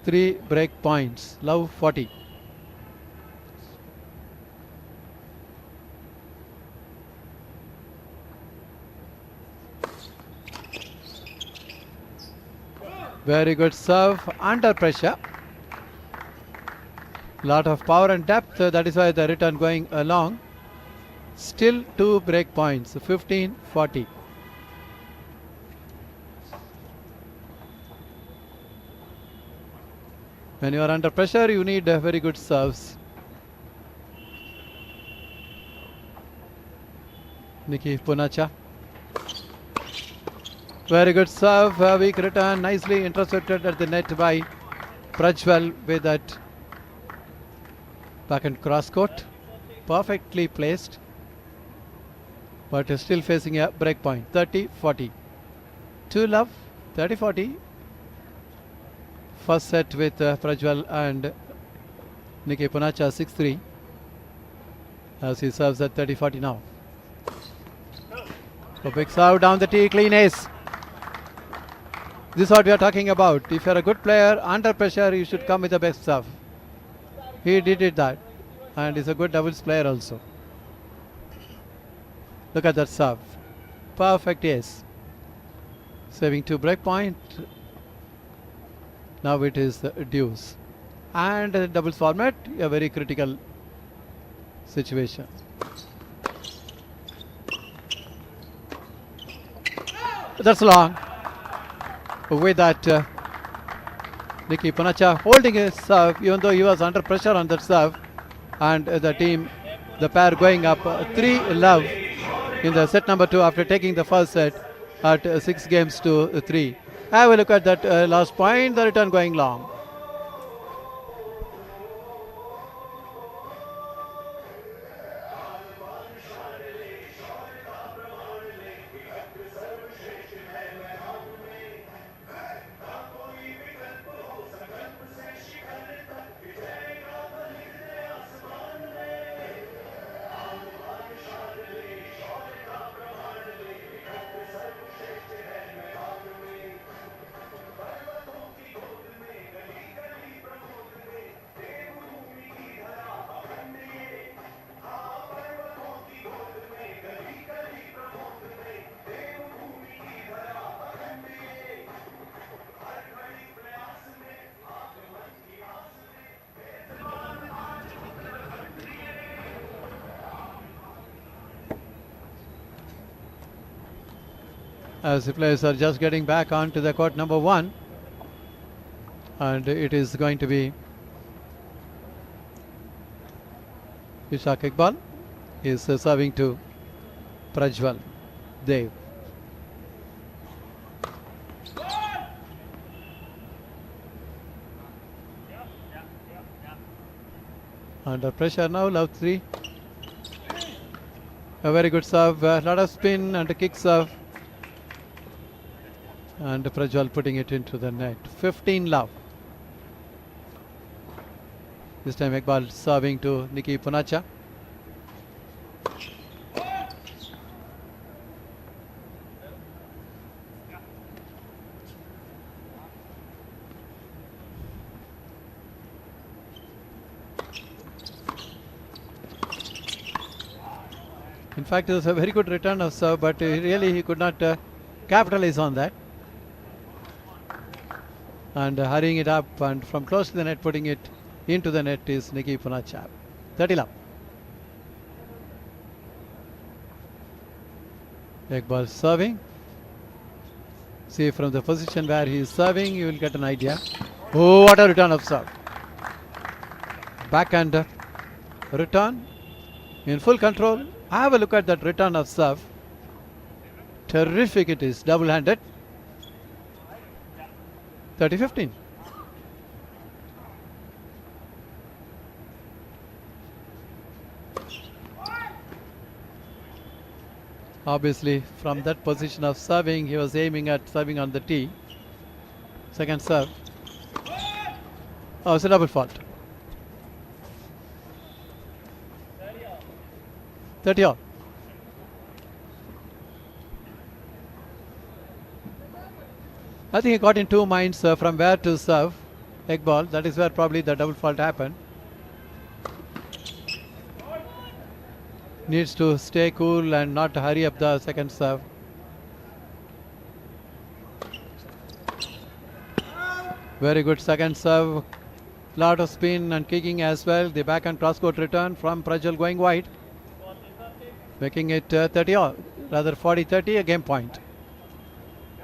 3 break points. Love 40. Very good serve under pressure. Lot of power and depth. That is why the return going along. Still 2 break points. 15-40. When you are under pressure, you need very good serves. Nikki Punacha. Very good serve, weak return, nicely intercepted at the net by Prajwal with that back and cross court. Perfectly placed, but is still facing a break point. 30-40. 2 love, 30-40. First set with Prajwal and Nikki Punacha 6-3 as he serves at 30-40 now. So big serve down the tee, clean ace. This is what we are talking about. If you are a good player, under pressure, you should come with the best serve. He did that. And he's a good doubles player also. Look at that serve. Perfect ace. Saving 2 break point. Now it is the deuce. And in doubles format, a very critical situation. That's long. With that, Nikki Punacha holding his serve, even though he was under pressure on that serve, and the pair going up 3 love in the set number 2 after taking the first set at 6-3. Have a look at that last point, the return going long. As the players are just getting back onto the court number 1, and it is going to be Ishaq Iqbal is serving to Prajwal Dev. Under pressure now, love 3. A very good serve, a lot of spin and a kick serve. And Prajwal putting it into the net. 15 love. This time Iqbal serving to Nikki Punacha. In fact, it was a very good return of serve, but really he could not capitalize on that. And hurrying it up and from close to the net, putting it into the net is Nikki Punacha. 30 love. Iqbal serving. See, from the position where he is serving, you will get an idea. Oh, what a return of serve. Backhand return in full control. Have a look at that return of serve. Terrific it is, double-handed. 30-15. Obviously, from that position of serving, he was aiming at serving on the tee. Second serve. Oh, it's a double fault. 30 all. I think he got in two minds from where to serve Iqbal. That is where probably the double fault happened. Needs to stay cool and not hurry up the second serve. Very good second serve. Lot of spin and kicking as well. The backhand cross-court return from Prajwal going wide. Making it 30 all, rather 40-30, a game point.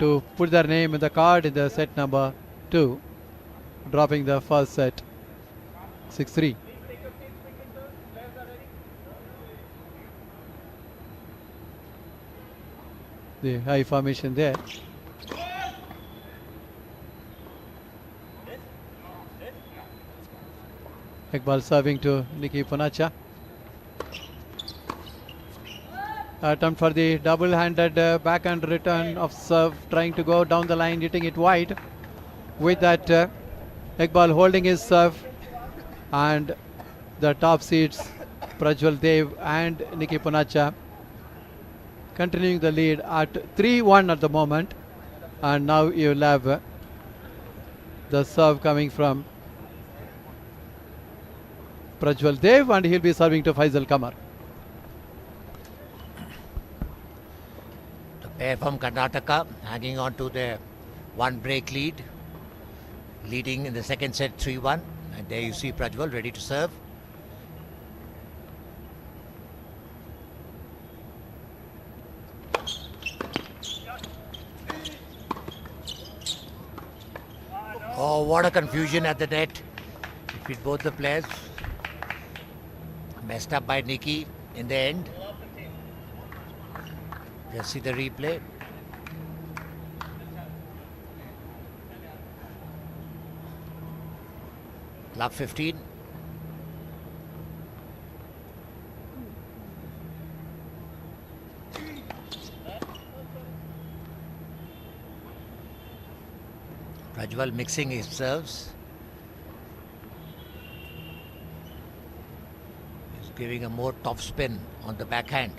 To put their name in the card in the set number 2. Dropping the first set 6-3. The high formation there. Iqbal serving to Nikki Punacha. Attempt for the double-handed backhand return of serve, trying to go down the line, hitting it wide. With that, Iqbal holding his serve, and the top seeds Prajwal Dev and Nikki Punacha continuing the lead at 3-1 at the moment. And now you'll have the serve coming from Prajwal Dev, and he'll be serving to Faisal Kamar. The pair from Karnataka hanging on to their one break lead, leading in the second set 3-1. And there you see Prajwal ready to serve. Oh, what a confusion at the net between both the players. Messed up by Nikki in the end. Just see the replay. Love 15. Prajwal mixing his serves. He's giving a more top spin on the backhand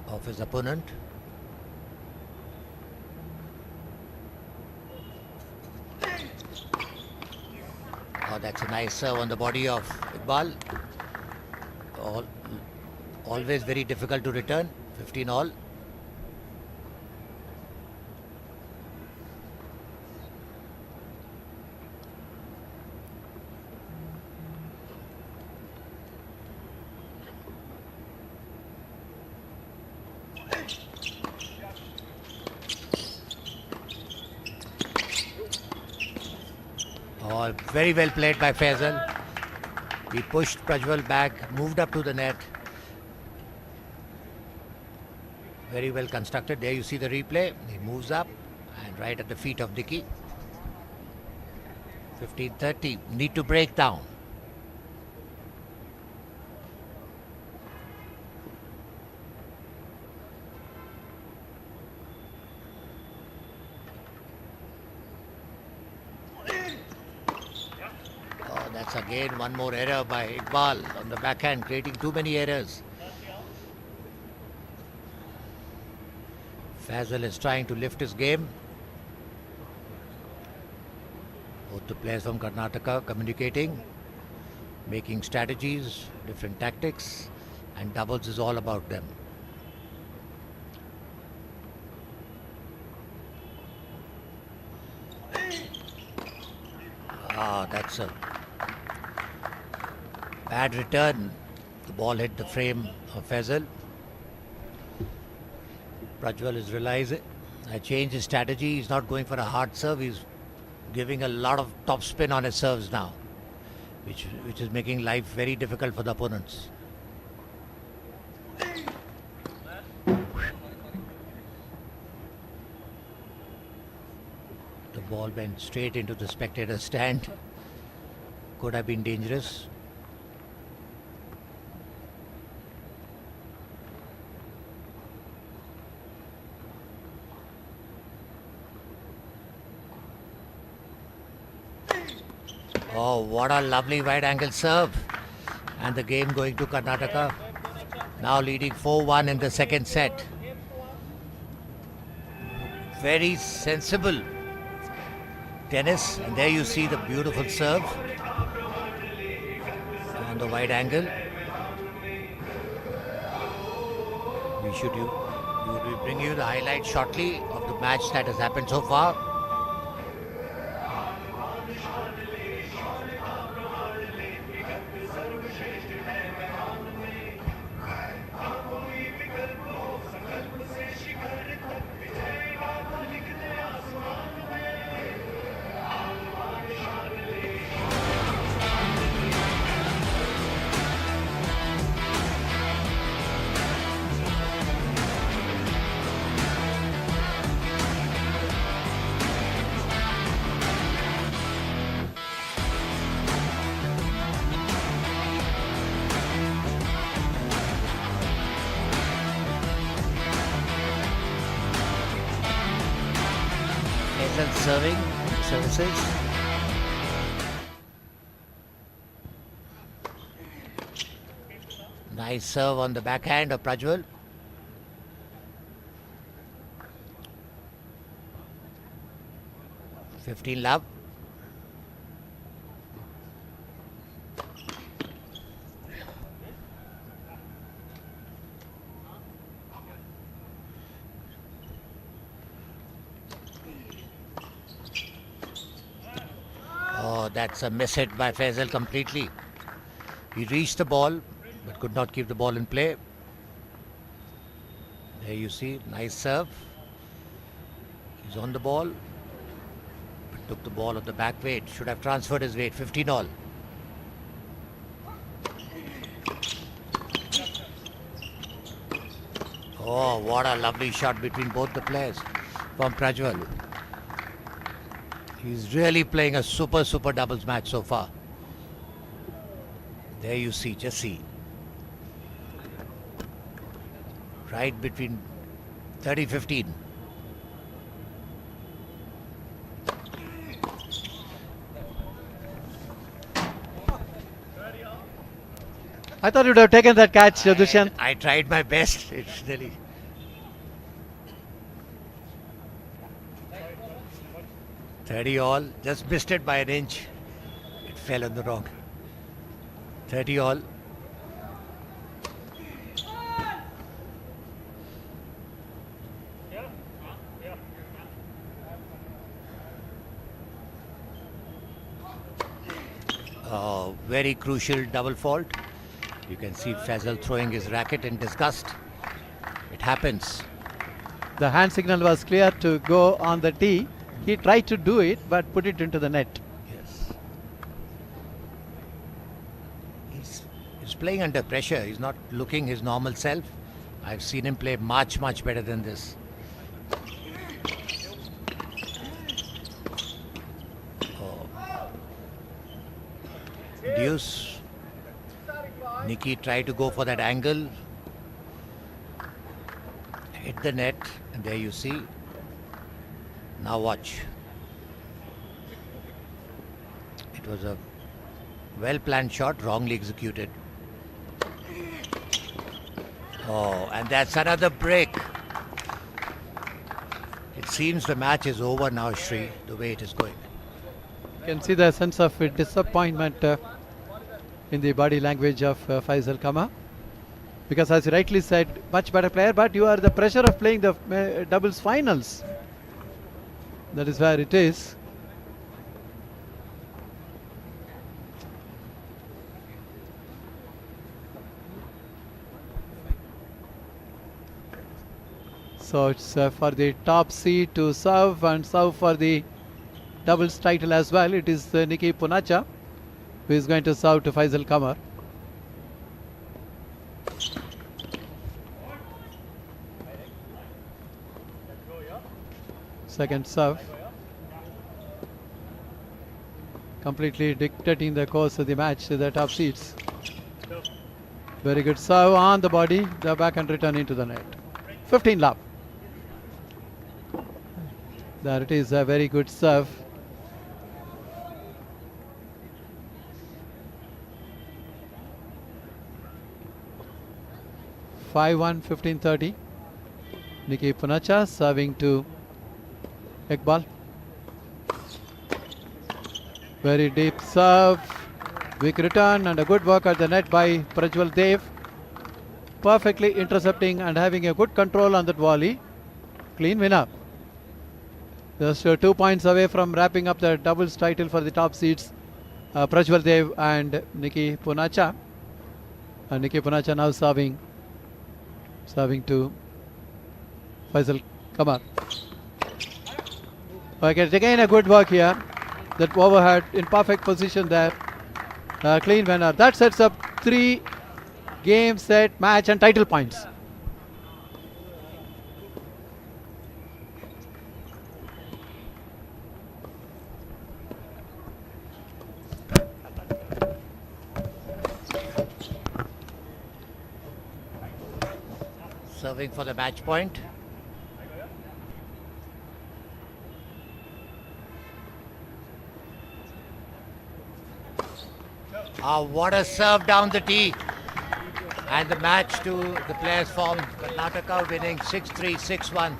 of his opponent. Oh, that's a nice serve on the body of Iqbal. Always very difficult to return. 15 all. Oh, very well played by Faisal. He pushed Prajwal back, moved up to the net. Very well constructed. There you see the replay. He moves up and right at the feet of Nikki. 15-30. Need to break down. That's again one more error by Iqbal on the backhand, creating too many errors. Faisal is trying to lift his game. Both the players from Karnataka communicating, making strategies, different tactics, and doubles is all about them. Ah, that's a bad return. The ball hit the frame of Faisal. Prajwal is realizing I changed his strategy. He's not going for a hard serve. He's giving a lot of top spin on his serves now, which is making life very difficult for the opponents. The ball went straight into the spectator stand. Could have been dangerous. Oh, what a lovely wide angle serve. And the game going to Karnataka. Now leading 4-1 in the second set. Very sensible tennis. And there you see the beautiful serve on the wide angle. We will bring you the highlight shortly of the match that has happened so far. Serving services. Nice serve on the backhand of Prajwal. Love. Oh, that's a miss hit by Faisal completely. He reached the ball but could not keep the ball in play. There you see, nice serve. He's on the ball, but took the ball on the back weight. Should have transferred his weight. 15 all. Oh, what a lovely shot between both the players from Prajwal. He's really playing a super doubles match so far. There you see, just see. Right between 30-15. I thought you would have taken that catch, Dushyant. I tried my best. It's really... $30 all, just missed it by an inch. It fell on the wrong. $30 all. Oh, very crucial double fault. You can see Faisal throwing his racket in disgust. It happens. The hand signal was clear to go on the tee. He tried to do it, but put it into the net. Yes. He's playing under pressure. He's not looking his normal self. I've seen him play much better than this. Oh. Deuce. Nikki tried to go for that angle. Hit the net, and there you see. Now watch. It was a well-planned shot, wrongly executed. Oh, and that's another break. It seems the match is over now, Shri, the way it is going. You can see the sense of disappointment in the body language of Faisal Kama. Because as you rightly said, much better player, but you are the pressure of playing the doubles finals. That is where it is. So it's for the top seed to serve and serve for the doubles title as well. It is Nikki Punacha who is going to serve to Faisal Kamar. Second serve. Completely dictating the course of the match to the top seeds. Very good serve on the body, the backhand return into the net. 15 love. There it is, a very good serve. (5-1), 15-30. Nikki Punacha serving to Iqbal. Very deep serve. Weak return and a good work at the net by Prajwal Dev. Perfectly intercepting and having a good control on that volley. Clean winner. Just 2 points away from wrapping up the doubles title for the top seeds. Prajwal Dev and Nikki Punacha. And Nikki Punacha now serving to Faisal Kamar. Okay, again a good work here. That overhead in perfect position there. Clean winner. That sets up 3 game, set, match and title points. Serving for the match point. What a serve down the tee. And the match to the players from Karnataka winning 6-3, 6-1.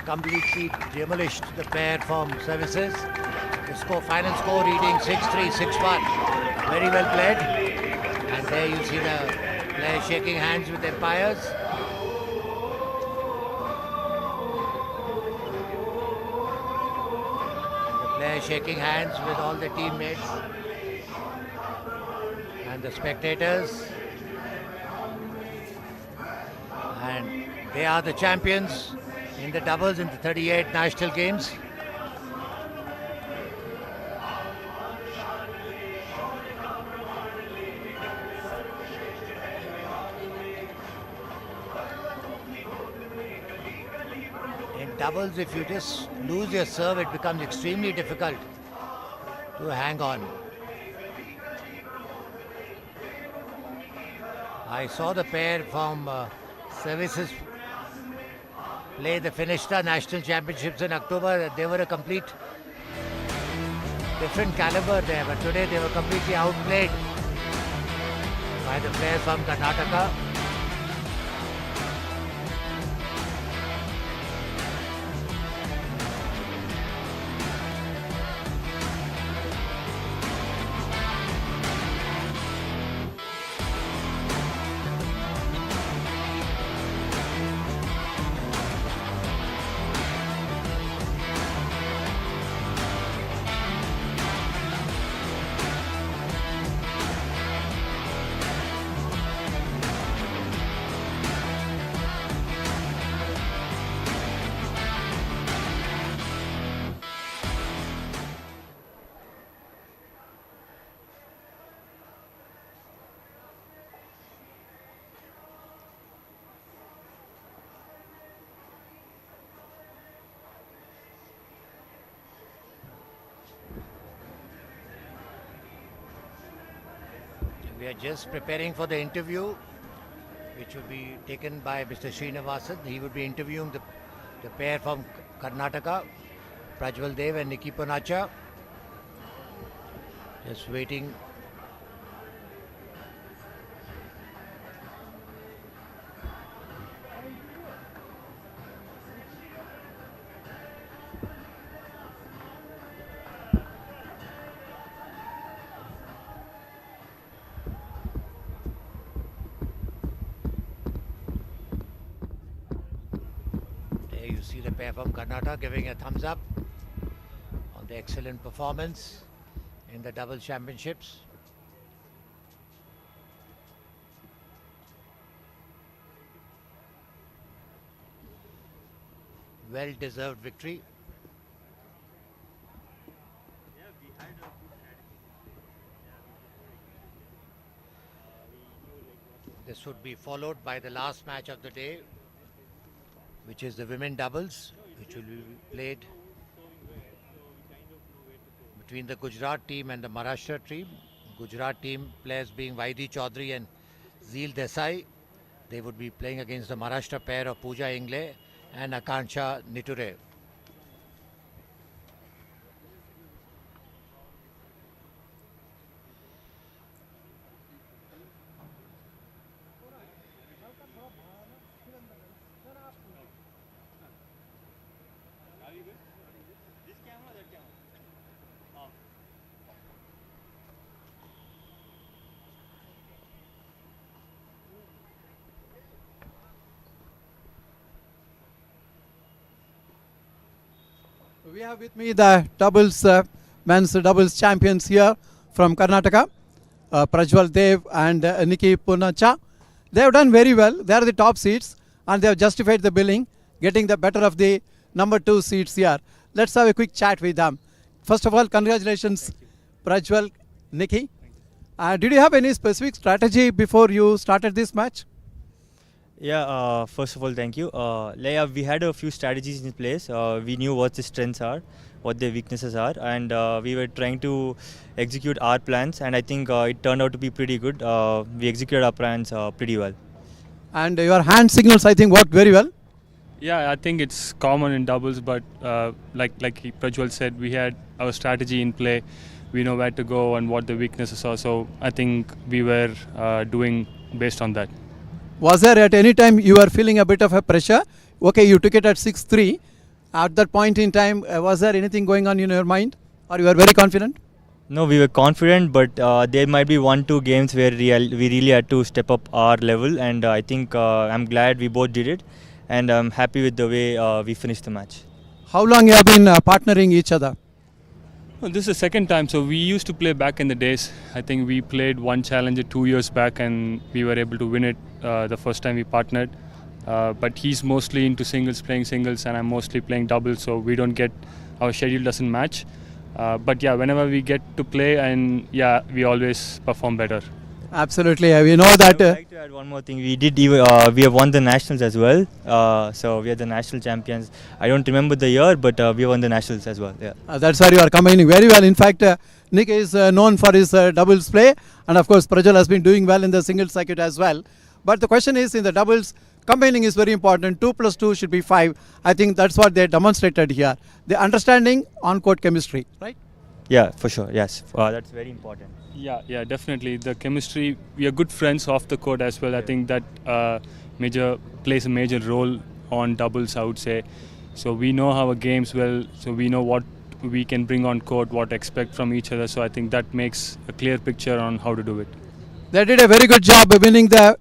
Completely demolished the pair from services. The final score reading 6-3, 6-1. Very well played. And there you see the players shaking hands with umpires. The players shaking hands with all the teammates. And the spectators, and they are the champions in the doubles in the 38 national games. In doubles, if you just lose your serve, it becomes extremely difficult to hang on. I saw the pair from services play the Finishta National Championships in October. They were a complete different caliber there, but today they were completely outplayed by the players from Karnataka. We are just preparing for the interview, which will be taken by Mr. Srinivasan. He will be interviewing the pair from Karnataka, Prajwal Dev and Nikki Punacha. Just waiting. You see the pair from Karnataka giving a thumbs up on the excellent performance in the doubles championships. well-deserved victory. This would be followed by the last match of the day, which is the women doubles, which will be played between the Gujarat team and the Maharashtra team. Gujarat team players being Vaidi Chaudhary and Zeel Desai. They would be playing against the Maharashtra pair of Pooja Ingle and Akansha Niture. We have with me the doubles, men's doubles champions here from Karnataka, Prajwal Dev and Nikki Punacha. They have done very well. They are the top seeds and they have justified the billing, getting the better of the number 2 seeds here. Let's have a quick chat with them. First of all, congratulations, Prajwal, Nikki. Did you have any specific strategy before you started this match? Yeah, first of all, thank you. We had a few strategies in place. We knew what the strengths are, what their weaknesses are, and we were trying to execute our plans, and I think it turned out to be pretty good. We executed our plans pretty well. And your hand signals, I think, worked very well. Yeah, I think it's common in doubles, but like Prajwal said, we had our strategy in play. We know where to go and what the weaknesses are, so I think we were doing based on that. Was there at any time you were feeling a bit of a pressure? Okay, you took it at 6-3. At that point in time, was there anything going on in your mind, or you were very confident? No, we were confident, but there might be 1-2 games where we really had to step up our level, and I think I'm glad we both did it, and I'm happy with the way we finished the match. How long you have been partnering each other? Well, this is the second time, so we used to play back in the days. I think we played one challenger 2 years back and we were able to win it the first time we partnered. But he's mostly into singles, playing singles, and I'm mostly playing doubles, so we don't get, our schedule doesn't match. But yeah, whenever we get to play, and yeah, we always perform better. Absolutely, we know that. I would like to add one more thing. We have won the nationals as well. So we are the national champions. I don't remember the year, but we won the nationals as well. Yeah. That's where you are combining very well. In fact, Nick is known for his doubles play, and of course, Prajwal has been doing well in the singles circuit as well. But the question is, in the doubles, combining is very important. 2 + 2 should be 5. I think that's what they demonstrated here. The understanding on-court chemistry, right? Yeah, for sure. Yes, that's very important. Yeah, definitely. The chemistry, we are good friends off the court as well. I think that plays a major role on doubles, I would say. So we know our games well, so we know what we can bring on court, what to expect from each other. So I think that makes a clear picture on how to do it. They did a very good job of winning the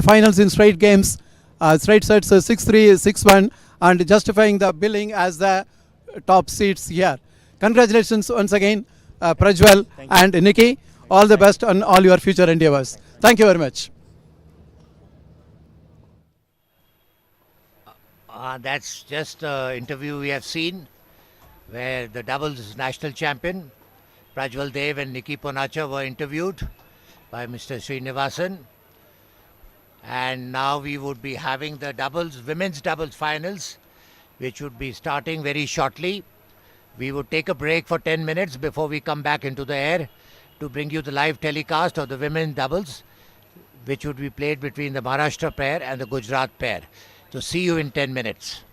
finals in straight games, straight sets 6-3, 6-1, and justifying the billing as the top seeds here. Congratulations once again, Prajwal and Nikki. All the best on all your future endeavors. Thank you very much. That's just the interview we have seen, where the doubles national champion, Prajwal Dev and Nikki Punacha, were interviewed by Mr. Srinivasan. And now we would be having the women's doubles finals, which would be starting very shortly. We would take a break for 10 minutes before we come back into the air to bring you the live telecast of the women's doubles, which would be played between the Maharashtra pair and the Gujarat pair. So see you in 10 minutes.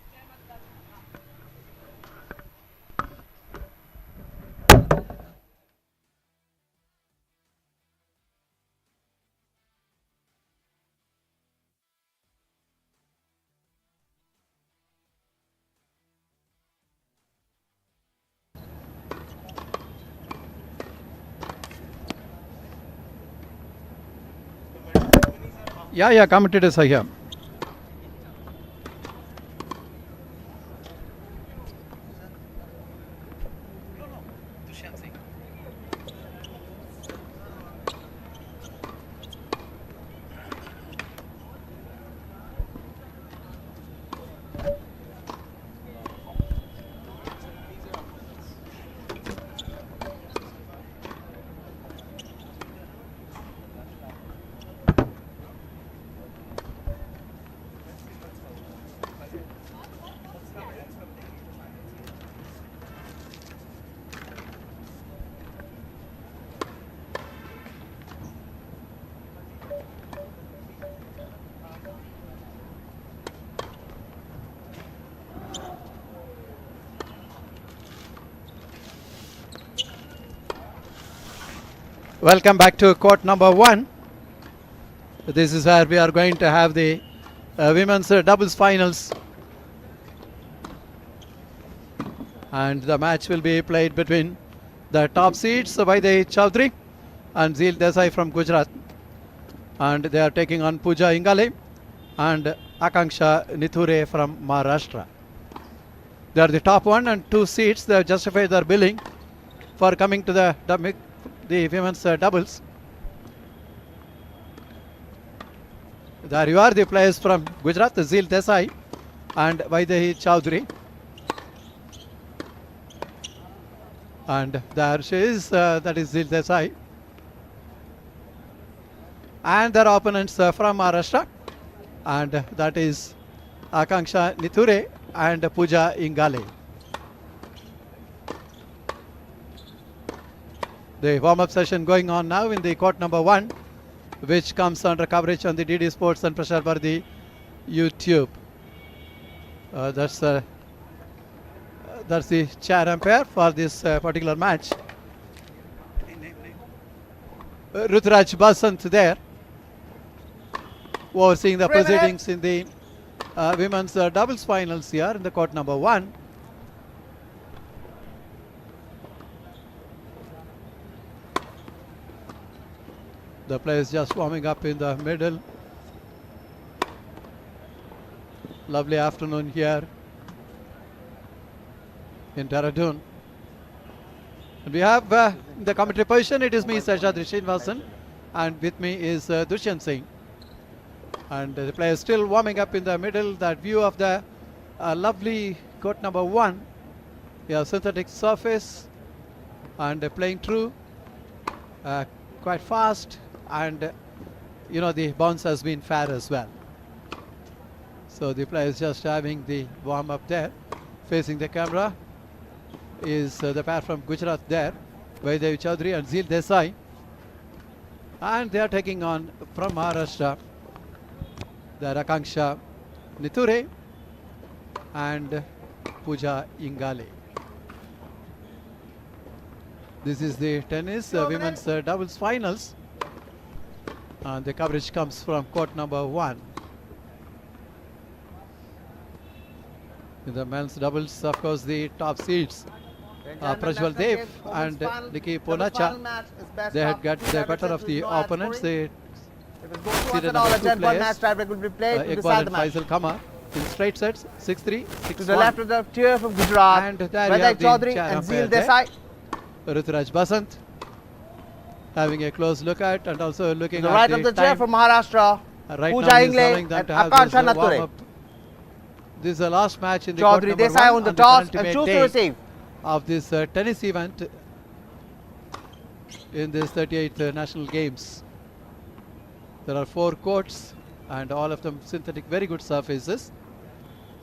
Yeah, commentators are here. Welcome back to court number 1. This is where we are going to have the women's doubles finals. And the match will be played between the top seeds Vaidhi Chaudhary and Zeel Desai from Gujarat. And they are taking on Pooja Ingale and Akanksha Nithure from Maharashtra. They are the top 1 and 2 seeds. They have justified their billing for coming to the women's doubles. There you are, the players from Gujarat, Zeel Desai and Vaidhi Chaudhary. And there she is, that is Zeel Desai. And their opponents from Maharashtra, and that is Akanksha Nithure and Pooja Ingale. The warm-up session going on now in the court number 1, which comes under coverage on the DD Sports and Prashar Bharati YouTube. That's the chair umpire for this particular match. Rutraj Basant there, overseeing the proceedings in the women's doubles finals here in the court number 1. The players just warming up in the middle. Lovely afternoon here in Dehradun. And we have the commentary position. It is me, Seshadri Srinivasan, and with me is Dushyant Singh. And the players still warming up in the middle. That view of the lovely court number 1. Yeah, synthetic surface and playing true, quite fast, and the bounce has been fair as well. So the players just having the warm up there. Facing the camera is the pair from Gujarat there, Vaidhi Chaudhary and Zeel Desai. And they are taking on from Maharashtra, the Akanksha Nithure and Pooja Ingale. This is the tennis women's doubles finals. And the coverage comes from court number 1. In the men's doubles, of course, the top seeds Prajwal Dev and Nikki Ponacha. They had got the better of the opponents. They seeded number 2 players, Iqbal and Faisal Kama, in straight sets, 6-3, 6-1. To the left of the tier from Gujarat, and there you have the Chaudhary chair and umpire Zeel there, Desai. Rutraj Basant, having a close look at and also looking To the at right of the chair from Maharashtra, right Pooja now he's Ingale allowing them and to have Akanksha this, warm Nithure. up. This is the last match in the court Chaudhary number Desai 1 on the on toss and penultimate choose to day receive. of this tennis event in this 38th National Games. There are 4 courts and all of them synthetic, very good surfaces.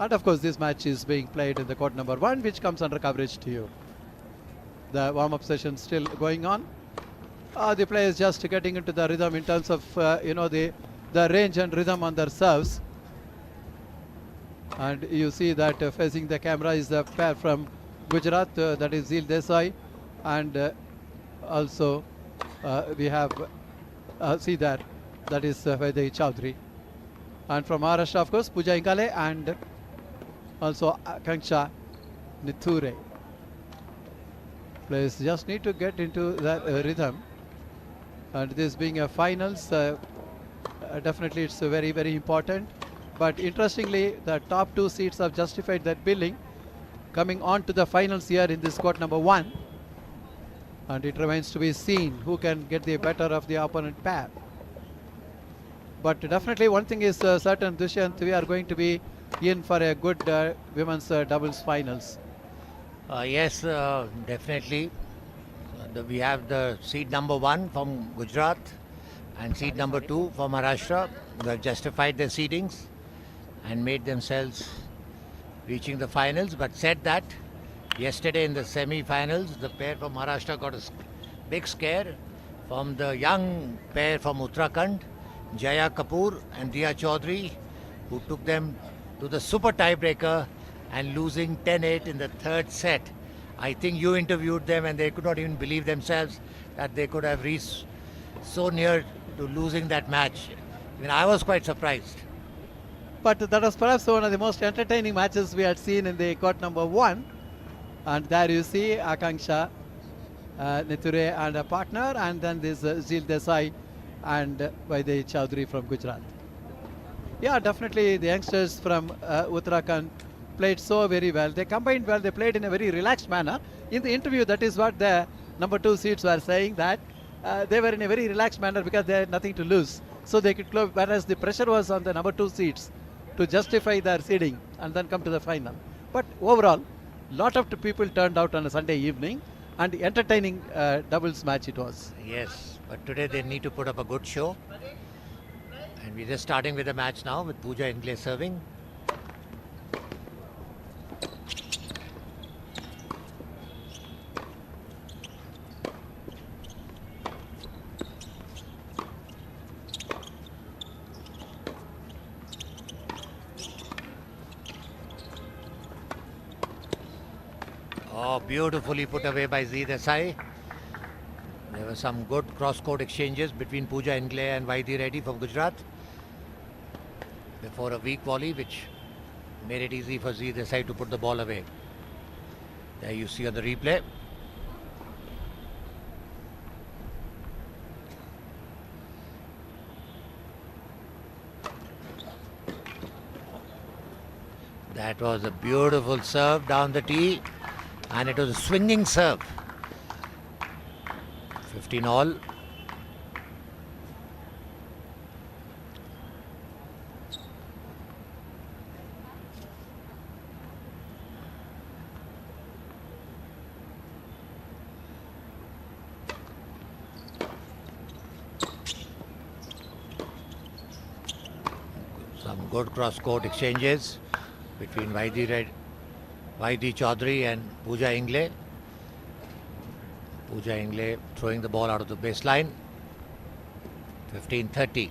And of course this match is being played in the court number 1, which comes under coverage to you. The warm-up session still going on. The players just getting into the rhythm in terms of the range and rhythm on their serves. And you see that facing the camera is the pair from Gujarat, that is Zeel Desai, and also we have see that is Vaidhi Chaudhary, and from Maharashtra, of course, Pooja Ingale and also Akanksha Nithure. Players just need to get into that rhythm, and this being a finals, definitely it's very, very important. But interestingly, the top 2 seeds have justified that billing, coming on to the finals here in this court number 1. And it remains to be seen who can get the better of the opponent pair. But definitely one thing is certain, Dushyant, we are going to be in for a good women's doubles finals. Yes, definitely. We have the seed number 1 from Gujarat and seed number 2 from Maharashtra. They have justified their seedings and made themselves reaching the finals. But said that, yesterday in the semi-finals, the pair from Maharashtra got a big scare from the young pair from Uttarakhand, Jaya Kapoor and Diya Chaudhary, who took them to the super tiebreaker and losing 10-8 in the 3rd set. I think you interviewed them and they could not even believe themselves that they could have reached so near to losing that match. I mean, I was quite surprised. But that was perhaps one of the most entertaining matches we had seen in the court number 1. And there you see Akanksha, Niture and a partner, and then this Zil Desai and Vaidhi Chaudhary from Gujarat. Yeah, definitely the youngsters from Uttarakhand played so very well. They combined well. They played in a very relaxed manner. In the interview, that is what the number 2 seeds were saying, that they were in a very relaxed manner because they had nothing to lose. So they could close, whereas the pressure was on the number 2 seeds to justify their seeding and then come to the final. But overall, lot of people turned out on a Sunday evening, and entertaining doubles match it was. Yes, but today they need to put up a good show. And we're just starting with the match now with Pooja Ingle serving. Oh, beautifully put away by Z Desai. There were some good cross-court exchanges between Pooja Ingle and Vaidhi Reddy from Gujarat before a weak volley which made it easy for Z Desai to put the ball away. There you see on the replay. That was a beautiful serve down the tee, and it was a swinging serve. 15 all. Some good cross-court exchanges between Vaidhi Chaudhary and Pooja Ingle. Pooja Ingle throwing the ball out of the baseline. 15-30.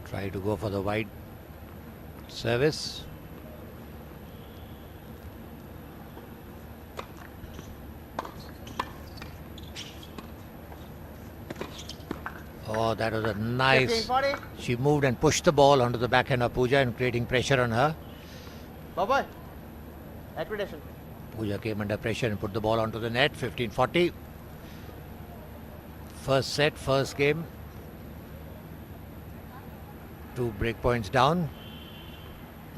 Try to go for the wide service. Oh, that was a nice. She moved and pushed the ball onto the backhand of Pooja and creating pressure on her. Bye-bye. Accreditation. Pooja came under pressure and put the ball onto the net. 15-40. First set, first game. 2 break points down.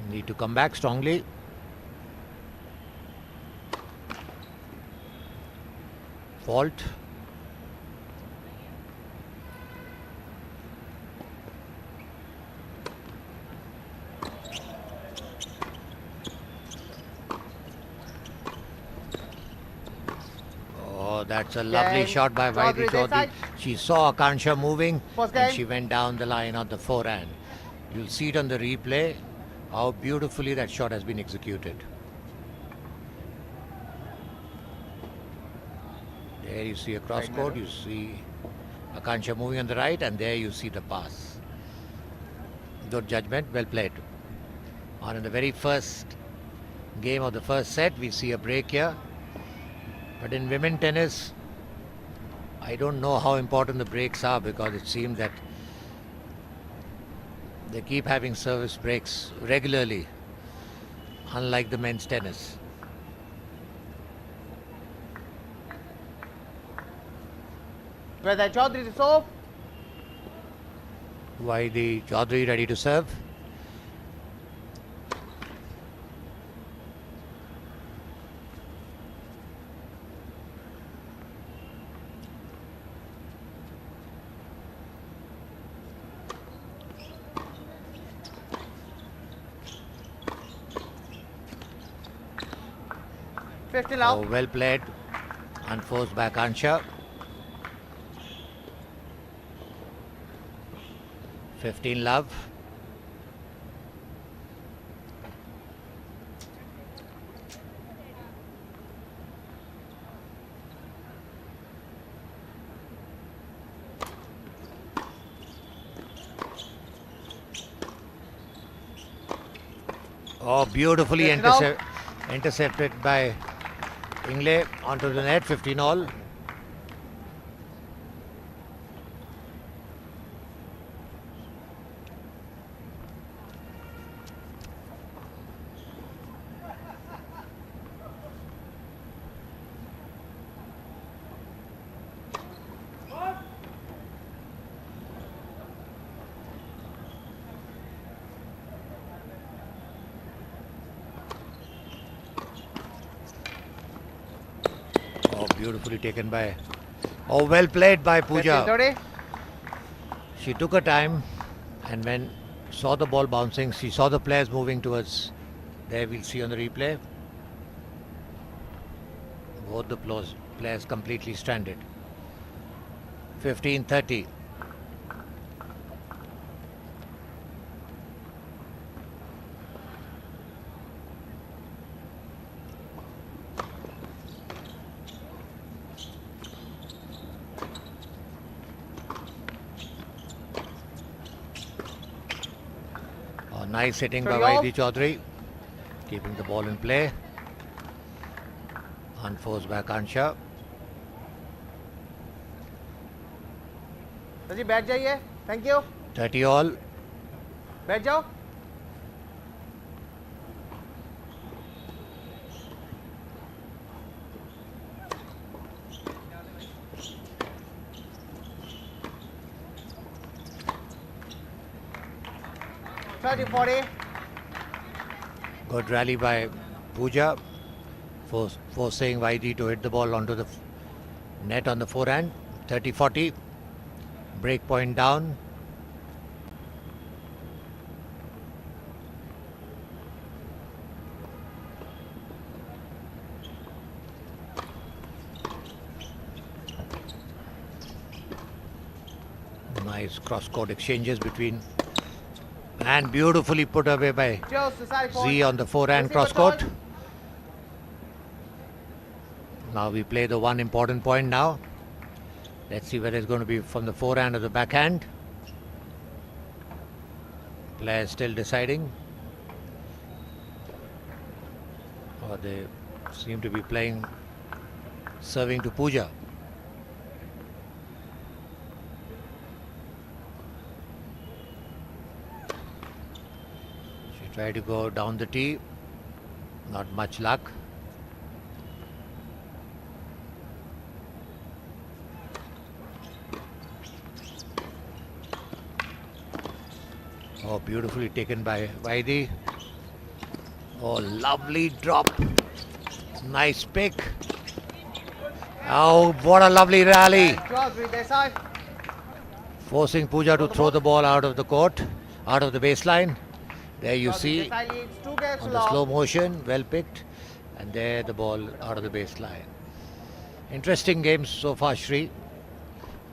Need to come back strongly. Fault. Oh, that's a lovely shot by Vaidhi Chaudhary. She saw Akansha moving and she went down the line on the forehand. You'll see it on the replay how beautifully that shot has been executed. There you see a cross court, you see Akansha moving on the right, and there you see the pass. Good judgment, well played. On in the very first game of the first set, we see a break here. But in women tennis, I don't know how important the breaks are, because it seems that they keep having service breaks regularly, unlike the men's tennis. Whether Chaudhary to serve. Vaidhi Chaudhary ready to serve. Oh, well played. Unforced by Akansha. 15 love. Oh, beautifully Yes, now. intercepted by Ingle onto the net, 15 all. Oh, beautifully taken by. Oh, well played by Pooja. 30. She took her time, and when saw the ball bouncing, she saw the players moving towards. There we'll see on the replay. Both the players completely stranded. 15-30. Oh, nice hitting by Vaidi Chaudhary, keeping the ball in play. Unforced by Kansha. Sir ji बैठ जाइए. Thank you. 30 all. बैठ जाओ. Good rally by Pooja, forcing Vaidi to hit the ball onto the net on the forehand. 30-40. Break point down. Nice cross-court exchanges between, and beautifully put away by Z on the forehand cross-court. Now we play the one important point now. Let's see whether it's going to be from the forehand or the backhand. Players still deciding. Or they seem to be playing, serving to Pooja. She tried to go down the tee. Not much luck. Oh, beautifully taken by Vaidi. Oh, lovely drop. Nice pick. Oh, what a lovely rally. Forcing Pooja to throw the ball out of the court, out of the baseline. There you see on the slow motion, well picked. And there the ball out of the baseline. Interesting games so far, Shri.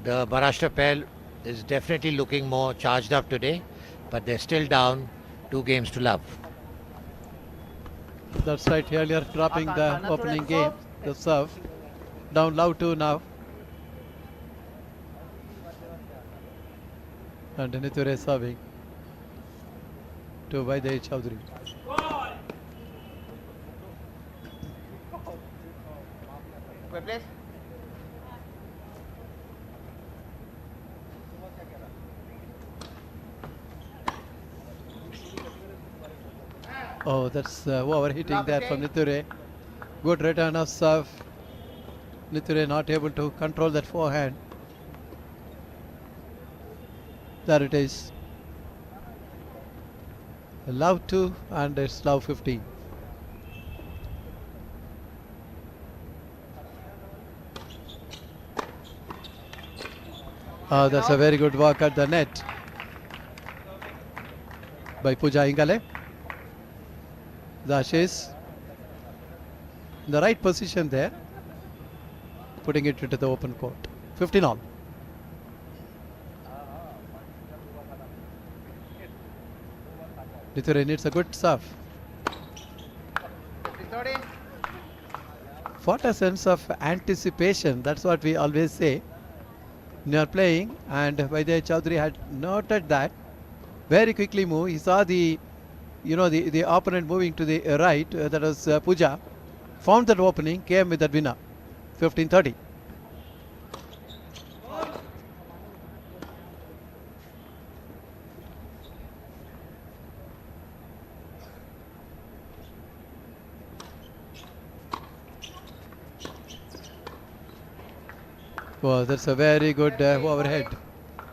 The Maharashtra pair is definitely looking more charged up today, but they're still down 2 games to love. That's right, earlier dropping the opening game, the serve. Down low 2 now. And Niture serving to Vaidi Chaudhary. Place. Oh, that's overhitting there from Niture. Good return of serve. Niture not able to control that forehand. There it is. Love 2 and it's love 15. Oh, that's a very good work at the net by Pooja Ingale. The Ashes in the right position there, putting it into the open court. 15 all. Niture needs a good serve. What a sense of anticipation, that's what we always say when you are playing, and Vaidi Chaudhary had noted that. Very quickly move, he saw the the opponent moving to the right, that was Puja, found that opening, came with that winner, 15-30. Well, that's a very good overhead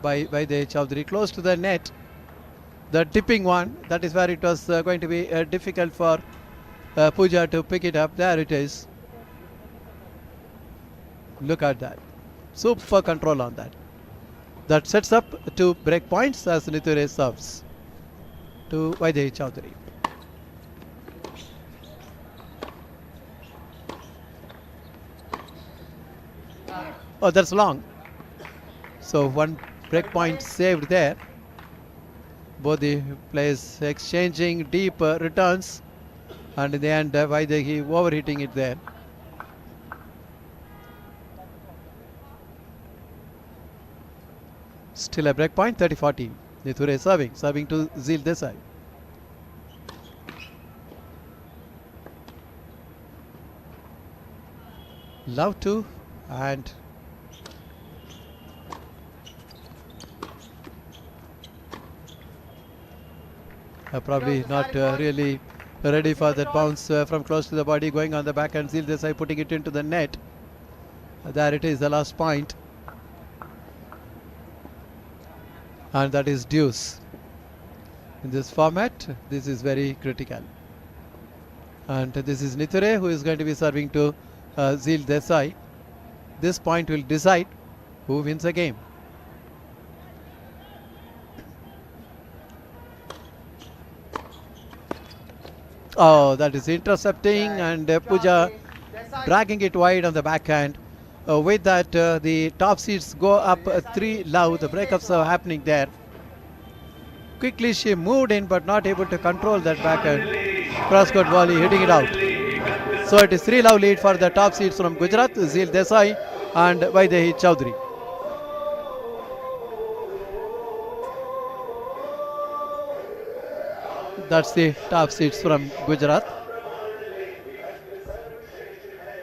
by the Chowdhury, close to the net. The tipping one, that is where it was going to be difficult for Puja to pick it up. There it is. Look at that. Super control on that. That sets up 2 break points as Niture serves to Vaidehi Chowdhury. Oh, that's long. So 1 break point saved there. Both the players exchanging deep returns, and in the end Vaidehi overheating it there. Still a break point, 30-40. Niture serving to Zil Desai. Love to, and probably not really ready for that bounce from close to the body, going on the backhand. Zil Desai putting it into the net. There it is, the last point. And that is deuce. In this format, this is very critical. And this is Niture who is going to be serving to Zil Desai. This point will decide who wins the game. Oh, that is intercepting, and Puja dragging it wide on the backhand. With that, the top seeds go up 3 love. The breakups are happening there. Quickly she moved in, but not able to control that backhand. Cross-court volley, hitting it out. So it is 3 love lead for the top seeds from Gujarat, Zil Desai and Vaidehi Chowdhury. That's the top seeds from Gujarat.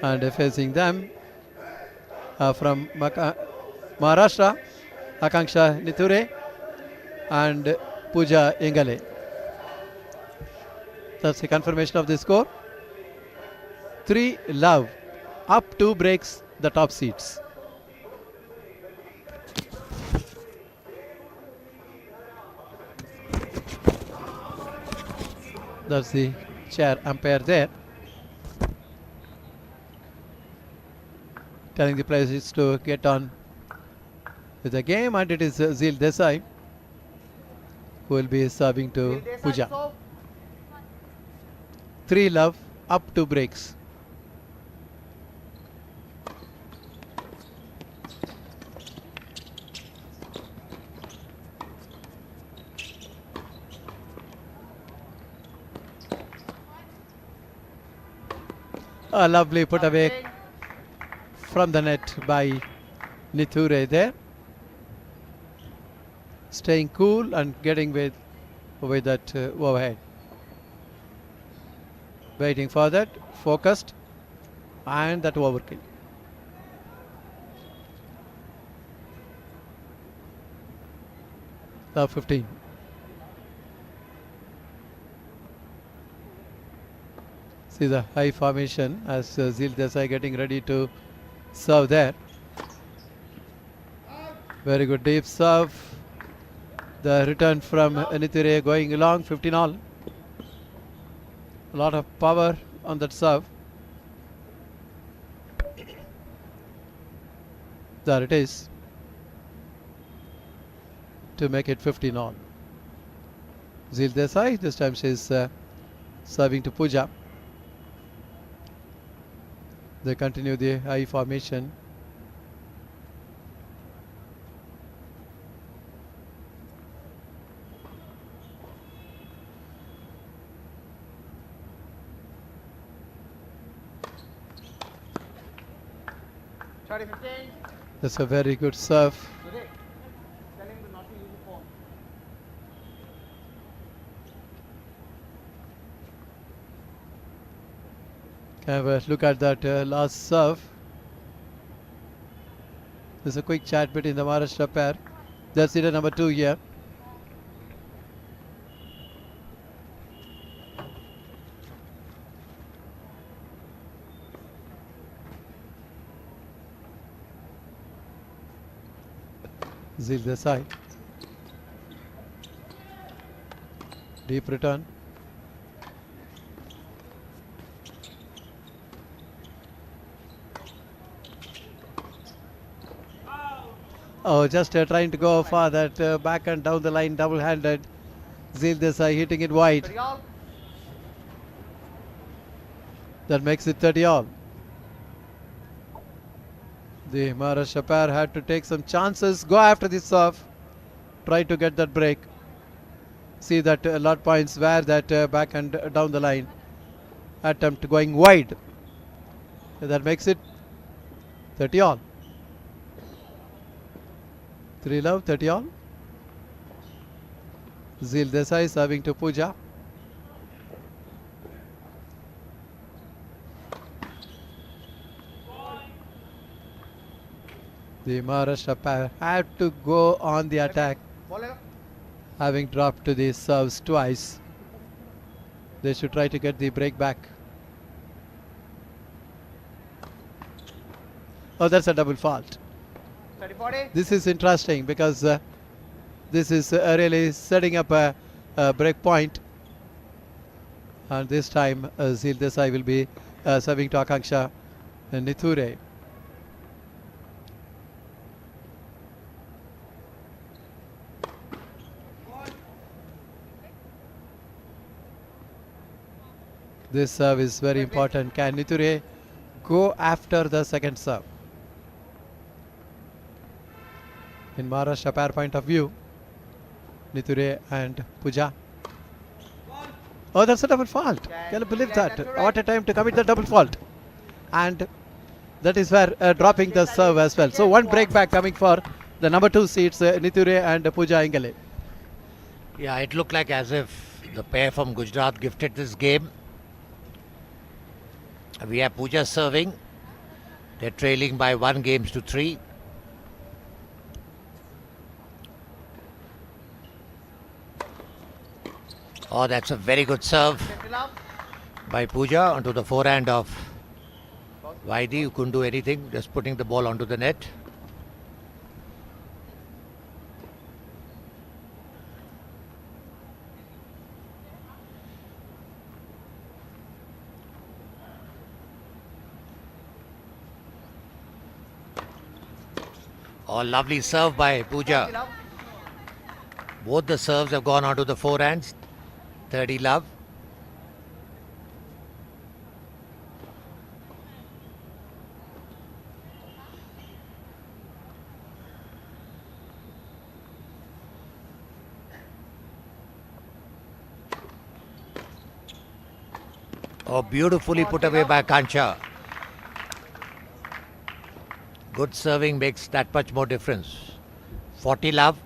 And facing them from Maharashtra, Akanksha Niture and Puja Ingale. That's the confirmation of the score. 3 love, up 2 breaks the top seeds. That's the chair umpire there, telling the players to get on with the game, and it is Zil Desai who will be serving to Puja. 3 love, up 2 breaks. A lovely put away from the net by Niture there. Staying cool and getting with that overhead. Waiting for that, focused, and that overkill. Now 15. See the high formation as Zil Desai getting ready to serve there. Very good deep serve. The return from Niture going long, 15 all. A lot of power on that serve. There it is, to make it 15 all. Zil Desai, this time she is serving to Puja. They continue the high formation. That's a very good serve. Have a look at that last serve. There's a quick chat between the Maharashtra pair. That's it, number 2 here. Zil Desai. Deep return. Oh, just trying to go for that back and down the line, double-handed. Zil Desai hitting it wide. That makes it 30 all. The Maharashtra pair had to take some chances, go after the serve, try to get that break. See that a lot points where that back and down the line attempt going wide. That makes it 30 all. 3 love, 30 all. Zil Desai serving to Pooja. The Maharashtra pair had to go on the attack, having dropped to the serves twice. They should try to get the break back. Oh, that's a double fault. This is interesting because this is really setting up a break point. And this time Zil Desai will be serving to Akanksha Nithure. This serve is very important. Can Nithure go after the second serve? In Maharashtra pair point of view, Nithure and Pooja. Oh, that's a double fault. Can you believe that? What a time to commit the double fault. And that is where dropping the serve as well. So one break back coming for the number 2 seeds, Nithure and Pooja Ingale. Yeah, it looked like as if the pair from Gujarat gifted this game. We have Pooja serving. They're trailing by 1 game to 3. Oh, that's a very good serve by Pooja onto the forehand of Vaidi, who couldn't do anything, just putting the ball onto the net. Oh, lovely serve by Pooja. Both the serves have gone onto the forehands. 30 love. Oh, beautifully put away by Kancha. Good serving makes that much more difference. 40 love.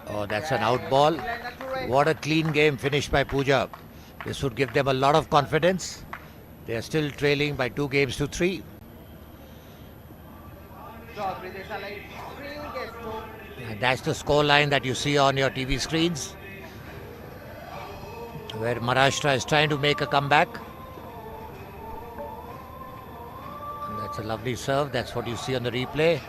Oh, that's an out ball. What a clean game finished by Pooja. This would give them a lot of confidence. They are still trailing by 2 games to 3. And that's the score line that you see on your TV screens, where Maharashtra is trying to make a comeback. And that's a lovely serve. That's what you see on the replay.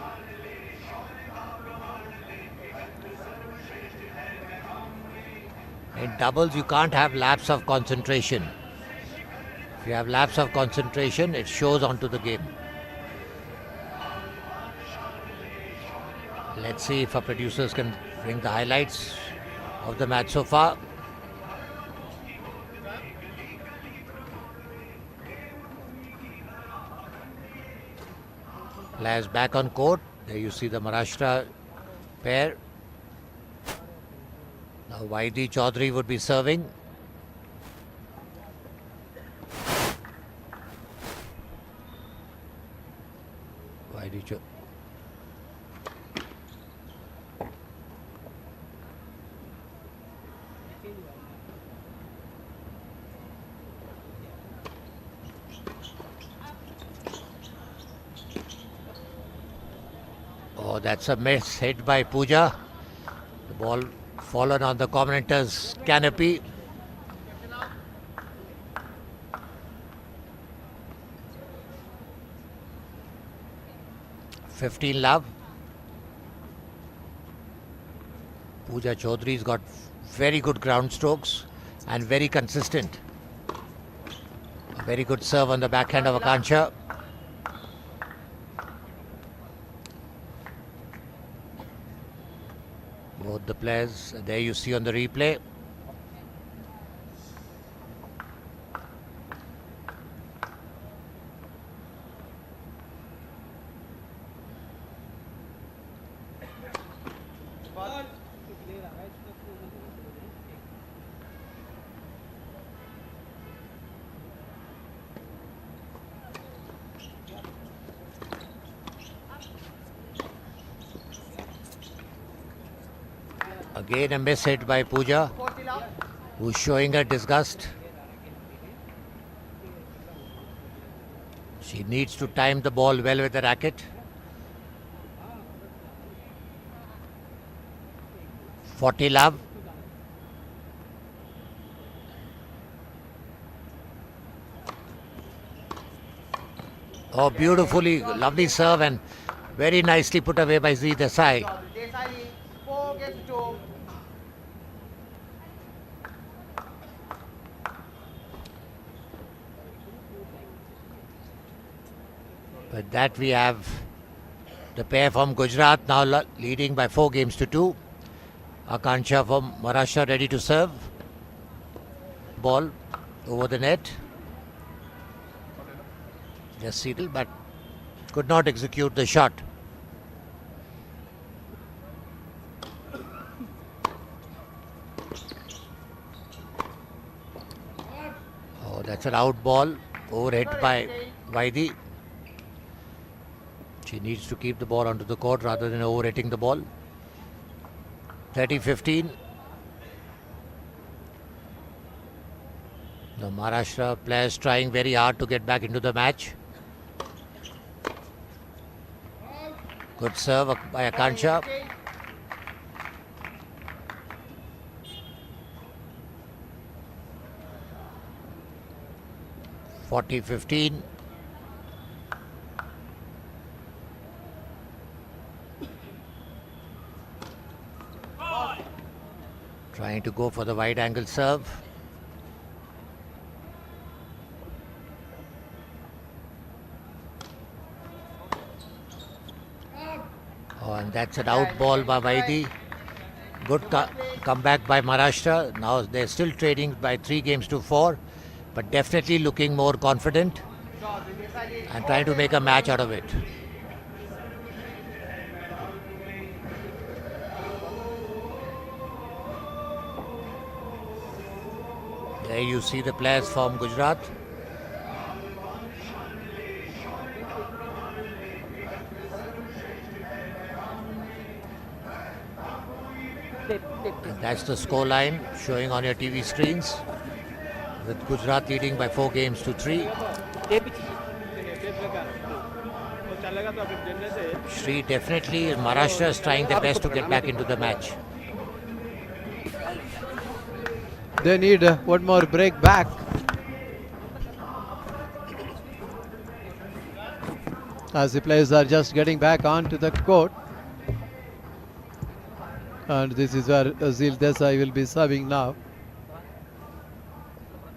In doubles, you can't have lapse of concentration. If you have lapse of concentration, it shows onto the game. Let's see if our producers can bring the highlights of the match so far. Players back on court. There you see the Maharashtra pair. Now Vaidi Chaudhary would be serving. Vaidi Oh, that's a miss hit by Pooja. The ball fallen on the commentator's canopy. "15 love." Pooja Chaudhary's got very good ground strokes and very consistent. A very good serve on the backhand of Akanksha. Both the players, there you see on the replay. Again a miss hit by Pooja, who's showing her disgust. She needs to time the ball well with the racket. 40 love. Oh, beautifully, lovely serve and very nicely put away by Z Desai. With that we have the pair from Gujarat now leading by 4 games to 2. Akanksha from Maharashtra ready to serve. Ball over the net. Just settled but could not execute the shot. Oh, that's an out ball. Overhit by Vaidi. She needs to keep the ball onto the court rather than overhitting the ball. 30-15. The Maharashtra players trying very hard to get back into the match. Good serve by Akanksha. (40-15). Trying to go for the wide angle serve. Oh, and that's an out ball by Vaidi. Good comeback by Maharashtra. Now they're still trading by 3 games to 4, but definitely looking more confident and trying to make a match out of it. There you see the players from Gujarat. And that's the score line showing on your TV screens, with Gujarat leading by 4 games to 3. Shri, definitely Maharashtra is trying their best to get back into the match. They need one more break back. As the players are just getting back onto the court. And this is where Zil Desai will be serving now.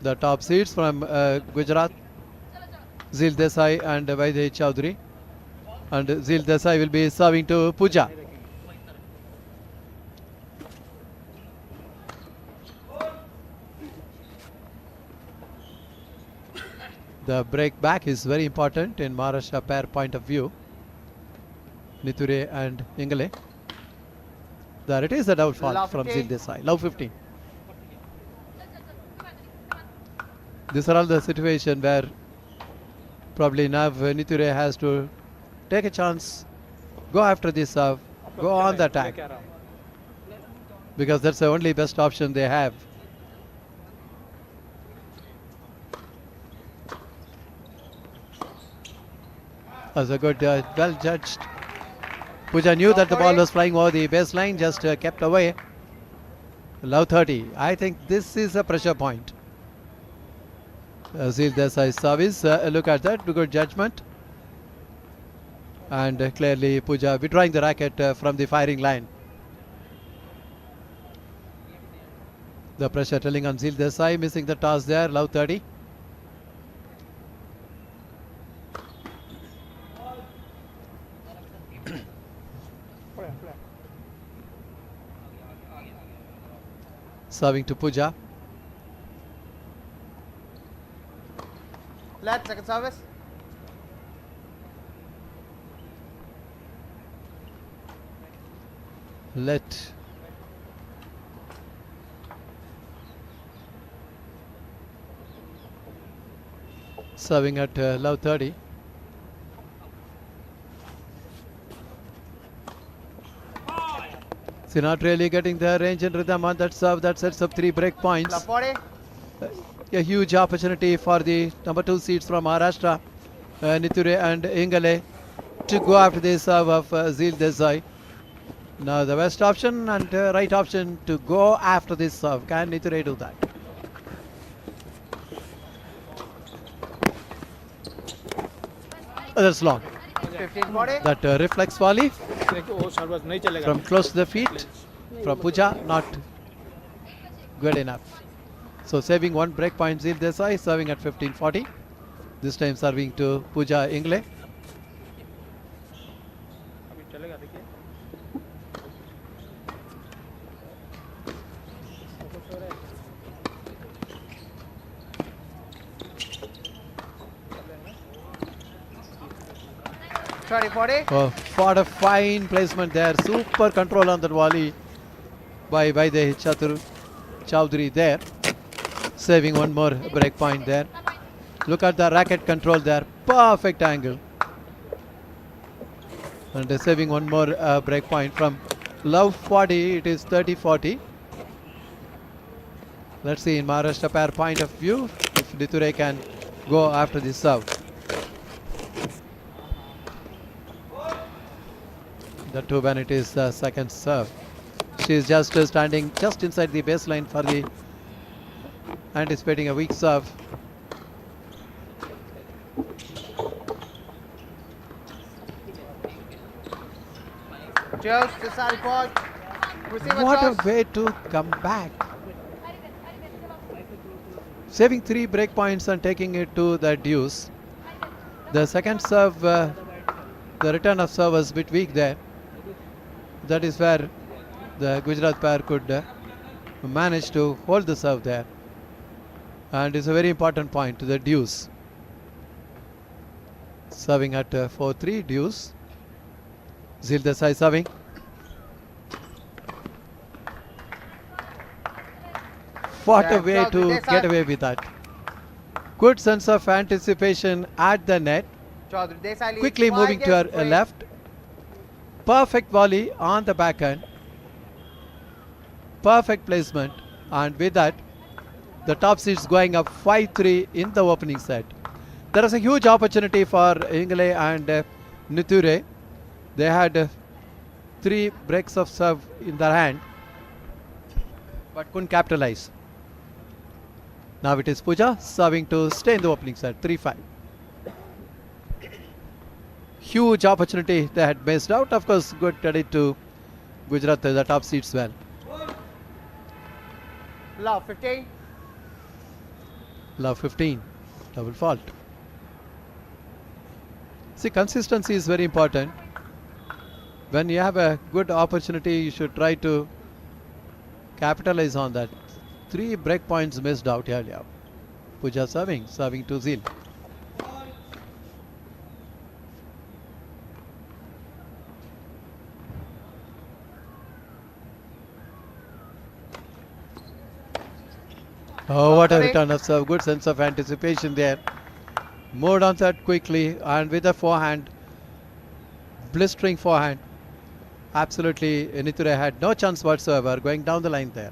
The top seeds from Gujarat, Zil Desai and Vaidhi Chaudhary. And Zil Desai will be serving to Pooja. The break back is very important in Maharashtra pair point of view. Niture and Ingale. There it is, a downfall from Zil Desai. Love 15. These are all the situation where probably now Niture has to take a chance, go after this serve, go on the attack, because that's the only best option they have. That was a good, well judged. Pooja knew that the ball was flying over the baseline, just kept away. Love 30. I think this is a pressure point. Zil Desai's service. Look at that. Good judgment. And clearly Pooja withdrawing the racket from the firing line. The pressure telling on Zil Desai, missing the toss there. Love 30. Serving to Pooja. Let second service. Let serving at Love 30. So not really getting the range and rhythm on that serve. That sets up 3 break points. Love 40. A huge opportunity for the number 2 seeds from Maharashtra, Niture and Ingale, to go after the serve of Zil Desai. Now the best option and right option to go after this serve. Can Niture do that? That's long. 15-40. That reflex volley from close to the feet from Pooja, not good enough. So saving 1 break point, Zil Desai serving at 15-40. This time serving to Pooja Ingle. Oh, what a fine placement there. Super control on that volley by the Chowdhury there. Saving 1 more break point there. Look at the racket control there. Perfect angle. And saving 1 more break point from Love 40. It is 30-40. Let's see in Maharashtra pair point of view if Niture can go after this serve. The two when it is the second serve. She is just standing just inside the baseline for the anticipating a weak serve. What a way to come back. Saving 3 break points and taking it to the deuce. The second serve, the return of serve was a bit weak there. That is where the Gujarat pair could manage to hold the serve there. And it's a very important point to the deuce. Serving at 4-3 deuce. Zil Desai serving. What a way to get away with that. Good sense of anticipation at the net. Quickly moving to her left. Perfect volley on the backhand. Perfect placement. And with that, the top seeds going up 5-3 in the opening set. There is a huge opportunity for Ingle and Niture. They had 3 breaks of serve in their hand, but couldn't capitalize. Now it is Pooja serving to stay in the opening set, 3-5. Huge opportunity they had missed out. Of course, good credit to Gujarat, the top seeds well. Love 15. Love 15. Double fault. See, consistency is very important. When you have a good opportunity, you should try to capitalize on that. 3 break points missed out here. Yeah. Pooja serving to Zil. Oh, what a return of serve. Good sense of anticipation there. Moved on that quickly and with a forehand. blistering forehand. Absolutely, Niture had no chance whatsoever going down the line there.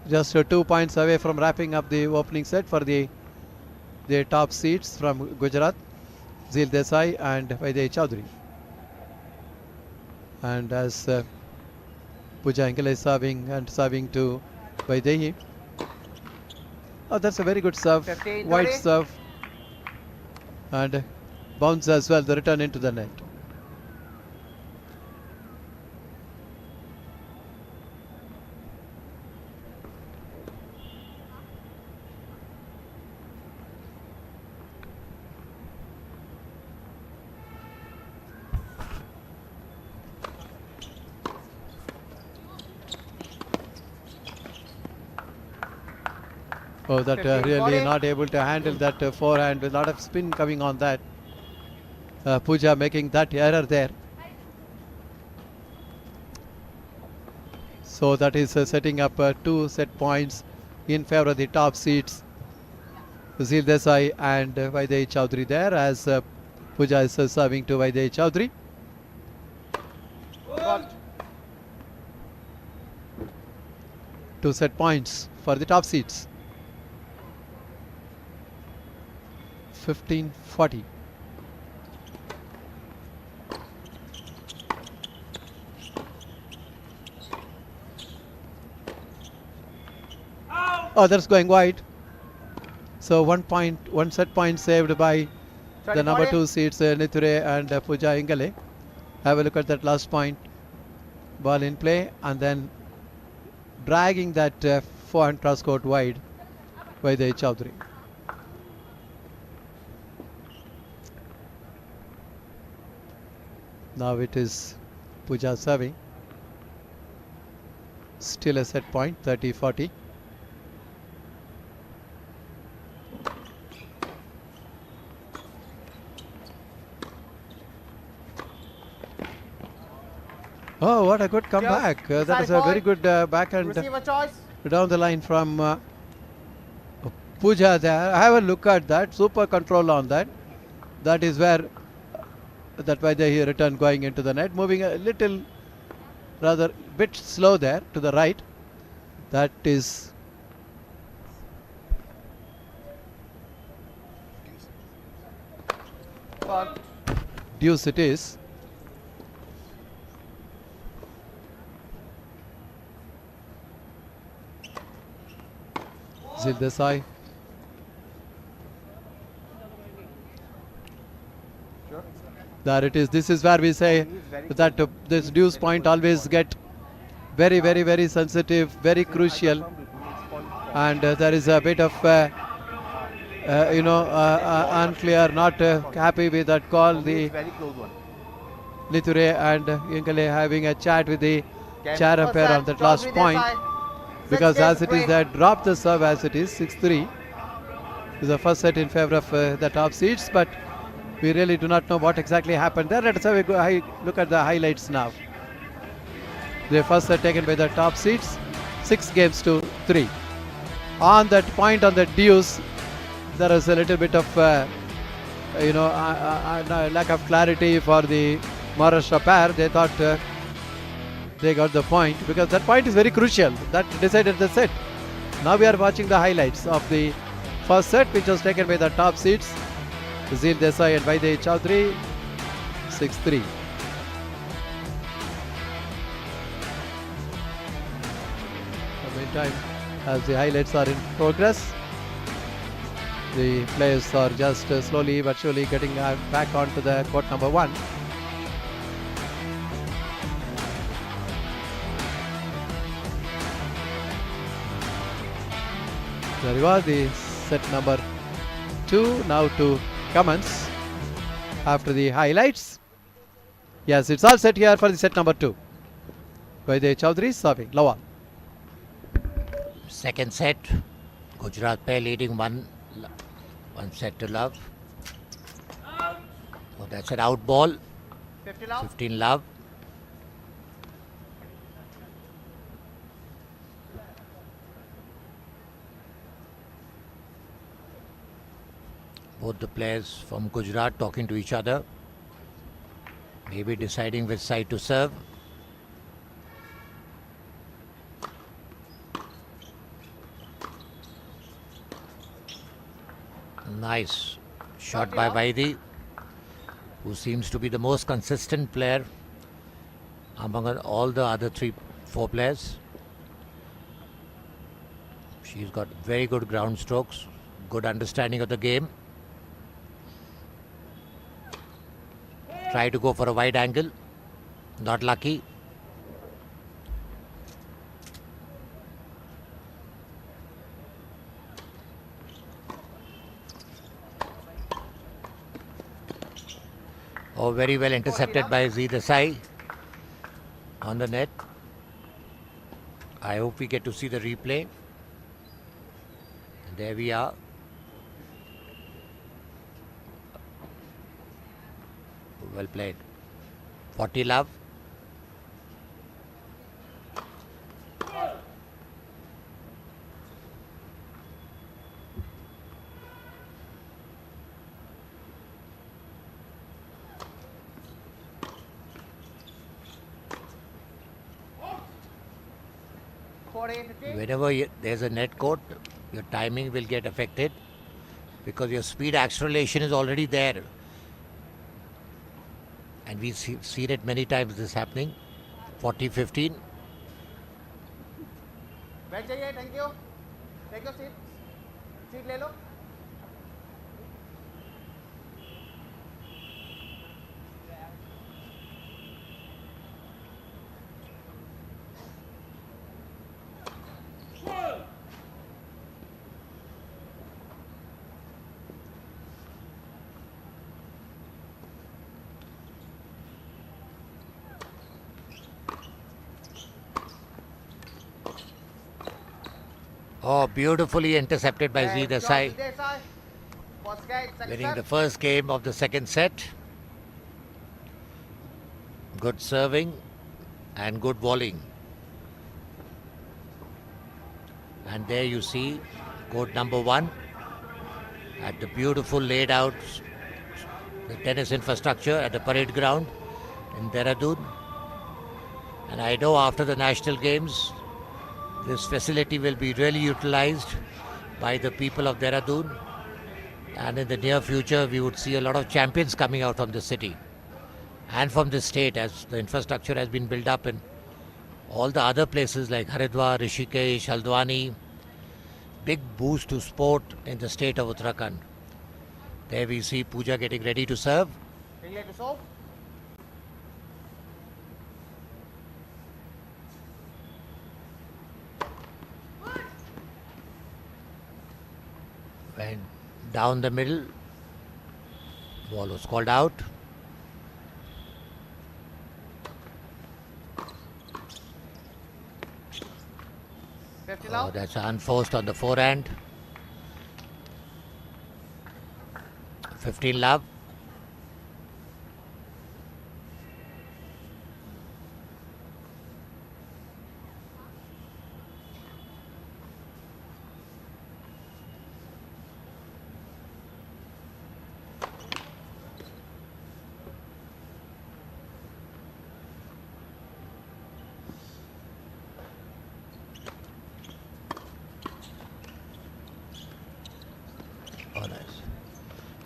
Just 2 points away from wrapping up the opening set for the top seeds from Gujarat, Zil Desai and Vaidehi Chaudhary. And as Pooja Engele is serving to Vaidehi. Oh, that's a very good serve, wide serve, and bounce as well, the return into the net. Oh, that really not able to handle that forehand with a lot of spin coming on that. Pooja making that error there. So that is setting up 2 set points in favor of the top seeds. Zil Desai and Vaidehi Chaudhary there, as Pooja is serving to Vaidehi Chaudhary. 2 set points for the top seeds. 15-40. Oh, that's going wide. So 1 set point saved by the number 2 seeds Niture and Pooja Engele. Have a look at that last point. Ball in play and then dragging that forehand cross court wide by the Chaudhary. Now it is Pooja serving. Still a set point, 30-40. Oh, what a good comeback. That is a very good backhand down the line from Pooja there. Have a look at that. Super control on that. That is where that Vaidehi return going into the net. Moving a little, rather bit slow there to the right. That is deuce it is. Zil Desai. There it is. This is where we say that this deuce point always get very, very, very sensitive, very crucial, and there is a bit of unclear, not happy with that call. The Niture and Engele having a chat with the chair umpire on that last point, because as it is, they dropped the serve as it is. 6-3 is the first set in favor of the top seeds, but we really do not know what exactly happened there. Let's have a look at the highlights now. The first set taken by the top seeds, 6-3. On that point, on the deuce, there was a little bit of lack of clarity for the Maharashtra pair. They thought they got the point, because that point is very crucial. That decided the set. Now we are watching the highlights of the first set, which was taken by the top seeds, Zil Desai and Vaidehi Chaudhary. 6-3. In the meantime, as the highlights are in progress, the players are just slowly but surely getting back onto the court number 1. There you are, the set number 2 now to commence after the highlights. Yes, it's all set here for the set number 2. Vaidehi Chaudhary serving. Lawal. Second set, Gujarat pair leading one set to love. Oh, that's an out ball. 15 love. Both the players from Gujarat talking to each other. Maybe deciding which side to serve. Nice shot by Vaidi, who seems to be the most consistent player among all the other 3-4 players. She's got very good ground strokes, good understanding of the game. Try to go for a wide angle, not lucky. Oh, very well intercepted by Z Desai on the net. I hope we get to see the replay. And there we are. Well played. 40 love. Whenever there's a net court, your timing will get affected because your speed acceleration is already there. And we've seen it many times this happening. 40-15. बैठ जाइए, thank you. Take your seat. Seat ले लो. Oh, beautifully intercepted by Z Desai. Winning the first game of the second set. Good serving and good bowling. And there you see court number 1 at the beautiful laid out the tennis infrastructure at the parade ground in Dehradun. And I know after the national games, this facility will be really utilized by the people of Dehradun, and in the near future we would see a lot of champions coming out from the city and from the state as the infrastructure has been built up in all the other places like Haridwar, Rishikesh, Haldwani. Big boost to sport in the state of Uttarakhand. There we see Pooja getting ready to serve. Went down the middle. Ball was called out. Oh, that's unforced on the forehand. 15 love.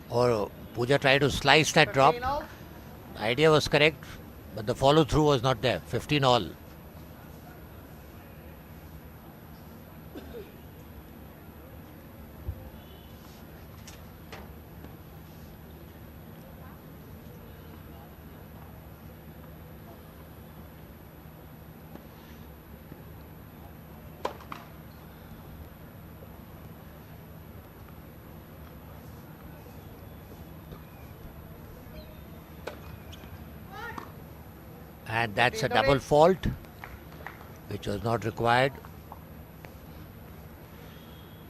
Or Pooja tried to slice that drop. The idea was correct, but the follow through was not there. 15 all. And that's a double fault, which was not required.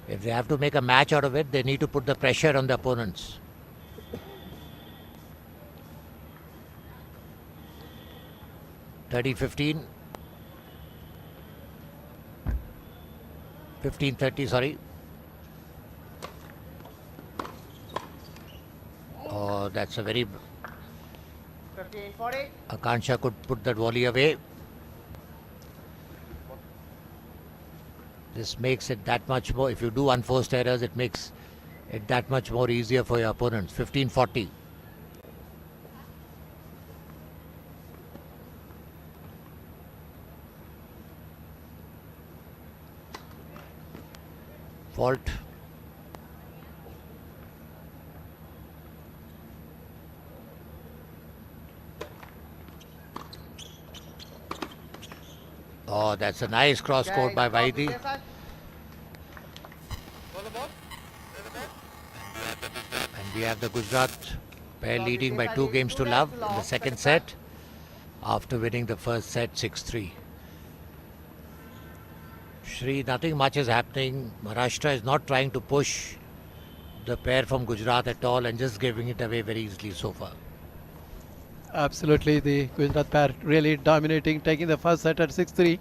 If they have to make a match out of it, they need to put the pressure on the opponents. (30-15), 15-30, sorry. Oh, that's a very Akansha could put that volley away. This makes it that much more, if you do unforced errors, it makes it that much more easier for your opponents. 15-40. Fault. Oh, that's a nice cross court by Vaidi. And we have the Gujarat pair leading by 2-0 in the second set after winning the first set 6-3. Shri, nothing much is happening. Maharashtra is not trying to push the pair from Gujarat at all and just giving it away very easily so far. Absolutely, the Gujarat pair really dominating, taking the first set at 6-3.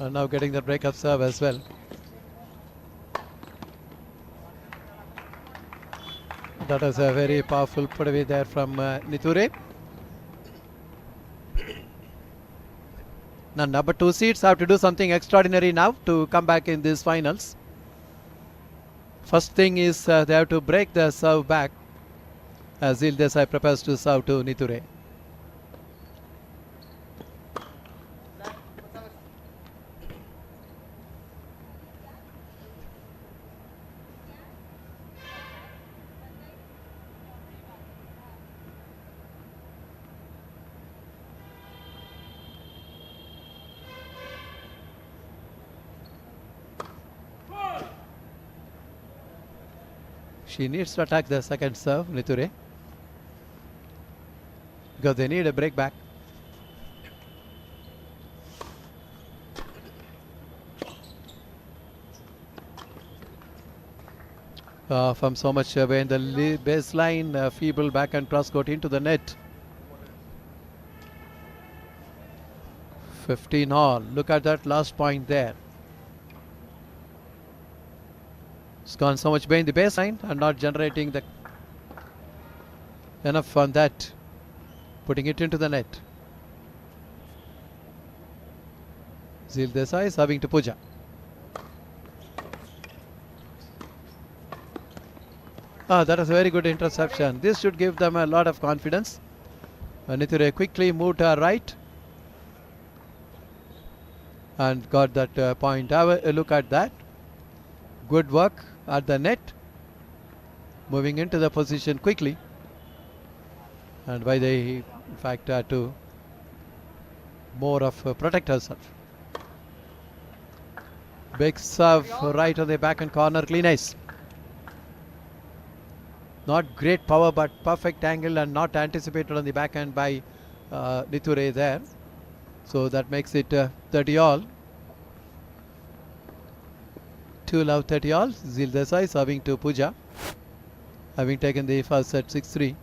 And now getting the break-up serve as well. That was a very powerful put away there from Niture. Now number 2 seeds have to do something extraordinary now to come back in these finals. First thing is they have to break the serve back as Zil Desai prepares to serve to Niture. She needs to attack the second serve, Niture, because they need a break back. From so much away in the baseline, feeble back and cross court into the net. 15 all. Look at that last point there. It's gone so much behind the baseline and not generating the enough on that, putting it into the net. Zil Desai serving to Pooja. That was a very good interception. This should give them a lot of confidence. Niture quickly moved to her right and got that point. Have a look at that. Good work at the net, moving into the position quickly, and by the in fact to more of protect herself. Big serve right on the back and corner, clean ice. Not great power but perfect angle and not anticipated on the backhand by Niture there, so that makes it 30 all. 2 30 all. Zil Desai serving to Pooja, having taken the first set 6-3.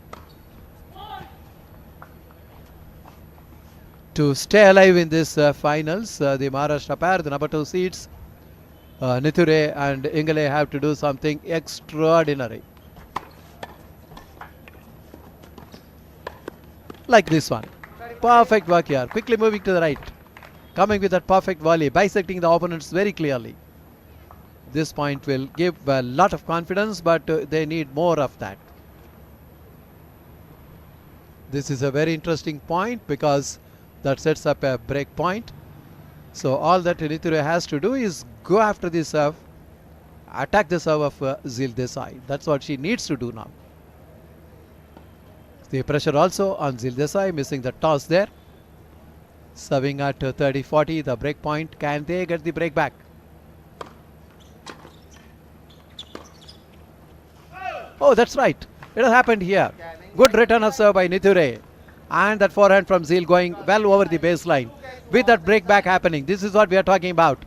To stay alive in this finals, the Maharashtra pair, the number 2 seeds, Niture and Ingale, have to do something extraordinary. Like this one. Perfect work here. Quickly moving to the right. Coming with that perfect volley, bisecting the opponents very clearly. This point will give a lot of confidence, but they need more of that. This is a very interesting point because that sets up a break point. So all that Niture has to do is go after the serve, attack the serve of Zil Desai. That's what she needs to do now. The pressure also on Zil Desai, missing the toss there. Serving at 30-40, the break point. Can they get the break back? Oh, that's right. It has happened here. Good return of serve by Niture. And that forehand from Zil going well over the baseline. With that break back happening. This is what we are talking about.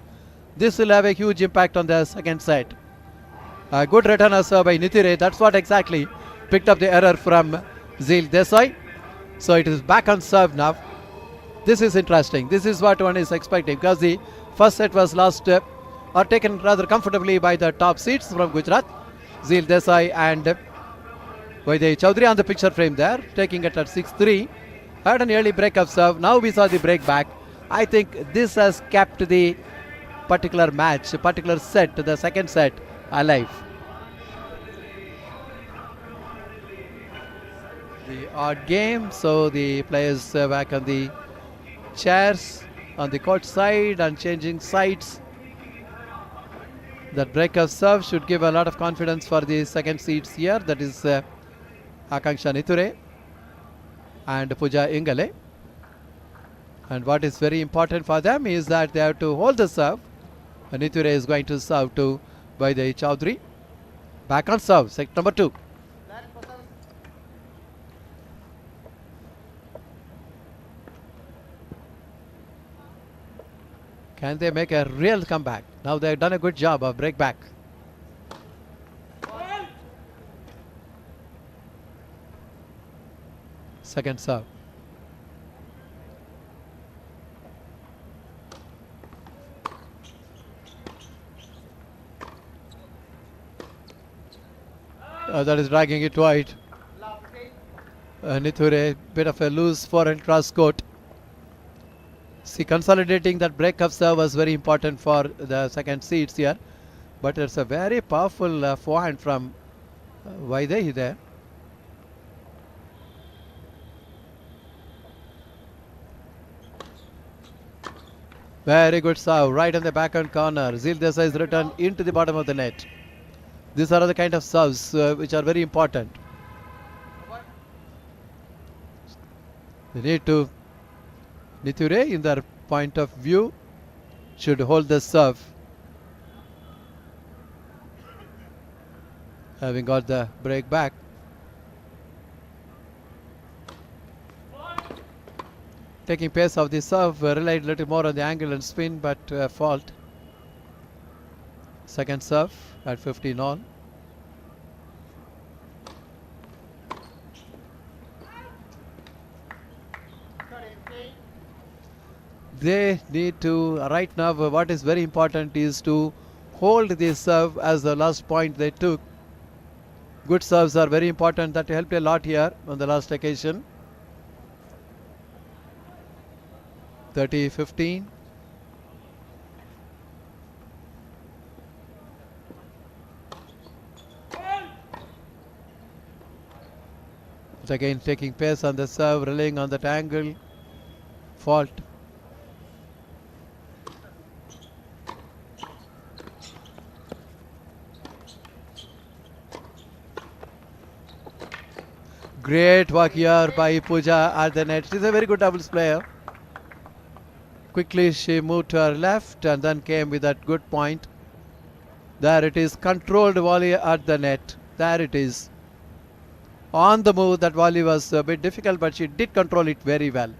This will have a huge impact on the second set. A good return of serve by Niture. That's what exactly picked up the error from Zil Desai. So it is back on serve now. This is interesting. This is what one is expecting, because the first set was lost or taken rather comfortably by the top seeds from Gujarat, Zil Desai and by the Chaudhary on the picture frame there, taking it at 6-3. Had an early break of serve. Now we saw the break back. I think this has kept the particular match, particular set, the second set, alive. The odd game, so the players back on the chairs on the court side and changing sides. That break of serve should give a lot of confidence for the second seeds here. That is Akanksha Niture and Pooja Ingale. And what is very important for them is that they have to hold the serve. Niture is going to serve to by the Chaudhary. Back on serve, set number 2. Can they make a real comeback? Now they've done a good job of break back. Second serve. That is dragging it wide. Niture, bit of a loose forehand cross court. See, consolidating that break of serve was very important for the second seeds here. But it's a very powerful forehand from Vaidehi there. Very good serve, right in the backhand corner. Zil Desai is returned into the bottom of the net. These are the kind of serves which are very important. They need to, Niture in their point of view should hold the serve. Having got the break back. Taking pace of the serve, relied a little more on the angle and spin, but fault. Second serve at 15 all. They need to, right now what is very important is to hold the serve as the last point they took. Good serves are very important. That helped a lot here on the last occasion. 30-15. Again taking pace on the serve, relying on that angle. Fault. Great work here by Pooja at the net. She's a very good doubles player. Quickly she moved to her left and then came with that good point. There it is, controlled volley at the net. There it is. On the move, that volley was a bit difficult, but she did control it very well.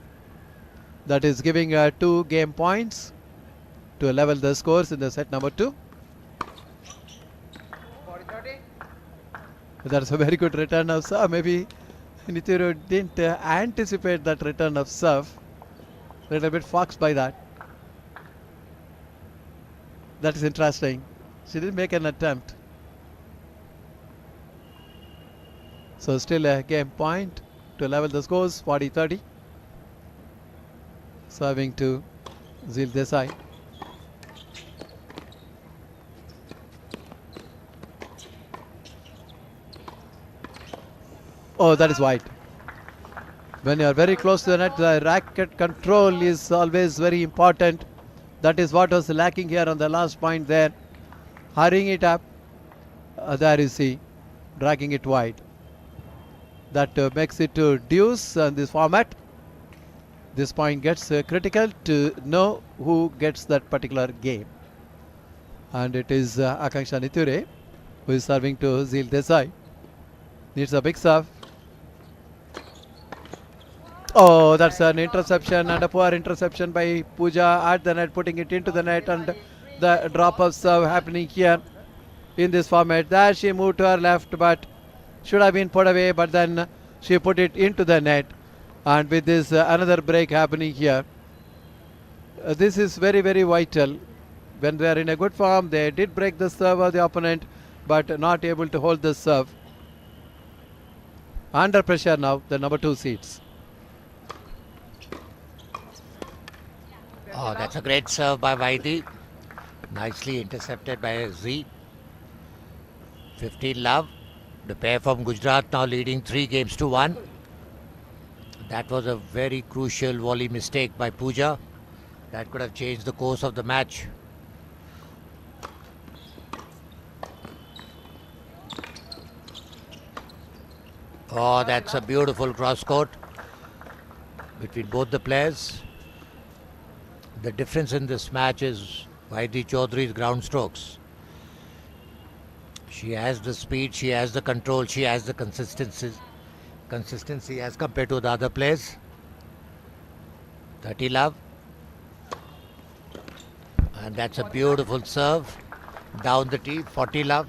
That is giving her 2 game points to level the scores in the set number 2. That's a very good return of serve. Maybe Niture didn't anticipate that return of serve. Little bit foxed by that. That is interesting. She didn't make an attempt. So still a game point to level the scores, 40-30. Serving to Zil Desai. Oh, that is wide. When you are very close to the net, the racket control is always very important. That is what was lacking here on the last point there. Hurrying it up. There you see, dragging it wide. That makes it to deuce in this format. This point gets critical to know who gets that particular game. And it is Akanksha Niture who is serving to Zil Desai. Needs a big serve. Oh, that's an interception and a poor interception by Pooja at the net, putting it into the net, and the drop of serve happening here in this format. There she moved to her left, but should have been put away, but then she put it into the net. And with this another break happening here. This is very, very vital. When they are in a good form, they did break the serve of the opponent, but not able to hold the serve. Under pressure now, the number 2 seeds. Oh, that's a great serve by Vaidi. Nicely intercepted by Z. 15 love. The pair from Gujarat now leading 3-1. That was a very crucial volley mistake by Pooja. That could have changed the course of the match. Oh, that's a beautiful cross court between both the players. The difference in this match is Vaidi Chaudhary's ground strokes. She has the speed, she has the control, she has the consistency as compared to the other players. 30 love. And that's a beautiful serve. Down the tee, 40 love.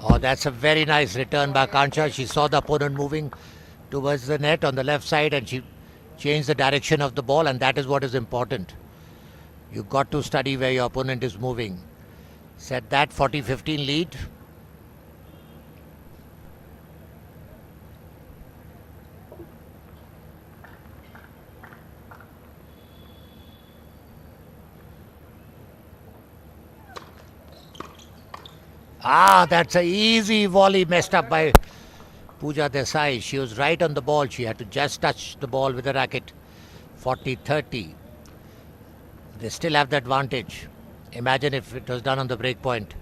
Oh, that's a very nice return by Kancha. She saw the opponent moving towards the net on the left side and she changed the direction of the ball, and that is what is important. You've got to study where your opponent is moving. Set that 40-15 lead. Ah, that's an easy volley messed up by Pooja Desai. She was right on the ball. She had to just touch the ball with the racket. 40-30. They still have the advantage. Imagine if it was done on the break point.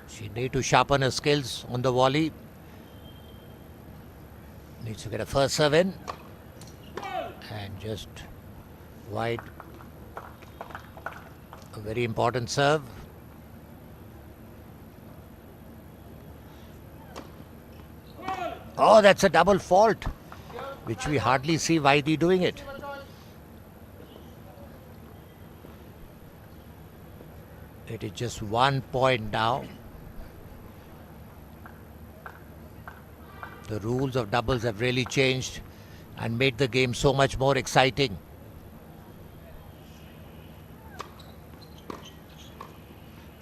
She needs to sharpen her skills on the volley. Needs to get a first serve in. And just wide. A very important serve. Oh, that's a double fault, which we hardly see Vaidi doing it. It is just 1 point now. The rules of doubles have really changed and made the game so much more exciting.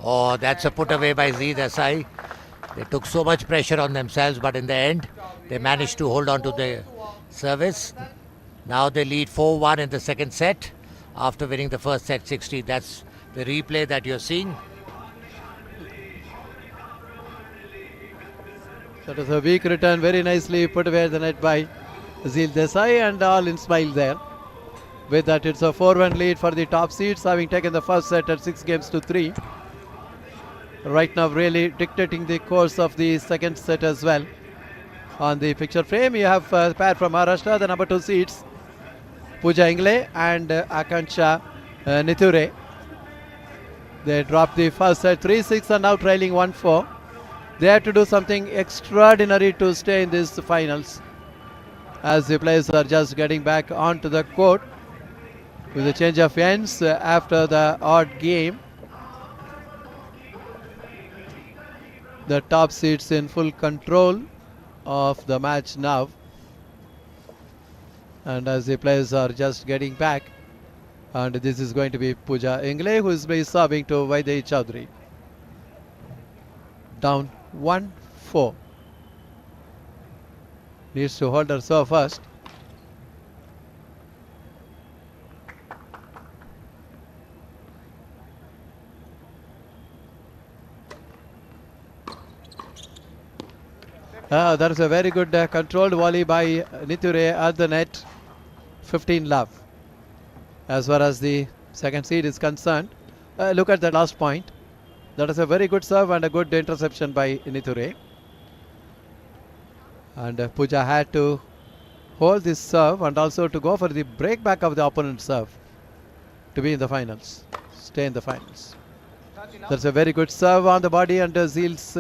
Oh, that's a put away by Z Desai. They took so much pressure on themselves, but in the end, they managed to hold on to the service. Now they lead 4-1 in the second set after winning the first set 60. That's the replay that you're seeing. That was a weak return, very nicely put away the net by Zil Desai, and all in smile there. With that, it's a 4-1 lead for the top seeds, having taken the first set at 6-3. Right now really dictating the course of the second set as well. On the picture frame you have a pair from Maharashtra, the number 2 seeds, Pooja Ingle and Akanksha Nithure. They dropped the first set 3-6 and now trailing 1-4. They have to do something extraordinary to stay in these finals, as the players are just getting back onto the court with a change of ends after the odd game. The top seeds in full control of the match now, and as the players are just getting back, and this is going to be Pooja Ingle who is serving to Vaidi Chaudhary. Down 1-4. Needs to hold her serve first. That is a very good controlled volley by Nithure at the net. 15 love. As far as the second seed is concerned, look at the last point. That is a very good serve and a good interception by Nithure. And Pooja had to hold this serve and also to go for the break back of the opponent's serve to be in the finals, stay in the finals. That's a very good serve on the body, and Zil's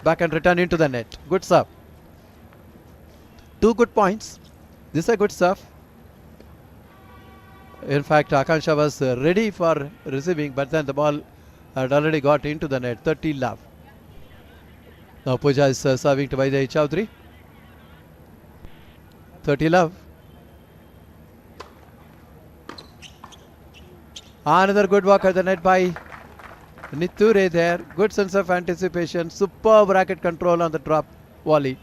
back and return into the net. Good serve. 2 good points. This is a good serve. In fact, Akanksha was ready for receiving, but then the ball had already got into the net. 30 love. Now Pooja is serving to Vaidehi Chowdhury. 30 love. Another good work at the net by Nithure there. Good sense of anticipation. Superb racket control on the drop volley.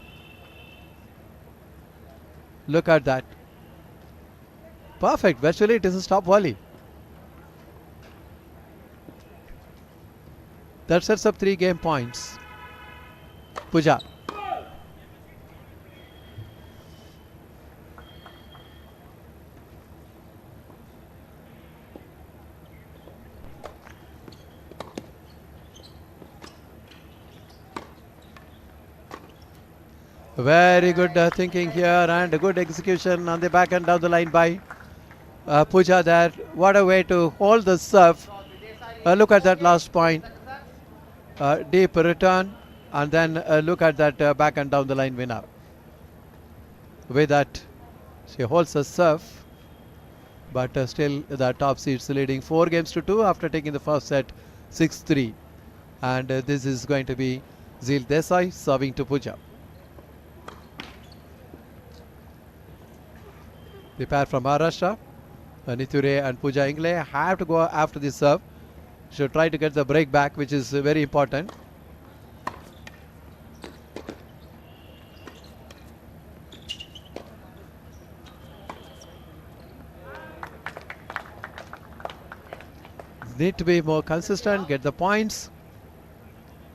Look at that. Perfect. Virtually it is a stop volley. That sets up 3 game points. Pooja. Very good thinking here and a good execution on the back and down the line by Pooja there. What a way to hold the serve. Look at that last point. Deep return and then look at that back and down the line winner. With that, she holds the serve, but still the top seeds leading 4 games to 2 after taking the first set 6-3. And this is going to be Zil Desai serving to Pooja. The pair from Maharashtra, Nithure and Pooja Ingle, have to go after the serve. Should try to get the break back, which is very important. Need to be more consistent, get the points.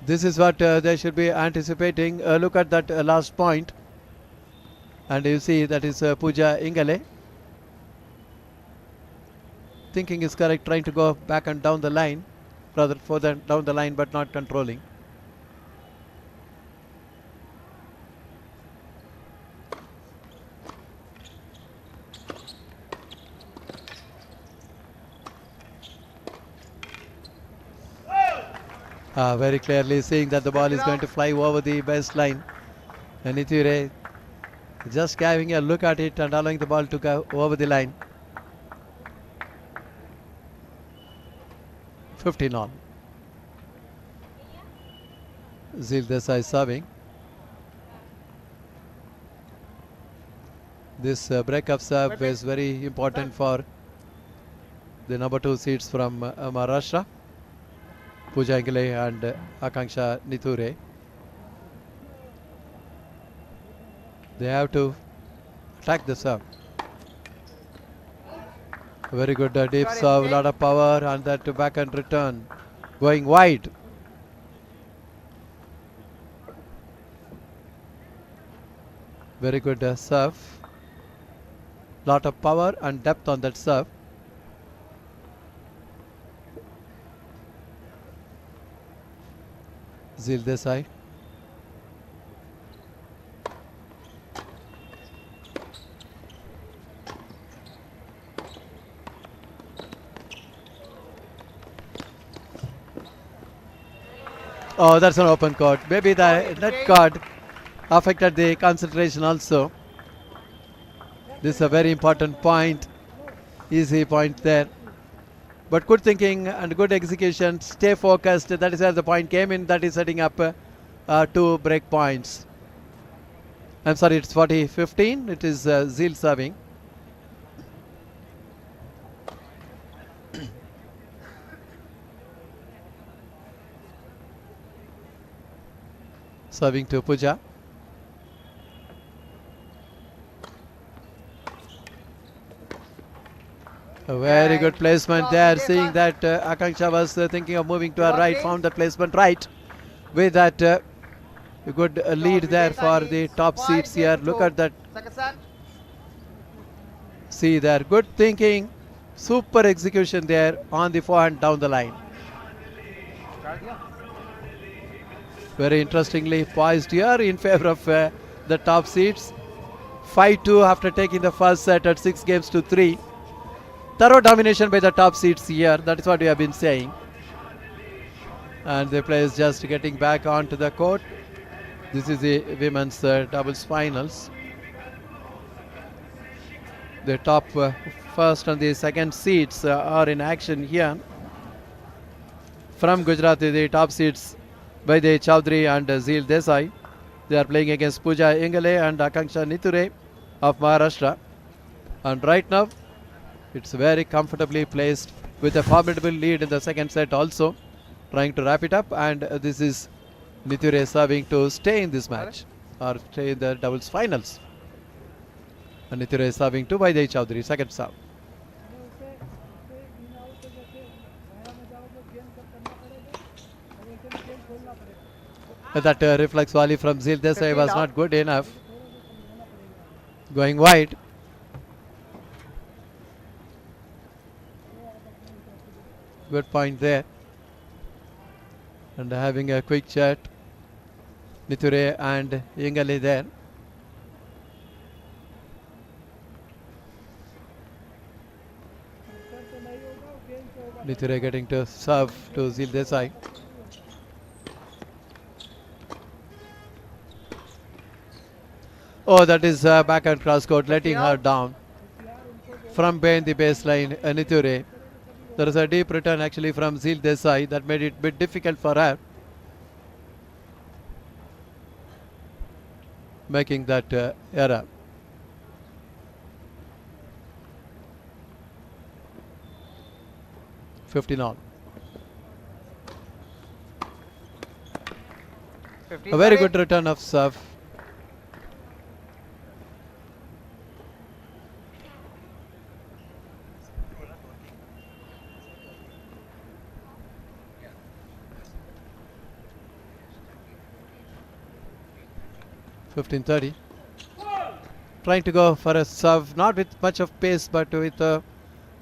This is what they should be anticipating. Look at that last point. And you see that is Pooja Ingale. Thinking is correct, trying to go back and down the line, rather further down the line, but not controlling. Very clearly seeing that the ball is going to fly over the baseline. And Nithure just having a look at it and allowing the ball to go over the line. 15 all. Zil Desai serving. This break of serve is very important for the number 2 seeds from Maharashtra, Pooja Ingale and Akanksha Nithure. They have to attack the serve. Very good deep serve, a lot of power, and that back and return going wide. Very good serve. Lot of power and depth on that serve. Zil Desai. Oh, that's an open court. Maybe the net card affected the concentration also. This is a very important point. Easy point there. But good thinking and good execution. Stay focused. That is where the point came in. That is setting up 2 break points. I'm sorry, it's 40-15. It is Zil serving. Serving to Pooja. A very good placement there, seeing that Akanksha was thinking of moving to her right, found the placement right. With that good lead there for the top seeds here. Look at that. See there, good thinking, super execution there on the forehand down the line. Very interestingly poised here in favor of the top seeds. 5-2 after taking the first set at 6 games to 3. Thorough domination by the top seeds here. That is what we have been saying. And the players just getting back onto the court. This is the women's doubles finals. The top first and the second seeds are in action here. from Gujarat, the top seeds by the Chaudhary and Zeel Desai. They are playing against Pooja Ingale and Akanksha Niture of Maharashtra. And right now, it's very comfortably placed with a formidable lead in the second set also. Trying to wrap it up, and this is Niture serving to stay in this match or stay in the doubles finals. And Niture serving to Vaidai Chaudhary, second serve. That reflex volley from Zeel Desai was not good enough. Going wide. Good point there. And having a quick chat, Niture and Ingale there. Niture getting to serve to Zeel Desai. Oh, that is backhand cross court, letting her down from behind the baseline. Niture. There is a deep return actually from Zeel Desai that made it a bit difficult for her, making that error. $15 A very good return of serve. $15-30. Trying to go for a serve, not with much of pace, but with a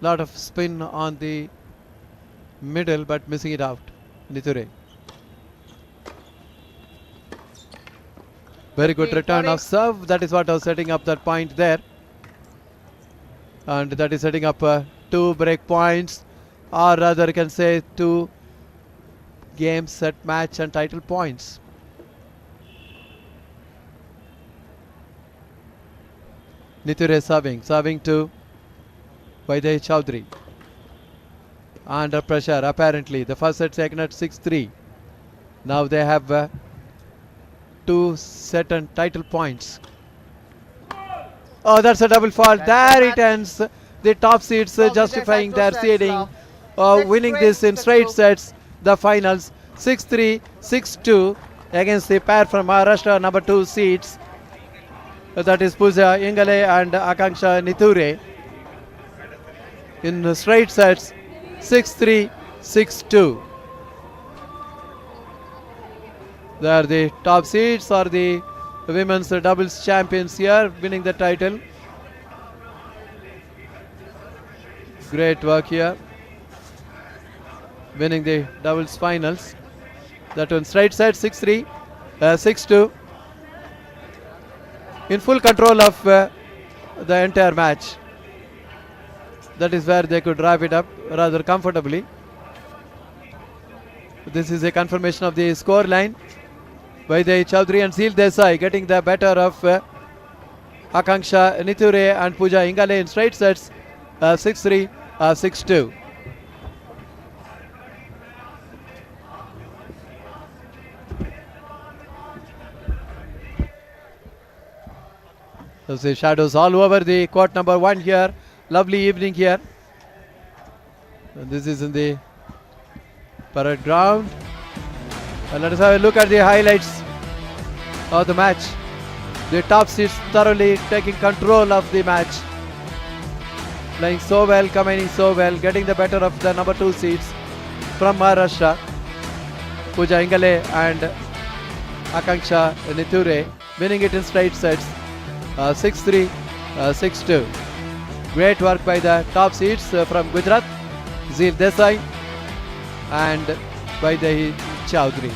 lot of spin on the middle, but missing it out. Niture. Very good return of serve. That is what I was setting up that point there. And that is setting up 2 break points, or rather you can say 2 game, set, match and title points. Niture serving to Vaidai Chaudhary. Under pressure apparently. The first set taken at 6-3. Now they have 2 set and title points. Oh, that's a double fault. There it ends. The top seeds justifying their seeding, winning this in straight sets. The finals 6-3, 6-2 against the pair from Maharashtra, number 2 seeds. That is Pooja Ingale and Akanksha Niture. In straight sets 6-3, 6-2. They are the top seeds or the women's doubles champions here, winning the title. Great work here, winning the doubles finals. That one straight set 6-3, 6-2. In full control of the entire match. That is where they could wrap it up rather comfortably. This is a confirmation of the score line. Vaidai Chaudhary and Zeel Desai getting the better of Akanksha Niture and Pooja Ingale in straight sets 6-3, 6-2. So the shadows all over the court number 1 here. Lovely evening here. And this is in the parade ground. And let us have a look at the highlights of the match. The top seeds thoroughly taking control of the match. Playing so well, commanding so well, getting the better of the number 2 seeds from Maharashtra. Pooja Ingale and Akanksha Niture winning it in straight sets 6-3, 6-2. Great work by the top seeds from Gujarat, Zeel Desai and Vaidai Chaudhary.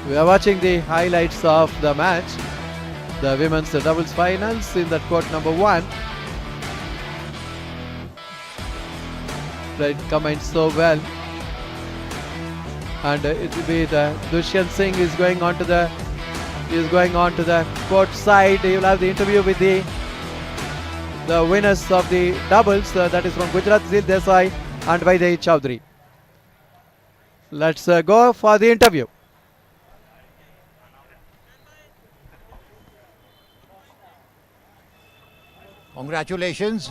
We are watching the highlights of the match, the women's doubles finals in that court number 1. Played combined so well, and it will be the Dushyant Singh is going on to the court side. You will have the interview with the the winners of the doubles, that is from Gujarat, Zil Desai and Vaidehi Chowdhury. Let's go for the interview. Congratulations.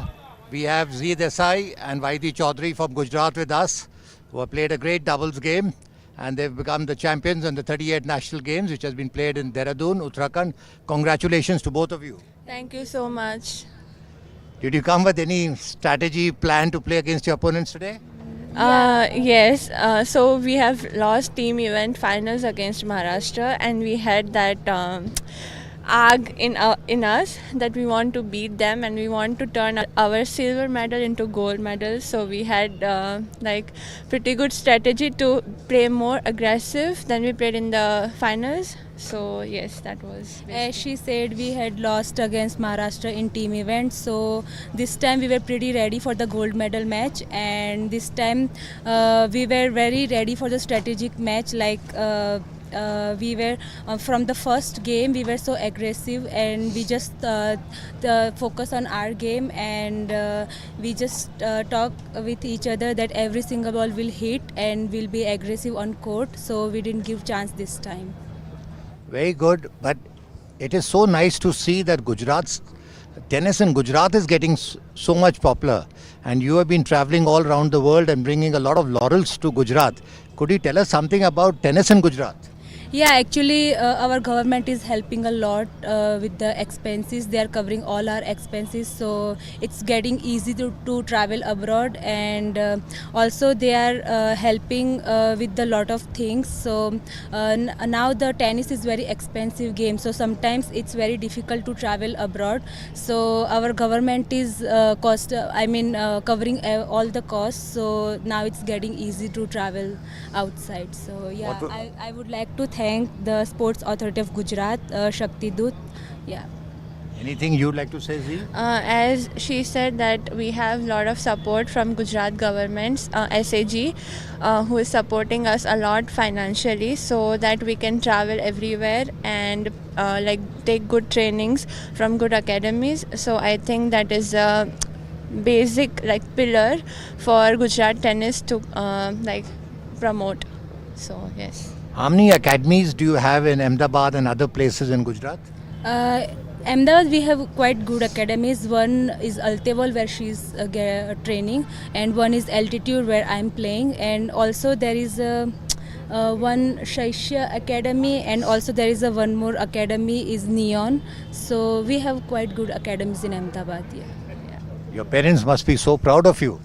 We have Zee Desai and Vaidi Chaudhary from Gujarat with us, who have played a great doubles game, and they've become the champions in the 38 national games, which has been played in Dehradun, Uttarakhand. Congratulations to both of you. Thank you so much. Did you come with any strategy plan to play against your opponents today? Yes, so we have lost team event finals against Maharashtra, and we had that arg in us that we want to beat them and we want to turn our silver medal into gold medal. So we had like pretty good strategy to play more aggressive than we played in the finals. So yes, that was as she said, we had lost against Maharashtra in team event, so this time we were pretty ready for the gold medal match, and this time we were very ready for the strategic match. Like we were from the first game we were so aggressive, and we just focus on our game, and we just talk with each other that every single ball will hit and will be aggressive on court, so we didn't give chance this time. Very good, but it is so nice to see that Gujarat's tennis in Gujarat is getting so much popular, and you have been traveling all around the world and bringing a lot of laurels to Gujarat. Could you tell us something about tennis in Gujarat? Yeah, actually our government is helping a lot with the expenses. They are covering all our expenses, so it's getting easy to travel abroad, and also they are helping with a lot of things. So now the tennis is very expensive game, so sometimes it's very difficult to travel abroad. So our government is covering all the costs, so now it's getting easy to travel outside. So yeah, I would like to thank the Sports Authority of Gujarat, Shakti Dut. Yeah. Anything you'd like to say, Zee? As she said that we have a lot of support from Gujarat government's SAG, who is supporting us a lot financially so that we can travel everywhere and like take good trainings from good academies. So I think that is a basic like pillar for Gujarat tennis to like promote. So yes. How many academies do you have in Ahmedabad and other places in Gujarat? Ahmedabad we have quite good academies. One is Altewal where she's training, and one is Altitude where I'm playing, and also there is one Shaishya Academy, and also there is one more academy is Neon. So we have quite good academies in Ahmedabad. Yeah. Your parents must be so proud of you.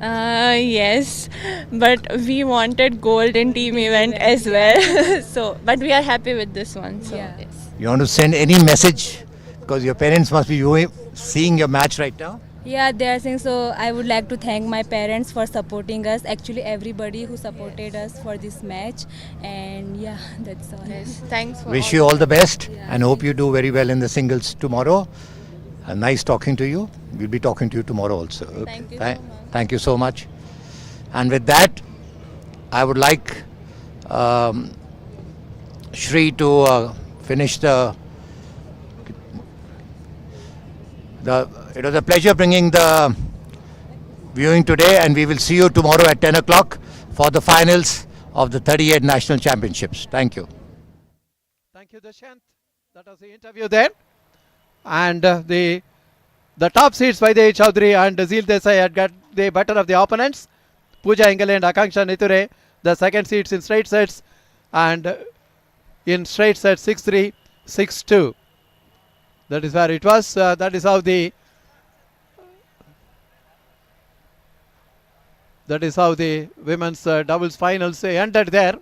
Yes, but we wanted gold in team event as well. So, but we are happy with this one. So, Yeah. yes. You want to send any message? Because your parents must be seeing your match right now. Yeah, they are saying so. I would like to thank my parents for supporting us. Actually, everybody who supported us for this match, and yeah, that's all. Yes. Thanks for Wish you all the best and hope you do very well in the singles tomorrow. Nice talking to you. We'll be talking to you tomorrow also. Thank you so much. Thank you so much. And with that, I would like Shri to finish the. It was a pleasure bringing the viewing today, and we will see you tomorrow at 10 o'clock for the finals of the 38 National Championships. Thank you. Thank you, Dashant. That was the interview there. And the top seeds by the Chowdhury and Zeel Desai had got the better of the opponents. Pooja Ingale and Akanksha Niture, the second seeds in straight sets, and in straight sets 6-3, 6-2. That is where it was. That is how the women's doubles finals ended there.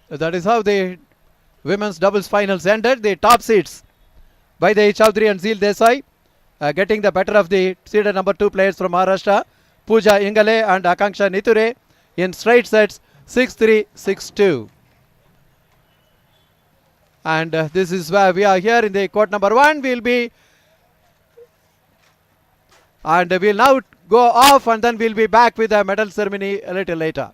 That is how the women's doubles finals ended. The top seeds by the Chowdhury and Zeel Desai getting the better of the seeded number 2 players from Maharashtra, Pooja Ingale and Akanksha Niture, in straight sets 6-3, 6-2. And this is where we are here in the court number 1. We'll be And we'll now go off, and then we'll be back with the medal ceremony a little later.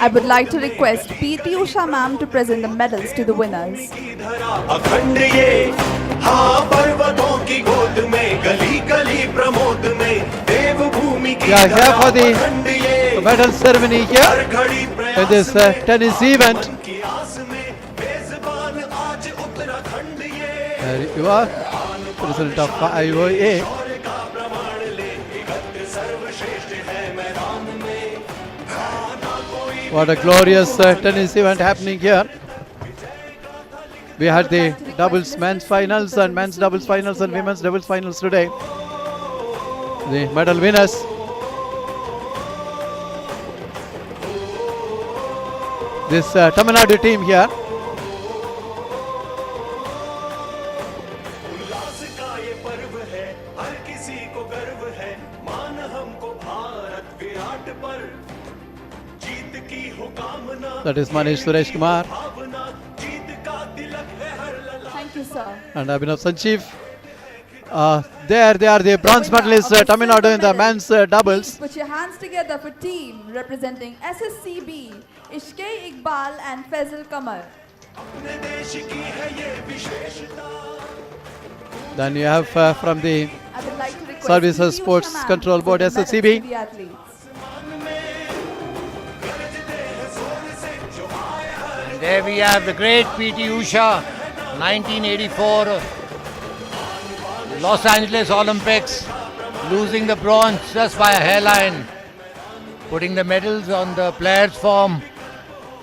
I would like to request PT Usha ma'am to present the medals to the winners. Yeah, here for the medal ceremony here in this tennis event. There you are, president of IOA. What a glorious tennis event happening here. We had the doubles men's finals and men's doubles finals and women's doubles finals today. The medal winners. This Tamil Nadu team here. That is Manish Suresh Kumar. Thank you, sir. And Abhinav Sanjeev. There they are, the bronze medalists, Tamil Nadu in the men's doubles. Put your hands together for team representing SSCB, Ishke Iqbal and Faisal Kamar. Then you have from the I would like to request Services PT Sports Usha ma'am Control to Board, present medals SSCB. to the athletes. There we have the great PT Usha, 1984 Los Angeles Olympics, losing the bronze just by a hairline, putting the medals on the players from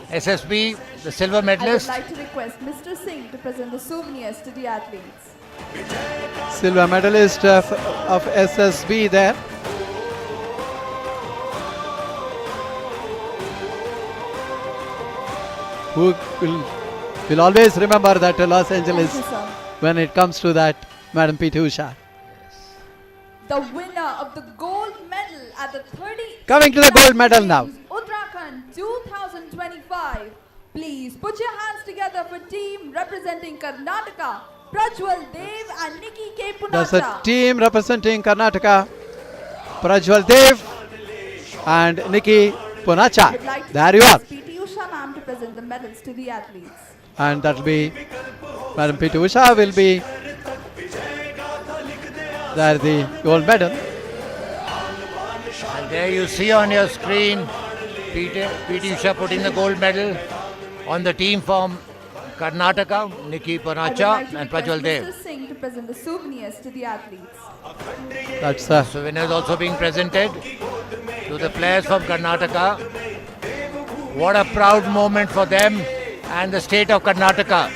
SSB, the silver I would medalist. like to request Mr. Singh to present the souvenirs to the athletes. silver medalist of SSB there. Who will always remember that Los Angeles Thank you, sir. when it comes to that, Madam PT Usha. The winner of the gold medal at the 30 Coming to the gold medal now. Uttarakhand 2025. Please put your hands together for team representing Karnataka, Prajwal Dev and Nikki K. That's a Punatra. team representing Karnataka, Prajwal Dev and Nikki Punacha. I'd like to There you are. request PT Usha ma'am to present the medals to the athletes. And that will be Madam PT Usha will be there, the gold medal. And there you see on your screen PT Usha putting the gold medal on the team from Karnataka, Nikki I would Panacha like to and request Prajwal Dev. Mr. Singh to present the souvenirs to the athletes. That's Souvenirs also being presented to the players from Karnataka. What a proud moment for them and the state of Karnataka.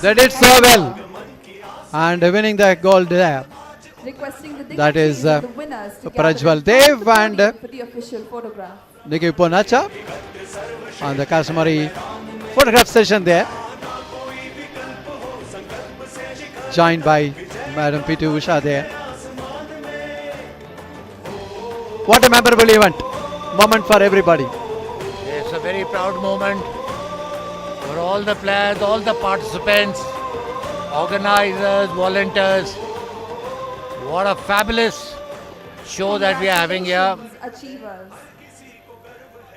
they did so well. And winning the gold there. Requesting the That is dignitaries of the winners to Prajwal gather in front of Dev the and podium for the official photograph. Nikki Ponacha on the customary photograph session there. Joined by Madam P.T. Usha there. What a memorable event. Moment for everybody. It's a very proud moment for all the players, all the participants, organizers, volunteers. What a fabulous show that we are having here. Achievers.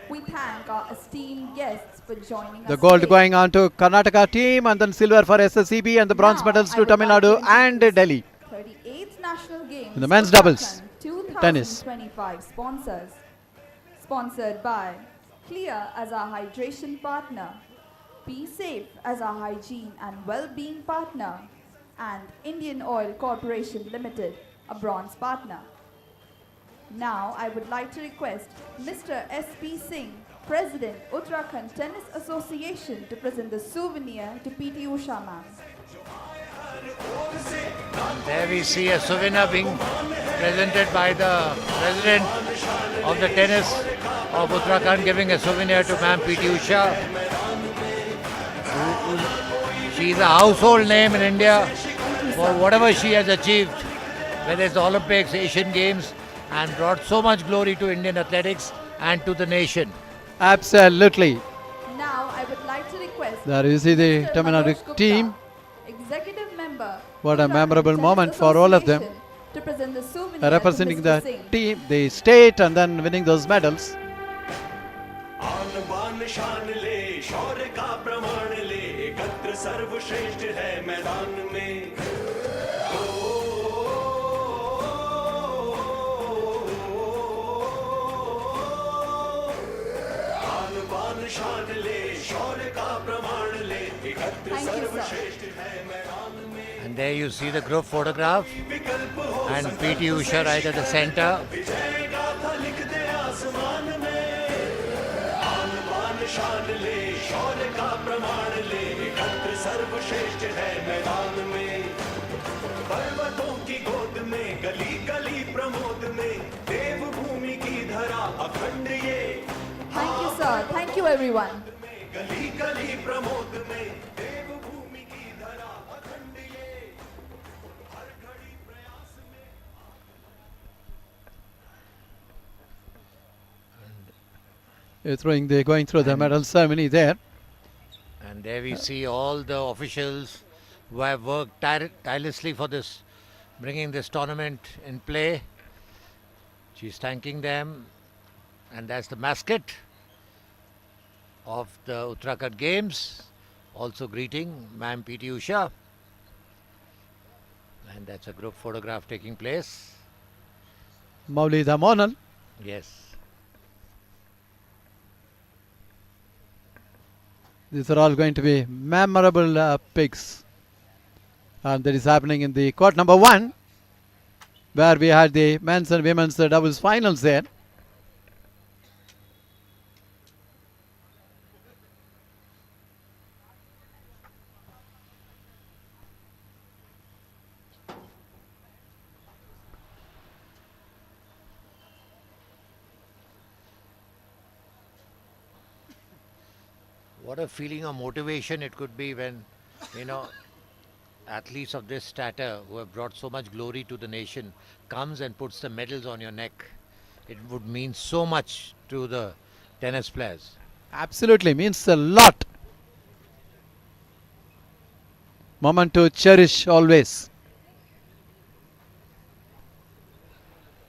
We thank our esteemed guests for joining us. The gold today. going on to Karnataka team and then silver for SSCB and the bronze Now, medals I to would Tamil like to Nadu and introduce Delhi. 38th National Games In the men's Uttarakhand doubles, 2025 tennis. sponsors. Sponsored by Clear as our hydration partner, Be Safe as our hygiene and well-being partner, and Indian Oil Corporation Limited, a bronze partner. Now I would like to request Mr. S.P. Singh, President, Uttarakhand Tennis Association, to present the souvenir to P.T. Usha ma'am. There we see a souvenir being presented by the president of the tennis of Uttarakhand, giving a souvenir to Ma'am P.T. Usha. She is a household name in India for whatever she has achieved, whether it's the Olympics, Asian Games, and brought so much glory to Indian athletics and to the nation. Absolutely. Now I would like to request There you see the Mr. Tamil Manoj Nadu Gupta, team. Executive Member, What a Uttarakhand memorable Tennis moment for all of them. Association, to present the souvenir Representing to the Mr. Singh. team, the state, and then winning those medals. Thank you, sir. And there you see the group photograph and P.T. Usha right at the center. Thank you, sir. Thank you, everyone. Going through the medal ceremony there. And there we see all the officials who have worked tirelessly for this, bringing this tournament in play. She's thanking them. And that's the mascot of the Uttarakhand Games, also greeting Ma'am P.T. Usha. And that's a group photograph taking place. Maulida Monal. Yes. These are all going to be memorable picks. And that is happening in the court number 1, where we had the men's and women's doubles finals there. What a feeling of motivation it could be when, athletes of this stature who have brought so much glory to the nation comes and puts the medals on your neck. It would mean so much to the tennis players. Absolutely, means a lot. Moment to cherish always.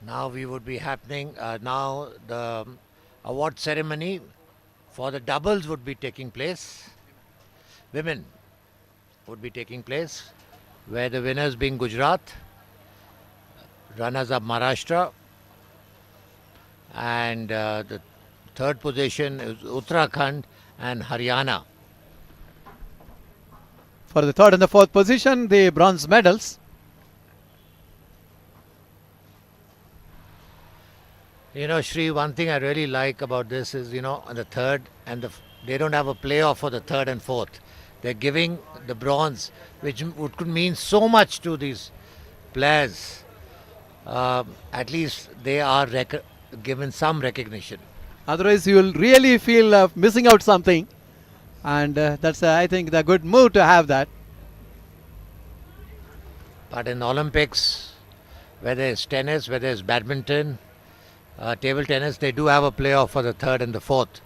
Now we would be happening, now the award ceremony for the doubles would be taking place. Women would be taking place, where the winners being Gujarat, runners up Maharashtra, and the third position is Uttarakhand and Haryana. For the third and the fourth position, the bronze medals. Shri, one thing I really like about this is, on the third and they don't have a playoff for the third and fourth. They're giving the bronze, which could mean so much to these players. At least they are given some recognition. Otherwise, you will really feel missing out something. And that's, I think, the good move to have that. But in Olympics, whether it's tennis, whether it's badminton, table tennis, they do have a playoff for the third and the fourth.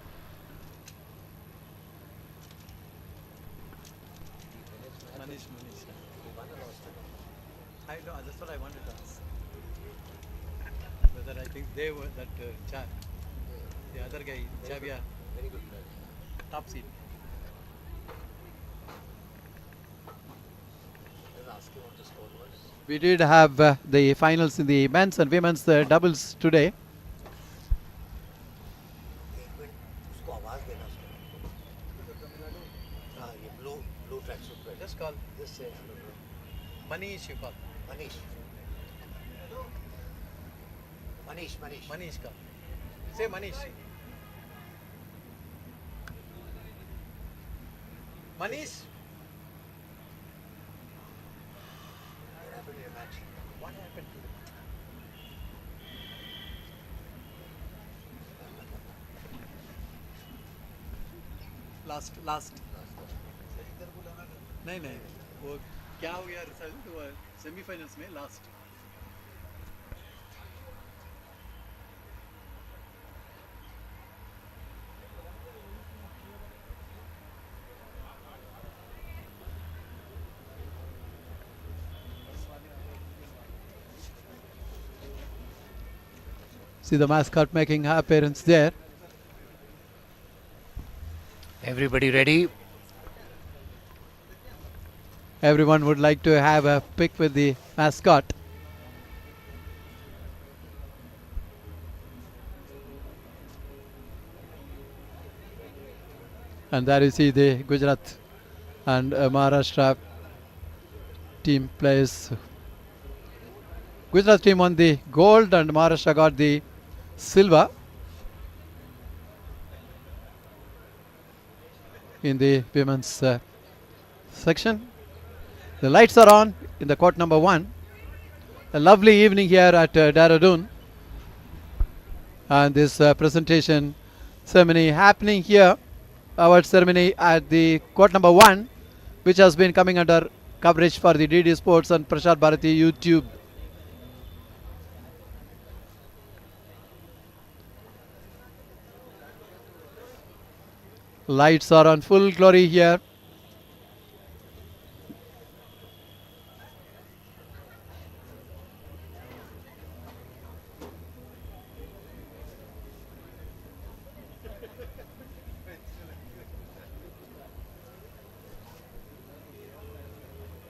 That's what I wanted to ask. Whether I think they were that chap, the other guy, Xavier, very good player, top seed. We did have the finals in the men's and women's doubles today. Just call this Manish, you call. Manish. Manish call. Say Manish. Manish. What happened to him? Last. नहीं वो क्या हो गया result हुआ semifinals में last See the mascot making her appearance there. Everybody ready? Everyone would like to have a pic with the mascot. And there you see the Gujarat and Maharashtra team players. Gujarat team won the gold and Maharashtra got the silver in the women's section. The lights are on in the court number 1. A lovely evening here at Dehradun. And this presentation ceremony happening here. Award ceremony at the court number 1, which has been coming under coverage for the DD Sports and Prasad Bharati YouTube. Lights are on full glory here.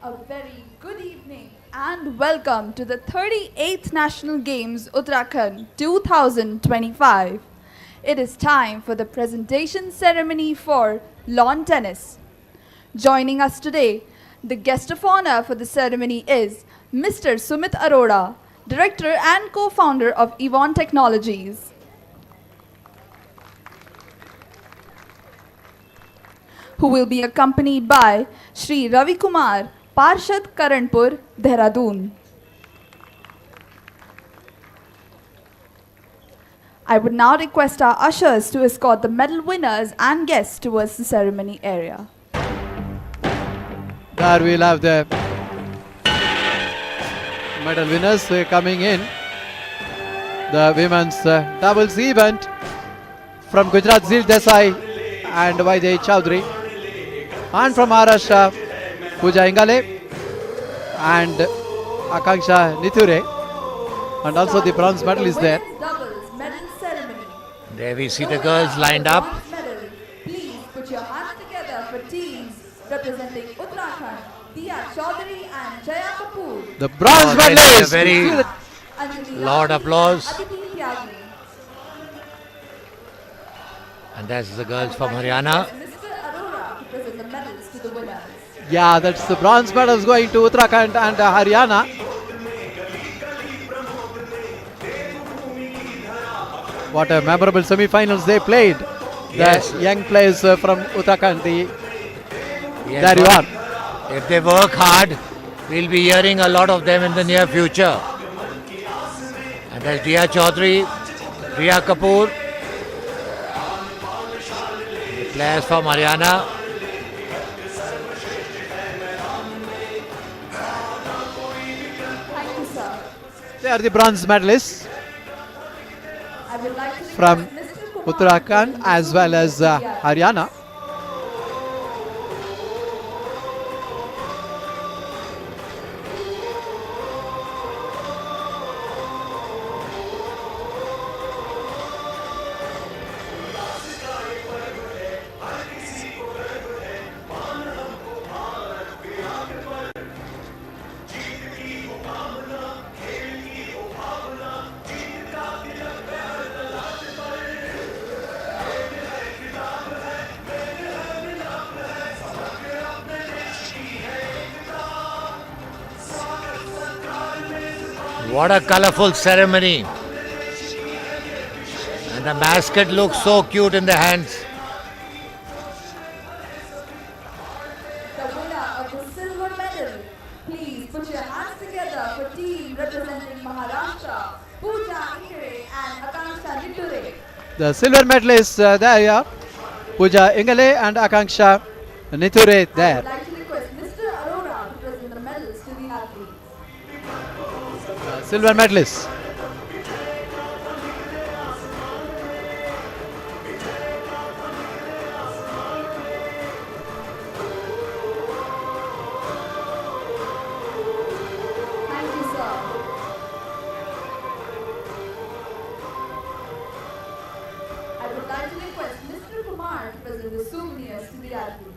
A very good evening and welcome to the 38th National Games Uttarakhand 2025. It is time for the presentation ceremony for lawn tennis. Joining us today, the guest of honor for the ceremony is Mr. Sumit Arora, Director and Co-founder of Yvonne Technologies. Who will be accompanied by Shri Ravi Kumar, Parshad Karanpur, Dehradun. I would now request our ushers to escort the medal winners and guests towards the ceremony area. There we'll have the medal winners coming in. The women's doubles event from Gujarat, Zil Desai and Vaidehi Chowdhury. And from Maharashtra, Pooja Ingale and Akanksha Nithure. And also the bronze medal is there. Doubles medal ceremony. There we see the girls lined up. Medal. Please put your hands together for teams representing Uttarakhand, Diya Chaudhary and Jaya Kapoor. The bronze There is a medalist. very loud applause. Aditi Tyagi. And that's the girls from Haryana. Mr. Arora to present the medals to the winners. Yeah, that's the bronze medals going to Uttarakhand and Haryana. What a memorable semi-finals they played. Yes. The young players from Uttarakhand, the There you are. If they work hard, we'll be hearing a lot of them in the near future. And there's Dia Chaudhary, Riya Kapoor, the players from Haryana. Thank you, sir. They are the bronze medalists I would like to from request Mr. Kumar to Uttarakhand present the as well as souvenirs to the Haryana. What a colorful ceremony. And the mascot looks so cute in the hands. The winner of the silver medal. Please put your hands together for team representing Maharashtra, Pooja Ingre and Akanksha Nitture. The silver medalists there you are. Pooja Ingale and Akanksha Nithure I there. would like to request Mr. Arora to present the medals to the athletes. Silver medalists. Thank you, sir. I would like to request Mr. Kumar to present the souvenirs to the athletes.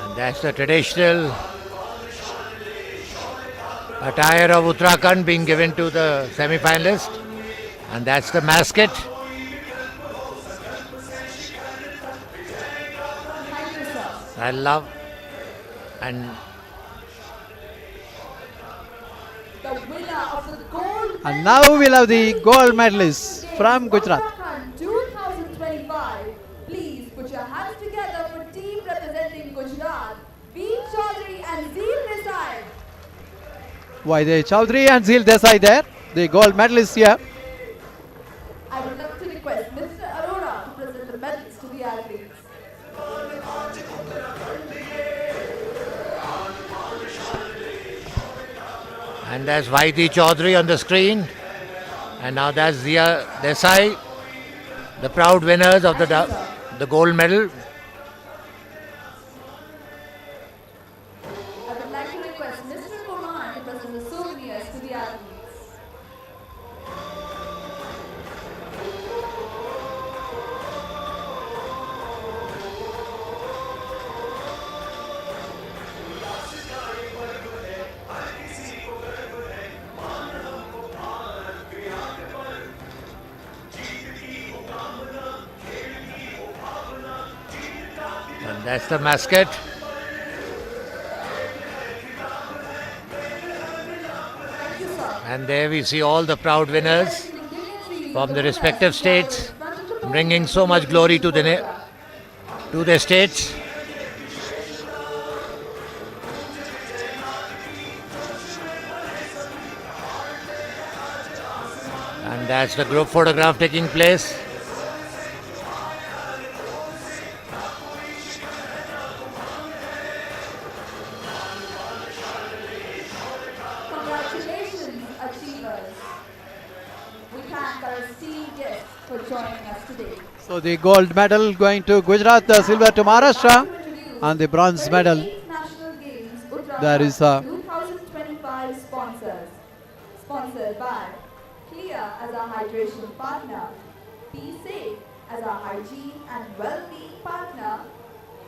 And that's the traditional attire of Uttarakhand being given to the semi-finalist. And that's the mascot. Thank you, sir. I love. And The winner of the gold And now we'll have the gold medalists from Gujarat. Uttarakhand 2025. Please put your hands together for team representing Gujarat, Veer Chaudhary and Zeel Desai. Why the Chaudhary and Zeel Desai there, the gold medalists here. I would love to request Mr. Arora to present the medals to the athletes. And there's Vaidi Chaudhary on the screen. And now that's Dia Desai, the proud winners of the gold medal. I would like to request Mr. Kumar to present the souvenirs to the athletes. And that's the mascot. Thank you, sir. And there we see all the proud winners from the respective states, bringing so much glory to their states. And that's the group photograph taking place. Congratulations, achievers. We thank our esteemed guests for joining us today. So the gold medal going to Gujarat, the silver to Maharashtra, and the bronze medal. 8th National Games Uttarakhand There is 2025 sponsors. Sponsored by Clear as our hydration partner, Be Safe as our hygiene and well-being partner,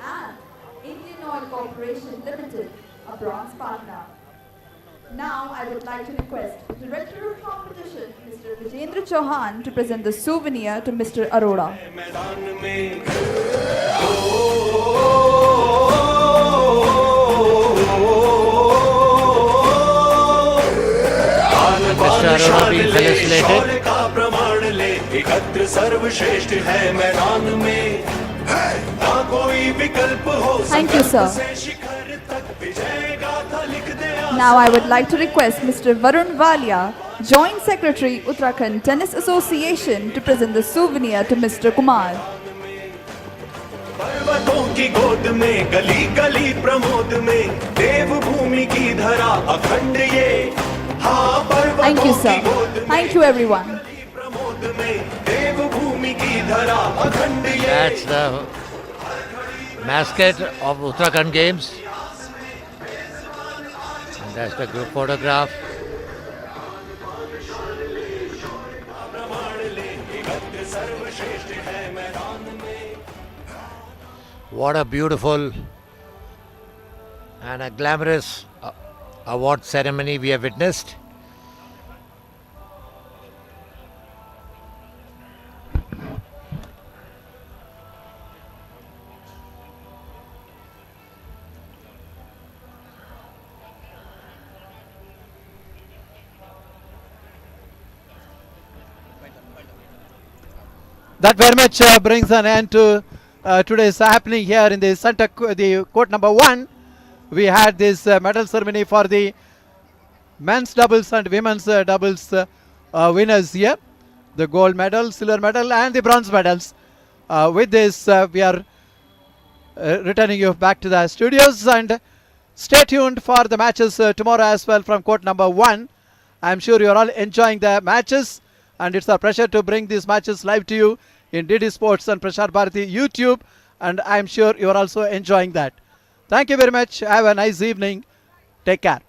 and Indian Oil Corporation Limited, a bronze partner. Now I would like to request the Director of Competition, Mr. Vijendra Chauhan, to present the souvenir to Mr. Arora. Oh विभक्त सर्वश्रेष्ठ है मैदान में, ना कोई विकल्प हो Thank you, sir. से शिखर तक विजय गाथा लिख दे। Now I would like to request Mr. Varun Walia, Joint Secretary, Uttarakhand Tennis Association, to present the souvenir to Mr. Kumar. पर्वतों की गोद में गली गली प्रमोद में देवभूमि की धरा अखंड ये, हाँ Thank you, पर्वतों sir. की गोद में Thank you, everyone. प्रमोद में देवभूमि की धरा अखंड ये। That's the mascot of Uttarakhand Games. And that's the group photograph. What a beautiful and a glamorous award ceremony we have witnessed. That very much brings an end to today's happening here in the court number 1. We had this medal ceremony for the men's doubles and women's doubles winners here. The gold medal, silver medal and the bronze medals. With this, we are returning you back to the studios, and stay tuned for the matches tomorrow as well from court number 1. I'm sure you're all enjoying the matches, and it's our pleasure to bring these matches live to you in DD Sports and Prashar Bharati YouTube, and I'm sure you're also enjoying that. Thank you very much. Have a nice evening. Take care.